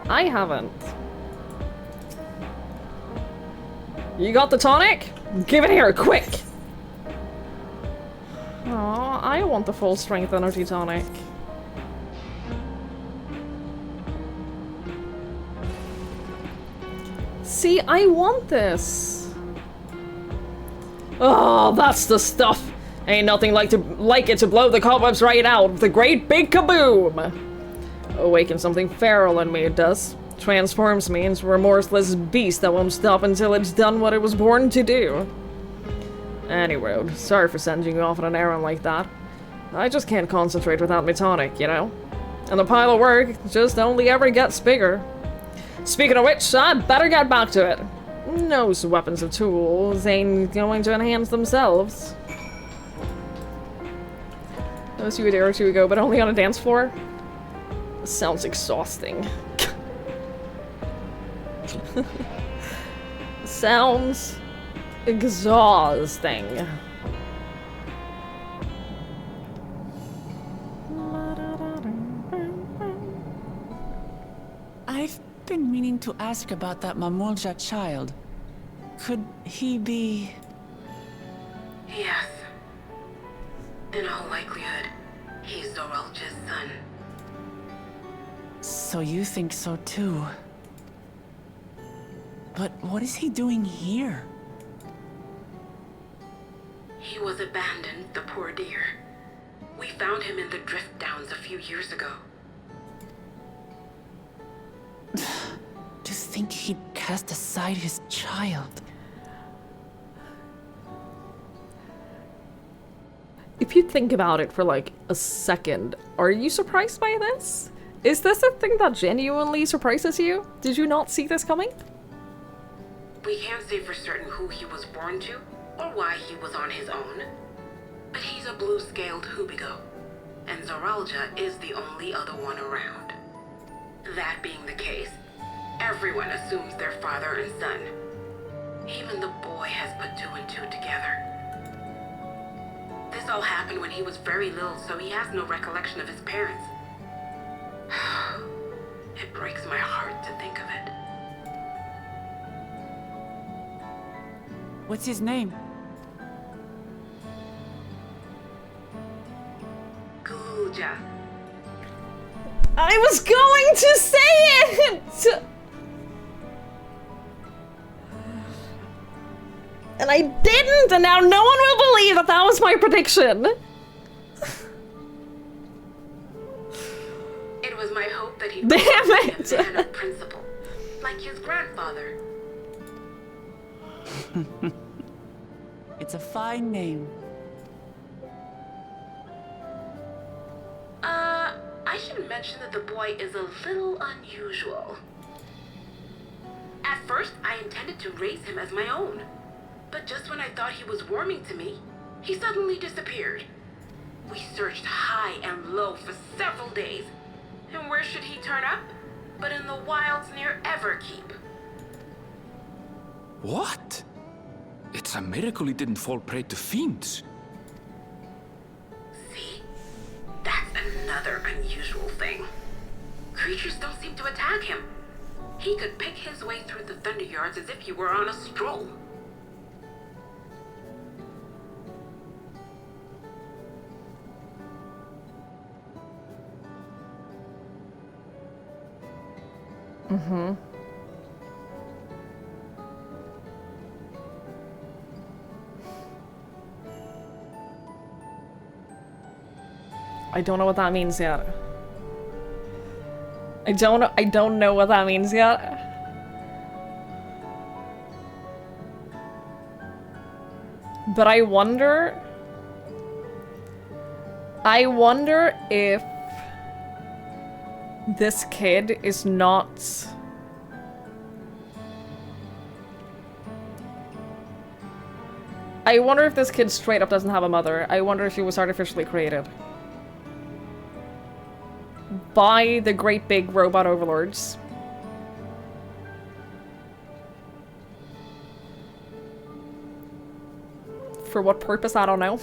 [SPEAKER 1] I haven't. You got the tonic? Give it here, quick! Aw, I want the full strength energy tonic. See, I want this. Oh, that's the stuff. Ain't nothing like it to blow the cobwebs right out with a great big kaboom. Awakens something feral in me, it does. Transforms me into a remorseless beast that won't stop until it's done what it was born to do. Anyway, sorry for sending you off on an errand like that. I just can't concentrate without my tonic, you know? And the pile of work just only ever gets bigger. Speaking of which, I'd better get back to it. Those weapons and tools ain't going to enhance themselves. That was you a day or two ago, but only on a dance floor? Sounds exhausting. Sounds exhausting.
[SPEAKER 7] I've been meaning to ask about that Mamulja child. Could he be...
[SPEAKER 6] Yes. In all likelihood, he's Zoralja's son.
[SPEAKER 7] So you think so too? But what is he doing here?
[SPEAKER 6] He was abandoned, the poor dear. We found him in the drift downs a few years ago.
[SPEAKER 7] To think he'd cast aside his child.
[SPEAKER 1] If you think about it for like a second, are you surprised by this? Is this a thing that genuinely surprises you? Did you not see this coming?
[SPEAKER 6] We can't say for certain who he was born to, or why he was on his own. But he's a blue-scaled Hubigo, and Zoralja is the only other one around. That being the case, everyone assumes they're father and son. Even the boy has put 2 and 2 together. This all happened when he was very little, so he has no recollection of his parents. It breaks my heart to think of it.
[SPEAKER 7] What's his name?
[SPEAKER 6] Guja.
[SPEAKER 1] I was going to say it! And I didn't, and now no one will believe that that was my prediction.
[SPEAKER 6] It was my hope that he'd
[SPEAKER 1] Damn
[SPEAKER 6] be
[SPEAKER 1] it!
[SPEAKER 6] a man of principle. like his grandfather.
[SPEAKER 7] It's a fine name.
[SPEAKER 6] I should mention that the boy is a little unusual. At first, I intended to raise him as my own. But just when I thought he was warming to me, he suddenly disappeared. We searched high and low for several days. And where should he turn up? But in the wilds near Everkeep.
[SPEAKER 5] What? It's a miracle he didn't fall prey to fiends.
[SPEAKER 6] See? That's another unusual thing. Creatures don't seem to attack him. He could pick his way through the thunder yards as if he were on a stroll.
[SPEAKER 1] Mm-hmm. I don't know what that means yet. I don't know what that means yet. But I wonder if this kid is not... I wonder if this kid straight up doesn't have a mother. I wonder if he was artificially created by the great big robot overlords. For what purpose, I don't know.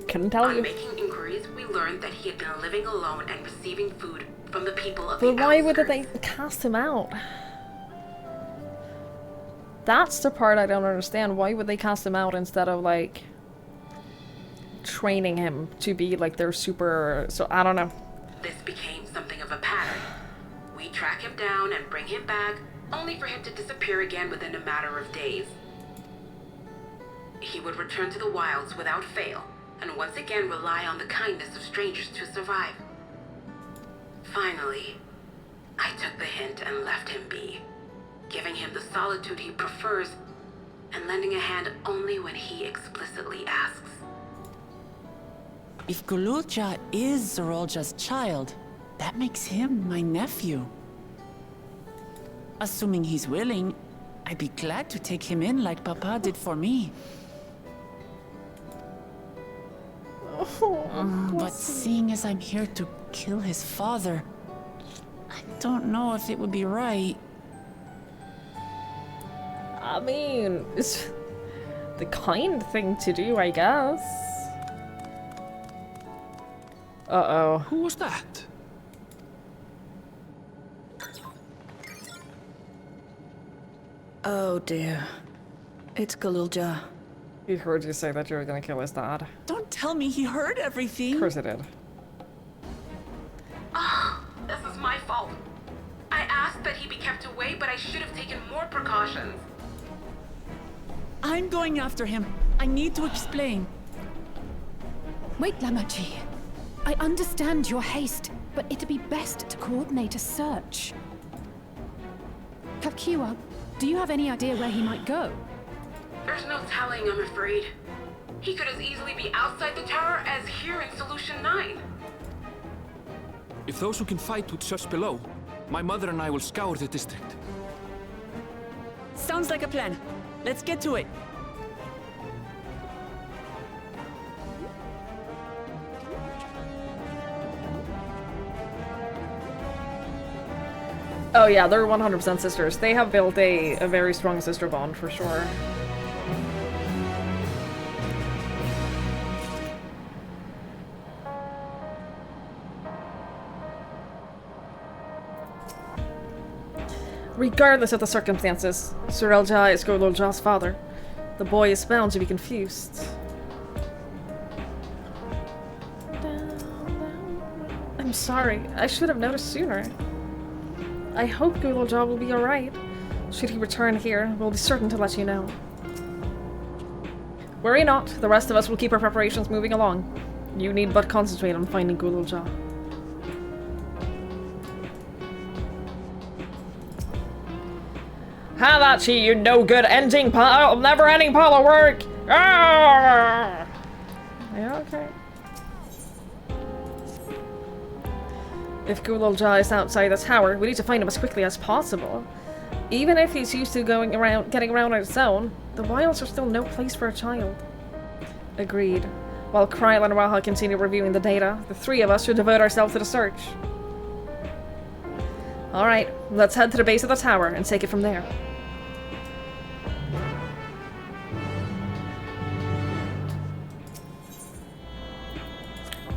[SPEAKER 1] Couldn't tell you.
[SPEAKER 6] On making inquiries, we learned that he had been living alone and receiving food from the people of the
[SPEAKER 1] But why would
[SPEAKER 6] outskirts.
[SPEAKER 1] they cast him out? That's the part I don't understand. Why would they cast him out instead of, like, training him to be, like, their super... So, I don't know.
[SPEAKER 6] This became something of a pattern. We track him down and bring him back, only for him to disappear again within a matter of days. He would return to the wilds without fail, and once again rely on the kindness of strangers to survive. Finally, I took the hint and left him be, giving him the solitude he prefers, and lending a hand only when he explicitly asks.
[SPEAKER 7] If Gululja is Zorolja's child, that makes him my nephew. Assuming he's willing, I'd be glad to take him in like Papa did for me. But seeing as I'm here to kill his father, I don't know if it would be right.
[SPEAKER 1] I mean, it's the kind thing to do, I guess. Uh-oh.
[SPEAKER 5] Who was that?
[SPEAKER 15] Oh dear. It's Gululja.
[SPEAKER 1] He heard you say that you were gonna kill his dad.
[SPEAKER 7] Don't tell me he heard everything.
[SPEAKER 1] Of course he did.
[SPEAKER 6] Ah, this is my fault. I asked that he be kept away, but I should have taken more precautions.
[SPEAKER 7] I'm going after him. I need to explain.
[SPEAKER 9] Wait, Lamachi. I understand your haste, but it'd be best to coordinate a search. Kapkiwa, do you have any idea where he might go?
[SPEAKER 6] There's no telling, I'm afraid. He could as easily be outside the tower as here in Solution 9.
[SPEAKER 5] If those who can fight would search below, my mother and I will scour the district.
[SPEAKER 7] Sounds like a plan. Let's get to it.
[SPEAKER 1] Oh yeah, they're 100% sisters. They have built a very strong sister bond, for sure. Regardless of the circumstances, Zorelja is Gululja's father. The boy is bound to be confused. I'm sorry. I should have noticed sooner. I hope Gululja will be alright. Should he return here, we'll be certain to let you know. Worry not, the rest of us will keep our preparations moving along. You need but concentrate on finding Gululja. Have at you, you no-good ending pile, never-ending pile of work! Ah! Yeah, okay. If Gulolja is outside the tower, we need to find him as quickly as possible. Even if he's used to getting around on his own, the wilds are still no place for a child. Agreed. While Kryl and Raha continue reviewing the data, the three of us should devote ourselves to the search. Alright, let's head to the base of the tower and take it from there.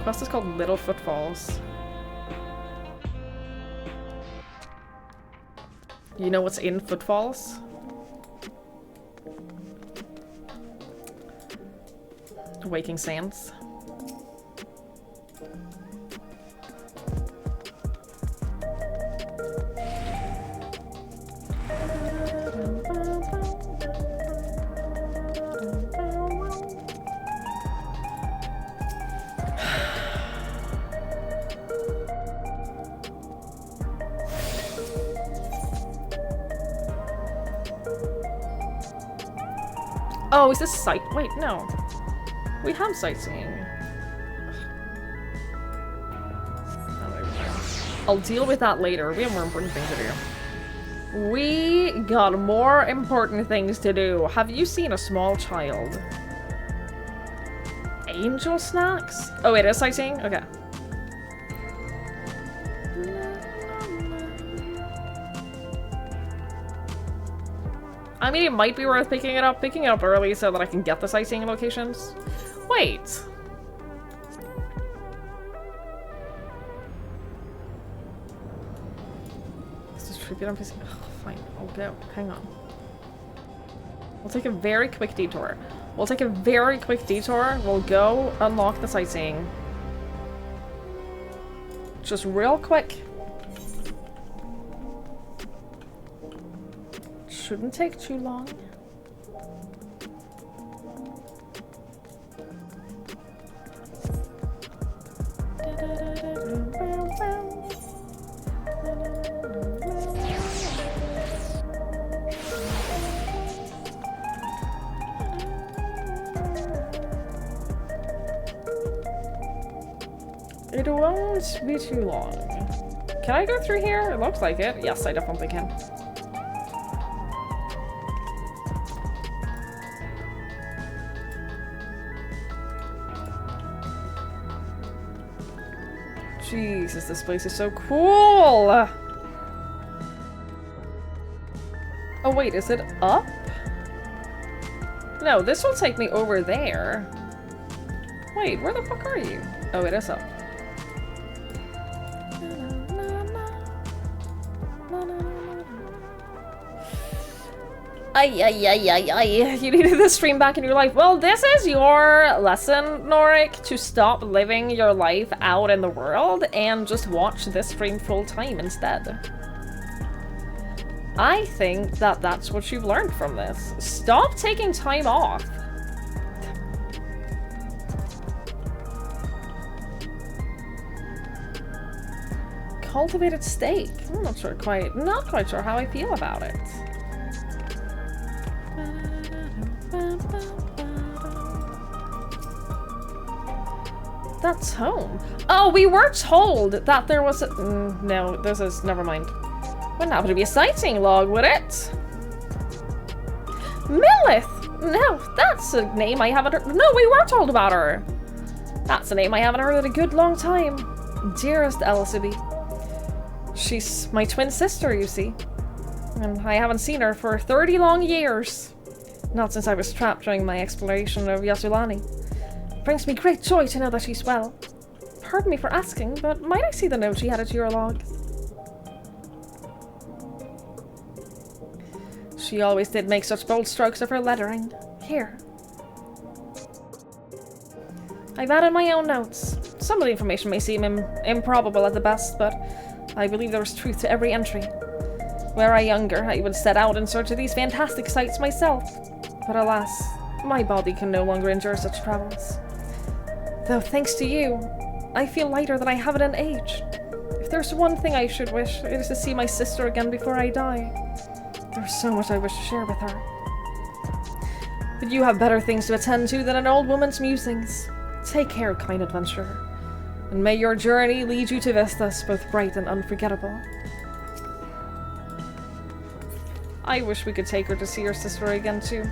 [SPEAKER 1] Quest is called Little Footfalls. You know what's in Footfalls? Waking Sands. Oh, is this sight? Wait, no. We have sightseeing. I'll deal with that later. We have more important things to do. We got more important things to do. Have you seen a small child? Angel snacks? Oh, it is sightseeing? Okay. I mean, it might be worth picking it up early so that I can get the sightseeing locations. Wait. This is trippy. I'm facing. Oh, fine, I'll go. Hang on. We'll take a very quick detour. We'll go unlock the sightseeing. Just real quick. Shouldn't take too long. It won't be too long. Can I go through here? It looks like it. Yes, I definitely can. Jesus, this place is so cool! Oh wait, is it up? No, this will take me over there. Wait, where the fuck are you? Oh, it is up. You needed this stream back in your life. Well, this is your lesson, Norik, to stop living your life out in the world and just watch this stream full time instead. I think that that's what you've learned from this. Stop taking time off. Cultivated steak. I'm not quite sure how I feel about it. That's home. Oh, we were told that there was a... no, this is... never mind. Wouldn't happen to be a sightseeing log, would it? Millith! No, that's a name I haven't heard... No, we were told about her! That's a name I haven't heard in a good long time. Dearest Elizabeth. She's my twin sister, you see. And I haven't seen her for 30 long years. Not since I was trapped during my exploration of Yasulani. It brings me great joy to know that she's well. Pardon me for asking, but might I see the note she added to your log? She always did make such bold strokes of her lettering. Here. I've added my own notes. Some of the information may seem improbable at the best, but I believe there is truth to every entry. Were I younger, I would set out in search of these fantastic sights myself. But alas, my body can no longer endure such travels. Though thanks to you, I feel lighter than I have in an age. If there's one thing I should wish, it is to see my sister again before I die. There's so much I wish to share with her. But you have better things to attend to than an old woman's musings. Take care, kind adventurer. And may your journey lead you to vistas both bright and unforgettable. I wish we could take her to see her sister again, too.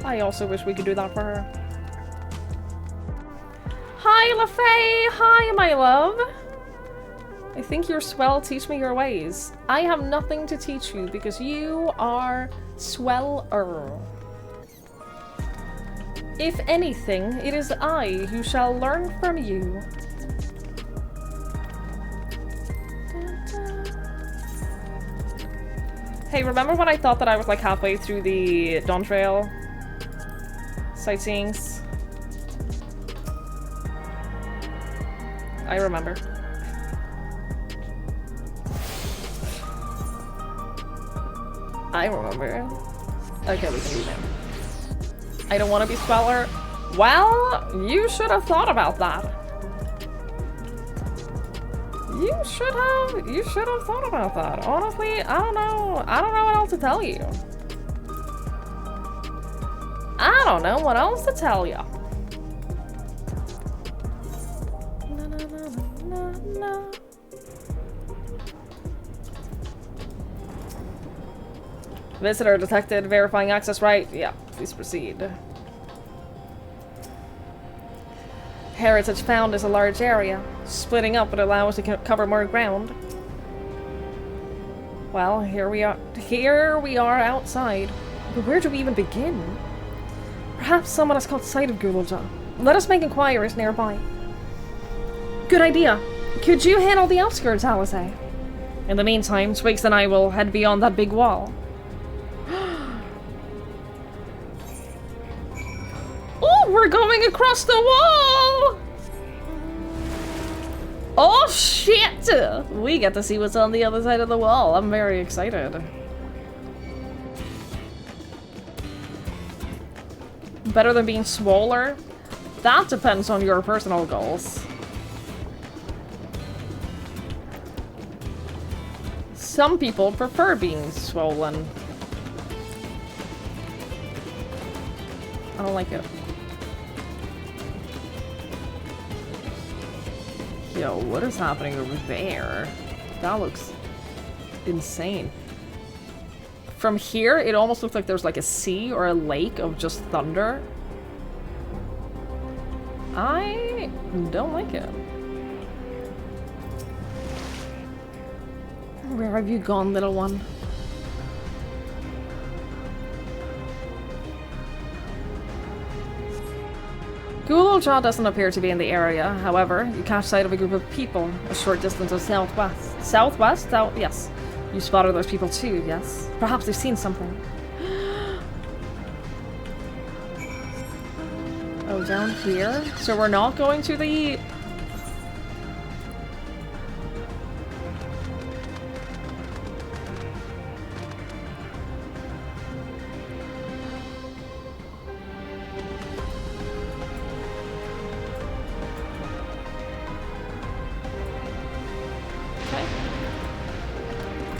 [SPEAKER 1] I also wish we could do that for her. Hi, LaFay! Hi, my love! I think you're swell. Teach me your ways. I have nothing to teach you because you are sweller. If anything, it is I who shall learn from you. Hey, remember when I thought that I was like halfway through the dawntrail sightseeings? I remember. I remember. Okay, we can do that. I don't want to be sweller. Well, you should have thought about that. You should have thought about that. Honestly, I don't know what else to tell you. I don't know what else to tell you. Visitor detected. Verifying access right. Yeah, please proceed. Heritage found is a large area. Splitting up would allow us to cover more ground. Well, here we are. Here we are outside. But where do we even begin? Perhaps someone has caught sight of Gululja. Let us make inquiries nearby. Good idea. Could you handle the outskirts, Alizé? In the meantime, Twigs and I will head beyond that big wall. Oh, we're going across the wall! Oh shit! We get to see what's on the other side of the wall. I'm very excited. Better than being swoller? That depends on your personal goals. Some people prefer being swollen. I don't like it. Yo, what is happening over there? That looks insane. From here, it almost looks like there's like a sea or a lake of just thunder. I don't like it. Where have you gone, little one? Gululja doesn't appear to be in the area. However, you catch sight of a group of people a short distance to southwest. Southwest? Yes. You spotted those people too, yes? Perhaps they've seen something. Oh, down here? So we're not going to the...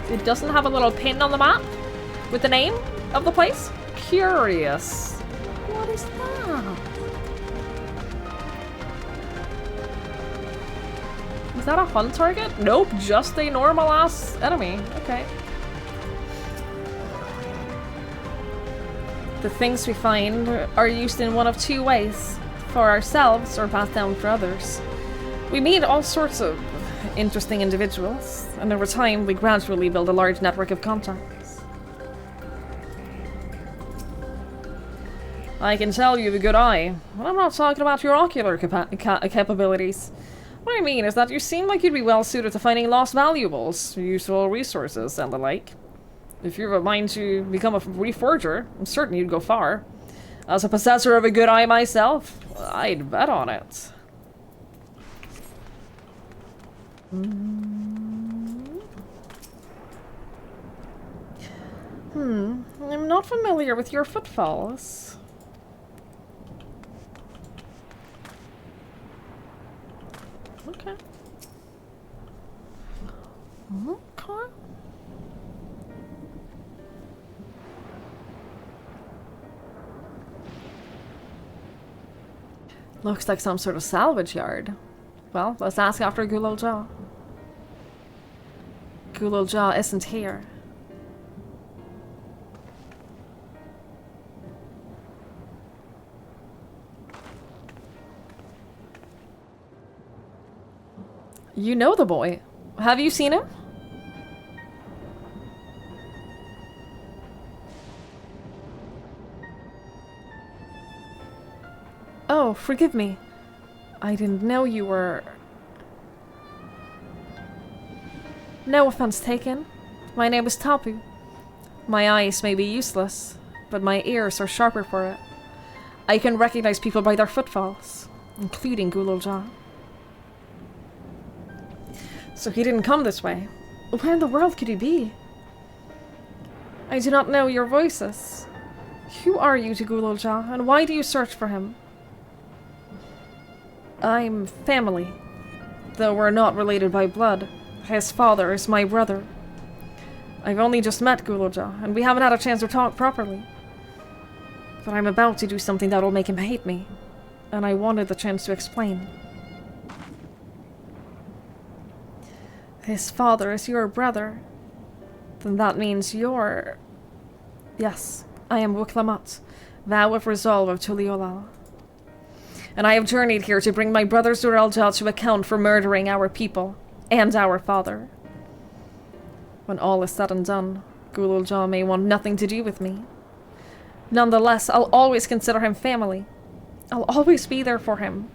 [SPEAKER 1] It doesn't have a little pin on the map with the name of the place? Curious. What is that? Is that a hunt target? Nope, just a normal ass enemy. Okay. The things we find are used in one of two ways. For ourselves or passed down for others. We meet all sorts of interesting individuals, and over time we gradually build a large network of contacts. I can tell you have a good eye, but I'm not talking about your ocular capabilities. What I mean is that you seem like you'd be well suited to finding lost valuables, useful resources, and the like. If you have a mind to become a reforger, I'm certain you'd go far. As a possessor of a good eye myself, I'd bet on it. I'm not familiar with your footfalls. Okay. Looks like some sort of salvage yard. Well, let's ask after Gulul Jah. Gulul Jah isn't here. You know the boy. Have you seen him? Oh, forgive me. I didn't know you were... No offense taken. My name is Tapu. My eyes may be useless, but my ears are sharper for it. I can recognize people by their footfalls, including Gulul Jah. So he didn't come this way. Where in the world could he be? I do not know your voices. Who are you to Gulul Jah, and why do you search for him? I'm family, though we're not related by blood. His father is my brother. I've only just met Gulul Jah, and we haven't had a chance to talk properly. But I'm about to do something that'll make him hate me, and I wanted the chance to explain. His father is your brother. Then that means you're... Yes, I am Wuklamat, vow of resolve of Tuliolal. And I have journeyed here to bring my brother Zurel Jah to account for murdering our people, and our father. When all is said and done, Gulul Jah may want nothing to do with me. Nonetheless, I'll always consider him family. I'll always be there for him,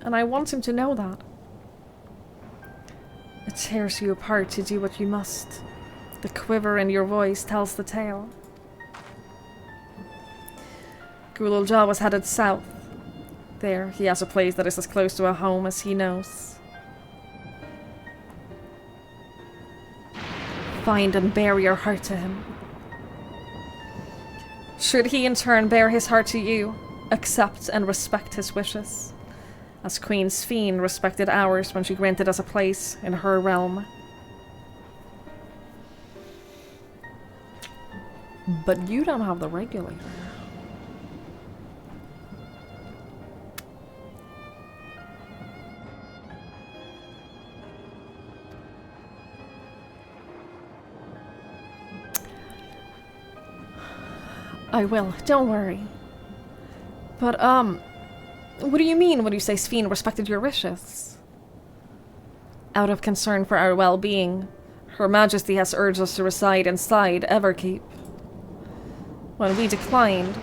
[SPEAKER 1] and I want him to know that. It tears you apart to do what you must. The quiver in your voice tells the tale. Gulul Jah was headed south. There, he has a place that is as close to a home as he knows. Find and bear your heart to him. Should he in turn bear his heart to you, accept and respect his wishes, as Queen Sphene respected ours when she granted us a place in her realm. But you don't have the regulator. I will, don't worry. But, what do you mean when you say Sphene respected your wishes? Out of concern for our well-being, Her Majesty has urged us to reside inside Everkeep. When we declined,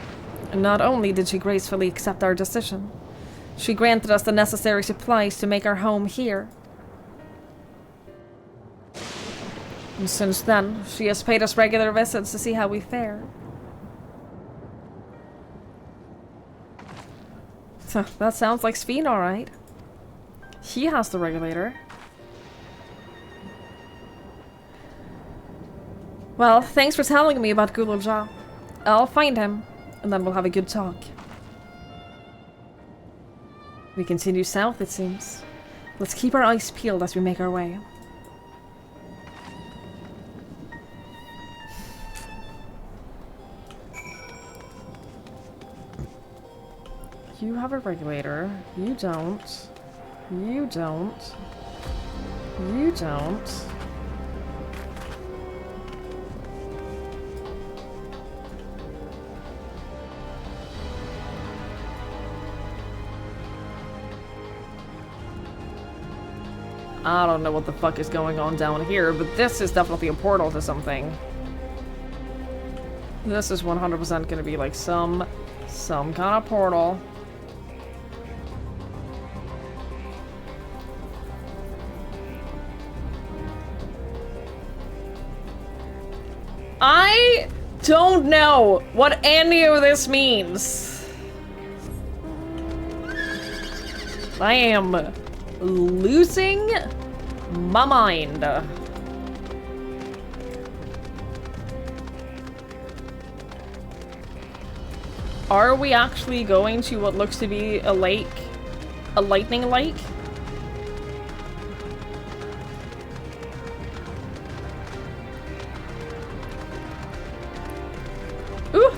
[SPEAKER 1] not only did she gracefully accept our decision, she granted us the necessary supplies to make our home here. And since then, she has paid us regular visits to see how we fare. That sounds like Sphene, alright. He has the regulator. Well, thanks for telling me about Gulul Jah. I'll find him, and then we'll have a good talk. We continue south, it seems. Let's keep our eyes peeled as we make our way. You have a regulator. You don't. You don't. You don't. I don't know what the fuck is going on down here, but this is definitely a portal to something. This is 100% gonna be like some kind of portal. I don't know what any of this means. I am losing my mind. Are we actually going to what looks to be a lake? A lightning lake?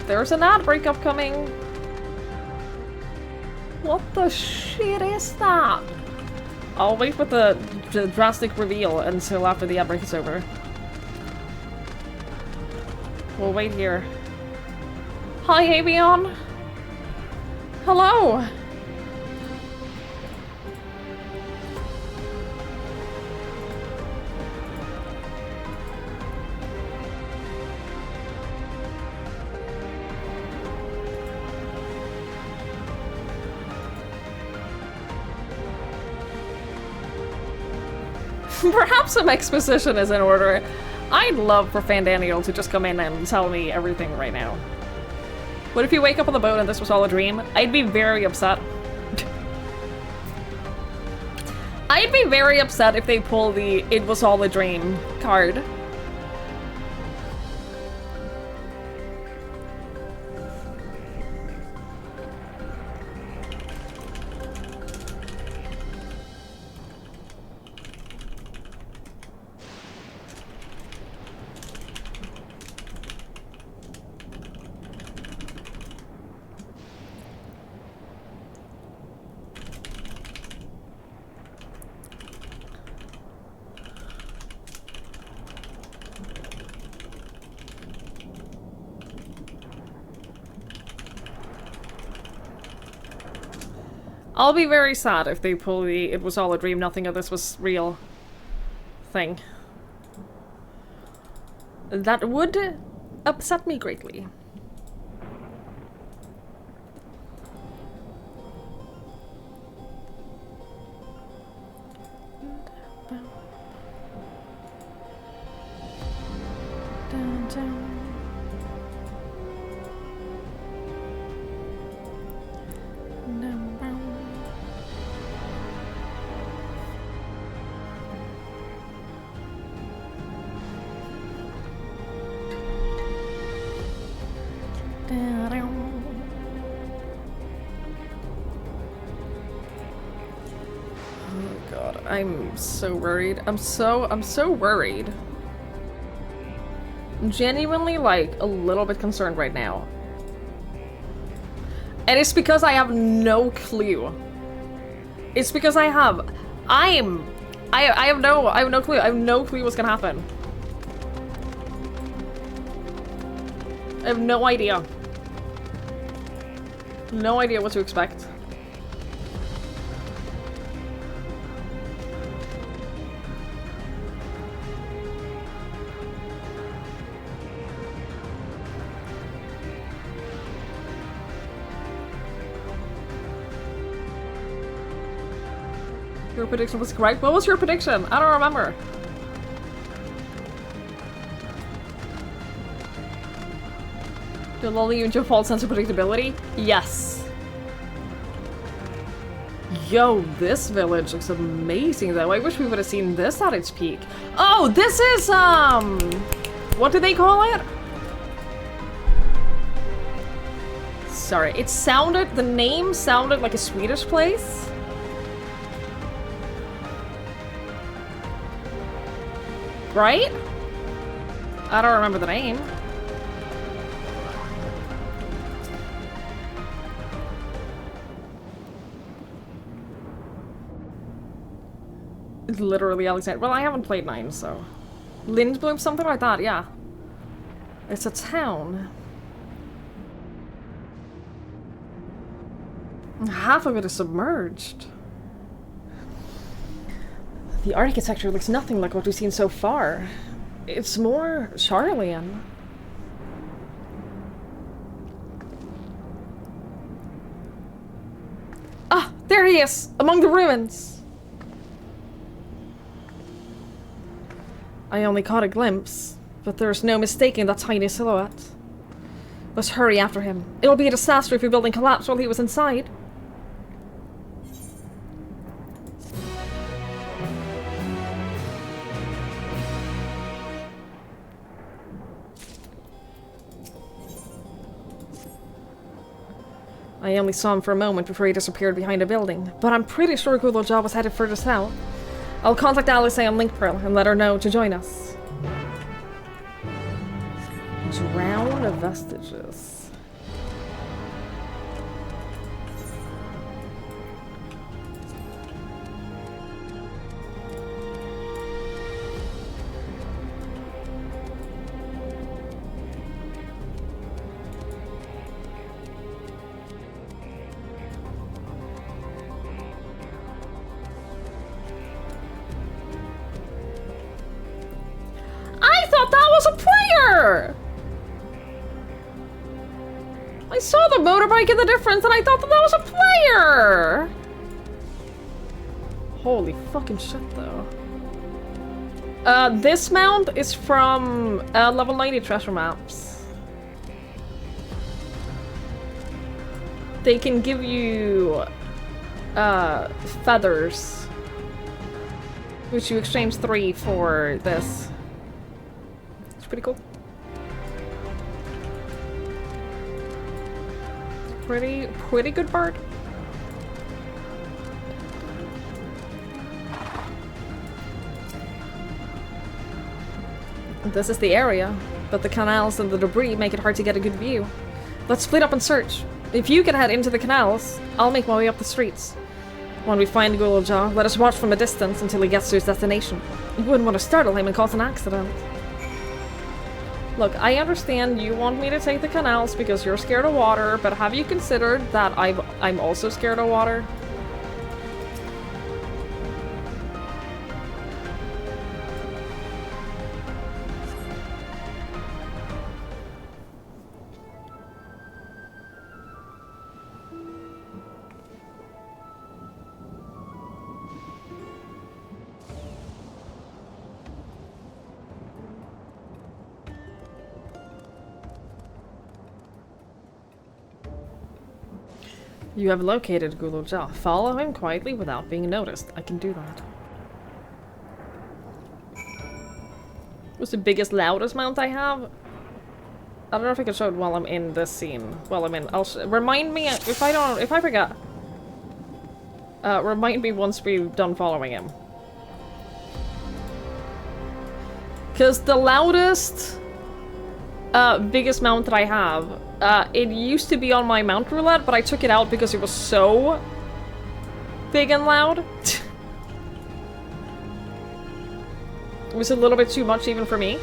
[SPEAKER 1] There's an ad break upcoming. What the shit is that? I'll wait with the drastic reveal until after the ad break is over. We'll wait here. Hi, Avion. Hello. Perhaps some exposition is in order. I'd love for Fandaniel to just come in and tell me everything right now. What if you wake up on the boat and this was all a dream? I'd be very upset. I'd be very upset if they pull the "it was all a dream" card. I'll be very sad if they pull the "it was all a dream, nothing of this was real" thing. That would upset me greatly. I'm so worried. I'm so worried. I'm genuinely, like, a little bit concerned right now. And it's because I have no clue. It's because I have no clue. I have no clue what's gonna happen. I have no idea. No idea what to expect. Your prediction was correct. What was your prediction? I don't remember. Did lull you into a false sense of predictability? Yes. Yo, this village looks amazing though. I wish we would have seen this at its peak. Oh, this is, what do they call it? Sorry, the name sounded like a Swedish place. Right? I don't remember the name. It's literally Alexander. Well, I haven't played 9, so. Lindblom, something like that, yeah. It's a town. Half of it is submerged. The architecture looks nothing like what we've seen so far. It's more Charlian. Ah, there he is, among the ruins. I only caught a glimpse, but there's no mistaking that tiny silhouette. Let's hurry after him. It'll be a disaster if your building collapsed while he was inside. I only saw him for a moment before he disappeared behind a building, but I'm pretty sure Gulojal was headed further south. I'll contact Alice on Linkpearl and let her know to join us. Drown of vestiges. was a player! I saw the motorbike in the difference and I thought that was a player! Holy fucking shit, though. This mount is from level 90 treasure maps. They can give you feathers, which you exchange 3 for this. It's pretty cool. Pretty good bird. This is the area, but the canals and the debris make it hard to get a good view. Let's split up and search. If you can head into the canals, I'll make my way up the streets. When we find Gululja, let us watch from a distance until he gets to his destination. You wouldn't want to startle him and cause an accident. Look, I understand you want me to take the canals because you're scared of water, but have you considered that I'm also scared of water? You have located Gululja. Follow him quietly without being noticed. I can do that. What's the biggest, loudest mount I have? I don't know if I can show it while I'm in this scene. While I'm in, remind me if I forget. Remind me once we've done following him. Because the loudest, biggest mount that I have, it used to be on my mount roulette, but I took it out because it was so big and loud. It was a little bit too much even for me.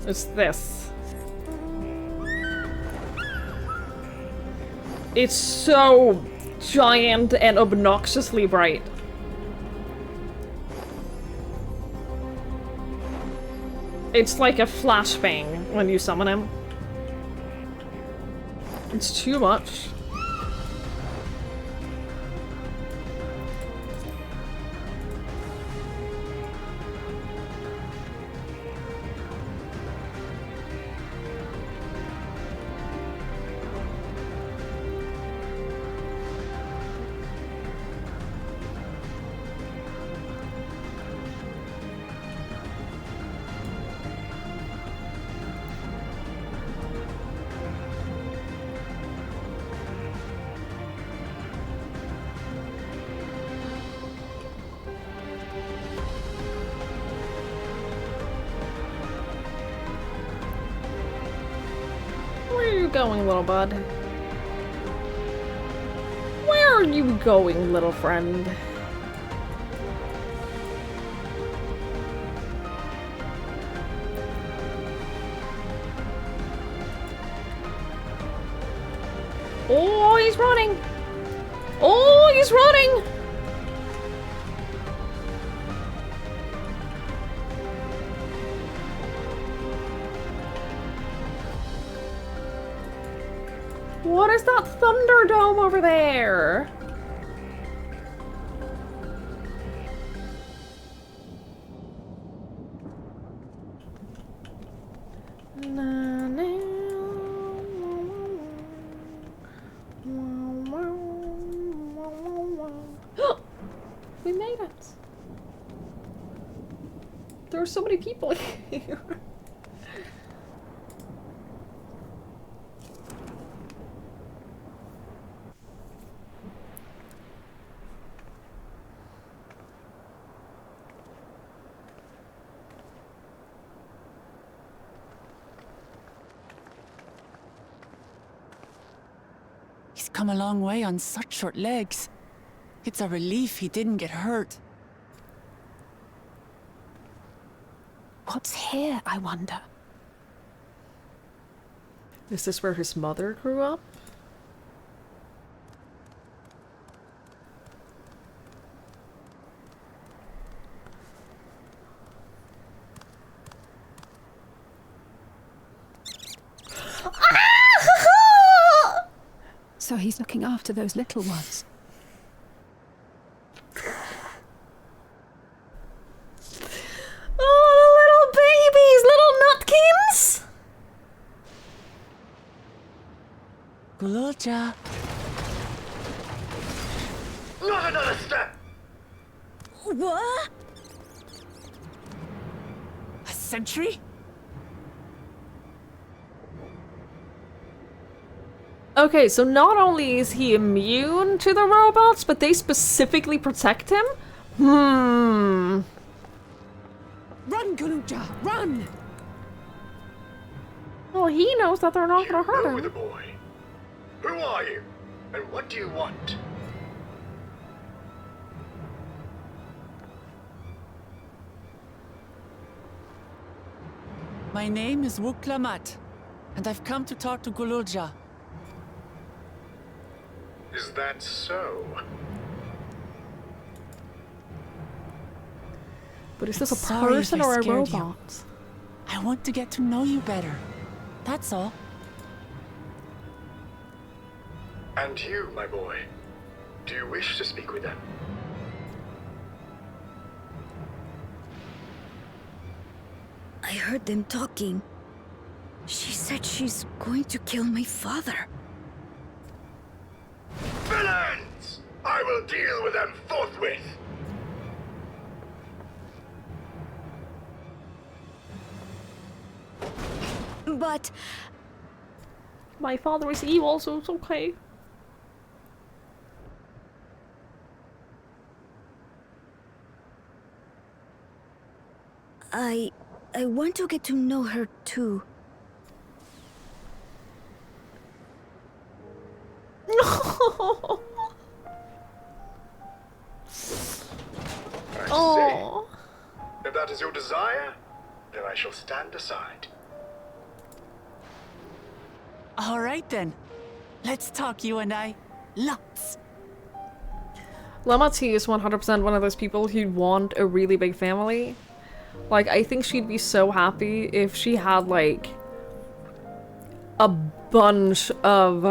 [SPEAKER 1] It's this. It's so giant and obnoxiously bright. It's like a flashbang when you summon him. It's too much. Going, little bud? Where are you going, little friend? Oh, he's running! Oh, he's running! What is that Thunderdome over there? We made it. There are so many people here.
[SPEAKER 7] Come a long way on such short legs. It's a relief he didn't get hurt.
[SPEAKER 3] What's here, I wonder?
[SPEAKER 1] Is this where his mother grew up?
[SPEAKER 13] So he's looking after those little ones.
[SPEAKER 1] Oh, the little babies! Little nutkins!
[SPEAKER 7] Gululja.
[SPEAKER 14] Not another step!
[SPEAKER 3] What?
[SPEAKER 7] A sentry?
[SPEAKER 1] Okay, so not only is he immune to the robots, but they specifically protect him?
[SPEAKER 7] Run, Gululja, run!
[SPEAKER 1] Well, he knows that they're not gonna hurt him.
[SPEAKER 14] The boy. Who are you? And what do you want?
[SPEAKER 7] My name is Wuklamat, and I've come to talk to Gululja.
[SPEAKER 14] Is that so?
[SPEAKER 1] But is this a
[SPEAKER 7] Sorry if
[SPEAKER 1] person
[SPEAKER 7] I
[SPEAKER 1] or a
[SPEAKER 7] scared
[SPEAKER 1] robot?
[SPEAKER 7] you. I want to get to know you better. That's all.
[SPEAKER 14] And you, my boy, do you wish to speak with them?
[SPEAKER 15] I heard them talking. She said she's going to kill my father.
[SPEAKER 14] Villains! I will deal with them forthwith!
[SPEAKER 15] But...
[SPEAKER 1] My father is evil, so it's okay.
[SPEAKER 15] I want to get to know her too.
[SPEAKER 14] Oh. If that is your desire, then I shall stand aside.
[SPEAKER 7] All right then. Let's talk, you and I. Lots.
[SPEAKER 1] Llama T is 100% one of those people who'd want a really big family. Like, I think she'd be so happy if she had, like, a bunch of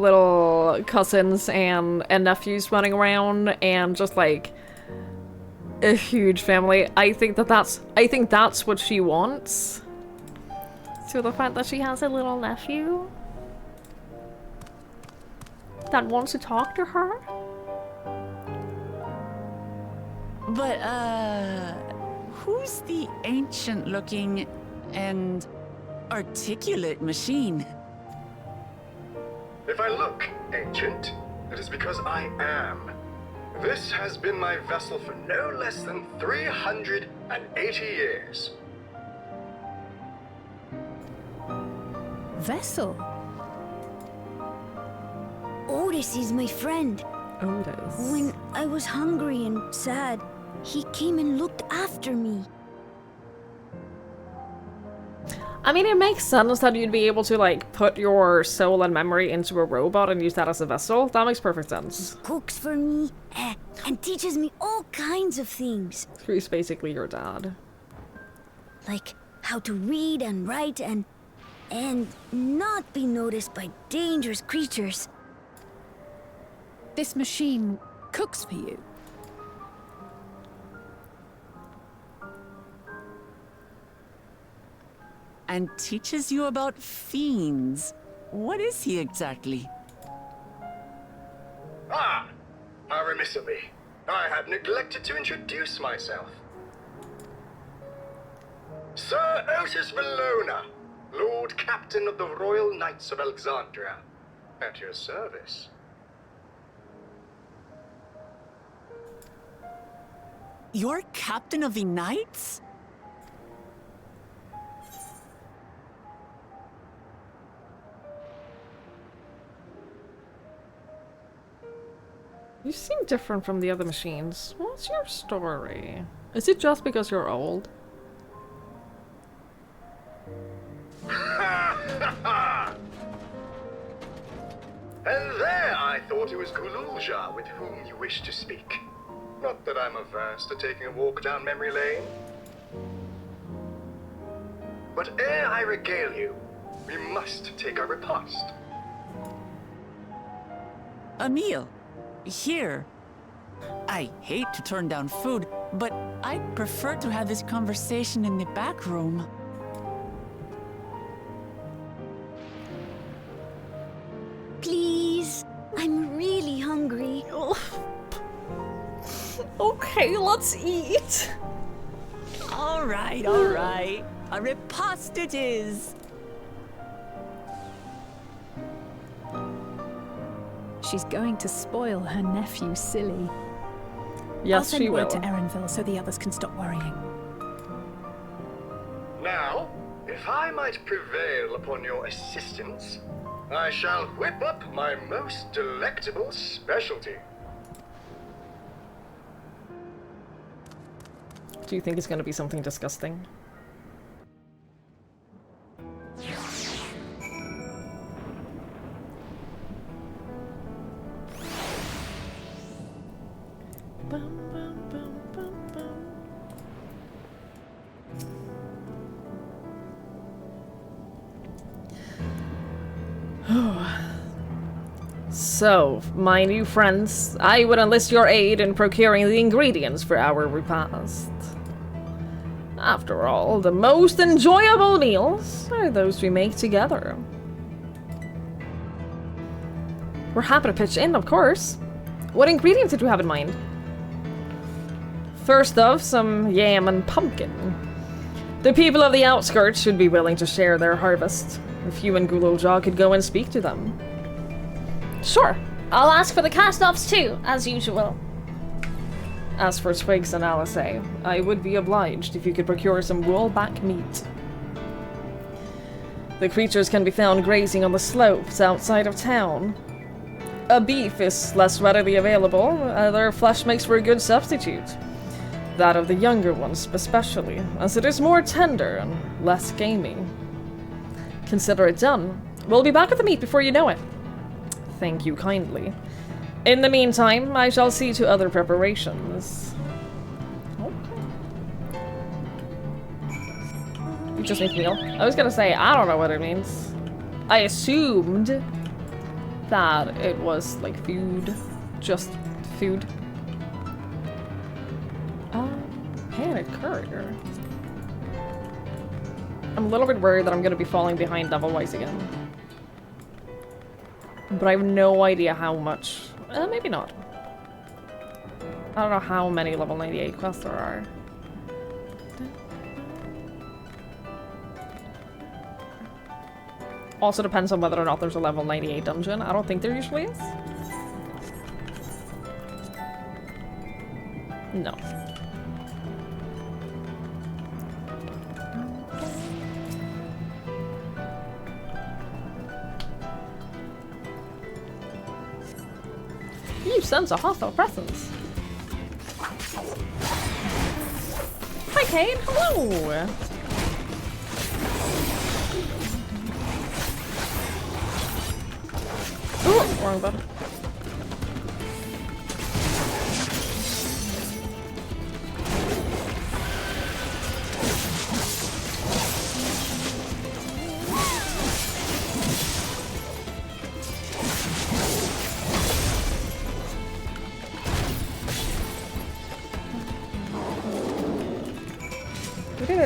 [SPEAKER 1] little cousins and nephews running around and just, like, a huge family. I think that's what she wants. So the fact that she has a little nephew that wants to talk to her.
[SPEAKER 7] But, who's the ancient-looking and articulate machine?
[SPEAKER 14] If I look ancient, it is because I am. This has been my vessel for no less than 380 years.
[SPEAKER 13] Vessel?
[SPEAKER 15] Otis is my friend.
[SPEAKER 1] Otis.
[SPEAKER 15] When I was hungry and sad, he came and looked after me.
[SPEAKER 1] I mean, it makes sense that you'd be able to, like, put your soul and memory into a robot and use that as a vessel. That makes perfect sense.
[SPEAKER 15] He cooks for me and teaches me all kinds of things.
[SPEAKER 1] He's basically your dad.
[SPEAKER 15] Like how to read and write and not be noticed by dangerous creatures.
[SPEAKER 13] This machine cooks for you.
[SPEAKER 7] And teaches you about fiends. What is he exactly?
[SPEAKER 14] Ah! How remiss of me. I had neglected to introduce myself. Sir Otis Valona, Lord Captain of the Royal Knights of Alexandria. At your service.
[SPEAKER 7] You're captain of the knights?
[SPEAKER 1] You seem different from the other machines. What's your story? Is it just because you're old?
[SPEAKER 16] And there I thought it was Kululja with whom you wished to speak. Not that I'm averse to taking a walk down memory lane. But ere I regale you, we must take our repast.
[SPEAKER 7] A meal. Here. I hate to turn down food, but I'd prefer to have this conversation in the back room.
[SPEAKER 4] Please, I'm really hungry.
[SPEAKER 1] Okay, let's eat.
[SPEAKER 7] All right, all right. A repast it is.
[SPEAKER 13] She's going to spoil her nephew silly.
[SPEAKER 1] Yes,
[SPEAKER 13] I'll send
[SPEAKER 1] she
[SPEAKER 13] word
[SPEAKER 1] will.
[SPEAKER 13] to Erenville so the others can stop worrying.
[SPEAKER 16] Now, if I might prevail upon your assistance, I shall whip up my most delectable specialty.
[SPEAKER 1] Do you think it's going to be something disgusting? So, my new friends, I would enlist your aid in procuring the ingredients for our repast. After all, the most enjoyable meals are those we make together. We're happy to pitch in, of course. What ingredients did you have in mind? First off, some yam and pumpkin. The people of the outskirts should be willing to share their harvest. If you and Gululja could go and speak to them.
[SPEAKER 17] Sure. I'll ask for the cast-offs too, as usual.
[SPEAKER 1] As for Twigs and Alizé, I would be obliged if you could procure some rollback meat. The creatures can be found grazing on the slopes outside of town. A beef is less readily available, their flesh makes for a good substitute. That of the younger ones especially, as it is more tender and less gamey. Consider it done. We'll be back with the meat before you know it. Thank you kindly. In the meantime, I shall see to other preparations. Okay. You just make meal. I was gonna say, I don't know what it means. I assumed that it was like food. Just food. Panic courier. I'm a little bit worried that I'm gonna be falling behind level-wise again. But I have no idea how much. Maybe not. I don't know how many level 98 quests there are. Also depends on whether or not there's a level 98 dungeon. I don't think there usually is. No. You sense a hostile presence. Hi, Kate. Hello. Ooh, wrong button.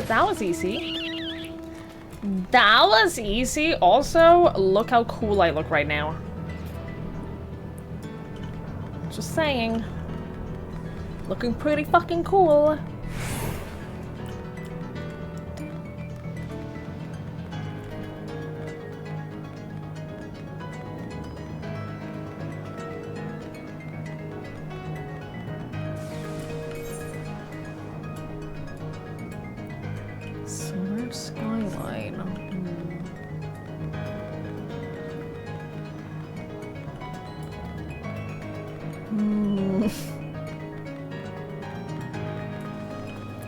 [SPEAKER 1] That was easy. That was easy. Also, look how cool I look right now. Just saying. Looking pretty fucking cool.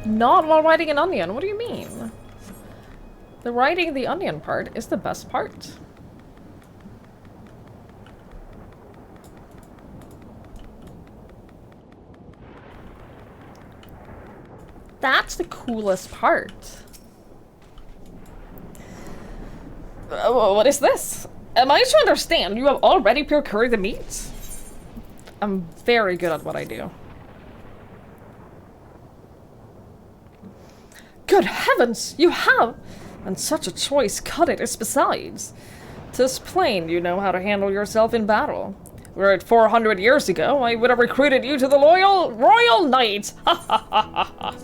[SPEAKER 1] Not while writing an onion. What do you mean? The writing the onion part is the best part. That's the coolest part. What is this? Am I to understand you have already procured the meat? I'm very good at what I do. Good heavens, you have! And such a choice cut it is besides. 'Tis plain you know how to handle yourself in battle. Were it 400 years ago, I would have recruited you to the Royal Knights! Ha ha ha ha ha!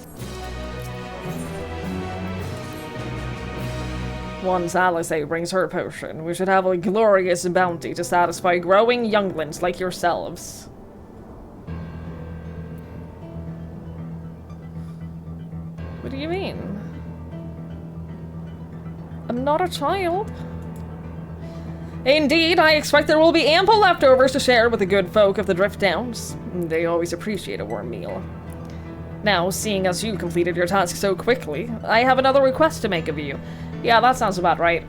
[SPEAKER 1] Once Alice brings her potion, we should have a glorious bounty to satisfy growing younglings like yourselves. What do you mean? I'm not a child. Indeed, I expect there will be ample leftovers to share with the good folk of the Drift Downs. They always appreciate a warm meal. Now, seeing as you completed your task so quickly, I have another request to make of you. Yeah, that sounds about right.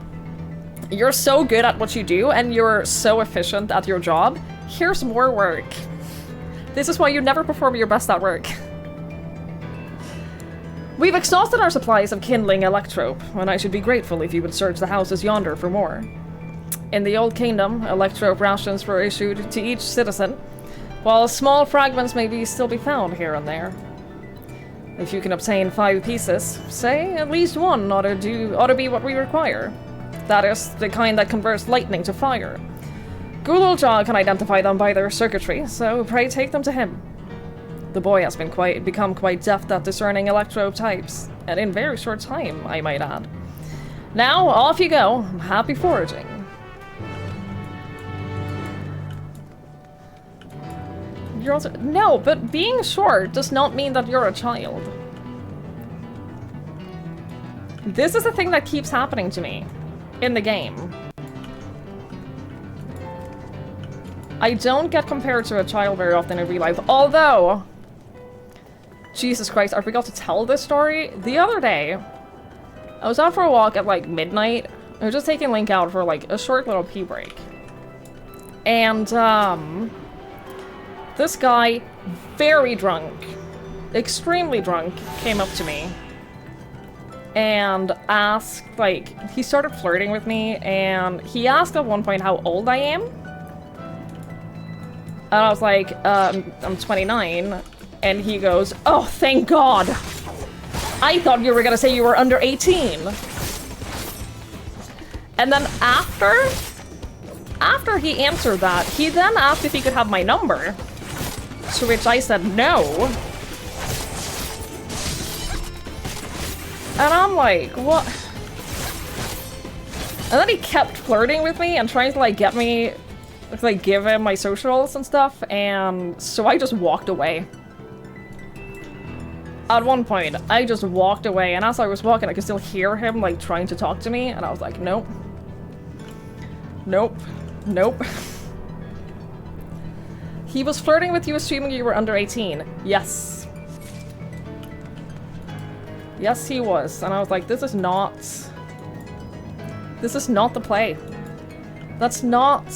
[SPEAKER 1] You're so good at what you do, and you're so efficient at your job. Here's more work. This is why you never perform your best at work. We've exhausted our supplies of kindling electrope, and I should be grateful if you would search the houses yonder for more. In the Old Kingdom, electrope rations were issued to each citizen, while small fragments may still be found here and there. If you can obtain 5 pieces, say at least one ought to be what we require. That is, the kind that converts lightning to fire. Gululja can identify them by their circuitry, so pray take them to him. The boy has become quite deft at discerning electrope types, and in very short time, I might add. Now, off you go. Happy foraging. You're also— no, but being short does not mean that you're a child. This is the thing that keeps happening to me in the game. I don't get compared to a child very often in real life, although— Jesus Christ, I forgot to tell this story. The other day, I was out for a walk at like midnight. I was just taking Link out for like a short little pee break. And, this guy, very drunk, extremely drunk, came up to me and asked, like, he started flirting with me, and he asked at one point how old I am. And I was like, I'm 29. And he goes, oh, thank God. I thought you were gonna say you were under 18. And then after he answered that, he then asked if he could have my number. To which I said no. And I'm like, what? And then he kept flirting with me and trying to like get me, like give him my socials and stuff, and so I just walked away. At one point, I just walked away, and as I was walking, I could still hear him like trying to talk to me, and I was like, nope. Nope. Nope. He was flirting with you assuming you were under 18. Yes. Yes, he was. And I was like, this is not the play. That's not...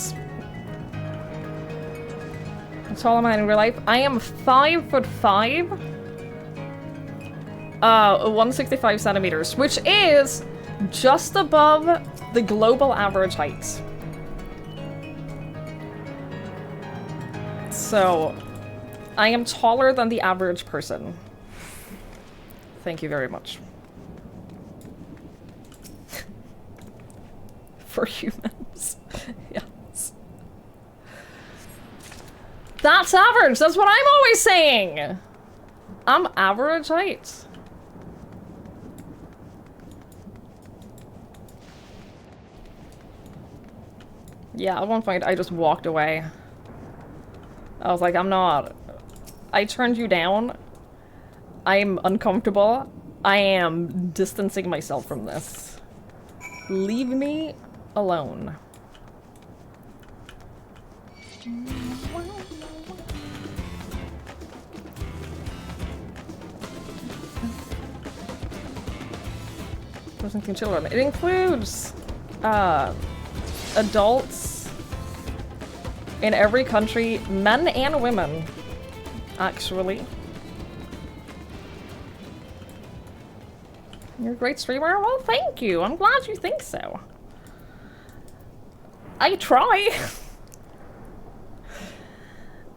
[SPEAKER 1] That's all I'm at in real life. I am 5'5". 165 centimeters, which is just above the global average height. So, I am taller than the average person. Thank you very much. For humans. Yes. That's average! That's what I'm always saying! I'm average height. Yeah, at one point I just walked away. I was like, I'm not... I turned you down. I'm uncomfortable. I am distancing myself from this. Leave me alone. Doesn't include children. It includes adults in every country, men and women, actually. You're a great streamer? Well, thank you. I'm glad you think so. I try.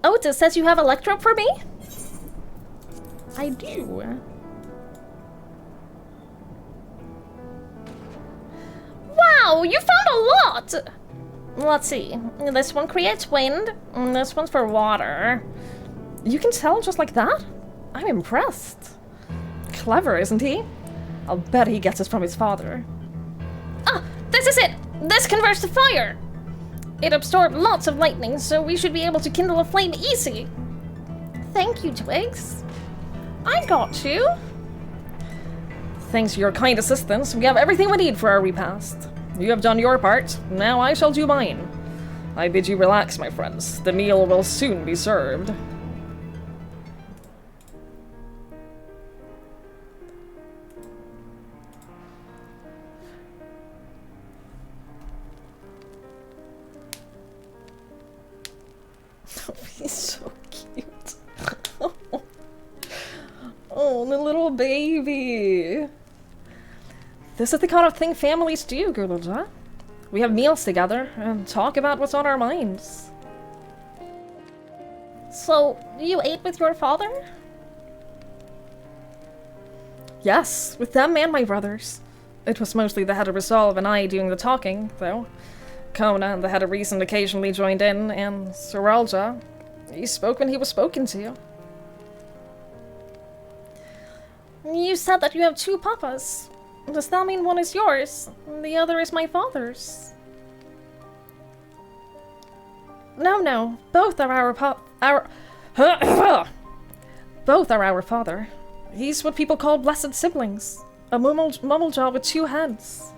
[SPEAKER 1] Otis says you have Electro for me? I do. Wow, you found a lot! Let's see. This one creates wind, and this one's for water. You can tell just like that? I'm impressed. Clever, isn't he? I'll bet he gets it from his father. Ah, this is it! This converts to fire! It absorbed lots of lightning, so we should be able to kindle a flame easy. Thank you, Twigs. I got you. Thanks to your kind assistance, we have everything we need for our repast. You have done your part, now I shall do mine. I bid you relax, my friends. The meal will soon be served. He's so cute. Oh, the little baby. This is the kind of thing families do, Gurulja. We have meals together and talk about what's on our minds. So, you ate with your father? Yes, with them and my brothers. It was mostly the head of Resolve and I doing the talking, though. Kona and the head of Reason occasionally joined in, and Soralja, he spoke when he was spoken to. You said that you have two papas. Does that mean one is yours, and the other is my father's? No, both are our both are our father. He's what people call blessed siblings. A Mummuljaw with two heads.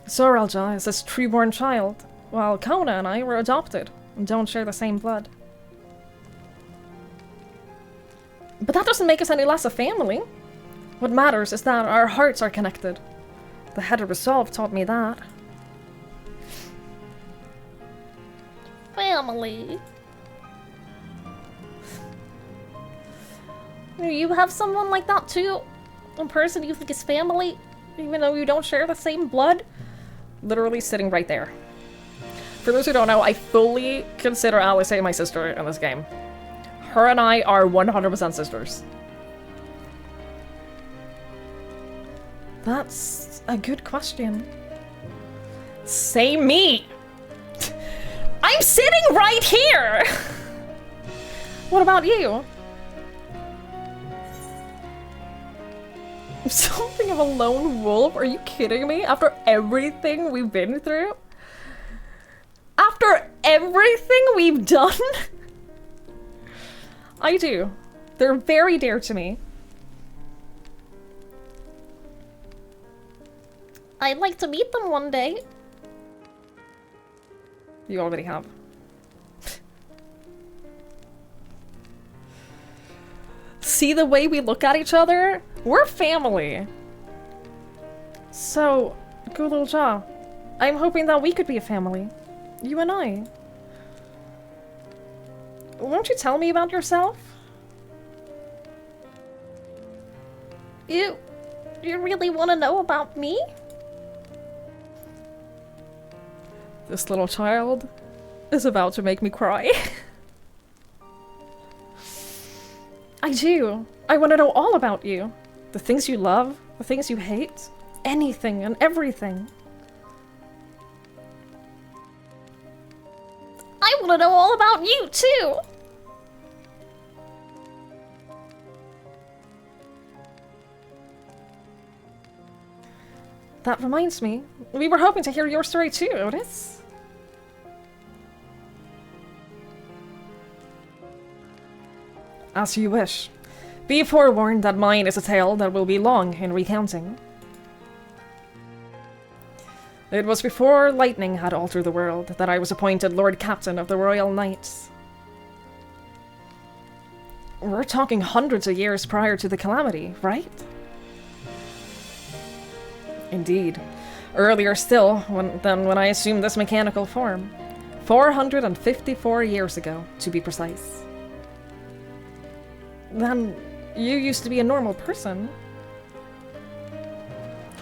[SPEAKER 1] Soralja is his true-born child, while Kona and I were adopted and don't share the same blood. But that doesn't make us any less a family. What matters is that our hearts are connected. The head of Resolve taught me that. Family. Do you have someone like that too? A person you think is family, even though you don't share the same blood? Literally sitting right there. For those who don't know, I fully consider Alice my sister in this game. Her and I are 100% sisters. That's a good question. Say me! I'm sitting right here! What about you? Something of a lone wolf? Are you kidding me? After everything we've been through? After everything we've done? I do. They're very dear to me. I'd like to meet them one day. You already have. See the way we look at each other? We're family. So, Gululja, I'm hoping that we could be a family. You and I. Won't you tell me about yourself? You really want to know about me? This little child is about to make me cry. I do. I want to know all about you. The things you love, the things you hate, anything and everything. I want to know all about you, too! That reminds me, we were hoping to hear your story too, Otis. As you wish. Be forewarned that mine is a tale that will be long in recounting. It was before lightning had altered the world that I was appointed Lord Captain of the Royal Knights. We're talking hundreds of years prior to the calamity, right? Indeed. Earlier still than when I assumed this mechanical form. 454 years ago, to be precise. Then, you used to be a normal person.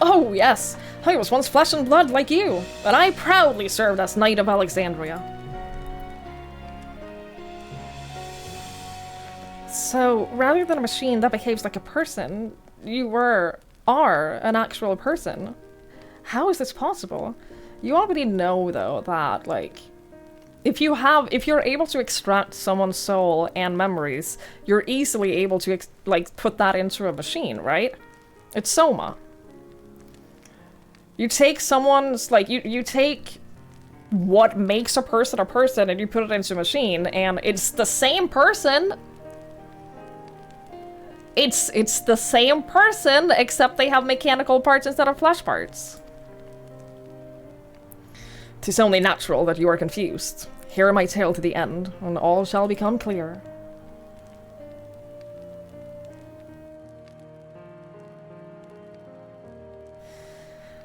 [SPEAKER 1] Oh, yes. I was once flesh and blood like you, and I proudly served as Knight of Alexandria. So, rather than a machine that behaves like a person, you are an actual person. How is this possible? You already know, though, that, like, if you're able to extract someone's soul and memories, you're easily able to, put that into a machine, right? It's Soma. You take someone's, you take what makes a person and you put it into a machine, and it's the same person. It's the same person, except they have mechanical parts instead of flesh parts. 'Tis only natural that you are confused. Hear my tale to the end, and all shall become clear.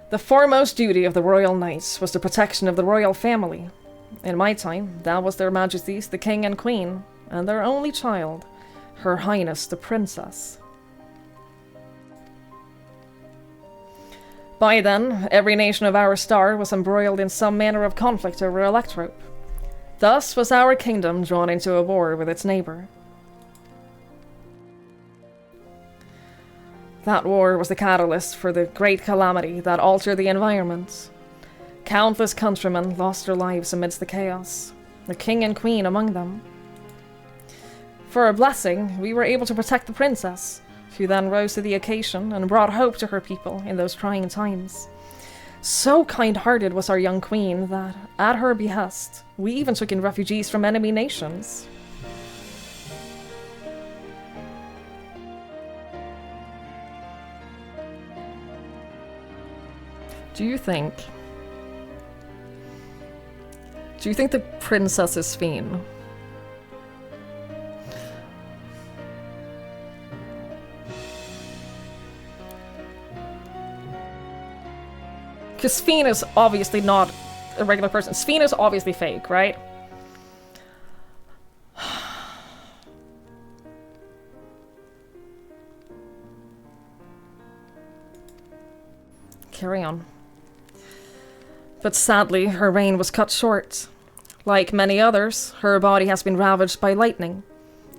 [SPEAKER 1] The foremost duty of the royal knights was the protection of the royal family. In my time, that was their majesties, the king and queen, and their only child, Her Highness the Princess. By then, every nation of our star was embroiled in some manner of conflict over Electrope. Thus was our kingdom drawn into a war with its neighbor. That war was the catalyst for the great calamity that altered the environment. Countless countrymen lost their lives amidst the chaos, the king and queen among them. For a blessing, we were able to protect the princess, who then rose to the occasion and brought hope to her people in those trying times. So kind-hearted was our young queen that, at her behest, we even took in refugees from enemy nations. Do you think the princess is Fiend? Because Fiend is obviously not a regular person. Fiend is obviously fake, right? Carry on. But sadly, her reign was cut short. Like many others, her body has been ravaged by lightning,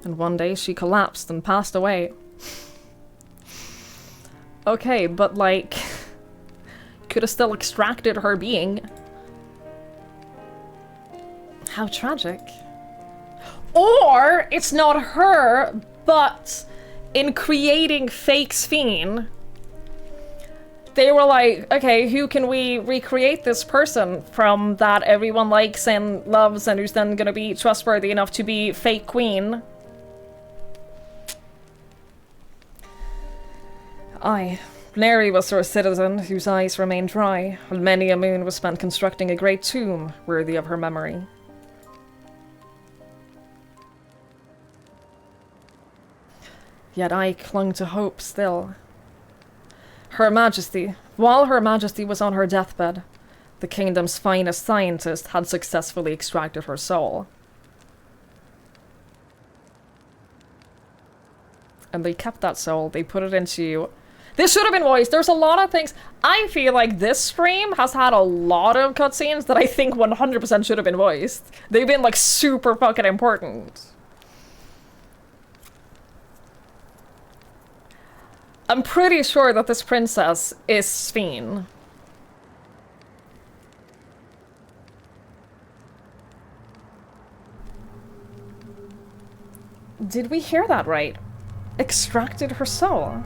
[SPEAKER 1] and one day she collapsed and passed away. Okay, but like, could have still extracted her being. How tragic. Or it's not her, but in creating fake Sphene, they were like, okay, who can we recreate this person from that everyone likes and loves and who's then gonna be trustworthy enough to be fake queen? Aye. Neri was her citizen whose eyes remained dry, and many a moon was spent constructing a great tomb worthy of her memory. Yet I clung to hope still. Her Majesty, while Her Majesty was on her deathbed, the kingdom's finest scientist had successfully extracted her soul. And they kept that soul, they put it into... This should have been voiced. There's a lot of things. I feel like this stream has had a lot of cutscenes that I think 100% should have been voiced. They've been like super fucking important. I'm pretty sure that this princess is Sphene. Did we hear that right? Extracted her soul.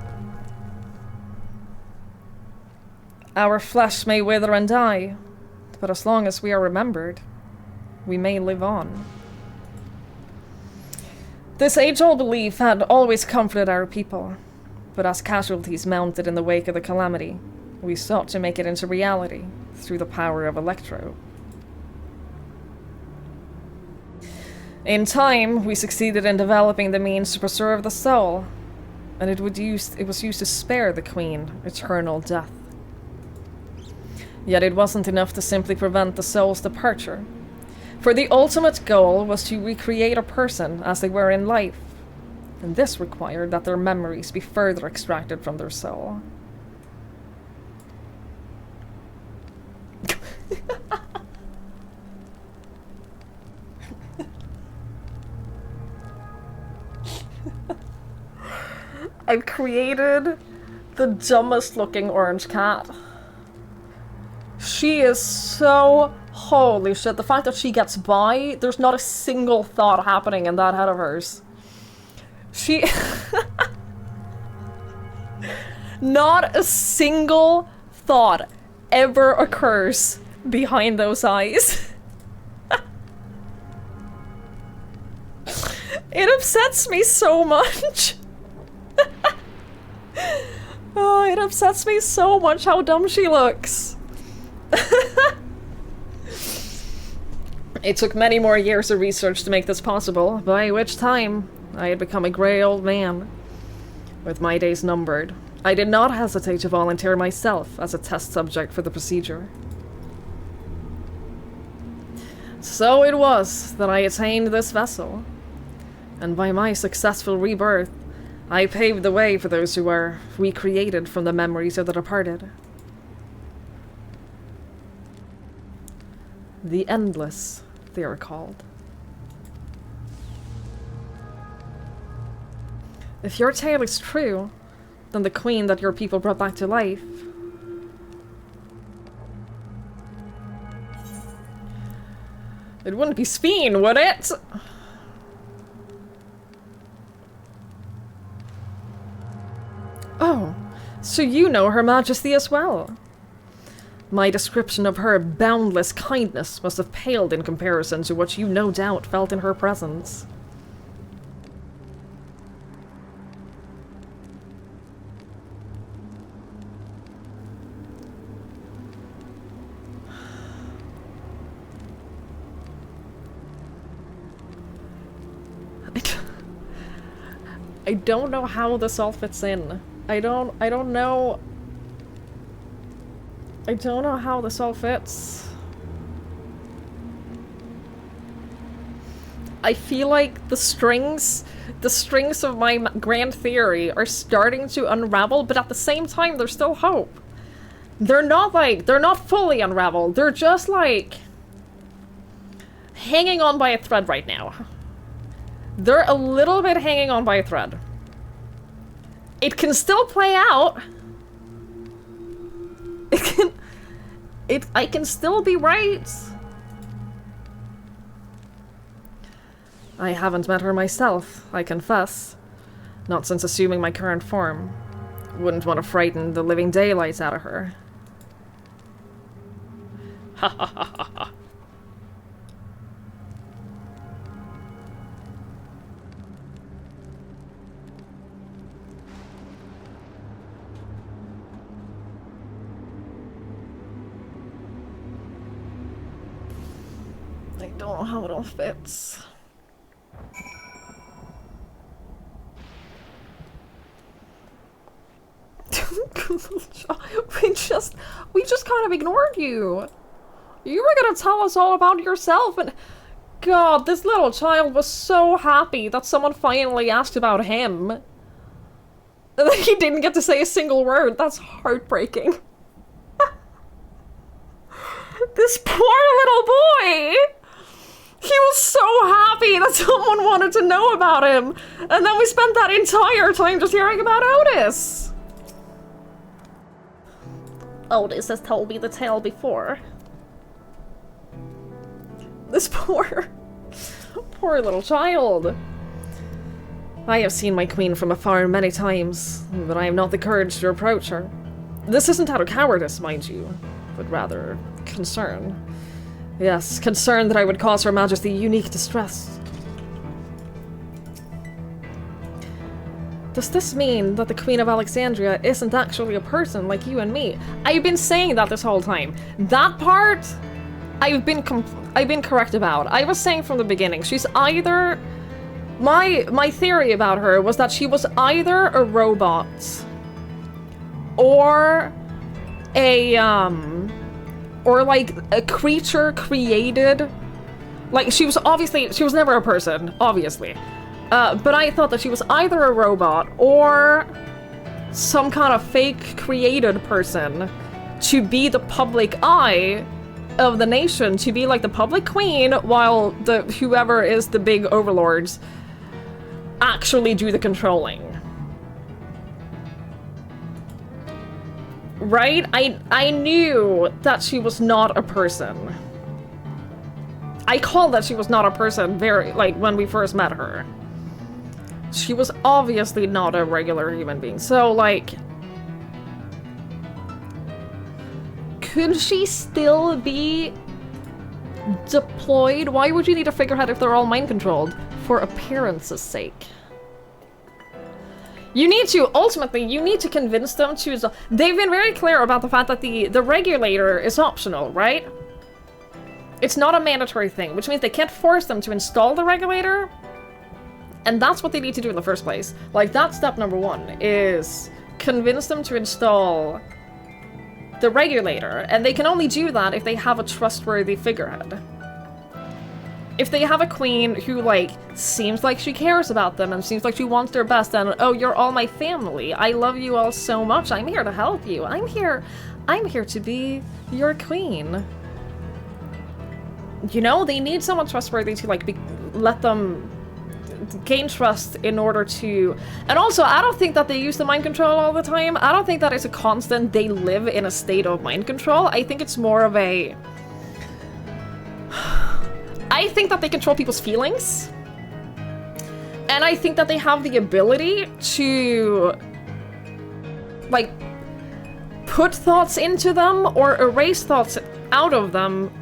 [SPEAKER 1] Our flesh may wither and die, but as long as we are remembered, we may live on. This age-old belief had always comforted our people, but as casualties mounted in the wake of the calamity, we sought to make it into reality through the power of Electro. In time, we succeeded in developing the means to preserve the soul, and it was used to spare the Queen eternal death. Yet it wasn't enough to simply prevent the soul's departure, for the ultimate goal was to recreate a person as they were in life, and this required that their memories be further extracted from their soul. I've created the dumbest looking orange cat. She is so... Holy shit, the fact that she gets by, there's not a single thought happening in that head of hers. She... Not a single thought ever occurs behind those eyes. It upsets me so much. Oh, it upsets me so much how dumb she looks. It took many more years of research to make this possible, by which time I had become a grey old man. With my days numbered, I did not hesitate to volunteer myself as a test subject for the procedure. So it was that I attained this vessel, and by my successful rebirth, I paved the way for those who were recreated from the memories of the departed. The Endless, they are called. If your tale is true, then the queen that your people brought back to life it wouldn't be Sphene, would it? Oh, so you know Her Majesty as well. My description of her boundless kindness must have paled in comparison to what you no doubt felt in her presence. I don't know how this all fits in. I don't know. I don't know how this all fits. I feel like the strings of my grand theory are starting to unravel, but at the same time, there's still hope. They're not fully unraveled. They're just like hanging on by a thread right now. They're a little bit hanging on by a thread. It can still play out. I can still be right. I haven't met her myself, I confess. Not since assuming my current form. Wouldn't want to frighten the living daylights out of her. Ha ha ha ha ha. I don't know how it all fits. we just kind of ignored you. You were gonna tell us all about yourself, and God, this little child was so happy that someone finally asked about him. And then he didn't get to say a single word. That's heartbreaking. This poor little boy! He was so happy that someone wanted to know about him, and then we spent that entire time just hearing about Otis. Otis has told me the tale before. This poor little child. I have seen my queen from afar many times, but I have not the courage to approach her. This isn't out of cowardice, mind you, but rather concern. Yes, concern that I would cause Her Majesty unique distress. Does this mean that the Queen of Alexandria isn't actually a person like you and me? I've been saying that this whole time. That part, I've been correct about. I was saying from the beginning, she's either... My theory about her was that she was either a robot or a, or like a creature created. Like, she was never a person, obviously. But I thought that she was either a robot or some kind of fake created person to be the public eye of the nation to be like the public queen, while the whoever is the big overlords actually do the controlling. Right? I knew that she was not a person. I called that she was not a person very, like, when we first met her. She was obviously not a regular human being. So, like, could she still be deployed? Why would you need a figurehead if they're all mind-controlled? For appearance's sake. You need to, ultimately, you need to convince them to... They've been very clear about the fact that the regulator is optional, right? It's not a mandatory thing, which means they can't force them to install the regulator. And that's what they need to do in the first place. Like, that's step number one, is convince them to install the regulator. And they can only do that if they have a trustworthy figurehead. If they have a queen who, like, seems like she cares about them and seems like she wants their best, and, oh, you're all my family. I love you all so much. I'm here to help you. I'm here to be your queen. You know, they need someone trustworthy to, like, let them gain trust in order to... And also, I don't think that they use the mind control all the time. I don't think that it's a constant they live in a state of mind control. I think it's more of a... I think that they control people's feelings. And I think that they have the ability to... like, put thoughts into them or erase thoughts out of them,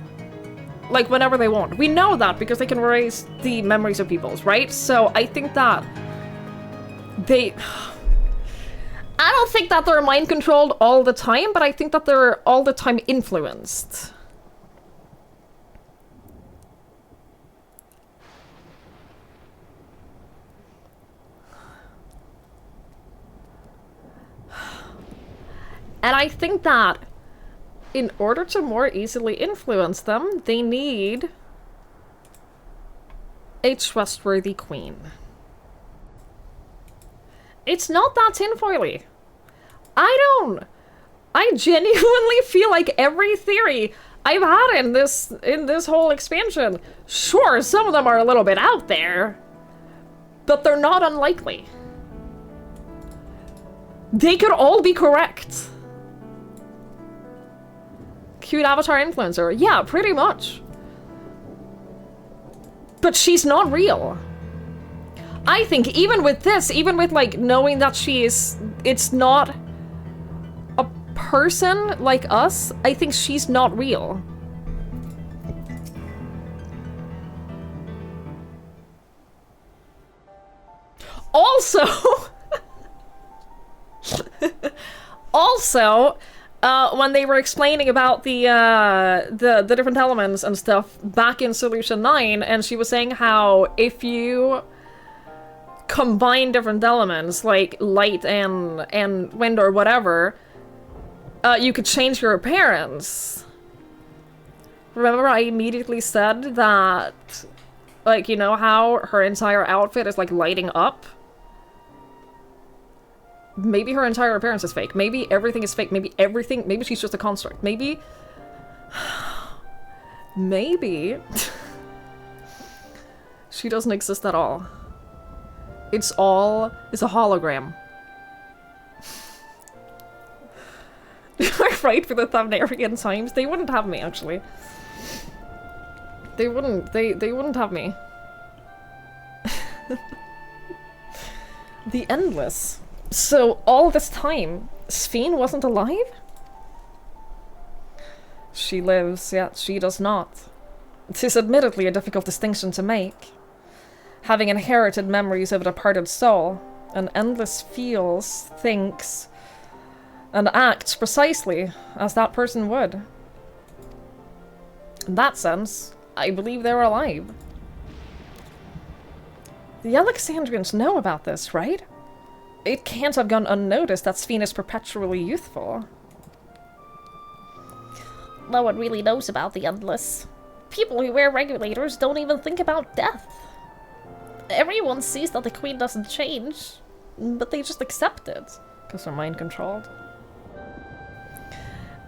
[SPEAKER 1] like, whenever they want. We know that because they can erase the memories of people's, right? So I think that they... I don't think that they're mind-controlled all the time, but I think that they're all the time influenced. And I think that in order to more easily influence them, they need a trustworthy queen. It's not that tinfoily. I genuinely feel like every theory I've had in this whole expansion, sure, some of them are a little bit out there, but they're not unlikely. They could all be correct. Cute avatar influencer. Yeah, pretty much. But she's not real. I think even with this, even with, like, knowing that it's not a person like us, I think she's not real. Also, when they were explaining about the different elements and stuff back in Solution 9, and she was saying how if you combine different elements, like light and wind or whatever, you could change your appearance. Remember, I immediately said that, like, you know how her entire outfit is, like, lighting up? Maybe her entire appearance is fake. Maybe everything is fake. Maybe she's just a construct. Maybe she doesn't exist at all. It's a hologram. I write for the Thavnarian Times. They wouldn't have me, actually. They wouldn't have me. The Endless. So, all this time, Sphene wasn't alive? She lives, yet she does not. It is admittedly a difficult distinction to make. Having inherited memories of a departed soul, an Endless feels, thinks, and acts precisely as that person would. In that sense, I believe they're alive. The Alexandrians know about this, right? It can't have gone unnoticed that Sphene is perpetually youthful.
[SPEAKER 17] No one really knows about the Endless. People who wear regulators don't even think about death. Everyone sees that the queen doesn't change, but they just accept it.
[SPEAKER 1] Because they're mind-controlled.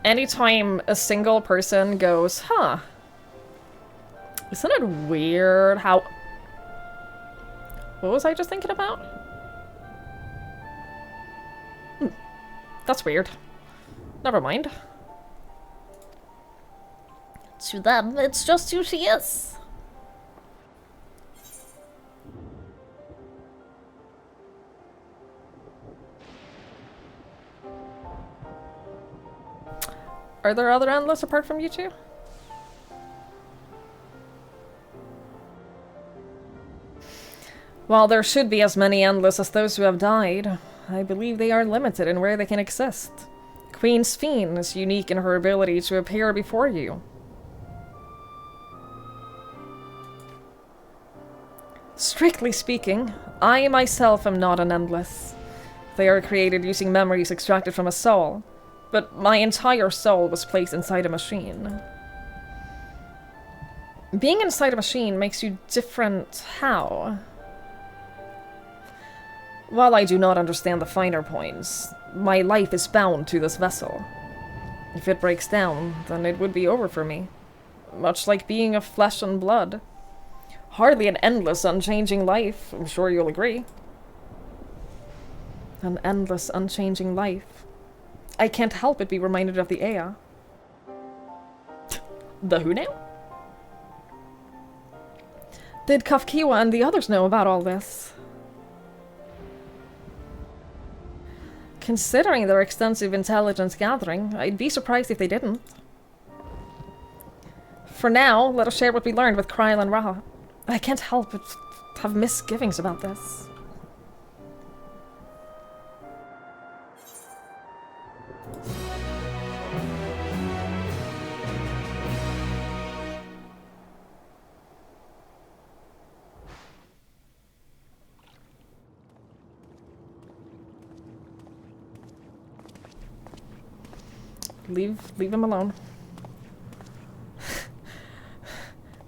[SPEAKER 1] anytime a single person goes, huh, isn't it weird how... What was I just thinking about? That's weird. Never mind.
[SPEAKER 17] To them, it's just who she is.
[SPEAKER 1] Are there other Endless apart from you two? While there should be as many Endless as those who have died, I believe they are limited in where they can exist. Queen Sphene is unique in her ability to appear before you. Strictly speaking, I myself am not an Endless. They are created using memories extracted from a soul, but my entire soul was placed inside a machine. Being inside a machine makes you different how? While I do not understand the finer points, my life is bound to this vessel. If it breaks down, then it would be over for me. Much like being of flesh and blood. Hardly an endless, unchanging life, I'm sure you'll agree. An endless, unchanging life. I can't help but be reminded of the Ea. The who now? Did Kafkiwa and the others know about all this? Considering their extensive intelligence gathering, I'd be surprised if they didn't. For now, let us share what we learned with Kryl and Raha. I can't help but have misgivings about this. Leave him alone.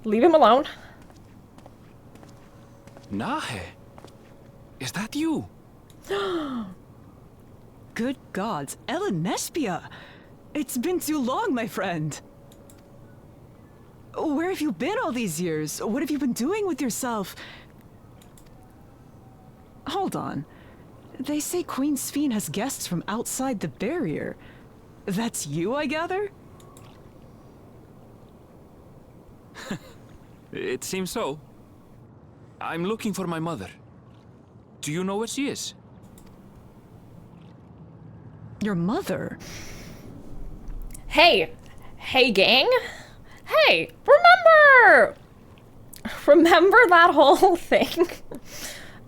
[SPEAKER 1] Leave him alone.
[SPEAKER 5] Nahe, is that you?
[SPEAKER 18] Good gods, Ellen Nespia! It's been too long, my friend. Where have you been all these years? What have you been doing with yourself? Hold on. They say Queen Sphene has guests from outside the barrier. That's you, I gather?
[SPEAKER 5] It seems so. I'm looking for my mother. Do you know where she is?
[SPEAKER 18] Your mother?
[SPEAKER 1] Hey! Hey, gang! Hey! Remember that whole thing?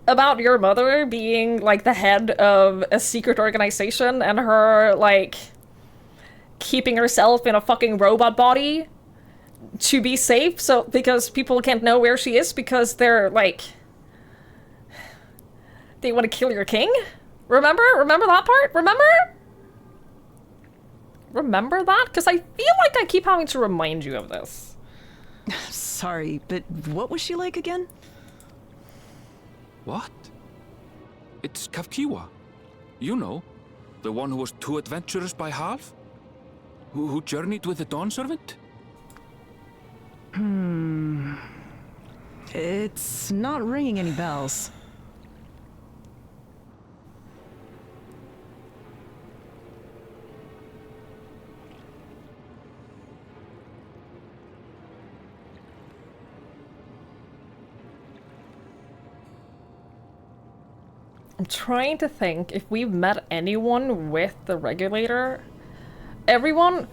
[SPEAKER 1] About your mother being, like, the head of a secret organization and her, like, keeping herself in a fucking robot body to be safe, so because people can't know where she is because they're like they want to kill your king? Remember that part? Remember that? Because I feel like I keep having to remind you of this.
[SPEAKER 18] Sorry, but what was she like again?
[SPEAKER 5] What? It's Kafkiwa. You know, the one who was too adventurous by half? Who journeyed with the Dawn Servant?
[SPEAKER 18] It's not ringing any bells.
[SPEAKER 1] I'm trying to think if we've met anyone with the regulator. Everyone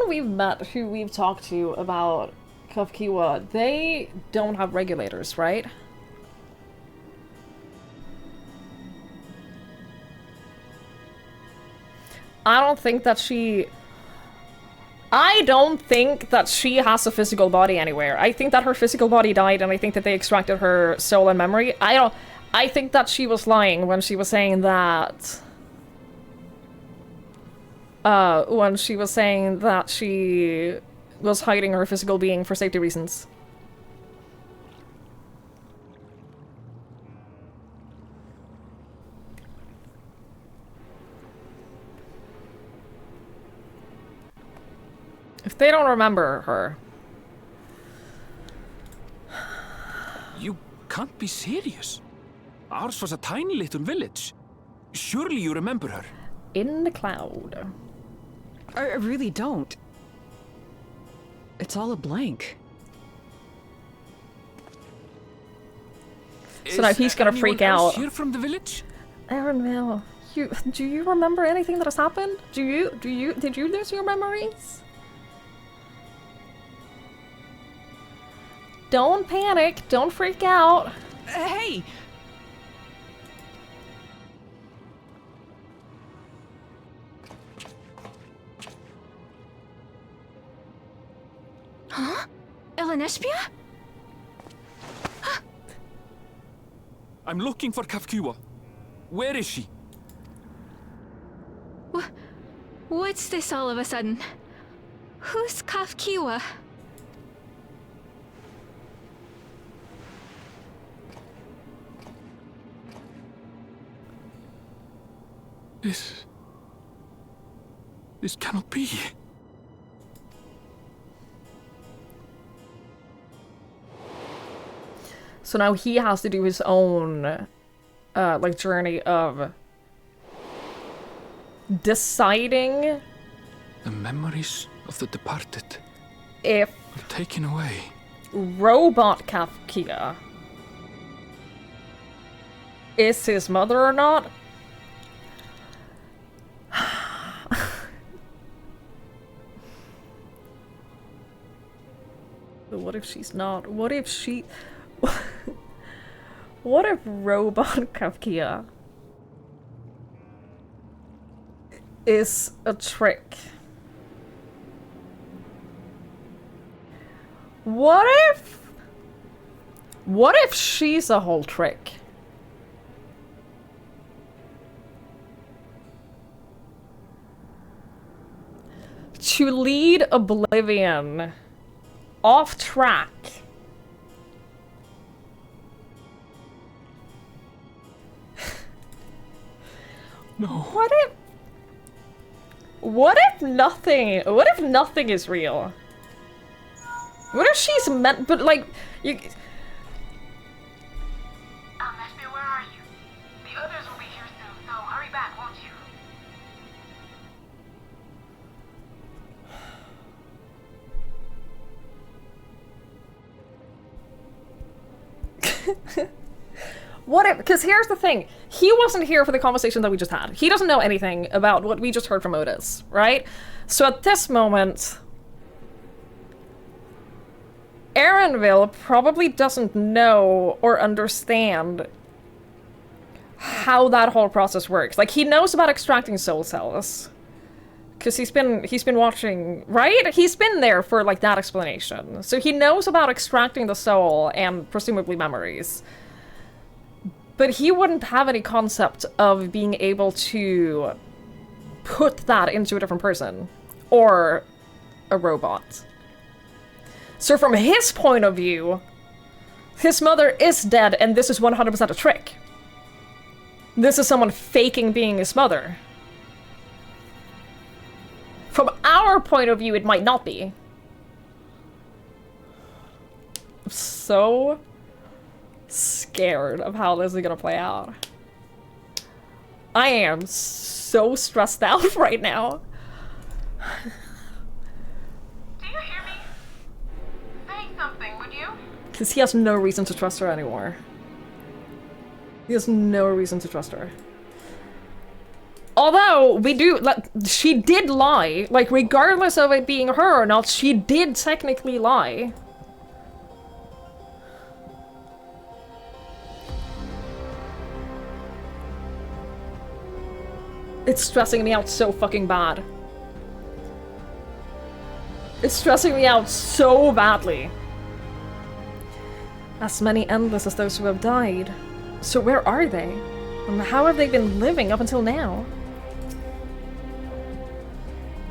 [SPEAKER 1] we've met who we've talked to about Kafkiwa, they don't have regulators, right? I don't think that she has a physical body anywhere. I think that her physical body died and I think that they extracted her soul and memory. I think that she was lying when she was saying that she was hiding her physical being for safety reasons. If they don't remember her.
[SPEAKER 5] You can't be serious. Ours was a tiny little village. Surely you remember her.
[SPEAKER 1] In the cloud.
[SPEAKER 18] I really don't. It's all a blank.
[SPEAKER 1] So now he's gonna freak out.
[SPEAKER 5] Here from the village?
[SPEAKER 1] Aaronville, do you remember anything that has happened? Did you lose your memories? Don't panic, don't freak out.
[SPEAKER 18] Hey!
[SPEAKER 3] Huh? Elenespia?
[SPEAKER 5] I'm looking for Kafkua. Where is she?
[SPEAKER 13] What's this all of a sudden? Who's Kafkiwa?
[SPEAKER 5] This cannot be.
[SPEAKER 1] So now he has to do his own, like, journey of deciding
[SPEAKER 5] The memories of the departed
[SPEAKER 1] if
[SPEAKER 5] were taken away.
[SPEAKER 1] Robot Kafkia is his mother or not. But what if she's not? What if she... What if Robot Kafkia is a trick? What if she's a whole trick? To lead Oblivion off track.
[SPEAKER 5] No.
[SPEAKER 1] What if nothing is real? What if she's meant, but like, you...
[SPEAKER 6] Meshbe, where are you? The others will be here soon, so hurry back, won't you?
[SPEAKER 1] What if, because here's the thing, he wasn't here for the conversation that we just had. He doesn't know anything about what we just heard from Otis, right? So at this moment, Aaronville probably doesn't know or understand how that whole process works. Like, he knows about extracting soul cells, because he's been watching, right? He's been there for, like, that explanation. So he knows about extracting the soul and presumably memories. But he wouldn't have any concept of being able to put that into a different person. Or a robot. So from his point of view, his mother is dead and this is 100% a trick. This is someone faking being his mother. From our point of view, it might not be. I'm so scared of how this is gonna play out. I am so stressed out right now.
[SPEAKER 6] Do you hear me? Say something, would you?
[SPEAKER 1] Because he has no reason to trust her anymore. He has no reason to trust her. Although, she did lie. Like, regardless of it being her or not, she did technically lie. It's stressing me out so fucking bad. It's stressing me out so badly. As many endless as those who have died. So where are they? And how have they been living up until now?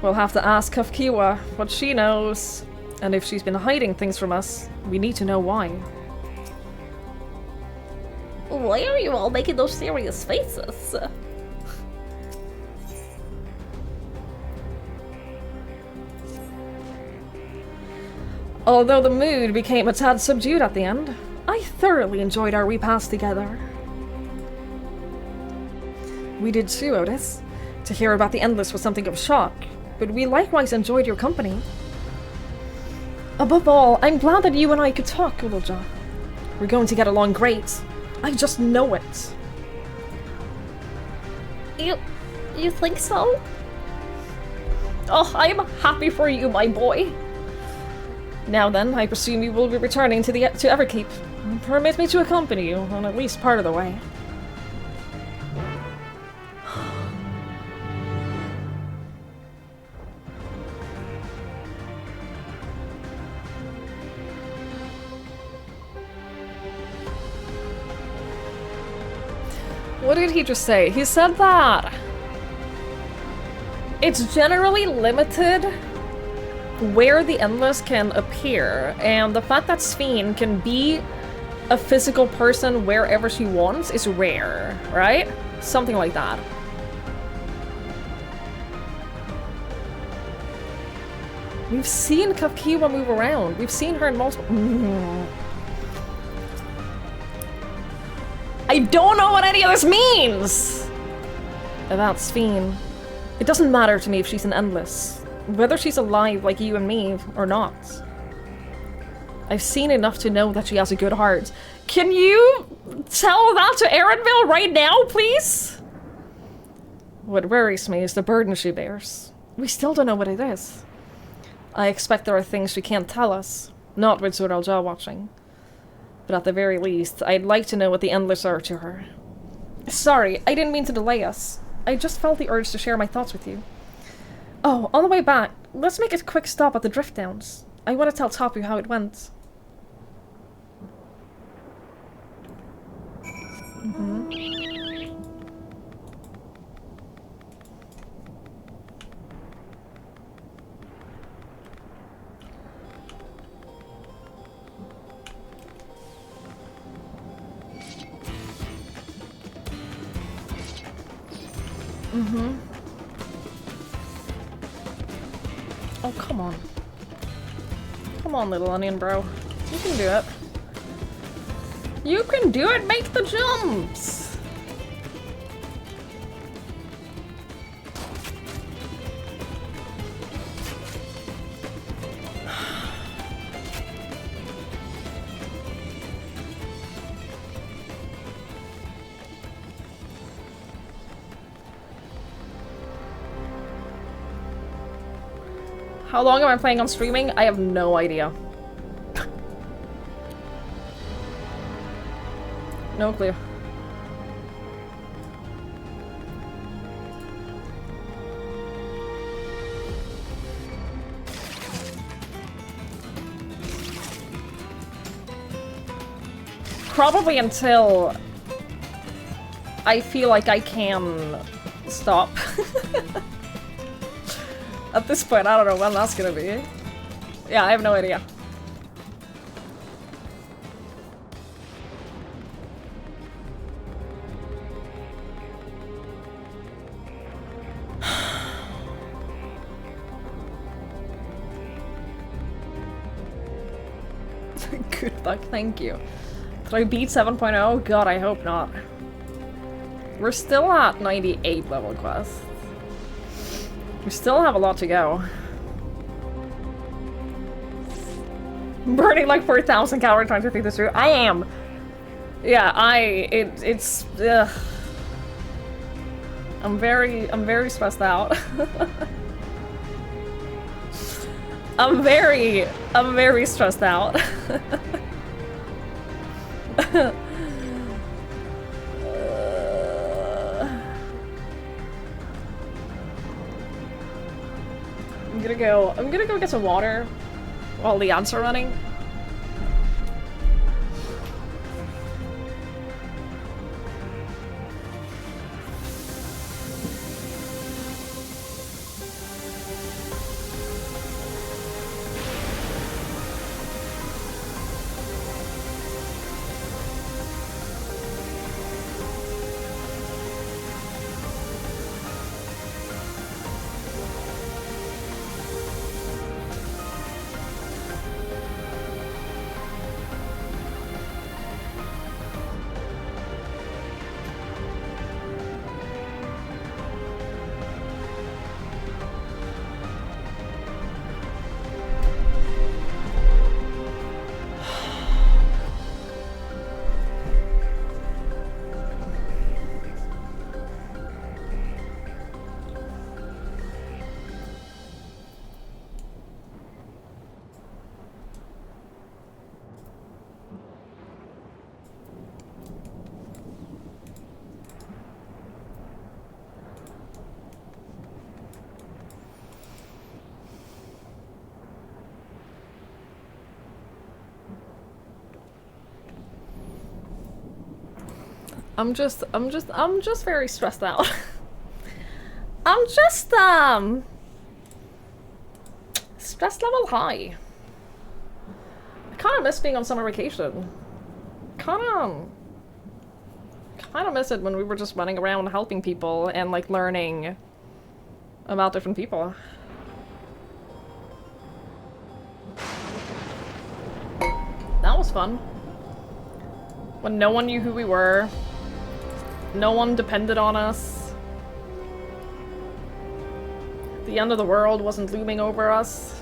[SPEAKER 1] We'll have to ask Kafkiwa what she knows. And if she's been hiding things from us, we need to know why.
[SPEAKER 17] Why are you all making those serious faces?
[SPEAKER 1] Although the mood became a tad subdued at the end, I thoroughly enjoyed our repast together. We did too, Otis. To hear about the Endless was something of a shock, but we likewise enjoyed your company. Above all, I'm glad that you and I could talk, Ulja. We're going to get along great. I just know it.
[SPEAKER 17] You think so?
[SPEAKER 1] Oh, I'm happy for you, my boy. Now then, I presume you will be returning to Everkeep. Permit me to accompany you on at least part of the way. What did he just say? He said that it's generally limited where the Endless can appear, and the fact that Sphene can be a physical person wherever she wants is rare, right? Something like that. We've seen Kafkiwa move around. We've seen her in multiple... I don't know what any of this means! About Sphene. It doesn't matter to me if she's an Endless. Whether she's alive like you and me or not. I've seen enough to know that she has a good heart. Can you tell that to Erenville right now, please? What worries me is the burden she bears. We still don't know what it is. I expect there are things she can't tell us. Not with Zor al-Jah watching. But at the very least, I'd like to know what the Endless are to her. Sorry, I didn't mean to delay us. I just felt the urge to share my thoughts with you. Oh, on the way back, let's make a quick stop at the Drift Downs. I want to tell Tapu how it went. Oh, come on. Come on, little onion bro. You can do it. You can do it! Make the jumps! How long am I playing on streaming? I have no idea. No clue. Probably until I feel like I can stop. At this point, I don't know when that's gonna be. Yeah, I have no idea. Good luck, thank you. Did I beat 7.0? God, I hope not. We're still at 98 level quest. We still have a lot to go. Burning like 4,000 calories trying to think this through. I am. Yeah, it's. I'm very stressed out. I'm very stressed out. I'm gonna go get some water while the ants are running. I'm just very stressed out. I'm just, stress level high. I kind of miss being on summer vacation. Kind of miss it when we were just running around helping people and, like, learning about different people. That was fun. When no one knew who we were. No one depended on us. The end of the world wasn't looming over us.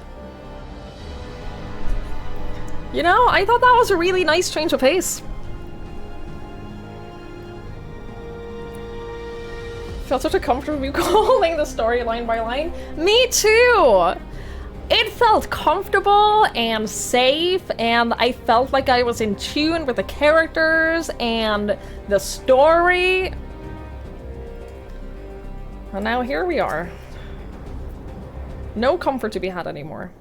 [SPEAKER 1] You know, I thought that was a really nice change of pace. Felt such a comfort of you calling the story line by line. Me too! It felt comfortable and safe, and I felt like I was in tune with the characters and the story. And now here we are. No comfort to be had anymore.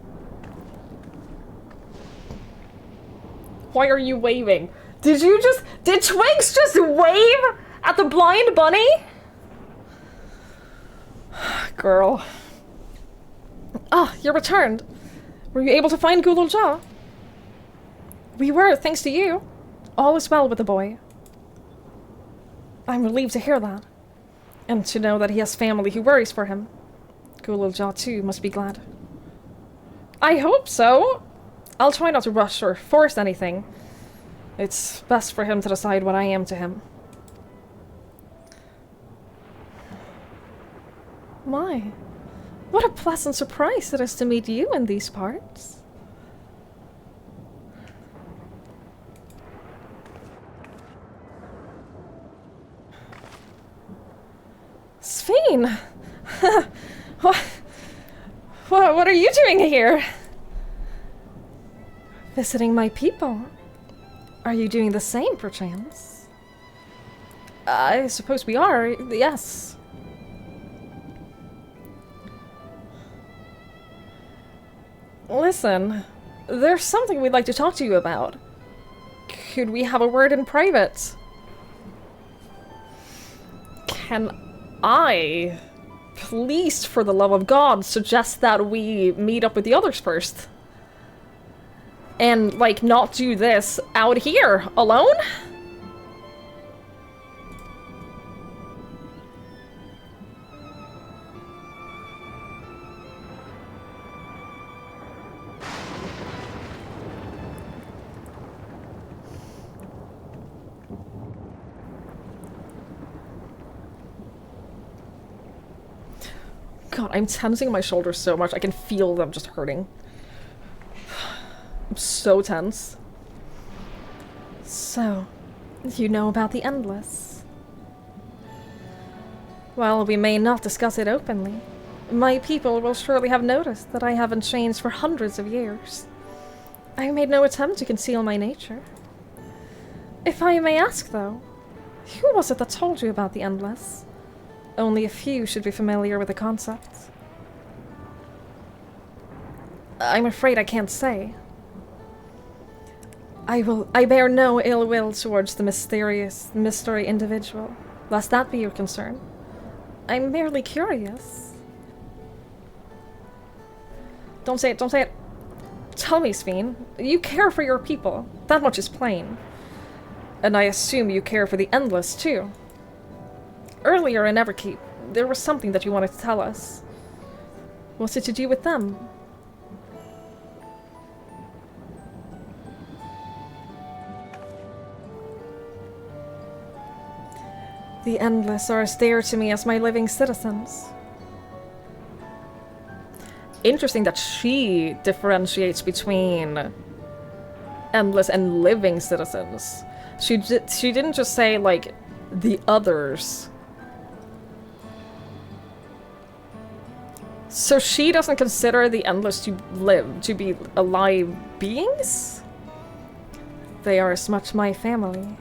[SPEAKER 1] Why are you waving? Did Twigs just wave at the blind bunny? Girl. Ah, you returned. Were you able to find Gulul Jah? We were, thanks to you. All is well with the boy. I'm relieved to hear that. And to know that he has family who worries for him. Gulul Jah too must be glad. I hope so. I'll try not to rush or force anything. It's best for him to decide what I am to him. My. What a pleasant surprise it is to meet you in these parts. Sphene! What are you doing here? Visiting my people. Are you doing the same, perchance? I suppose we are, yes. Listen, there's something we'd like to talk to you about. Could we have a word in private? Can I, please, for the love of God, suggest that we meet up with the others first? And, like, not do this out here, alone? God, I'm tensing my shoulders so much. I can feel them just hurting. I'm so tense. So, you know about the Endless? Well, we may not discuss it openly. My people will surely have noticed that I haven't changed for hundreds of years. I made no attempt to conceal my nature. If I may ask, though, who was it that told you about the Endless? Only a few should be familiar with the concept. I'm afraid I can't say. I bear no ill will towards the mystery individual, lest that be your concern. I'm merely curious. Don't say it, don't say it. Tell me, Sphene, you care for your people. That much is plain. And I assume you care for the Endless, too. Earlier in Everkeep, there was something that you wanted to tell us. What's it to do with them? The Endless are as dear to me as my living citizens. Interesting that she differentiates between Endless and living citizens. She didn't just say, like, the others. So she doesn't consider the Endless to be alive beings? They are as much my family.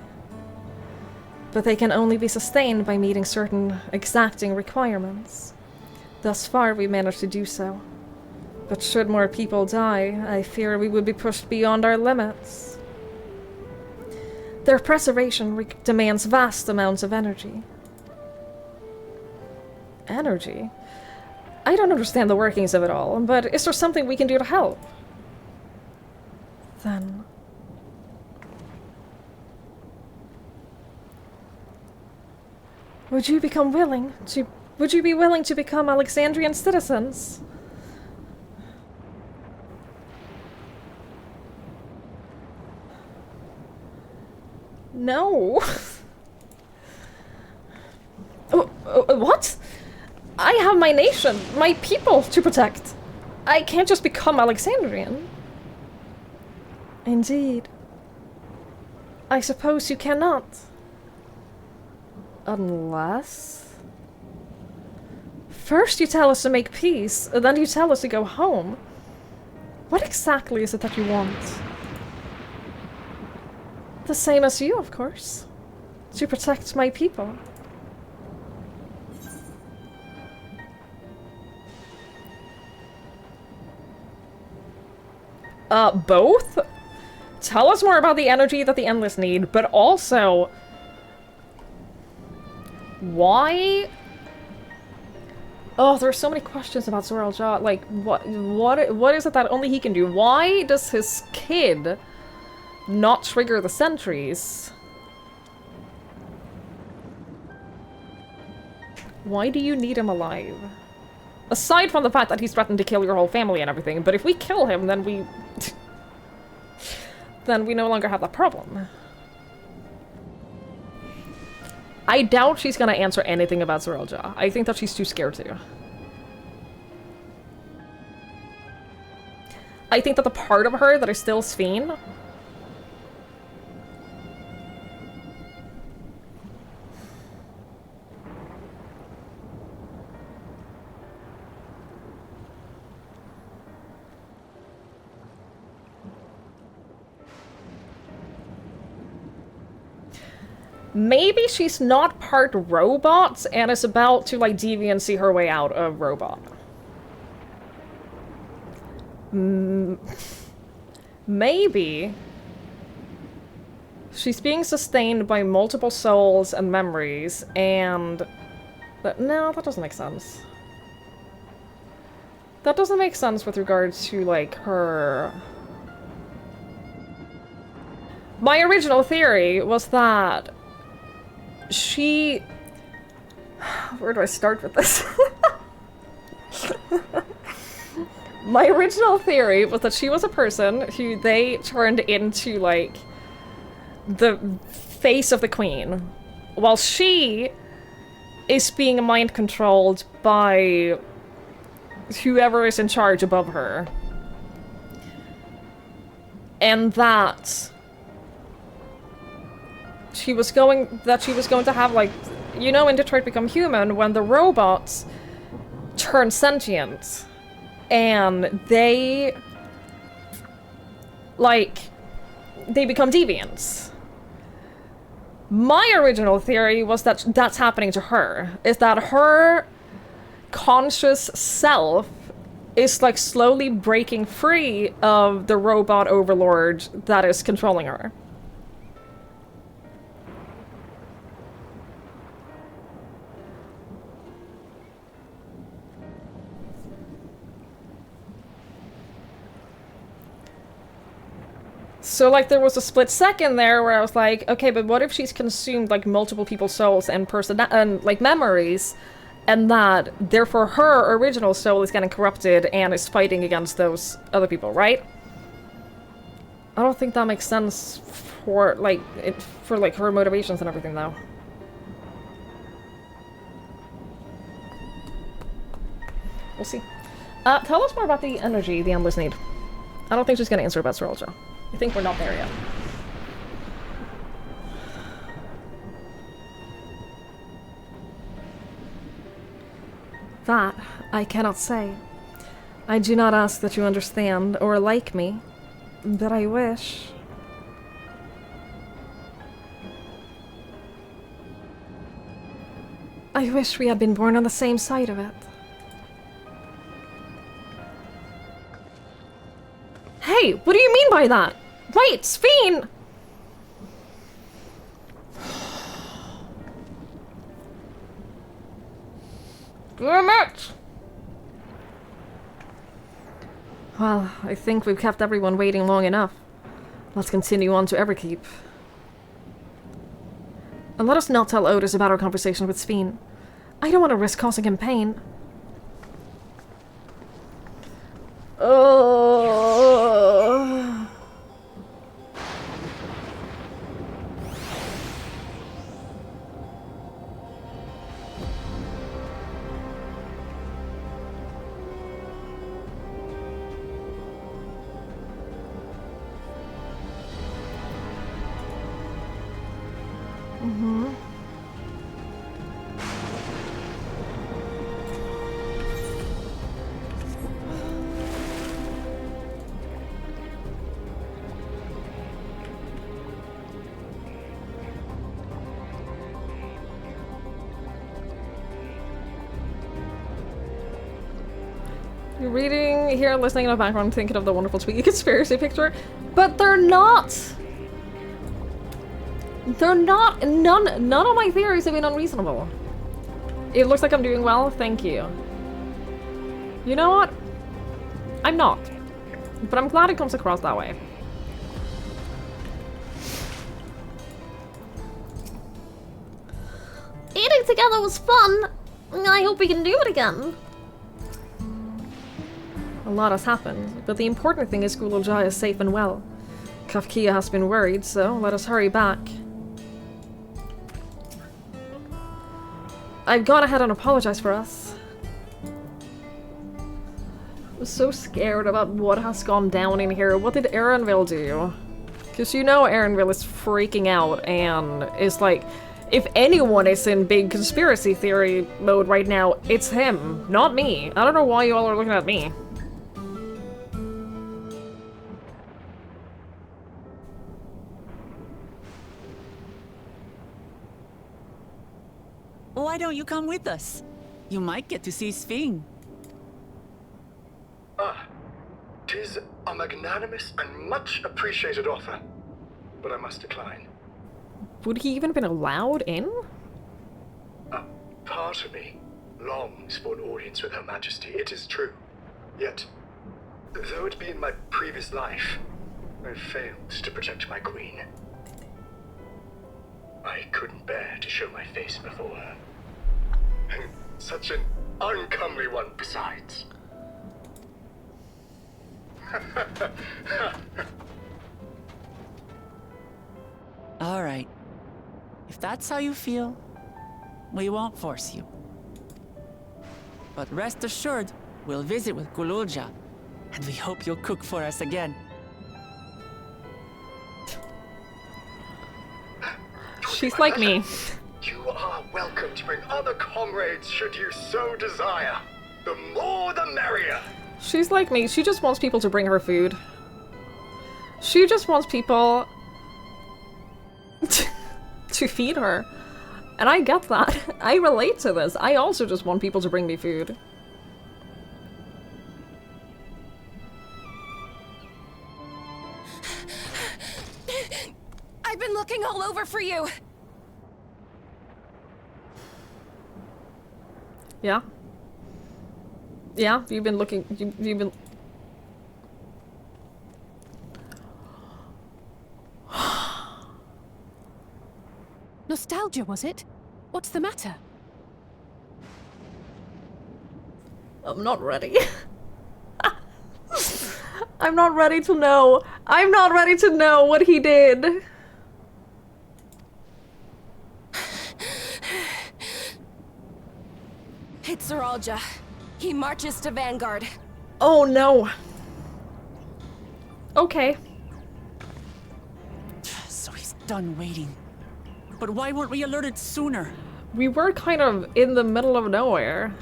[SPEAKER 1] But they can only be sustained by meeting certain exacting requirements. Thus far, we managed to do so. But should more people die, I fear we would be pushed beyond our limits. Their preservation demands vast amounts of energy. Energy? I don't understand the workings of it all, but is there something we can do to help? Then... Would you be willing to become Alexandrian citizens? No. What? I have my nation, my people to protect. I can't just become Alexandrian. Indeed. I suppose you cannot. Unless... First you tell us to make peace, and then you tell us to go home. What exactly is it that you want? The same as you, of course. To protect my people. Both? Tell us more about the energy that the Endless need, but also... Why? Oh, there are so many questions about Zoral Ja. Like, what is it that only he can do? Why does his kid not trigger the sentries? Why do you need him alive? Aside from the fact that he's threatened to kill your whole family and everything, but if we kill him, then we... then we no longer have that problem. I doubt she's gonna answer anything about Zoral Ja. I think that she's too scared to. I think that the part of her that is still Sphene... Maybe she's not part robot and is about to, like, deviancy her way out of robot. Maybe she's being sustained by multiple souls and memories, and... No, that doesn't make sense. That doesn't make sense with regards to, like, her... My original theory was that she... Where do I start with this? My original theory was that she was a person who they turned into, like, the face of the queen, while she is being mind-controlled by whoever is in charge above her. And that... she was going to have, like, you know, in Detroit Become Human, when the robots turn sentient and they, like, they become deviants. My original theory was that that's happening to her, is that her conscious self is, like, slowly breaking free of the robot overlord that is controlling her. So, like, there was a split second there where I was like, okay, but what if she's consumed, like, multiple people's souls and like, memories, and that, therefore, her original soul is getting corrupted and is fighting against those other people, right? I don't think that makes sense for, like, her motivations and everything, though. We'll see. Tell us more about the energy the Endless need. I don't think she's gonna answer about Zoral Ja. I think we're not there yet. That I cannot say. I do not ask that you understand or like me, but I wish. I wish we had been born on the same side of it. Hey, what do you mean by that? Wait, Sphene! Damn it! Well, I think we've kept everyone waiting long enough. Let's continue on to Everkeep. And let us not tell Otis about our conversation with Sveen. I don't want to risk causing him pain. Oh. You're reading here, listening in the background, thinking of the wonderful spooky conspiracy picture, but they're not. They're not. None of my theories have been unreasonable. It looks like I'm doing well. Thank you. You know what? I'm not, but I'm glad it comes across that way.
[SPEAKER 17] Eating together was fun. I hope we can do it again.
[SPEAKER 1] A lot has happened, but the important thing is Gululja is safe and well. Kafkia has been worried, so let us hurry back. I've gone ahead and apologized for us. I'm so scared about what has gone down in here. What did Erenville do? Because you know Erenville is freaking out and is like, if anyone is in big conspiracy theory mode right now, it's him, not me. I don't know why you all are looking at me.
[SPEAKER 7] Why don't you come with us? You might get to see Sveen.
[SPEAKER 16] Ah, 'tis a magnanimous and much appreciated offer, but I must decline.
[SPEAKER 1] Would he even been allowed in?
[SPEAKER 16] A part of me longs for an audience with Her Majesty, it is true. Yet, though it be in my previous life, I failed to protect my queen. I couldn't bear to show my face before her. And such an uncomely one besides.
[SPEAKER 7] All right. If that's how you feel, we won't force you. But rest assured, we'll visit with Gululja, and we hope you'll cook for us again.
[SPEAKER 1] She's like me.
[SPEAKER 16] You are welcome to bring other comrades should you so desire. The more the merrier.
[SPEAKER 1] She's like me. She just wants people to bring her food. She just wants people to feed her. And I get that. I relate to this. I also just want people to bring me food.
[SPEAKER 12] I've been looking all over for you.
[SPEAKER 1] Yeah? Yeah, you've been looking, you've been...
[SPEAKER 9] Nostalgia, was it? What's the matter?
[SPEAKER 1] I'm not ready. I'm not ready to know. I'm not ready to know what he did.
[SPEAKER 12] It's Zeralja. He marches to Vanguard.
[SPEAKER 1] Oh no. Okay.
[SPEAKER 7] So he's done waiting. But why weren't we alerted sooner?
[SPEAKER 1] We were kind of in the middle of nowhere.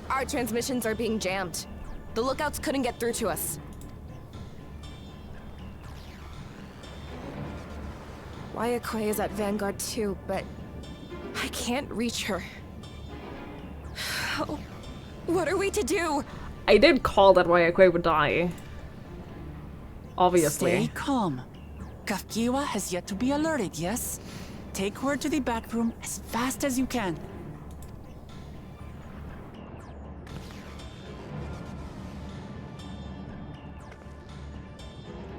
[SPEAKER 12] Our transmissions are being jammed. The lookouts couldn't get through to us. Wayakwe is at Vanguard too, but I can't reach her. What are we to do?
[SPEAKER 1] I did call that Wayakwe would die. Obviously.
[SPEAKER 7] Stay calm. Kafkiwa has yet to be alerted, yes? Take her to the back room as fast as you can.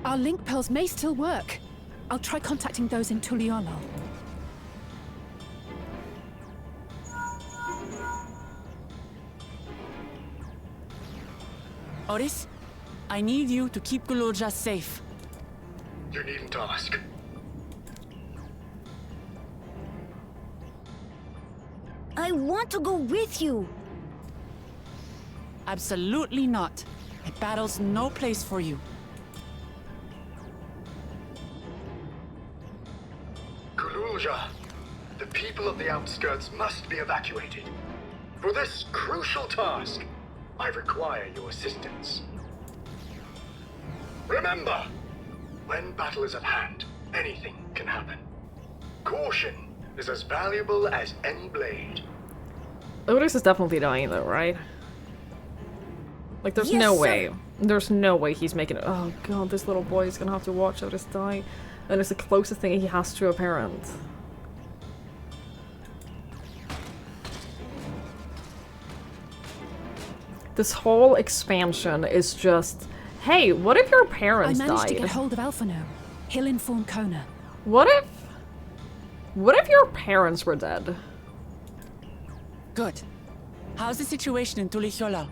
[SPEAKER 19] Our link pearls may still work. I'll try contacting those in Tuliolol.
[SPEAKER 7] Oris, I need you to keep Guloja safe.
[SPEAKER 16] You needn't ask.
[SPEAKER 4] I want to go with you.
[SPEAKER 7] Absolutely not. A battle's no place for you.
[SPEAKER 16] Kululja, the people of the outskirts must be evacuated. For this crucial task, I require your assistance. Remember, when battle is at hand, anything can happen. Caution is as valuable as any blade.
[SPEAKER 1] Otis is definitely dying though, right? Like, there's
[SPEAKER 4] Yes,
[SPEAKER 1] no
[SPEAKER 4] sir.
[SPEAKER 1] way. There's no way he's making it. Oh god, this little boy is gonna have to watch Otis die. And it's the closest thing he has to a parent. This whole expansion is just, hey, what if your parents
[SPEAKER 19] I managed
[SPEAKER 1] died?
[SPEAKER 19] to get hold of Alphano. He'll inform Kona.
[SPEAKER 1] What if your parents were dead?
[SPEAKER 7] Good. How's the situation in Tuliolol?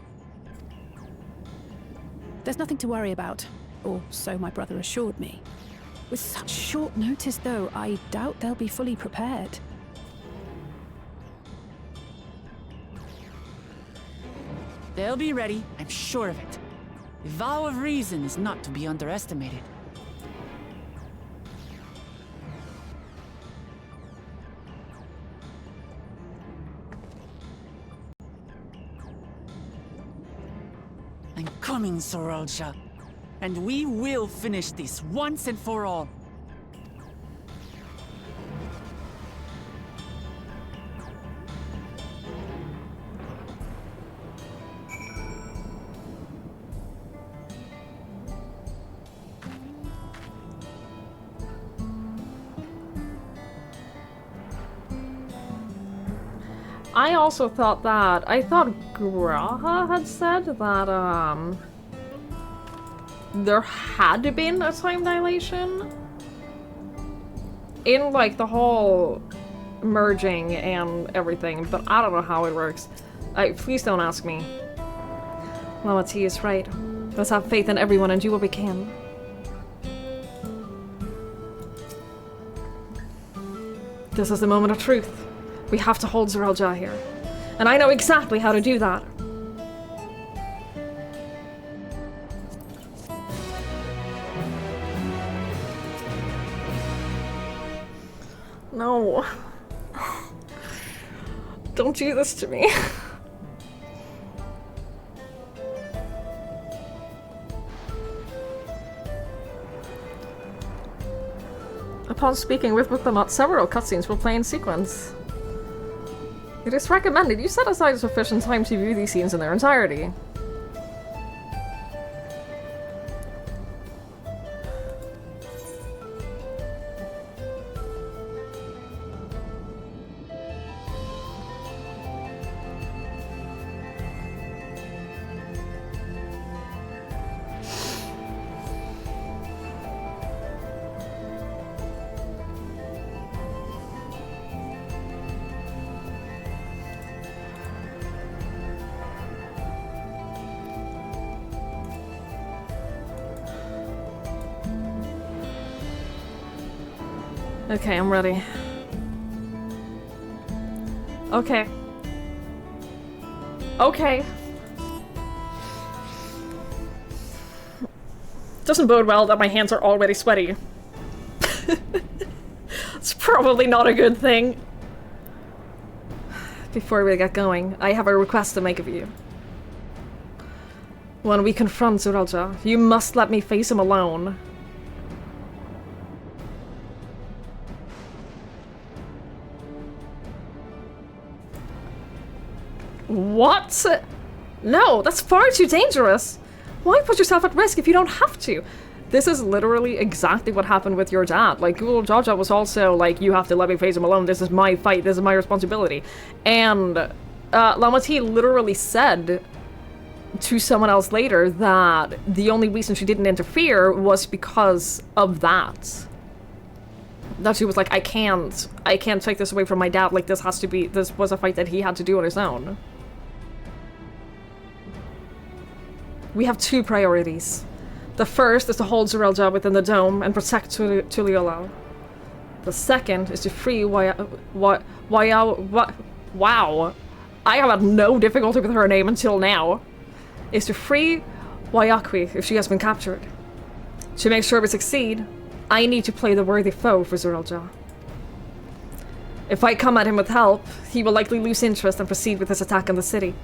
[SPEAKER 19] There's nothing to worry about, or so my brother assured me. With such short notice, though, I doubt they'll be fully prepared.
[SPEAKER 7] They'll be ready, I'm sure of it. The vow of reason is not to be underestimated. I'm coming, Sorolja. And we will finish this once and for all.
[SPEAKER 1] I also thought that, I thought Graha had said that, there had been a time dilation in, like, the whole merging and everything, but I don't know how it works. Please don't ask me. Mama T is right. Let's have faith in everyone and do what we can. This is the moment of truth. We have to hold Zerelja here. And I know exactly how to do that. No. Don't do this to me. Upon speaking with Muktamat, several cutscenes will play in sequence. It is recommended you set aside sufficient time to view these scenes in their entirety. Okay, I'm ready. Okay. Okay. Doesn't bode well that my hands are already sweaty. It's probably not a good thing. Before we get going, I have a request to make of you. When we confront Zerelja, you must let me face him alone. What? No, that's far too dangerous. Why put yourself at risk if you don't have to? This is literally exactly what happened with your dad. Like, Gul Jaja was also like, you have to let me face him alone. This is my fight. This is my responsibility. And Lama T literally said to someone else later that the only reason she didn't interfere was because of that. That she was like, I can't take this away from my dad, like this was a fight that he had to do on his own. We have two priorities. The first is to hold Zorelja within the dome and protect Tuliolal. The second is to free wow. I have had no difficulty with her name until now. Is to free Wayakwi if she has been captured. To make sure we succeed, I need to play the worthy foe for Zorelja. If I come at him with help, he will likely lose interest and proceed with his attack on the city.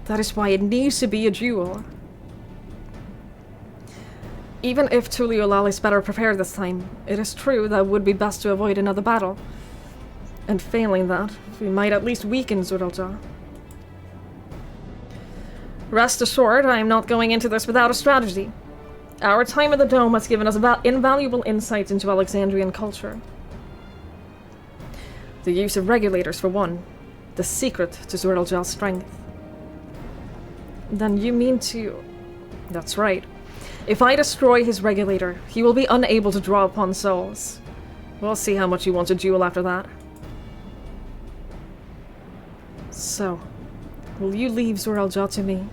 [SPEAKER 1] That is why it needs to be a duel. Even if Tuliolal is better prepared this time, it is true that it would be best to avoid another battle. And failing that, we might at least weaken Zorelja. Rest assured, I am not going into this without a strategy. Our time at the Dome has given us invaluable insights into Alexandrian culture. The use of regulators, for one. The secret to Zorelja's strength. Then you mean to... That's right. If I destroy his regulator, he will be unable to draw upon souls. We'll see how much you want to duel after that. So, will you leave Zorelja to me?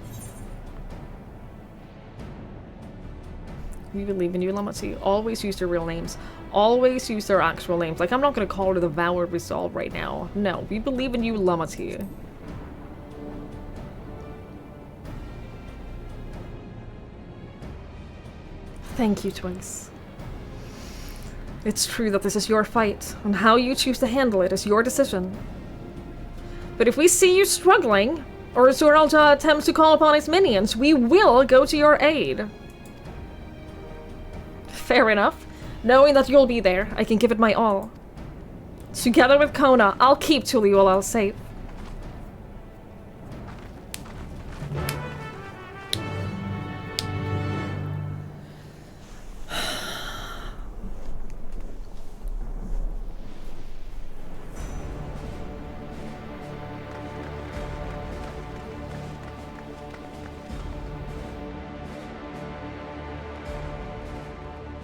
[SPEAKER 1] We believe in you, Lamati. Always use their real names. Always use their actual names. Like, I'm not gonna call her the Devoured Resolve right now. No, we believe in you, Lamati. Thank you, Twice. It's true that this is your fight, and how you choose to handle it is your decision. But if we see you struggling, or Zorelja attempts to call upon his minions, we will go to your aid. Fair enough. Knowing that you'll be there, I can give it my all. Together with Kona, I'll keep Tuliolal safe.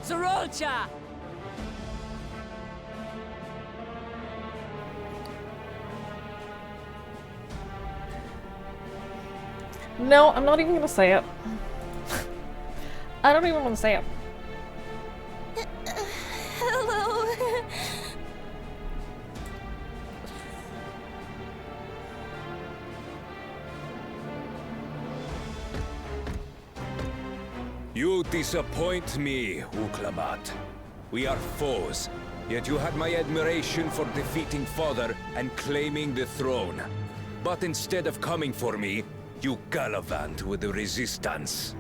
[SPEAKER 7] Zorelja!
[SPEAKER 1] No, I'm not even gonna say it. I don't even want to say it.
[SPEAKER 4] Hello.
[SPEAKER 2] You disappoint me, Uklabat. We are foes, yet you had my admiration for defeating Father and claiming the throne. But instead of coming for me, you gallivant with the resistance.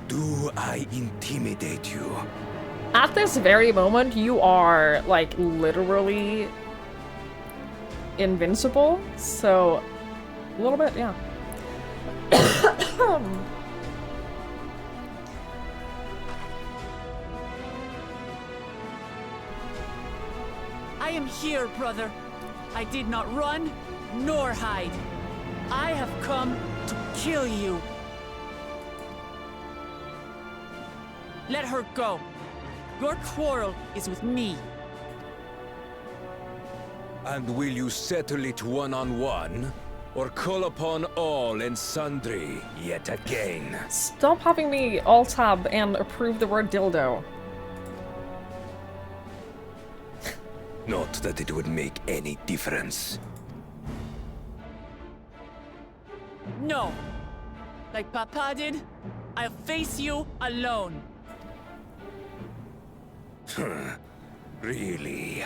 [SPEAKER 2] Do I intimidate you?
[SPEAKER 1] At this very moment, you are, like, literally invincible, so a little bit, yeah.
[SPEAKER 7] I am here, brother. I did not run, nor hide. I have come to kill you. Let her go. Your quarrel is with me.
[SPEAKER 2] And will you settle it one-on-one? Or call upon all and sundry yet again?
[SPEAKER 1] Stop having me alt-tab and approve the word dildo.
[SPEAKER 2] Not that it would make any difference.
[SPEAKER 7] No. Like Papa did, I'll face you alone.
[SPEAKER 2] Really?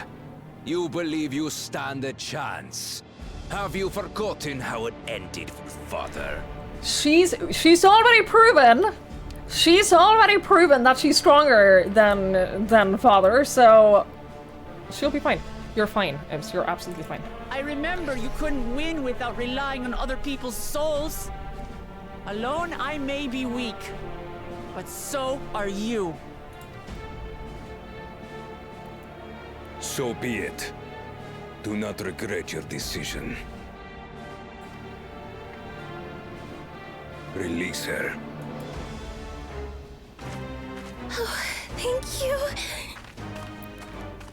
[SPEAKER 2] You believe you stand a chance? Have you forgotten how it ended with Father?
[SPEAKER 1] She's already proven. She's already proven that she's stronger than Father, so she'll be fine. You're fine, Ibs. You're absolutely fine.
[SPEAKER 7] I remember you couldn't win without relying on other people's souls. Alone, I may be weak, but so are you.
[SPEAKER 2] So be it. Do not regret your decision. Release her.
[SPEAKER 4] Oh, thank you.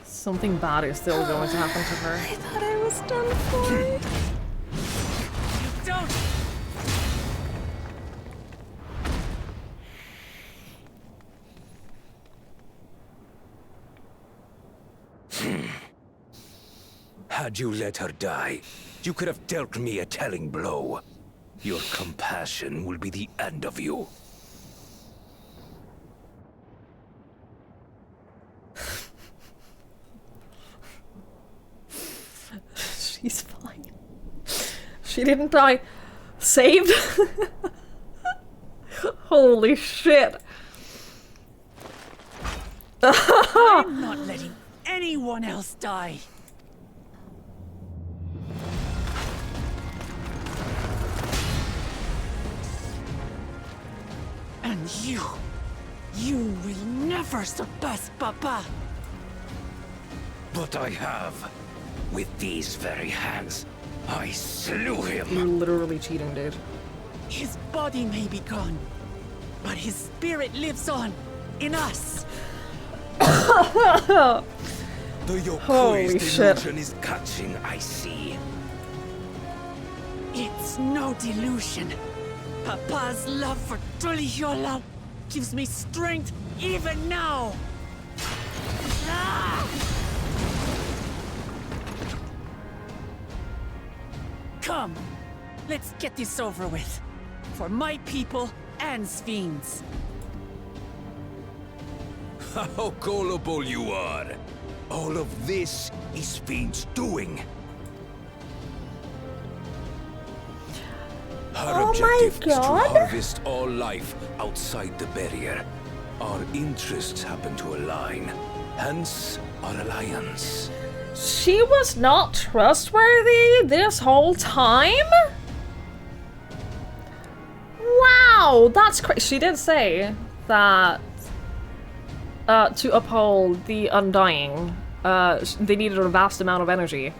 [SPEAKER 1] Something bad is still going to happen to her.
[SPEAKER 4] I thought I was done for.
[SPEAKER 7] Don't!
[SPEAKER 2] Had you let her die, you could have dealt me a telling blow. Your compassion will be the end of you.
[SPEAKER 1] She's fine. She didn't die. Saved? Holy shit.
[SPEAKER 7] I'm not letting anyone else die. And you will never surpass Papa.
[SPEAKER 2] But I have. With these very hands, I slew him.
[SPEAKER 1] You're literally cheating, dude.
[SPEAKER 7] His body may be gone, but his spirit lives on in us.
[SPEAKER 2] The
[SPEAKER 1] Holy shit.
[SPEAKER 2] delusion is catching, I see.
[SPEAKER 7] It's no delusion. Papa's love for Tuliyola gives me strength even now. Ah! Come, let's get this over with. For my people and Sphines.
[SPEAKER 2] How gullible you are. All of this is Fiend's doing. Her objective is to harvest all life outside the barrier. Our interests happen to align, hence our alliance.
[SPEAKER 1] She was not trustworthy this whole time? Wow, that's crazy. She did say that to uphold the Undying, they needed a vast amount of energy.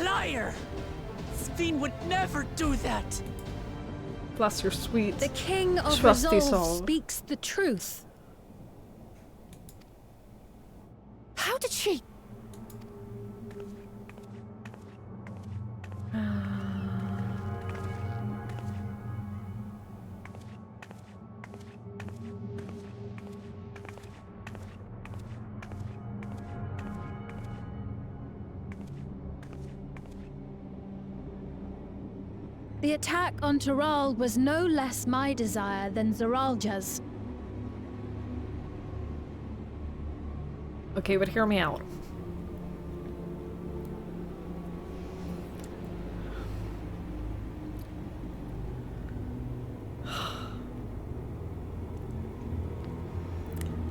[SPEAKER 7] Liar! Sphine would never do that!
[SPEAKER 1] Bless your sweet,
[SPEAKER 9] The King of
[SPEAKER 1] trusty
[SPEAKER 9] Resolve
[SPEAKER 1] soul.
[SPEAKER 9] speaks the truth.
[SPEAKER 7] How did she?
[SPEAKER 9] The attack on Taral was no less my desire than Zaralja's.
[SPEAKER 1] Okay, but hear me out.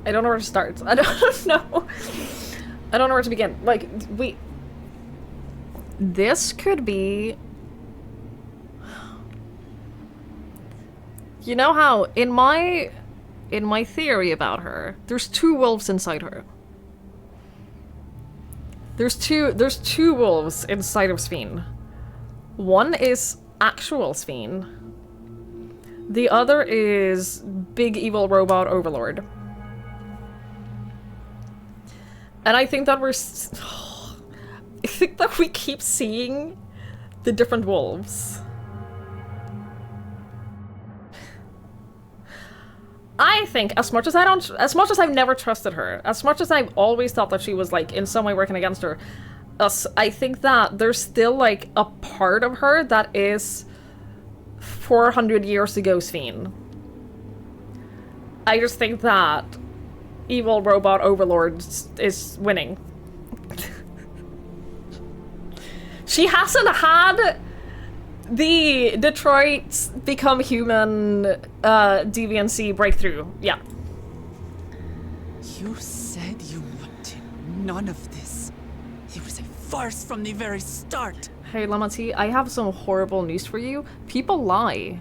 [SPEAKER 1] I don't know where to start. I don't know. I don't know where to begin. Like, this could be... You know how, in my theory about her, there's two wolves inside her. There's two wolves inside of Sphine. One is actual Sphine. The other is big evil robot overlord. And I think that I think that we keep seeing the different wolves. I think as much as I've never trusted her, as much as I've always thought that she was like in some way working against her, I think that there's still like a part of her that is 400 years ago Sphine. I just think that evil robot overlord is winning. She hasn't had the Detroit become human deviancy breakthrough. Yeah.
[SPEAKER 7] You said you wanted none of this. It was a farce from the very start.
[SPEAKER 1] Hey, Lamati, I have some horrible news for you. People lie.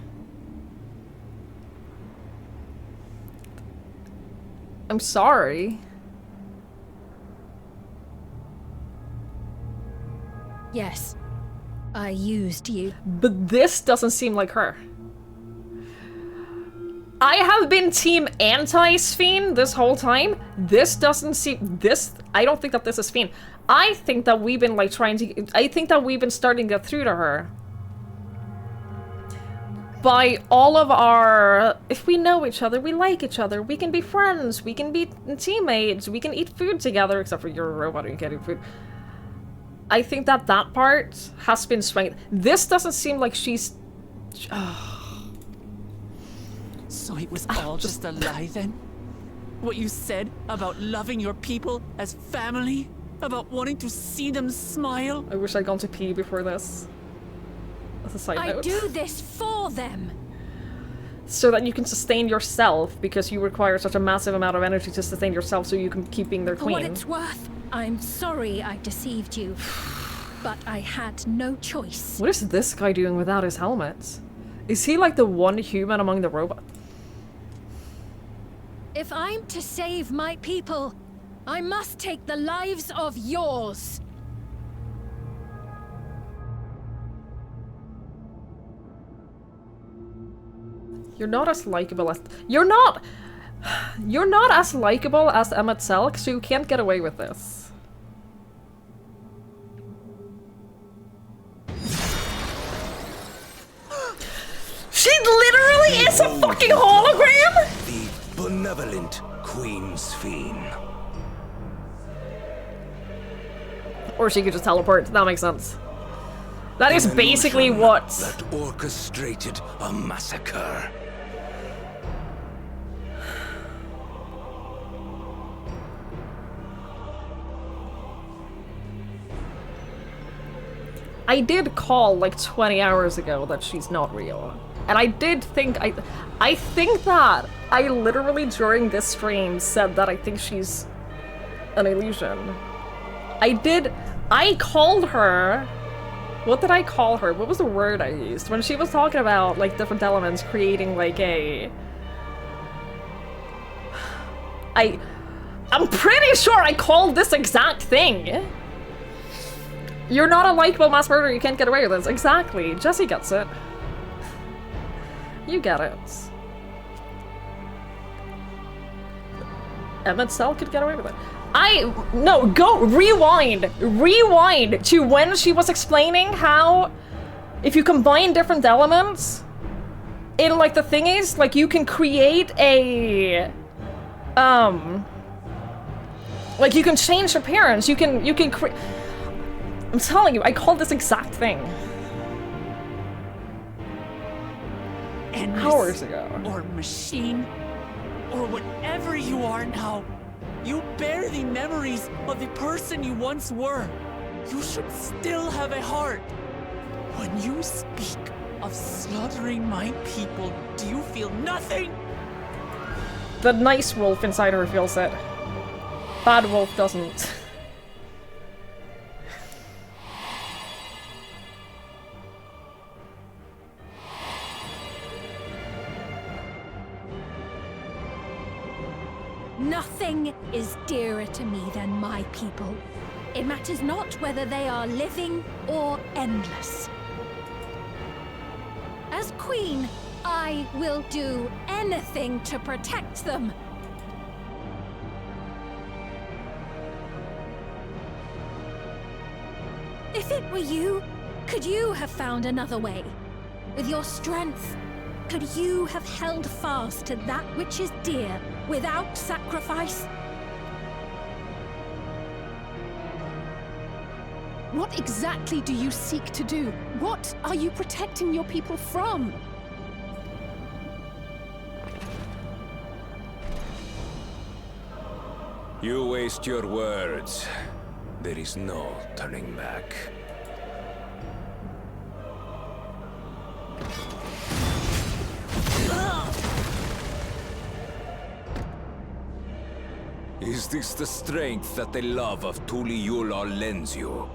[SPEAKER 1] I'm sorry.
[SPEAKER 9] Yes. I used you.
[SPEAKER 1] But this doesn't seem like her. I have been team anti-Sphene this whole time. This doesn't seem... I don't think that this is Sphene. I think that we've been, like, I think that we've been starting to get through to her. By all of our... If we know each other, we like each other, we can be friends, we can be teammates, we can eat food together, except for you're a robot and you can't eat food. I think that that part has been swayed. This doesn't seem like she's...
[SPEAKER 7] So it was all just a lie then? What you said about loving your people as family? About wanting to see them smile?
[SPEAKER 1] I wish I'd gone to pee before this. As a side note.
[SPEAKER 9] I do this for them.
[SPEAKER 1] So that you can sustain yourself, because you require such a massive amount of energy to sustain yourself so you can keep being their
[SPEAKER 9] For
[SPEAKER 1] queen.
[SPEAKER 9] what it's worth, I'm sorry I deceived you. But I had no choice.
[SPEAKER 1] What is this guy doing without his helmet? Is he like the one human among the robots?
[SPEAKER 9] If I'm to save my people, I must take the lives of yours.
[SPEAKER 1] You're not as likable as... You're not as likable as Emmet Selk, so you can't get away with this. She literally is a fucking hologram?!
[SPEAKER 2] The benevolent Queen Sphene.
[SPEAKER 1] Or she could just teleport, that makes sense. That is
[SPEAKER 2] An
[SPEAKER 1] basically
[SPEAKER 2] illusion
[SPEAKER 1] what...
[SPEAKER 2] that orchestrated a massacre.
[SPEAKER 1] I did call like 20 hours ago that she's not real. And I did think, I think that I literally during this stream said that I think she's an illusion. I called her, what did I call her? What was the word I used? When she was talking about like different elements creating like a... I'm pretty sure I called this exact thing. You're not a likable mass murderer, you can't get away with this. Exactly, Jesse gets it. You get it. Emmet Selk could get away with it. No, go, rewind to when she was explaining how if you combine different elements in like the thingies, like you can create a, like you can change appearance, you can create, I'm telling you, I called this exact thing. Hours ago.
[SPEAKER 7] Or machine, or whatever you are now, you bear the memories of the person you once were. You should still have a heart. When you speak of slaughtering my people, do you feel nothing?
[SPEAKER 1] The nice wolf inside her feels it. Bad wolf doesn't.
[SPEAKER 9] Nothing is dearer to me than my people. It matters not whether they are living or endless. As queen, I will do anything to protect them. If it were you, could you have found another way? With your strength, could you have held fast to that which is dear without sacrifice?
[SPEAKER 19] What exactly do you seek to do? What are you protecting your people from?
[SPEAKER 2] You waste your words. There is no turning back. Is this the strength that the love of Tuliyola lends you?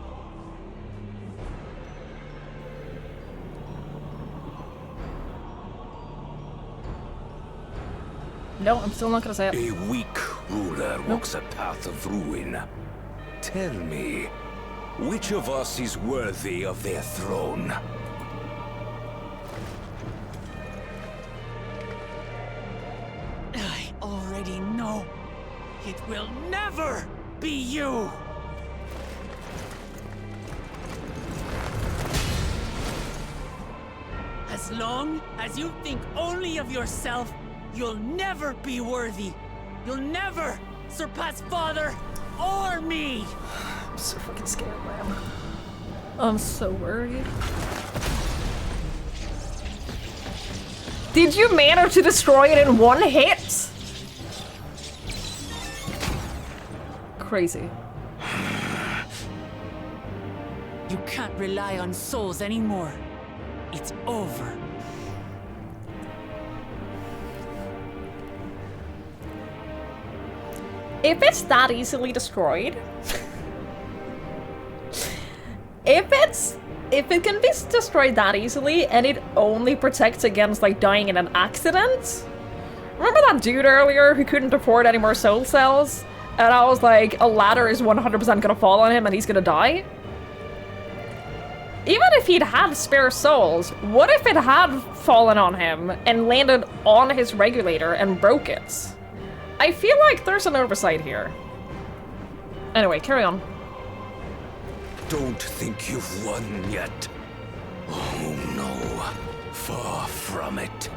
[SPEAKER 1] No, I'm still not gonna say it.
[SPEAKER 2] A weak ruler walks a path of ruin. Tell me, which of us is worthy of their throne?
[SPEAKER 7] I already know. It will never be you! As long as you think only of yourself, you'll never be worthy. You'll never surpass Father or me!
[SPEAKER 1] I'm so fucking scared, man. I'm so worried. Did you manage to destroy it in one hit? Crazy.
[SPEAKER 7] You can't rely on souls anymore. It's over.
[SPEAKER 1] If it's that easily destroyed, if it can be destroyed that easily and it only protects against like dying in an accident. Remember that dude earlier who couldn't afford any more soul cells? And I was like, a ladder is 100% gonna fall on him and he's gonna die? Even if he'd had spare souls, what if it had fallen on him and landed on his regulator and broke it? I feel like there's an oversight here. Anyway, carry on.
[SPEAKER 2] Don't think you've won yet. Oh no, far from it.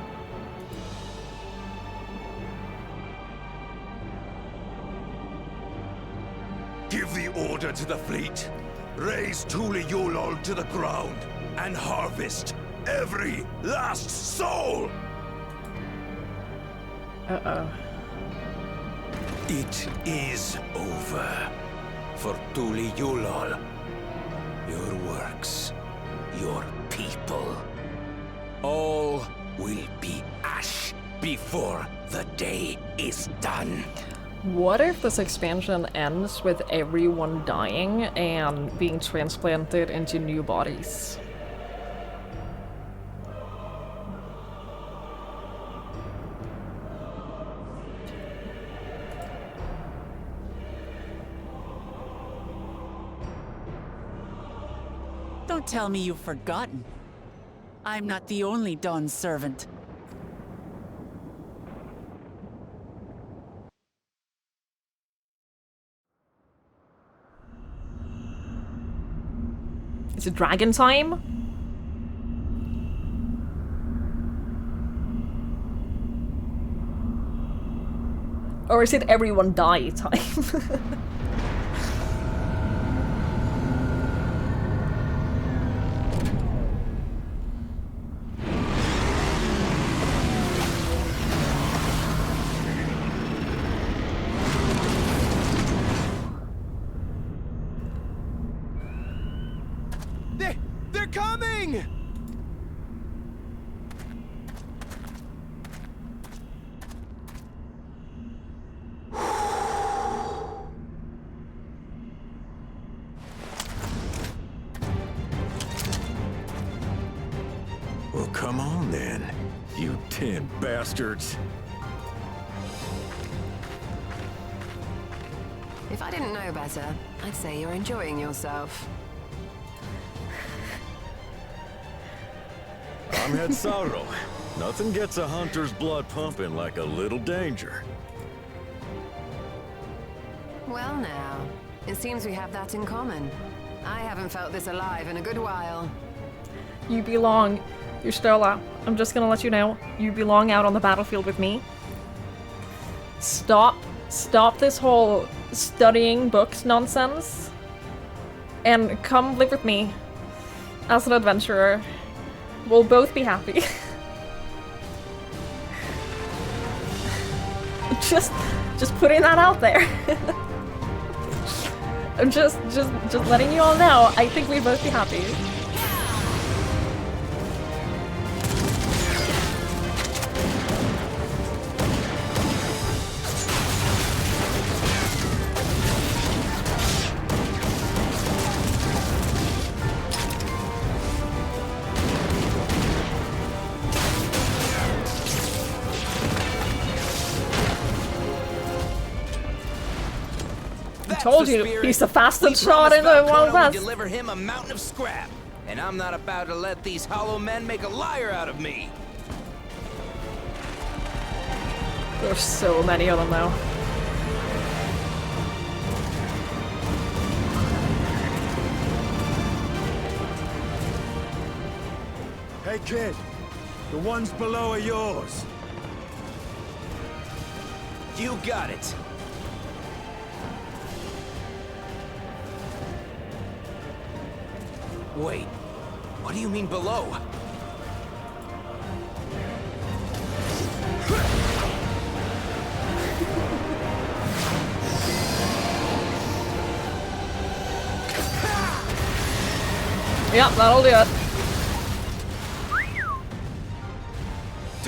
[SPEAKER 2] Give the order to the fleet. Raise Tuli Yulol to the ground and harvest every last soul!
[SPEAKER 1] Uh-oh.
[SPEAKER 2] It is over. For Tuli Yulol. Your works, your people, all will be ash before the day is done.
[SPEAKER 1] What if this expansion ends with everyone dying and being transplanted into new bodies?
[SPEAKER 7] Don't tell me you've forgotten. I'm not the only Dawn's servant.
[SPEAKER 1] Is it dragon time? Or is it everyone die time?
[SPEAKER 11] They're coming!
[SPEAKER 2] Well, come on then, you 10 bastards.
[SPEAKER 12] If I didn't know better, I'd say you're enjoying yourself.
[SPEAKER 20] I'm Head Sorrow. Nothing gets a hunter's blood pumping like a little danger.
[SPEAKER 12] Well now, it seems we have that in common. I haven't felt this alive in a good while.
[SPEAKER 1] You belong. You're still out. I'm just gonna let you know. You belong out on the battlefield with me. Stop this whole studying books nonsense. And come live with me as an adventurer. We'll both be happy. just putting that out there. I'm just letting you all know. I think we'd both be happy. told you, he's the fastest shot in the Wild West.
[SPEAKER 21] Deliver him a mountain of scrap, and I'm not about to let these hollow men make a liar out of me.
[SPEAKER 1] There's so many of them now.
[SPEAKER 11] Hey kid, the ones below are yours.
[SPEAKER 21] You got it. Wait, what do you mean below?
[SPEAKER 1] Yep, that'll do it.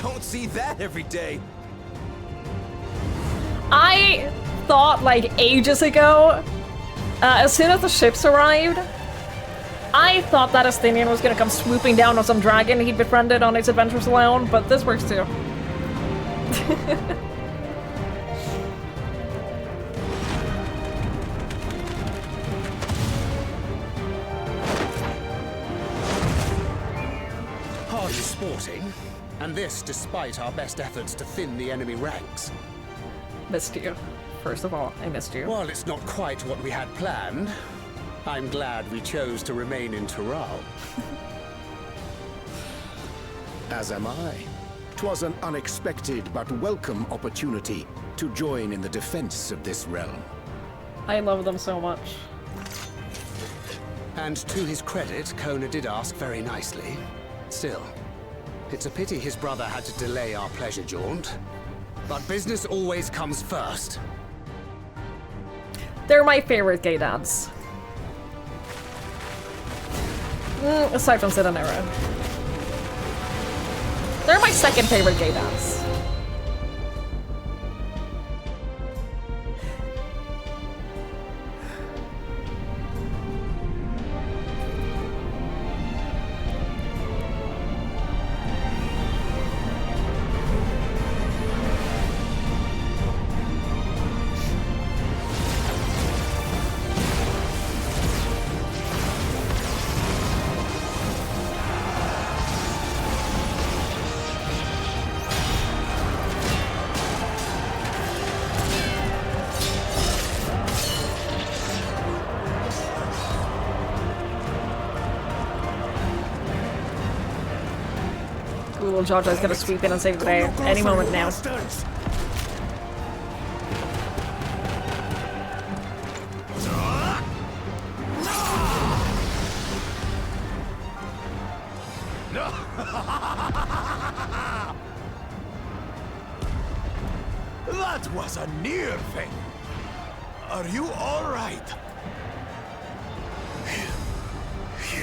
[SPEAKER 21] Don't see that every day.
[SPEAKER 1] I thought, like, ages ago, as soon as the ships arrived, I thought that Estinian was gonna come swooping down on some dragon he'd befriended on his adventures alone, but this works too.
[SPEAKER 22] Hardly sporting, and this despite our best efforts to thin the enemy ranks.
[SPEAKER 1] Missed you. First of all, I missed you.
[SPEAKER 22] While it's not quite what we had planned, I'm glad we chose to remain in Tural.
[SPEAKER 14] As am I. 'Twas an unexpected but welcome opportunity to join in the defense of this realm.
[SPEAKER 1] I love them so much.
[SPEAKER 22] And to his credit, Kona did ask very nicely. Still, it's a pity his brother had to delay our pleasure jaunt. But business always comes first.
[SPEAKER 1] They're my favorite gay dads. Aside from Sid and Aaron. They're my second favorite gay dads. Ooh, Jaja's gonna sweep in and save the day any moment now.
[SPEAKER 11] That was a near thing. Are you all right?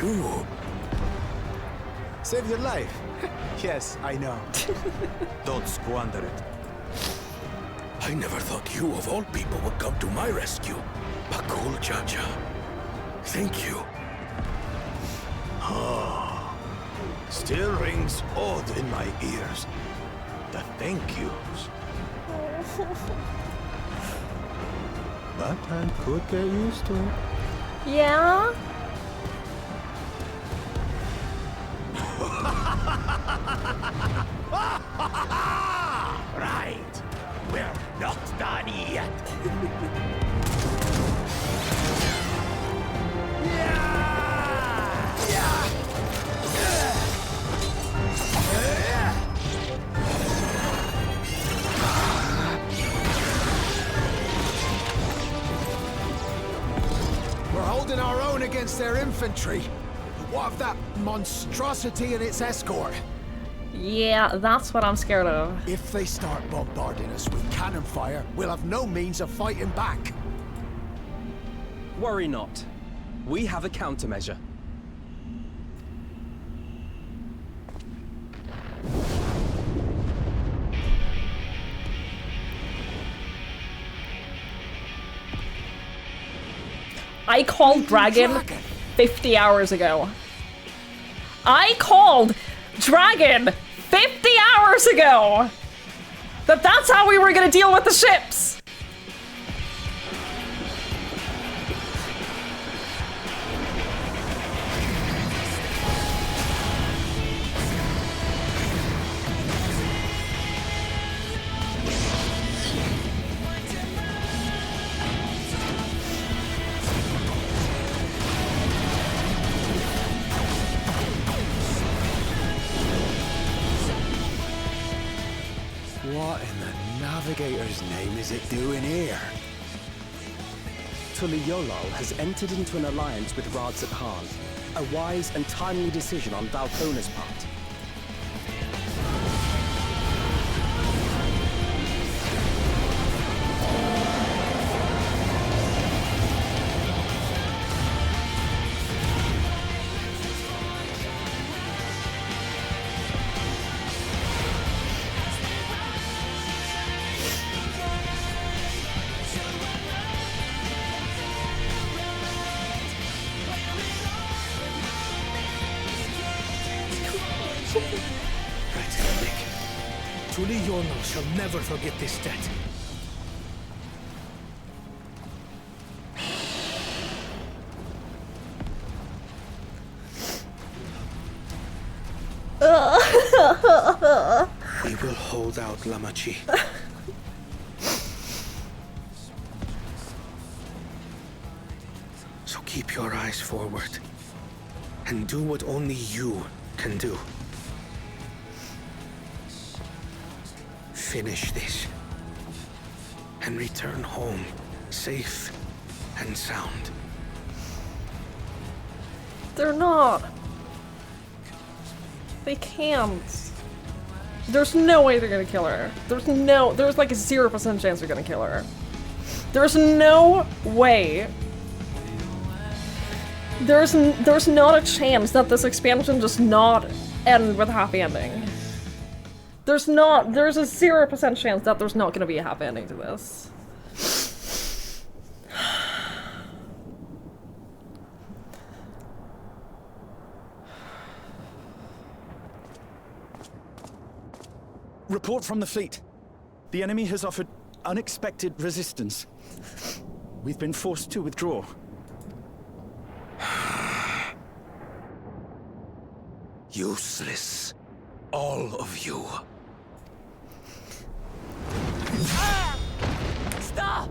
[SPEAKER 11] You saved your life. Yes, I know. Don't squander it.
[SPEAKER 2] I never thought you, of all people, would come to my rescue. Pakul Jaja. Thank you.
[SPEAKER 11] Oh, still rings odd in my ears. The thank yous. But I could get used to it.
[SPEAKER 1] Yeah?
[SPEAKER 11] Right. We're not done yet. We're holding our own against their infantry. But what of that monstrosity and its escort?
[SPEAKER 1] Yeah, that's what I'm scared of.
[SPEAKER 11] If they start bombarding us with cannon fire, we'll have no means of fighting back.
[SPEAKER 23] Worry not. We have a countermeasure.
[SPEAKER 1] I called Dragon 50 hours ago. I called Dragon 50 hours ago! That's how we were gonna deal with the ships!
[SPEAKER 22] What in the Navigator's name is it doing here?
[SPEAKER 23] Tuliyollal has entered into an alliance with Radzat Khan. A wise and timely decision on Valkona's part.
[SPEAKER 8] Tuliyollal shall never forget this debt.
[SPEAKER 11] We will hold out, Lamachi. So keep your eyes forward and do what only you can do. Finish this and return home safe and sound.
[SPEAKER 1] They're not. They can't. There's no way they're gonna kill her. There's like a 0% chance they're gonna kill her. There's no way. There's not a chance that this expansion does not end with a happy ending. There's a 0% chance that there's not gonna be a happy ending to this.
[SPEAKER 10] Report from the fleet. The enemy has offered unexpected resistance. We've been forced to withdraw.
[SPEAKER 2] Useless. All of you.
[SPEAKER 12] Stop!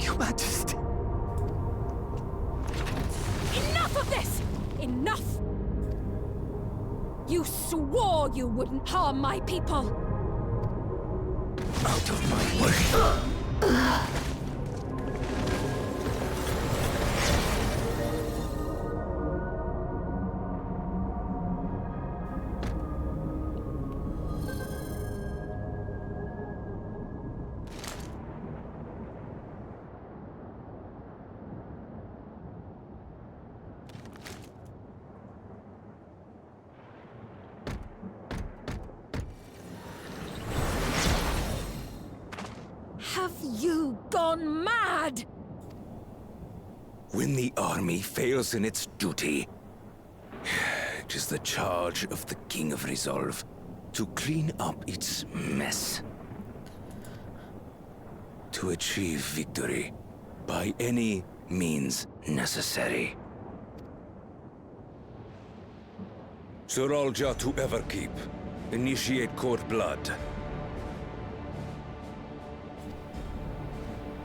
[SPEAKER 10] Your Majesty.
[SPEAKER 15] Enough of this! Enough! You swore you wouldn't harm my people!
[SPEAKER 2] Out of my way.
[SPEAKER 15] Have you gone mad?
[SPEAKER 2] When the army fails in its duty, it is the charge of the King of Resolve to clean up its mess. To achieve victory by any means necessary. Suralja to Everkeep. Initiate court blood.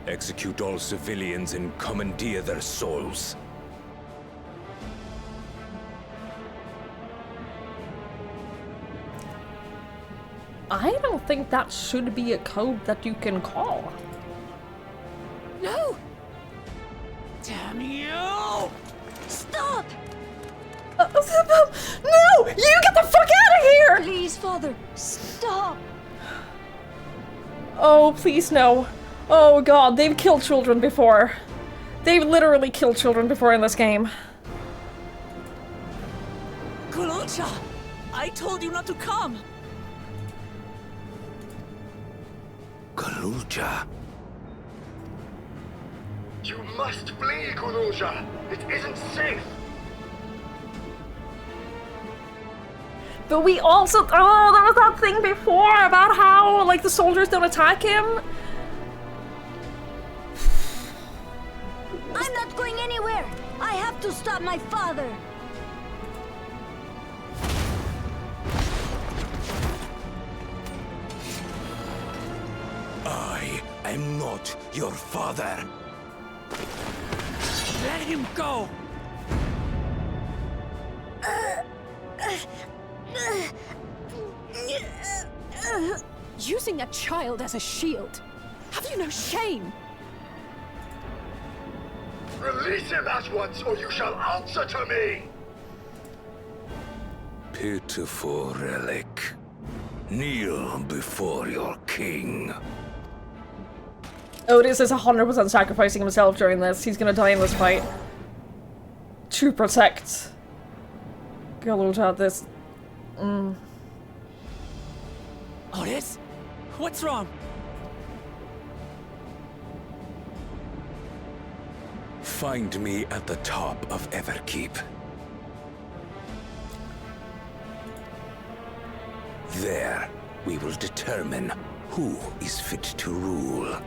[SPEAKER 2] Execute all civilians and commandeer their souls.
[SPEAKER 1] I don't think that should be a code that you can call.
[SPEAKER 15] No!
[SPEAKER 12] Damn you!
[SPEAKER 15] Stop!
[SPEAKER 1] No! You get the fuck out of here!
[SPEAKER 13] Please, Father, stop!
[SPEAKER 1] Oh, please no. Oh god, they've killed children before. They've literally killed children before in this game.
[SPEAKER 7] Kululcha! I told you not to come!
[SPEAKER 2] Kululcha.
[SPEAKER 16] You must flee, Kululja! It isn't safe!
[SPEAKER 1] But we also- oh, there was that thing before about how, like, the soldiers don't attack him.
[SPEAKER 4] I'm not going anywhere! I have to stop my father!
[SPEAKER 2] about your father.
[SPEAKER 8] Let him go!
[SPEAKER 19] Using a child as a shield. Have you no shame?
[SPEAKER 16] Release him at once, or you shall answer to me!
[SPEAKER 2] Pitiful relic. Kneel before your king.
[SPEAKER 1] Otis is 100% sacrificing himself during this. He's gonna die in this fight. To protect Gul'Uja, this...
[SPEAKER 8] Otis? What's wrong?
[SPEAKER 2] Find me at the top of Everkeep. There, we will determine who is fit to rule.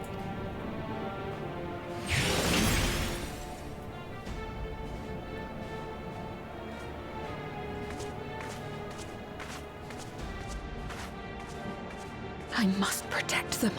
[SPEAKER 19] I must protect them.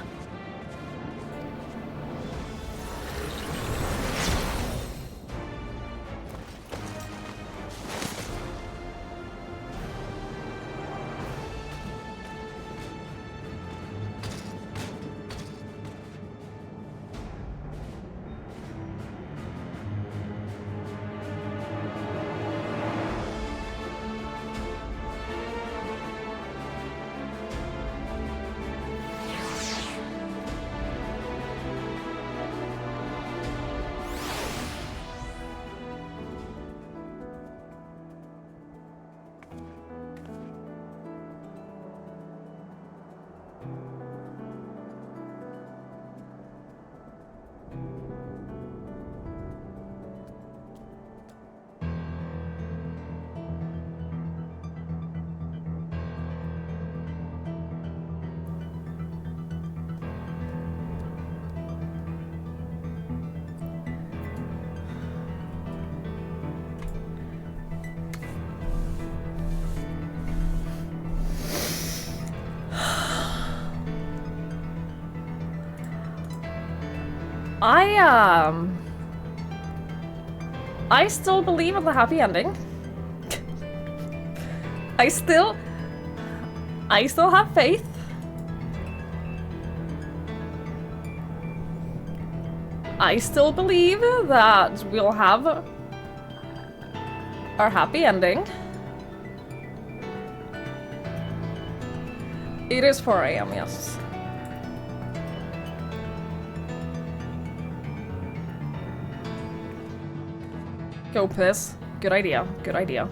[SPEAKER 1] I still believe in the happy ending. I still have faith. I still believe that we'll have our happy ending. It is 4 AM, yes. Go piss. Good idea. Good idea.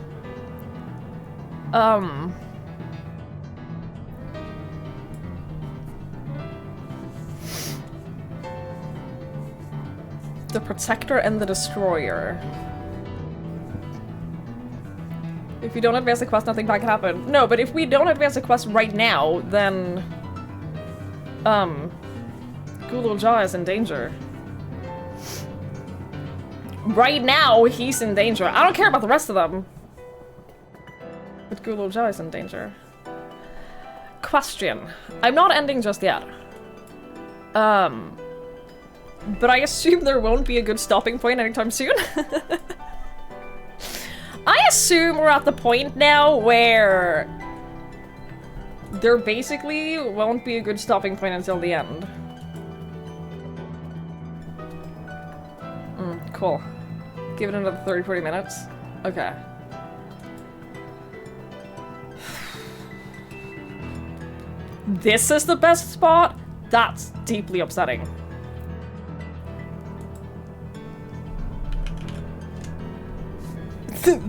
[SPEAKER 1] The Protector and the Destroyer. If you don't advance the quest, nothing bad can happen. No, but if we don't advance the quest right now, then... Gul'Uja is in danger. Right now, he's in danger. I don't care about the rest of them. But Gul'Uja is in danger. Question. I'm not ending just yet. But I assume there won't be a good stopping point anytime soon. I assume we're at the point now where there basically won't be a good stopping point until the end. Cool. Give it another 30-40 minutes. Okay. This is the best spot? That's deeply upsetting.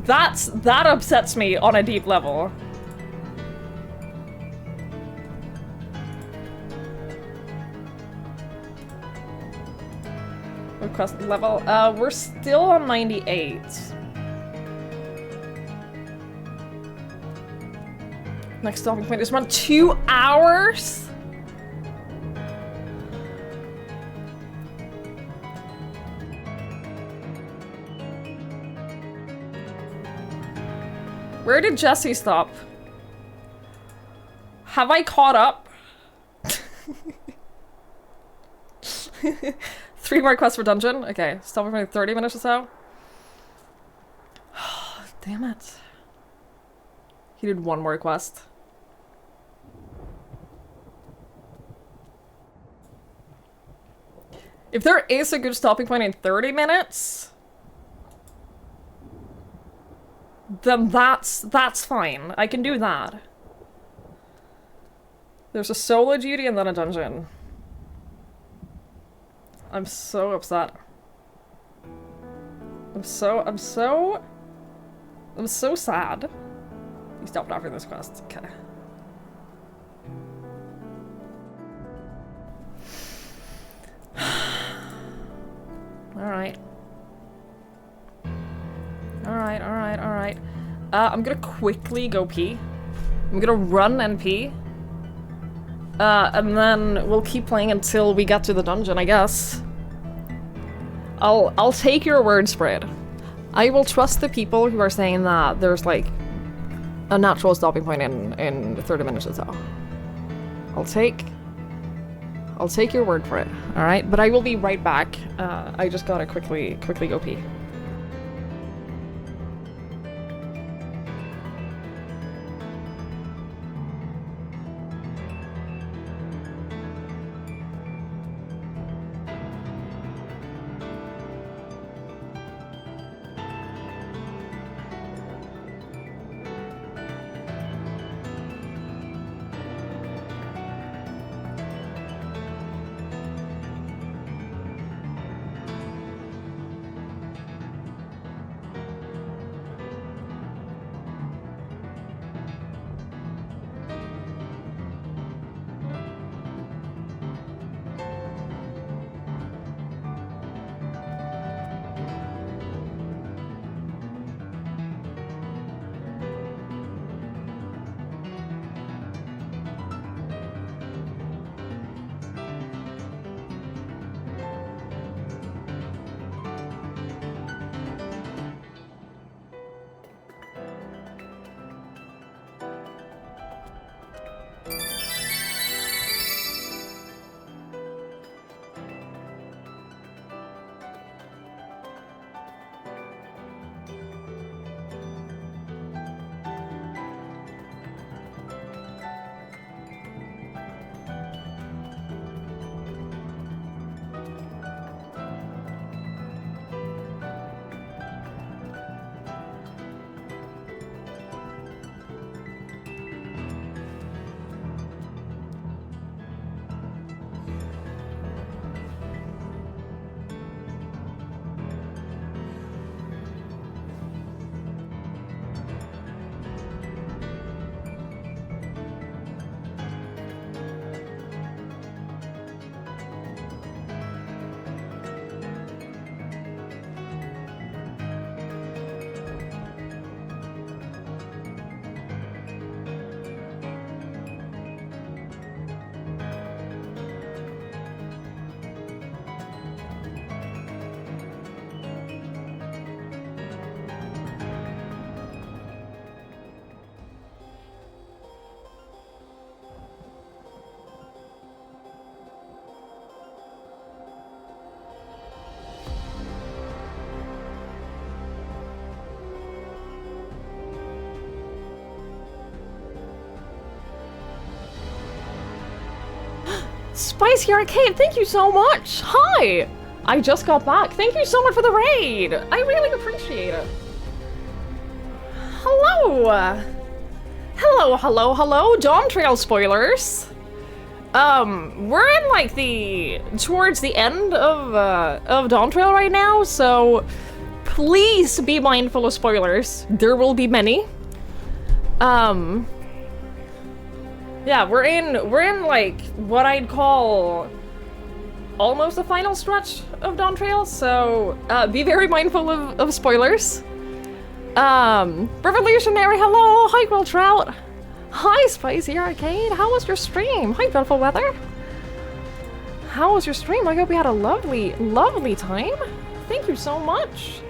[SPEAKER 1] That upsets me on a deep level. Request level. We're still on 98. Next stopping point is around 2 hours? Where did Jesse stop? Have I caught up? 3 more quests for dungeon. Okay, stop for 30 minutes or so. Damn it. He did 1 more quest. If there is a good stopping point in 30 minutes, then that's fine. I can do that. There's a solo duty and then a dungeon. I'm so upset. I'm so sad. You stopped offering this quest. Okay. Alright. Alright. I'm gonna quickly go pee. I'm gonna run and pee. And then we'll keep playing until we get to the dungeon, I guess. I'll take your word, Spread. I will trust the people who are saying that there's like a natural stopping point in 30 minutes or so. I'll take your word for it, alright? But I will be right back. I just gotta quickly go pee. Spicy Arcade, thank you so much! Hi! I just got back. Thank you so much for the raid! I really appreciate it. Hello! Hello! Dawntrail spoilers! We're in like towards the end of Dawntrail right now, so please be mindful of spoilers. There will be many. Yeah, we're in like what I'd call almost the final stretch of Dawntrail, so be very mindful of spoilers. Revolutionary, hello! Hi, Quill Trout! Hi, Spicy Arcade! How was your stream? Hi, Beautiful Weather! How was your stream? I hope you had a lovely, lovely time. Thank you so much.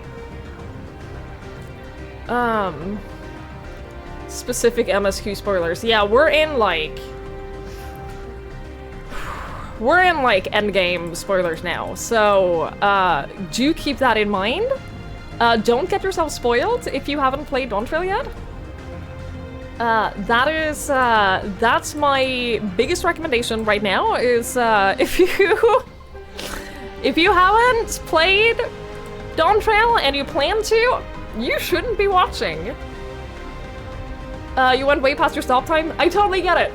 [SPEAKER 1] Specific MSQ spoilers. Yeah, we're in like... we're in like endgame spoilers now, so do keep that in mind. Don't get yourself spoiled if you haven't played Dawntrail yet. That's my biggest recommendation right now is if you haven't played Dawntrail and you plan to, you shouldn't be watching. You went way past your stop time? I totally get it.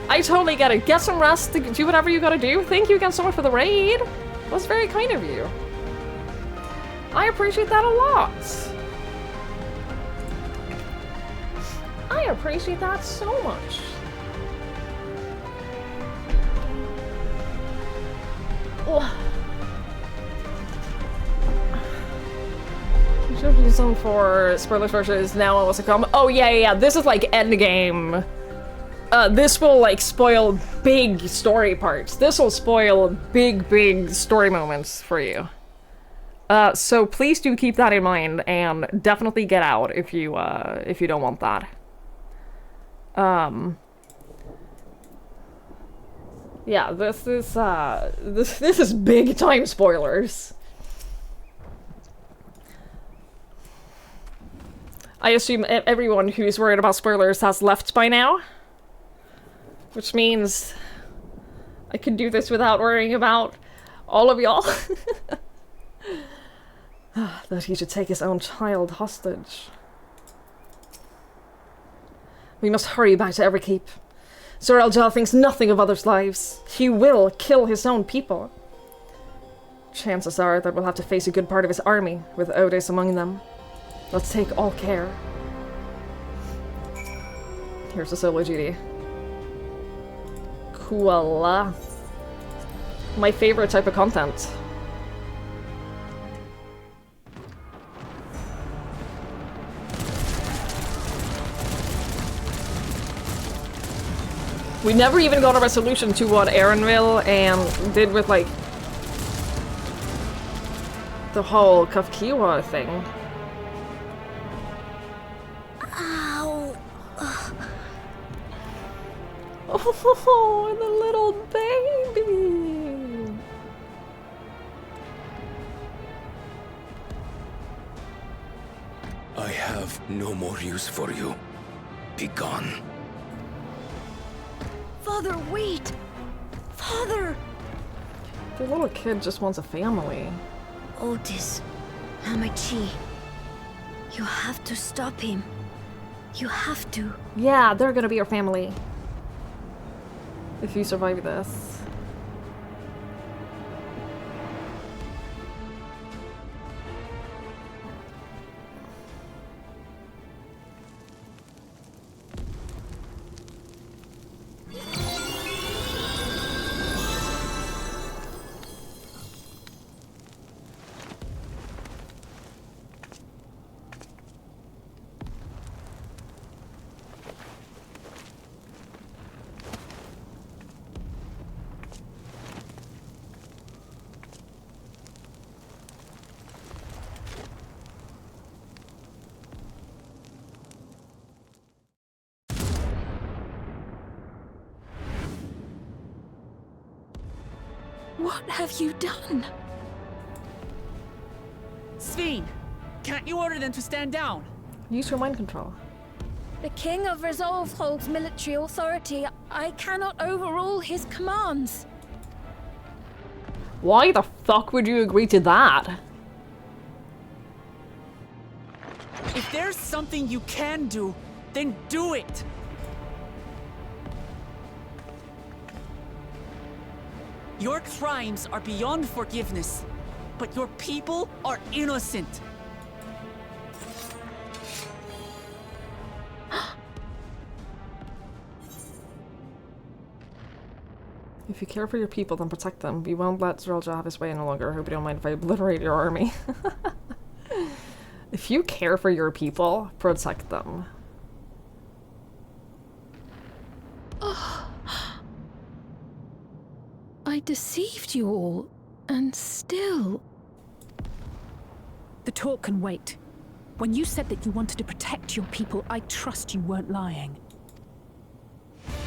[SPEAKER 1] I totally get it. Get some rest, do whatever you gotta do. Thank you again so much for the raid. That was very kind of you. I appreciate that a lot. I appreciate that so much. Ugh. You should do some for spoilers versus now and what's to come. Oh yeah, this is like endgame. This will like spoil big story parts. This will spoil big story moments for you. So please do keep that in mind and definitely get out if you don't want that. Yeah, this is big time spoilers. I assume everyone who's worried about spoilers has left by now. Which means I can do this without worrying about all of y'all. That he should take his own child hostage. We must hurry back to Everkeep. Zor-El-Jah thinks nothing of others' lives. He will kill his own people. Chances are that we'll have to face a good part of his army, with Odes among them. Let's take all care. Here's the solo duty. Cool. My favorite type of content. We never even got a resolution to what Aaronville and did with like the whole Kafkiwa thing.
[SPEAKER 4] Ow!
[SPEAKER 1] Oh, the little baby!
[SPEAKER 2] I have no more use for you. Be gone.
[SPEAKER 4] Father, wait! Father!
[SPEAKER 1] The little kid just wants a family.
[SPEAKER 4] Otis, Hamachi, you have to stop him. You have to.
[SPEAKER 1] Yeah, they're gonna be your family. If you survive this.
[SPEAKER 15] What have you done?
[SPEAKER 7] Sveen, can't you order them to stand down?
[SPEAKER 1] Use your mind control.
[SPEAKER 15] The King of Resolve holds military authority. I cannot overrule his commands.
[SPEAKER 1] Why the fuck would you agree to that?
[SPEAKER 7] If there's something you can do, then do it! Your crimes are beyond forgiveness, but your people are innocent.
[SPEAKER 1] If you care for your people, then protect them. We won't let Zor-El-Jah have his way any longer. I hope you don't mind if I obliterate your army. If you care for your people, protect them.
[SPEAKER 9] I deceived you all, and still...
[SPEAKER 19] The talk can wait. When you said that you wanted to protect your people, I trust you weren't lying.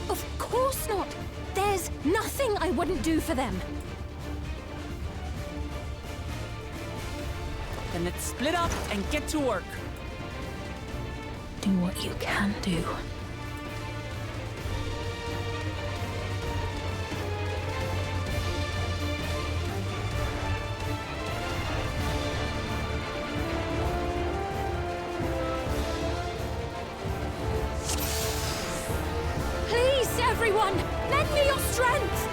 [SPEAKER 15] Of course not! There's Nothing I wouldn't do for them.
[SPEAKER 7] Then let's split up and get to work.
[SPEAKER 9] Do what you can do.
[SPEAKER 15] Please, everyone, lend me your strength.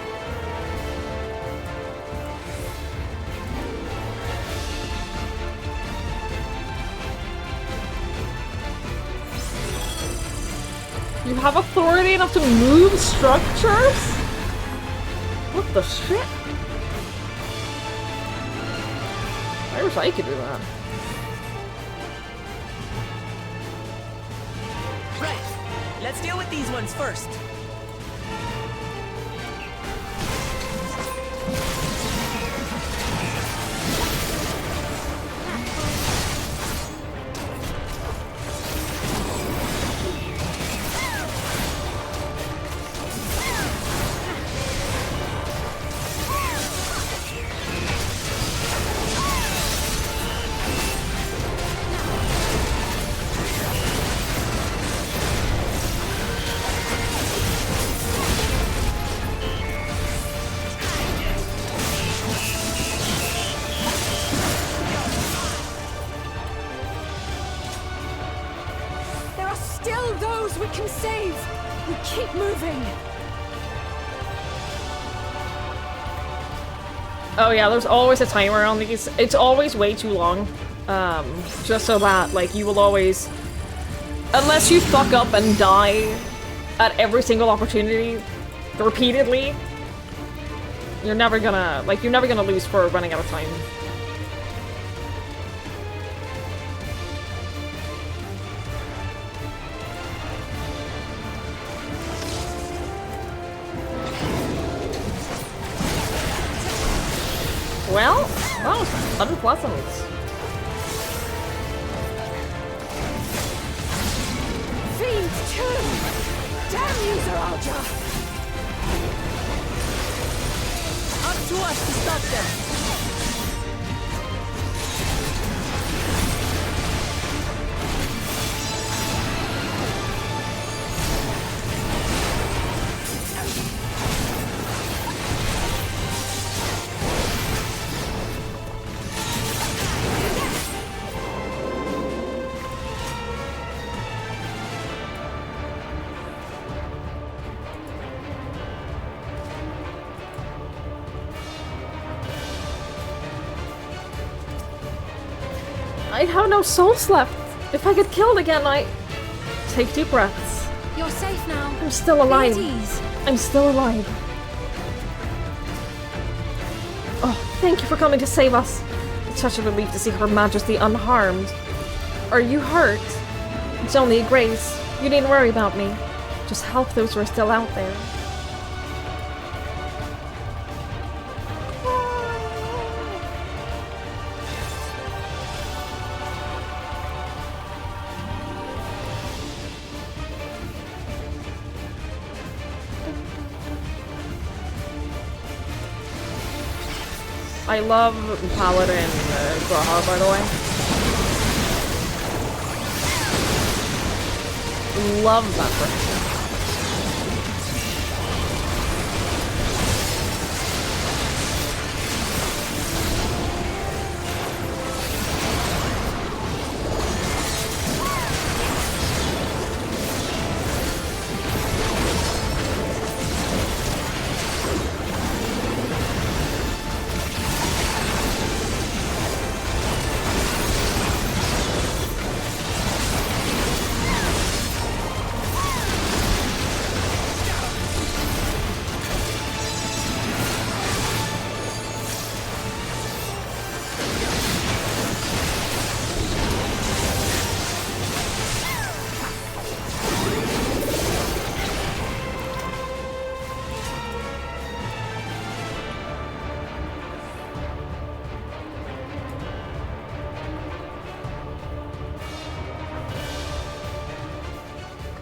[SPEAKER 1] You have authority enough to move structures? What the shit? I wish I could do that.
[SPEAKER 7] Right, let's deal with these ones first.
[SPEAKER 15] There are still those we can save. We keep moving.
[SPEAKER 1] Oh yeah, there's always a timer on these. It's always way too long. Just so that, like, you will always... Unless you fuck up and die at every single opportunity, repeatedly, you're never gonna lose for running out of time. Well, that was unpleasant.
[SPEAKER 15] Fiends too! Damn you, Zaraja!
[SPEAKER 7] Up to us to stop them.
[SPEAKER 1] I have no souls left. If I get killed again, I... Take deep breaths.
[SPEAKER 15] You're safe now.
[SPEAKER 1] I'm still alive.
[SPEAKER 15] Be at ease.
[SPEAKER 1] I'm still alive. Oh, thank you for coming to save us. It's such a relief to see Her Majesty unharmed. Are you hurt? It's only a grace. You needn't worry about me. Just help those who are still out there. I love Paladin Graha, by the way. Love that person.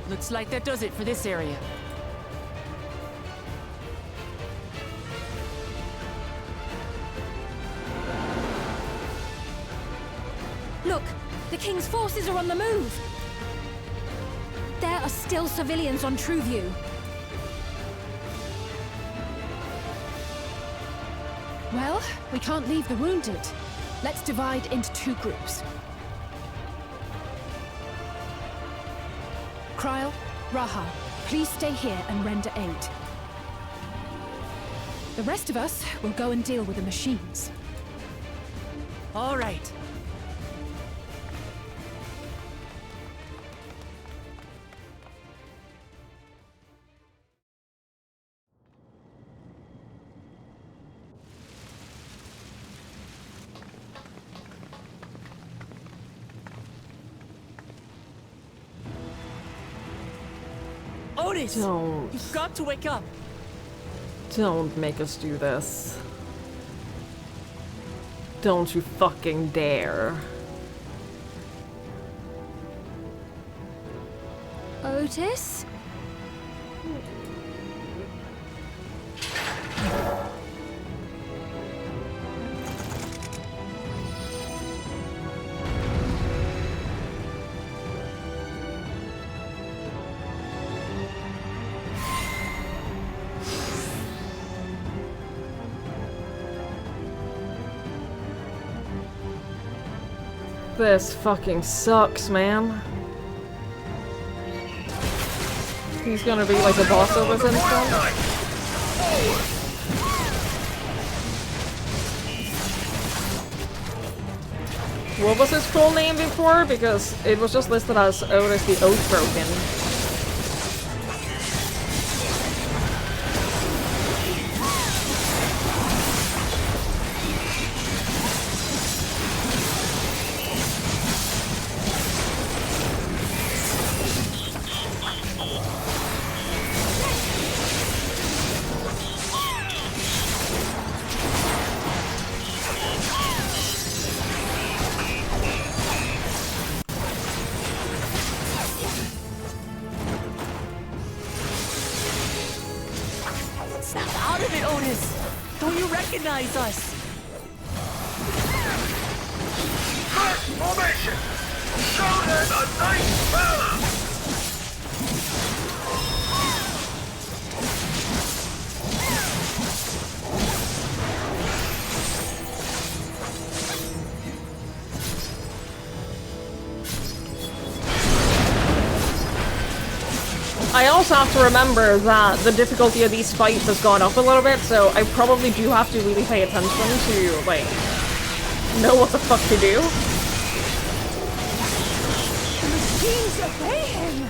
[SPEAKER 7] Looks like that does it for this area.
[SPEAKER 15] King's forces are on the move. There are still civilians on Trueview.
[SPEAKER 19] Well, we can't leave the wounded. Let's divide into 2 groups. Kryl, Raha, please stay here and render aid. The rest of us will go and deal with the machines.
[SPEAKER 7] All right. Otis!
[SPEAKER 1] Don't.
[SPEAKER 7] You've got to wake up!
[SPEAKER 1] Don't make us do this. Don't you fucking dare.
[SPEAKER 15] Otis?
[SPEAKER 1] This fucking sucks, man. He's gonna be like a boss of this instant. What was his full name before? Because it was just listed as Otis the Oathbroken.
[SPEAKER 7] Snap out of it, Otis! Don't you recognize us?
[SPEAKER 3] First formation! Show them a nice balance!
[SPEAKER 1] I also have to remember that the difficulty of these fights has gone up a little bit, so I probably do have to really pay attention to, like, know what the fuck to do.
[SPEAKER 15] The machines obey him!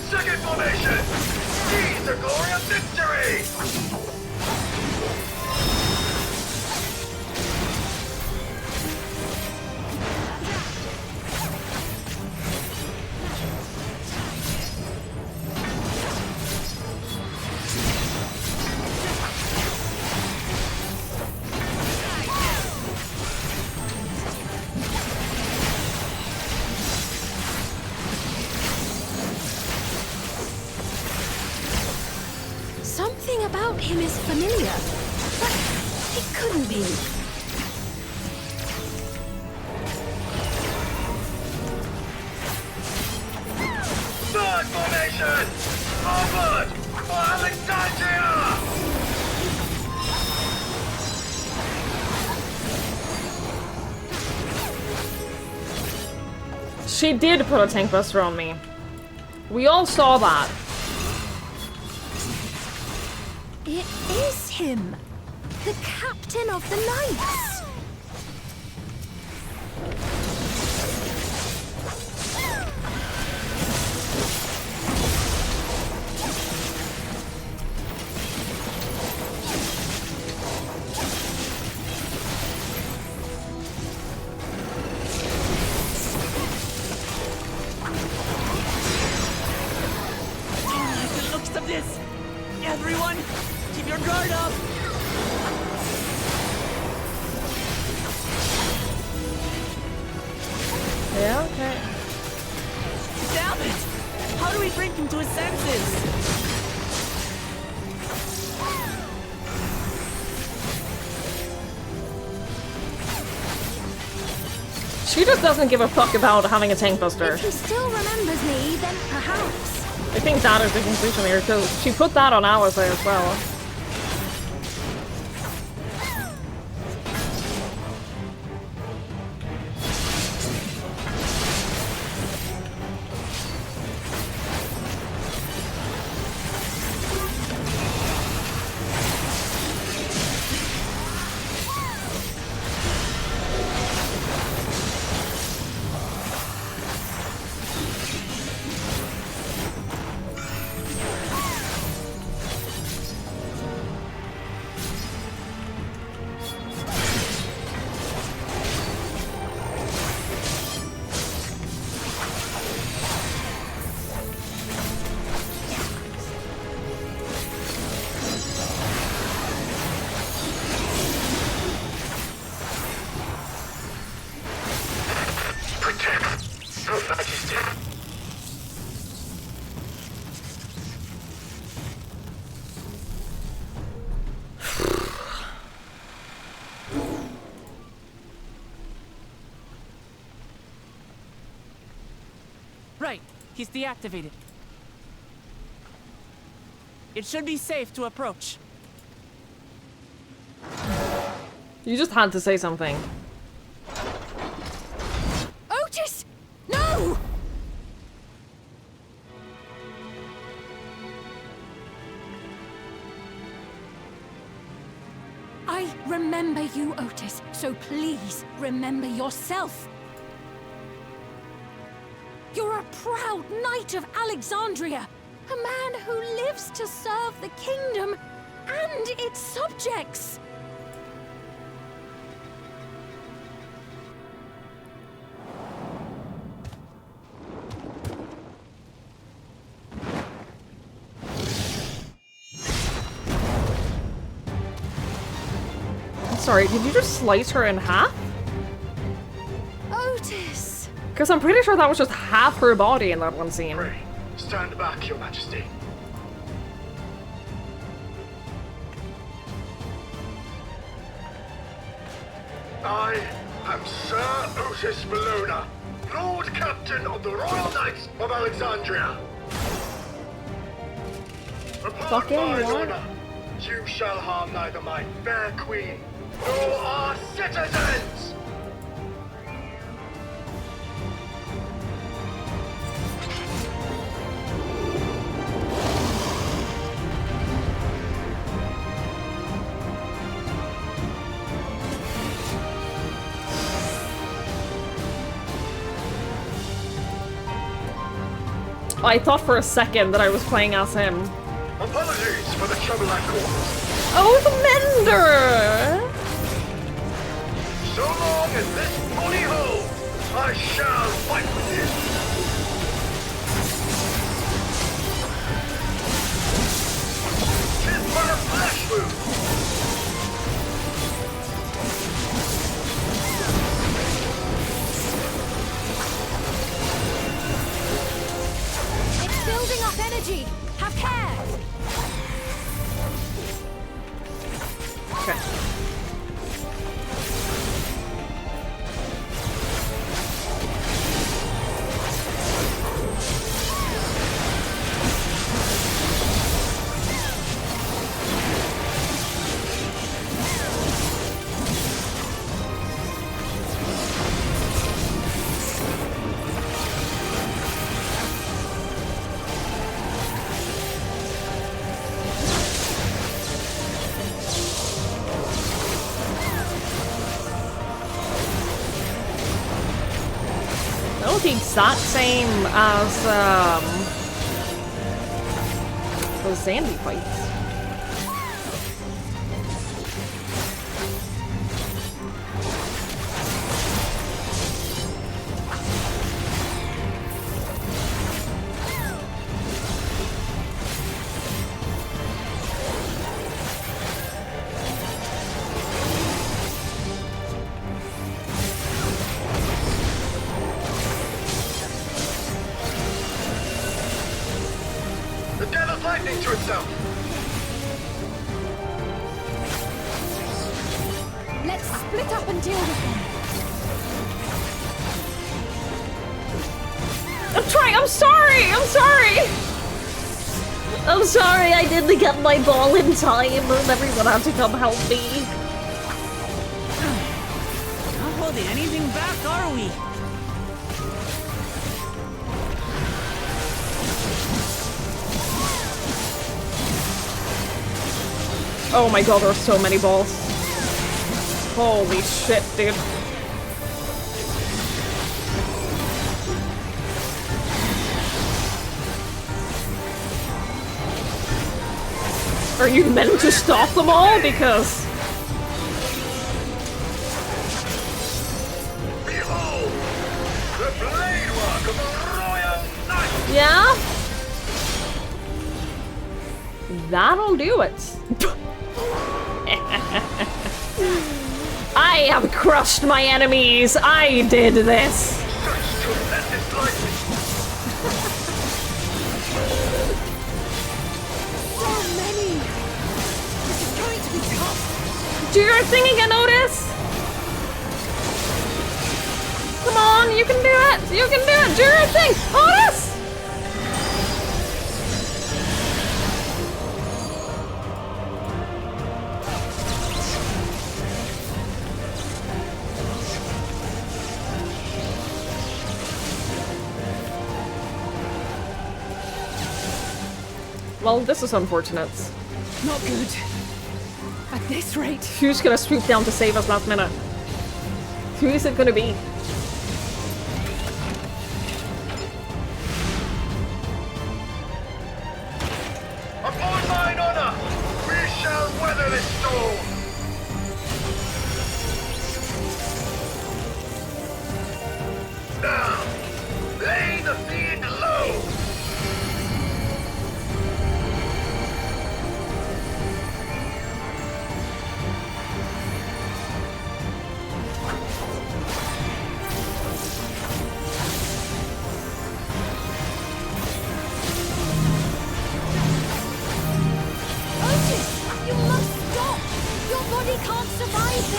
[SPEAKER 3] Second formation! Seize the glory of victory!
[SPEAKER 15] Something about him is familiar, but it couldn't be.
[SPEAKER 3] Third formation! Forward! For Alexandria!
[SPEAKER 1] She did put a tank buster on me. We all saw that.
[SPEAKER 15] It is him! The captain of the Knights!
[SPEAKER 7] The looks of this! Everyone, keep your guard up!
[SPEAKER 1] Yeah, okay.
[SPEAKER 7] we bring him to his senses?
[SPEAKER 1] She just doesn't give a fuck about having a tank buster.
[SPEAKER 15] If he still remembers me, then perhaps.
[SPEAKER 1] I think that is the conclusion here, because she put that on ours there as well.
[SPEAKER 7] Right, he's deactivated. It should be safe to approach.
[SPEAKER 1] You just had to say something.
[SPEAKER 15] Otis! No! I remember you, Otis, so please remember yourself. You're a proud knight of Alexandria, a man who lives to serve the kingdom and its subjects.
[SPEAKER 1] Sorry, did you just slice her in half?
[SPEAKER 15] Otis!
[SPEAKER 1] Because I'm pretty sure that was just half her body in that one scene.
[SPEAKER 16] Pray, stand back, Your Majesty. I am Sir Otis Valona, Lord Captain of the Royal Knights of Alexandria. Upon my honor, you shall harm neither my fair queen nor our citizens!
[SPEAKER 1] I thought for a second that I was playing as him.
[SPEAKER 16] Apologies for the trouble I caused.
[SPEAKER 1] Oh, the Mender!
[SPEAKER 16] So long as this body holds, I shall fight with you. Tis but a flesh wound.
[SPEAKER 15] It's building up energy. Have care.
[SPEAKER 1] Okay. The exact same as those Sandy fights.
[SPEAKER 3] to itself.
[SPEAKER 15] Let's split up and deal with them.
[SPEAKER 1] I'm trying. I'm sorry. I'm sorry.
[SPEAKER 17] I'm sorry I didn't get my ball in time and everyone had to come help me.
[SPEAKER 7] Not holding anything back, are we?
[SPEAKER 1] Oh my god, there are so many balls. Holy shit, dude. Are you meant to stop them all? Because...
[SPEAKER 3] Behold, the blade work of a royal knight!
[SPEAKER 1] Yeah? That'll do it. I have crushed my enemies. I did this.
[SPEAKER 3] Tremendous lightning!
[SPEAKER 15] So many! This is going to be tough!
[SPEAKER 1] Do your thing again, Otis. Come on, you can do it. You can do it. Do your thing, Otis. Well, this is unfortunate.
[SPEAKER 19] Not good. At this rate.
[SPEAKER 1] Who's gonna swoop down to save us last minute? Who is it gonna be?
[SPEAKER 3] Upon mine honor, we shall weather this storm! Now, lay the fiend low!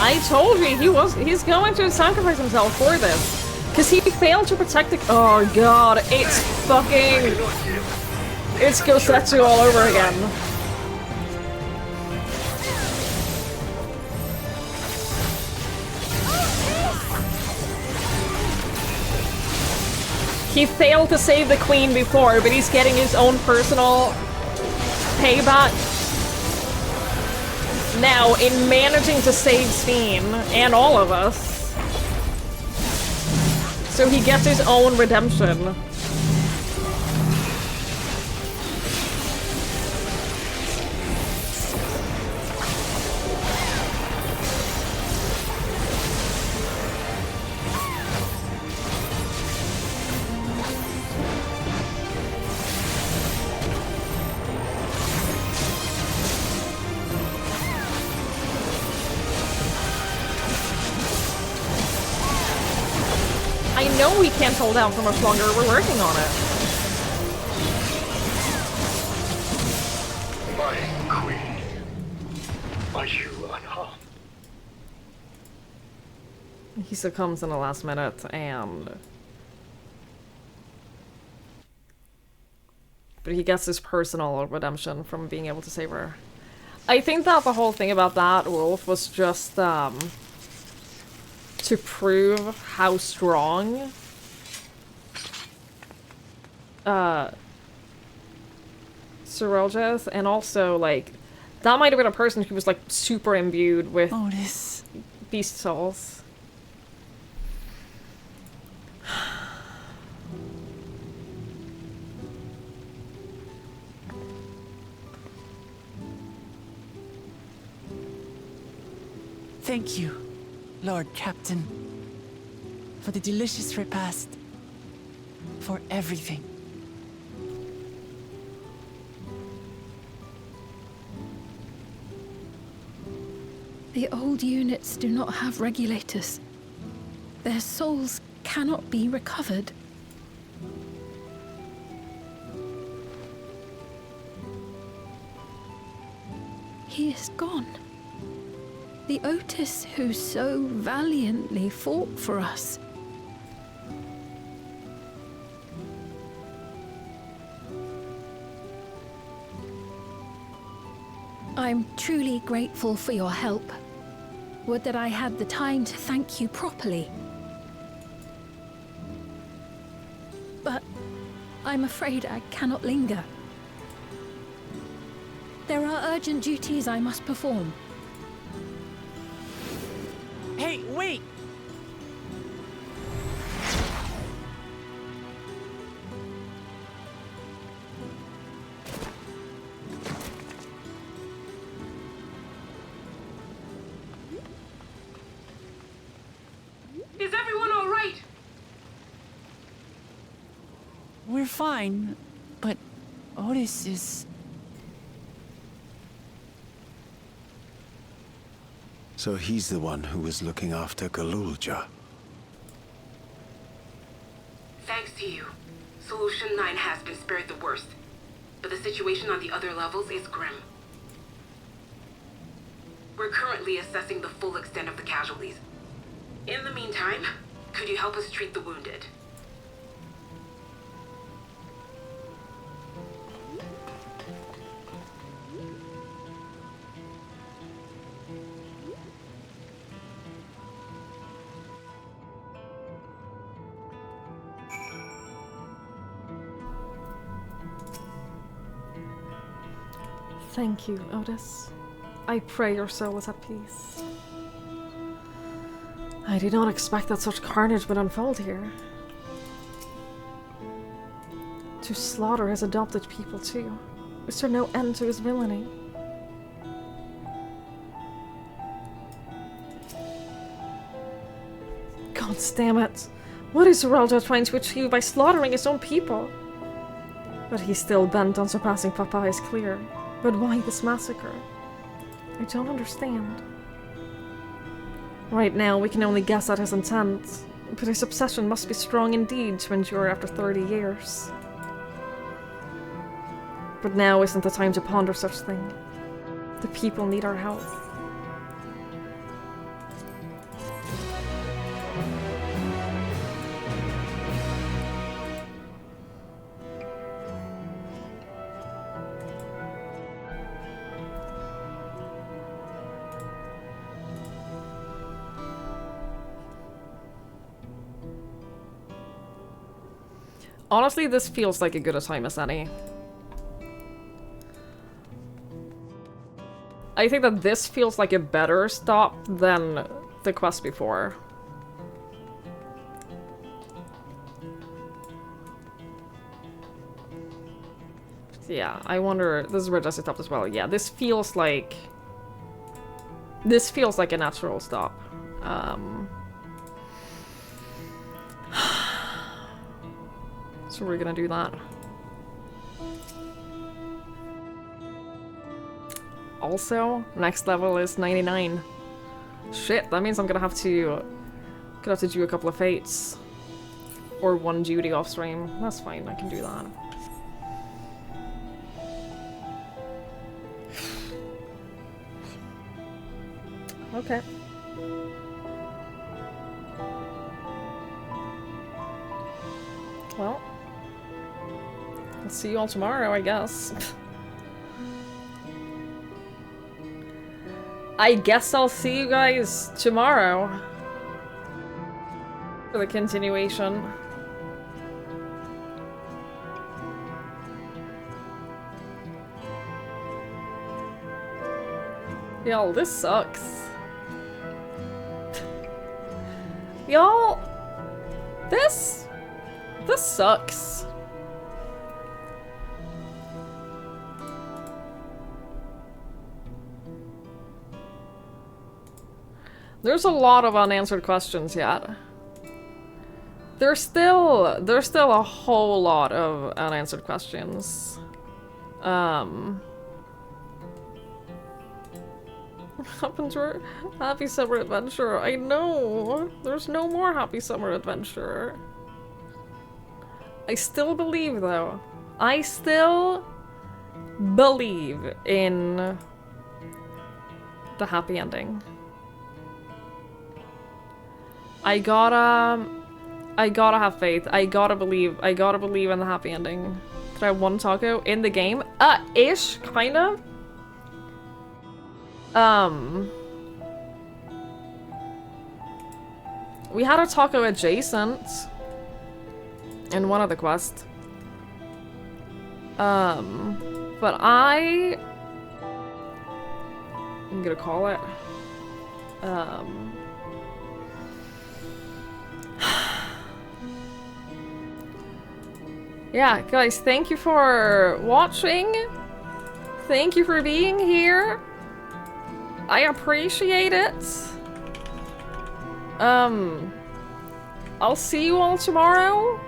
[SPEAKER 1] I told you he's going to sacrifice himself for this. Cause he failed to protect the— oh god, it's fucking— it's Gosetsu all over again. He failed to save the queen before, but he's getting his own personal payback now in managing to save Sphene and all of us. So he gets his own redemption. I know we can't hold out for much longer. We're working on it.
[SPEAKER 3] My queen, are you unharmed?
[SPEAKER 1] He succumbs in the last minute, and... but he gets his personal redemption from being able to save her. I think that the whole thing about that wolf was just, to prove how strong Sorolja is, and also, like, that might have been a person who was, like, super imbued with beast souls.
[SPEAKER 7] Thank you, Lord Captain, for the delicious repast, for everything.
[SPEAKER 9] The old units do not have regulators. Their souls cannot be recovered. he is gone. The Otis who so valiantly fought for us. I'm truly grateful for your help. Would that I had the time to thank you properly. But I'm afraid I cannot linger. There are urgent duties I must perform.
[SPEAKER 7] Hey, wait!
[SPEAKER 5] Is everyone all right?
[SPEAKER 7] We're fine, but Otis is...
[SPEAKER 11] So he's the one who was looking after Galulja.
[SPEAKER 5] Thanks to you, Solution 9 has been spared the worst. But the situation on the other levels is grim. We're currently assessing the full extent of the casualties. In the meantime, could you help us treat the wounded?
[SPEAKER 1] Thank you, Otis. I pray your soul is at peace. I did not expect that such carnage would unfold here. To slaughter his adopted people too. Is there no end to his villainy? God damn it! What is Geraldo trying to achieve by slaughtering his own people? But he's still bent on surpassing Papa is clear. But why this massacre? I don't understand. Right now, we can only guess at his intent, but his obsession must be strong indeed to endure after 30 years. But now isn't the time to ponder such thing. The people need our help. Honestly, this feels like a good a time as any. I think that this feels like a better stop than the quest before. Yeah, I wonder, this is where does it stop as well. Yeah, this feels like a natural stop. So we're gonna do that. Also, next level is 99. Shit, that means I'm gonna have to do a couple of fates. Or one duty off stream. That's fine, I can do that. Okay. Well, I'll see you all tomorrow, I guess. I guess I'll see you guys tomorrow for the continuation. Y'all, this sucks. Y'all, this sucks. There's a lot of unanswered questions yet. There's still a whole lot of unanswered questions. What happened to her Happy Summer Adventure? I know! There's no more Happy Summer Adventure. I still believe, though. I still believe in the happy ending. I gotta have faith. I gotta believe in the happy ending. Did I have one taco in the game? Ish, kind of. We had a taco adjacent in one of the quests. But I'm gonna call it. Yeah, guys, thank you for watching. Thank you for being here. I appreciate it. I'll see you all tomorrow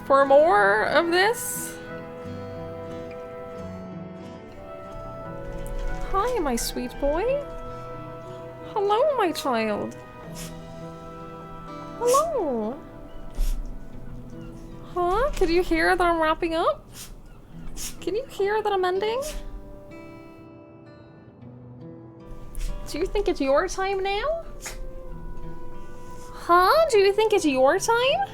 [SPEAKER 1] for more of this. Hi, my sweet boy. Hello, my child. Hello. Huh? Can you hear that I'm wrapping up? Can you hear that I'm ending? Do you think it's your time now? Huh? Do you think it's your time?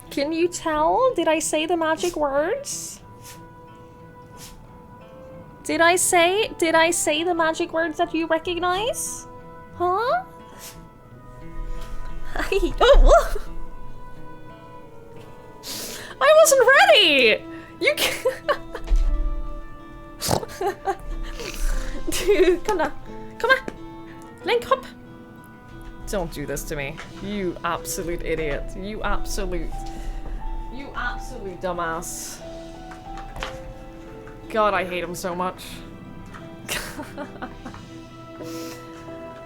[SPEAKER 1] Can you tell? Did I say the magic words? Did I say the magic words that you recognize? Huh? Oh, I wasn't ready! You can't... Dude, come down. Come on. Link, hop. Don't do this to me. You absolute idiot. You absolute dumbass. God, I hate him so much.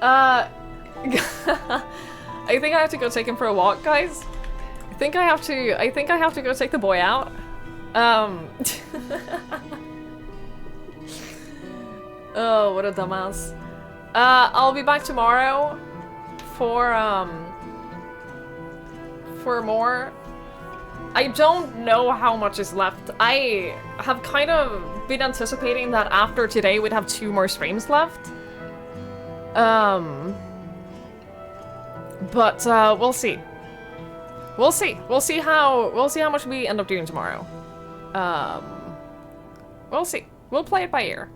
[SPEAKER 1] I think I have to go take him for a walk, guys. I think I have to go take the boy out. Oh, what a dumbass. I'll be back tomorrow for more. I don't know how much is left. I have kind of been anticipating that after today we'd have 2 more streams left. But we'll see. We'll see. We'll see how much we end up doing tomorrow. We'll see. We'll play it by ear.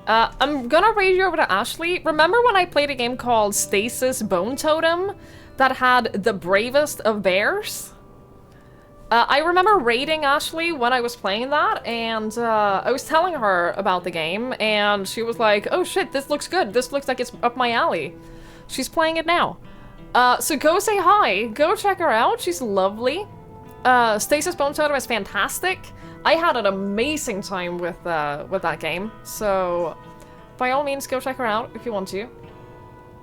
[SPEAKER 1] I'm gonna raid you over to Ashley. Remember when I played a game called Stasis Bone Totem that had the bravest of bears? I remember raiding Ashley when I was playing that, and I was telling her about the game, and she was like, oh shit, this looks good. This looks like it's up my alley. She's playing it now. So go say hi. Go check her out. She's lovely. Stasis Bone Totem is fantastic. I had an amazing time with that game, so by all means go check her out if you want to.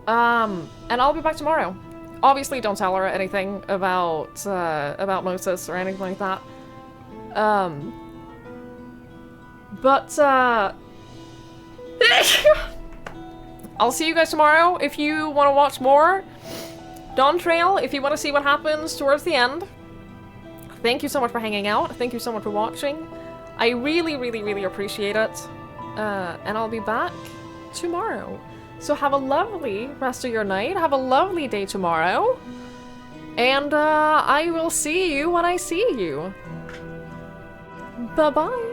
[SPEAKER 1] And I'll be back tomorrow. Obviously, don't tell her anything about Moses or anything like that. But I'll see you guys tomorrow if you want to watch more Dawntrail. If you want to see what happens towards the end. Thank you so much for hanging out. Thank you so much for watching. I really, really, really appreciate it. And I'll be back tomorrow. So have a lovely rest of your night. Have a lovely day tomorrow. And I will see you when I see you. Bye-bye.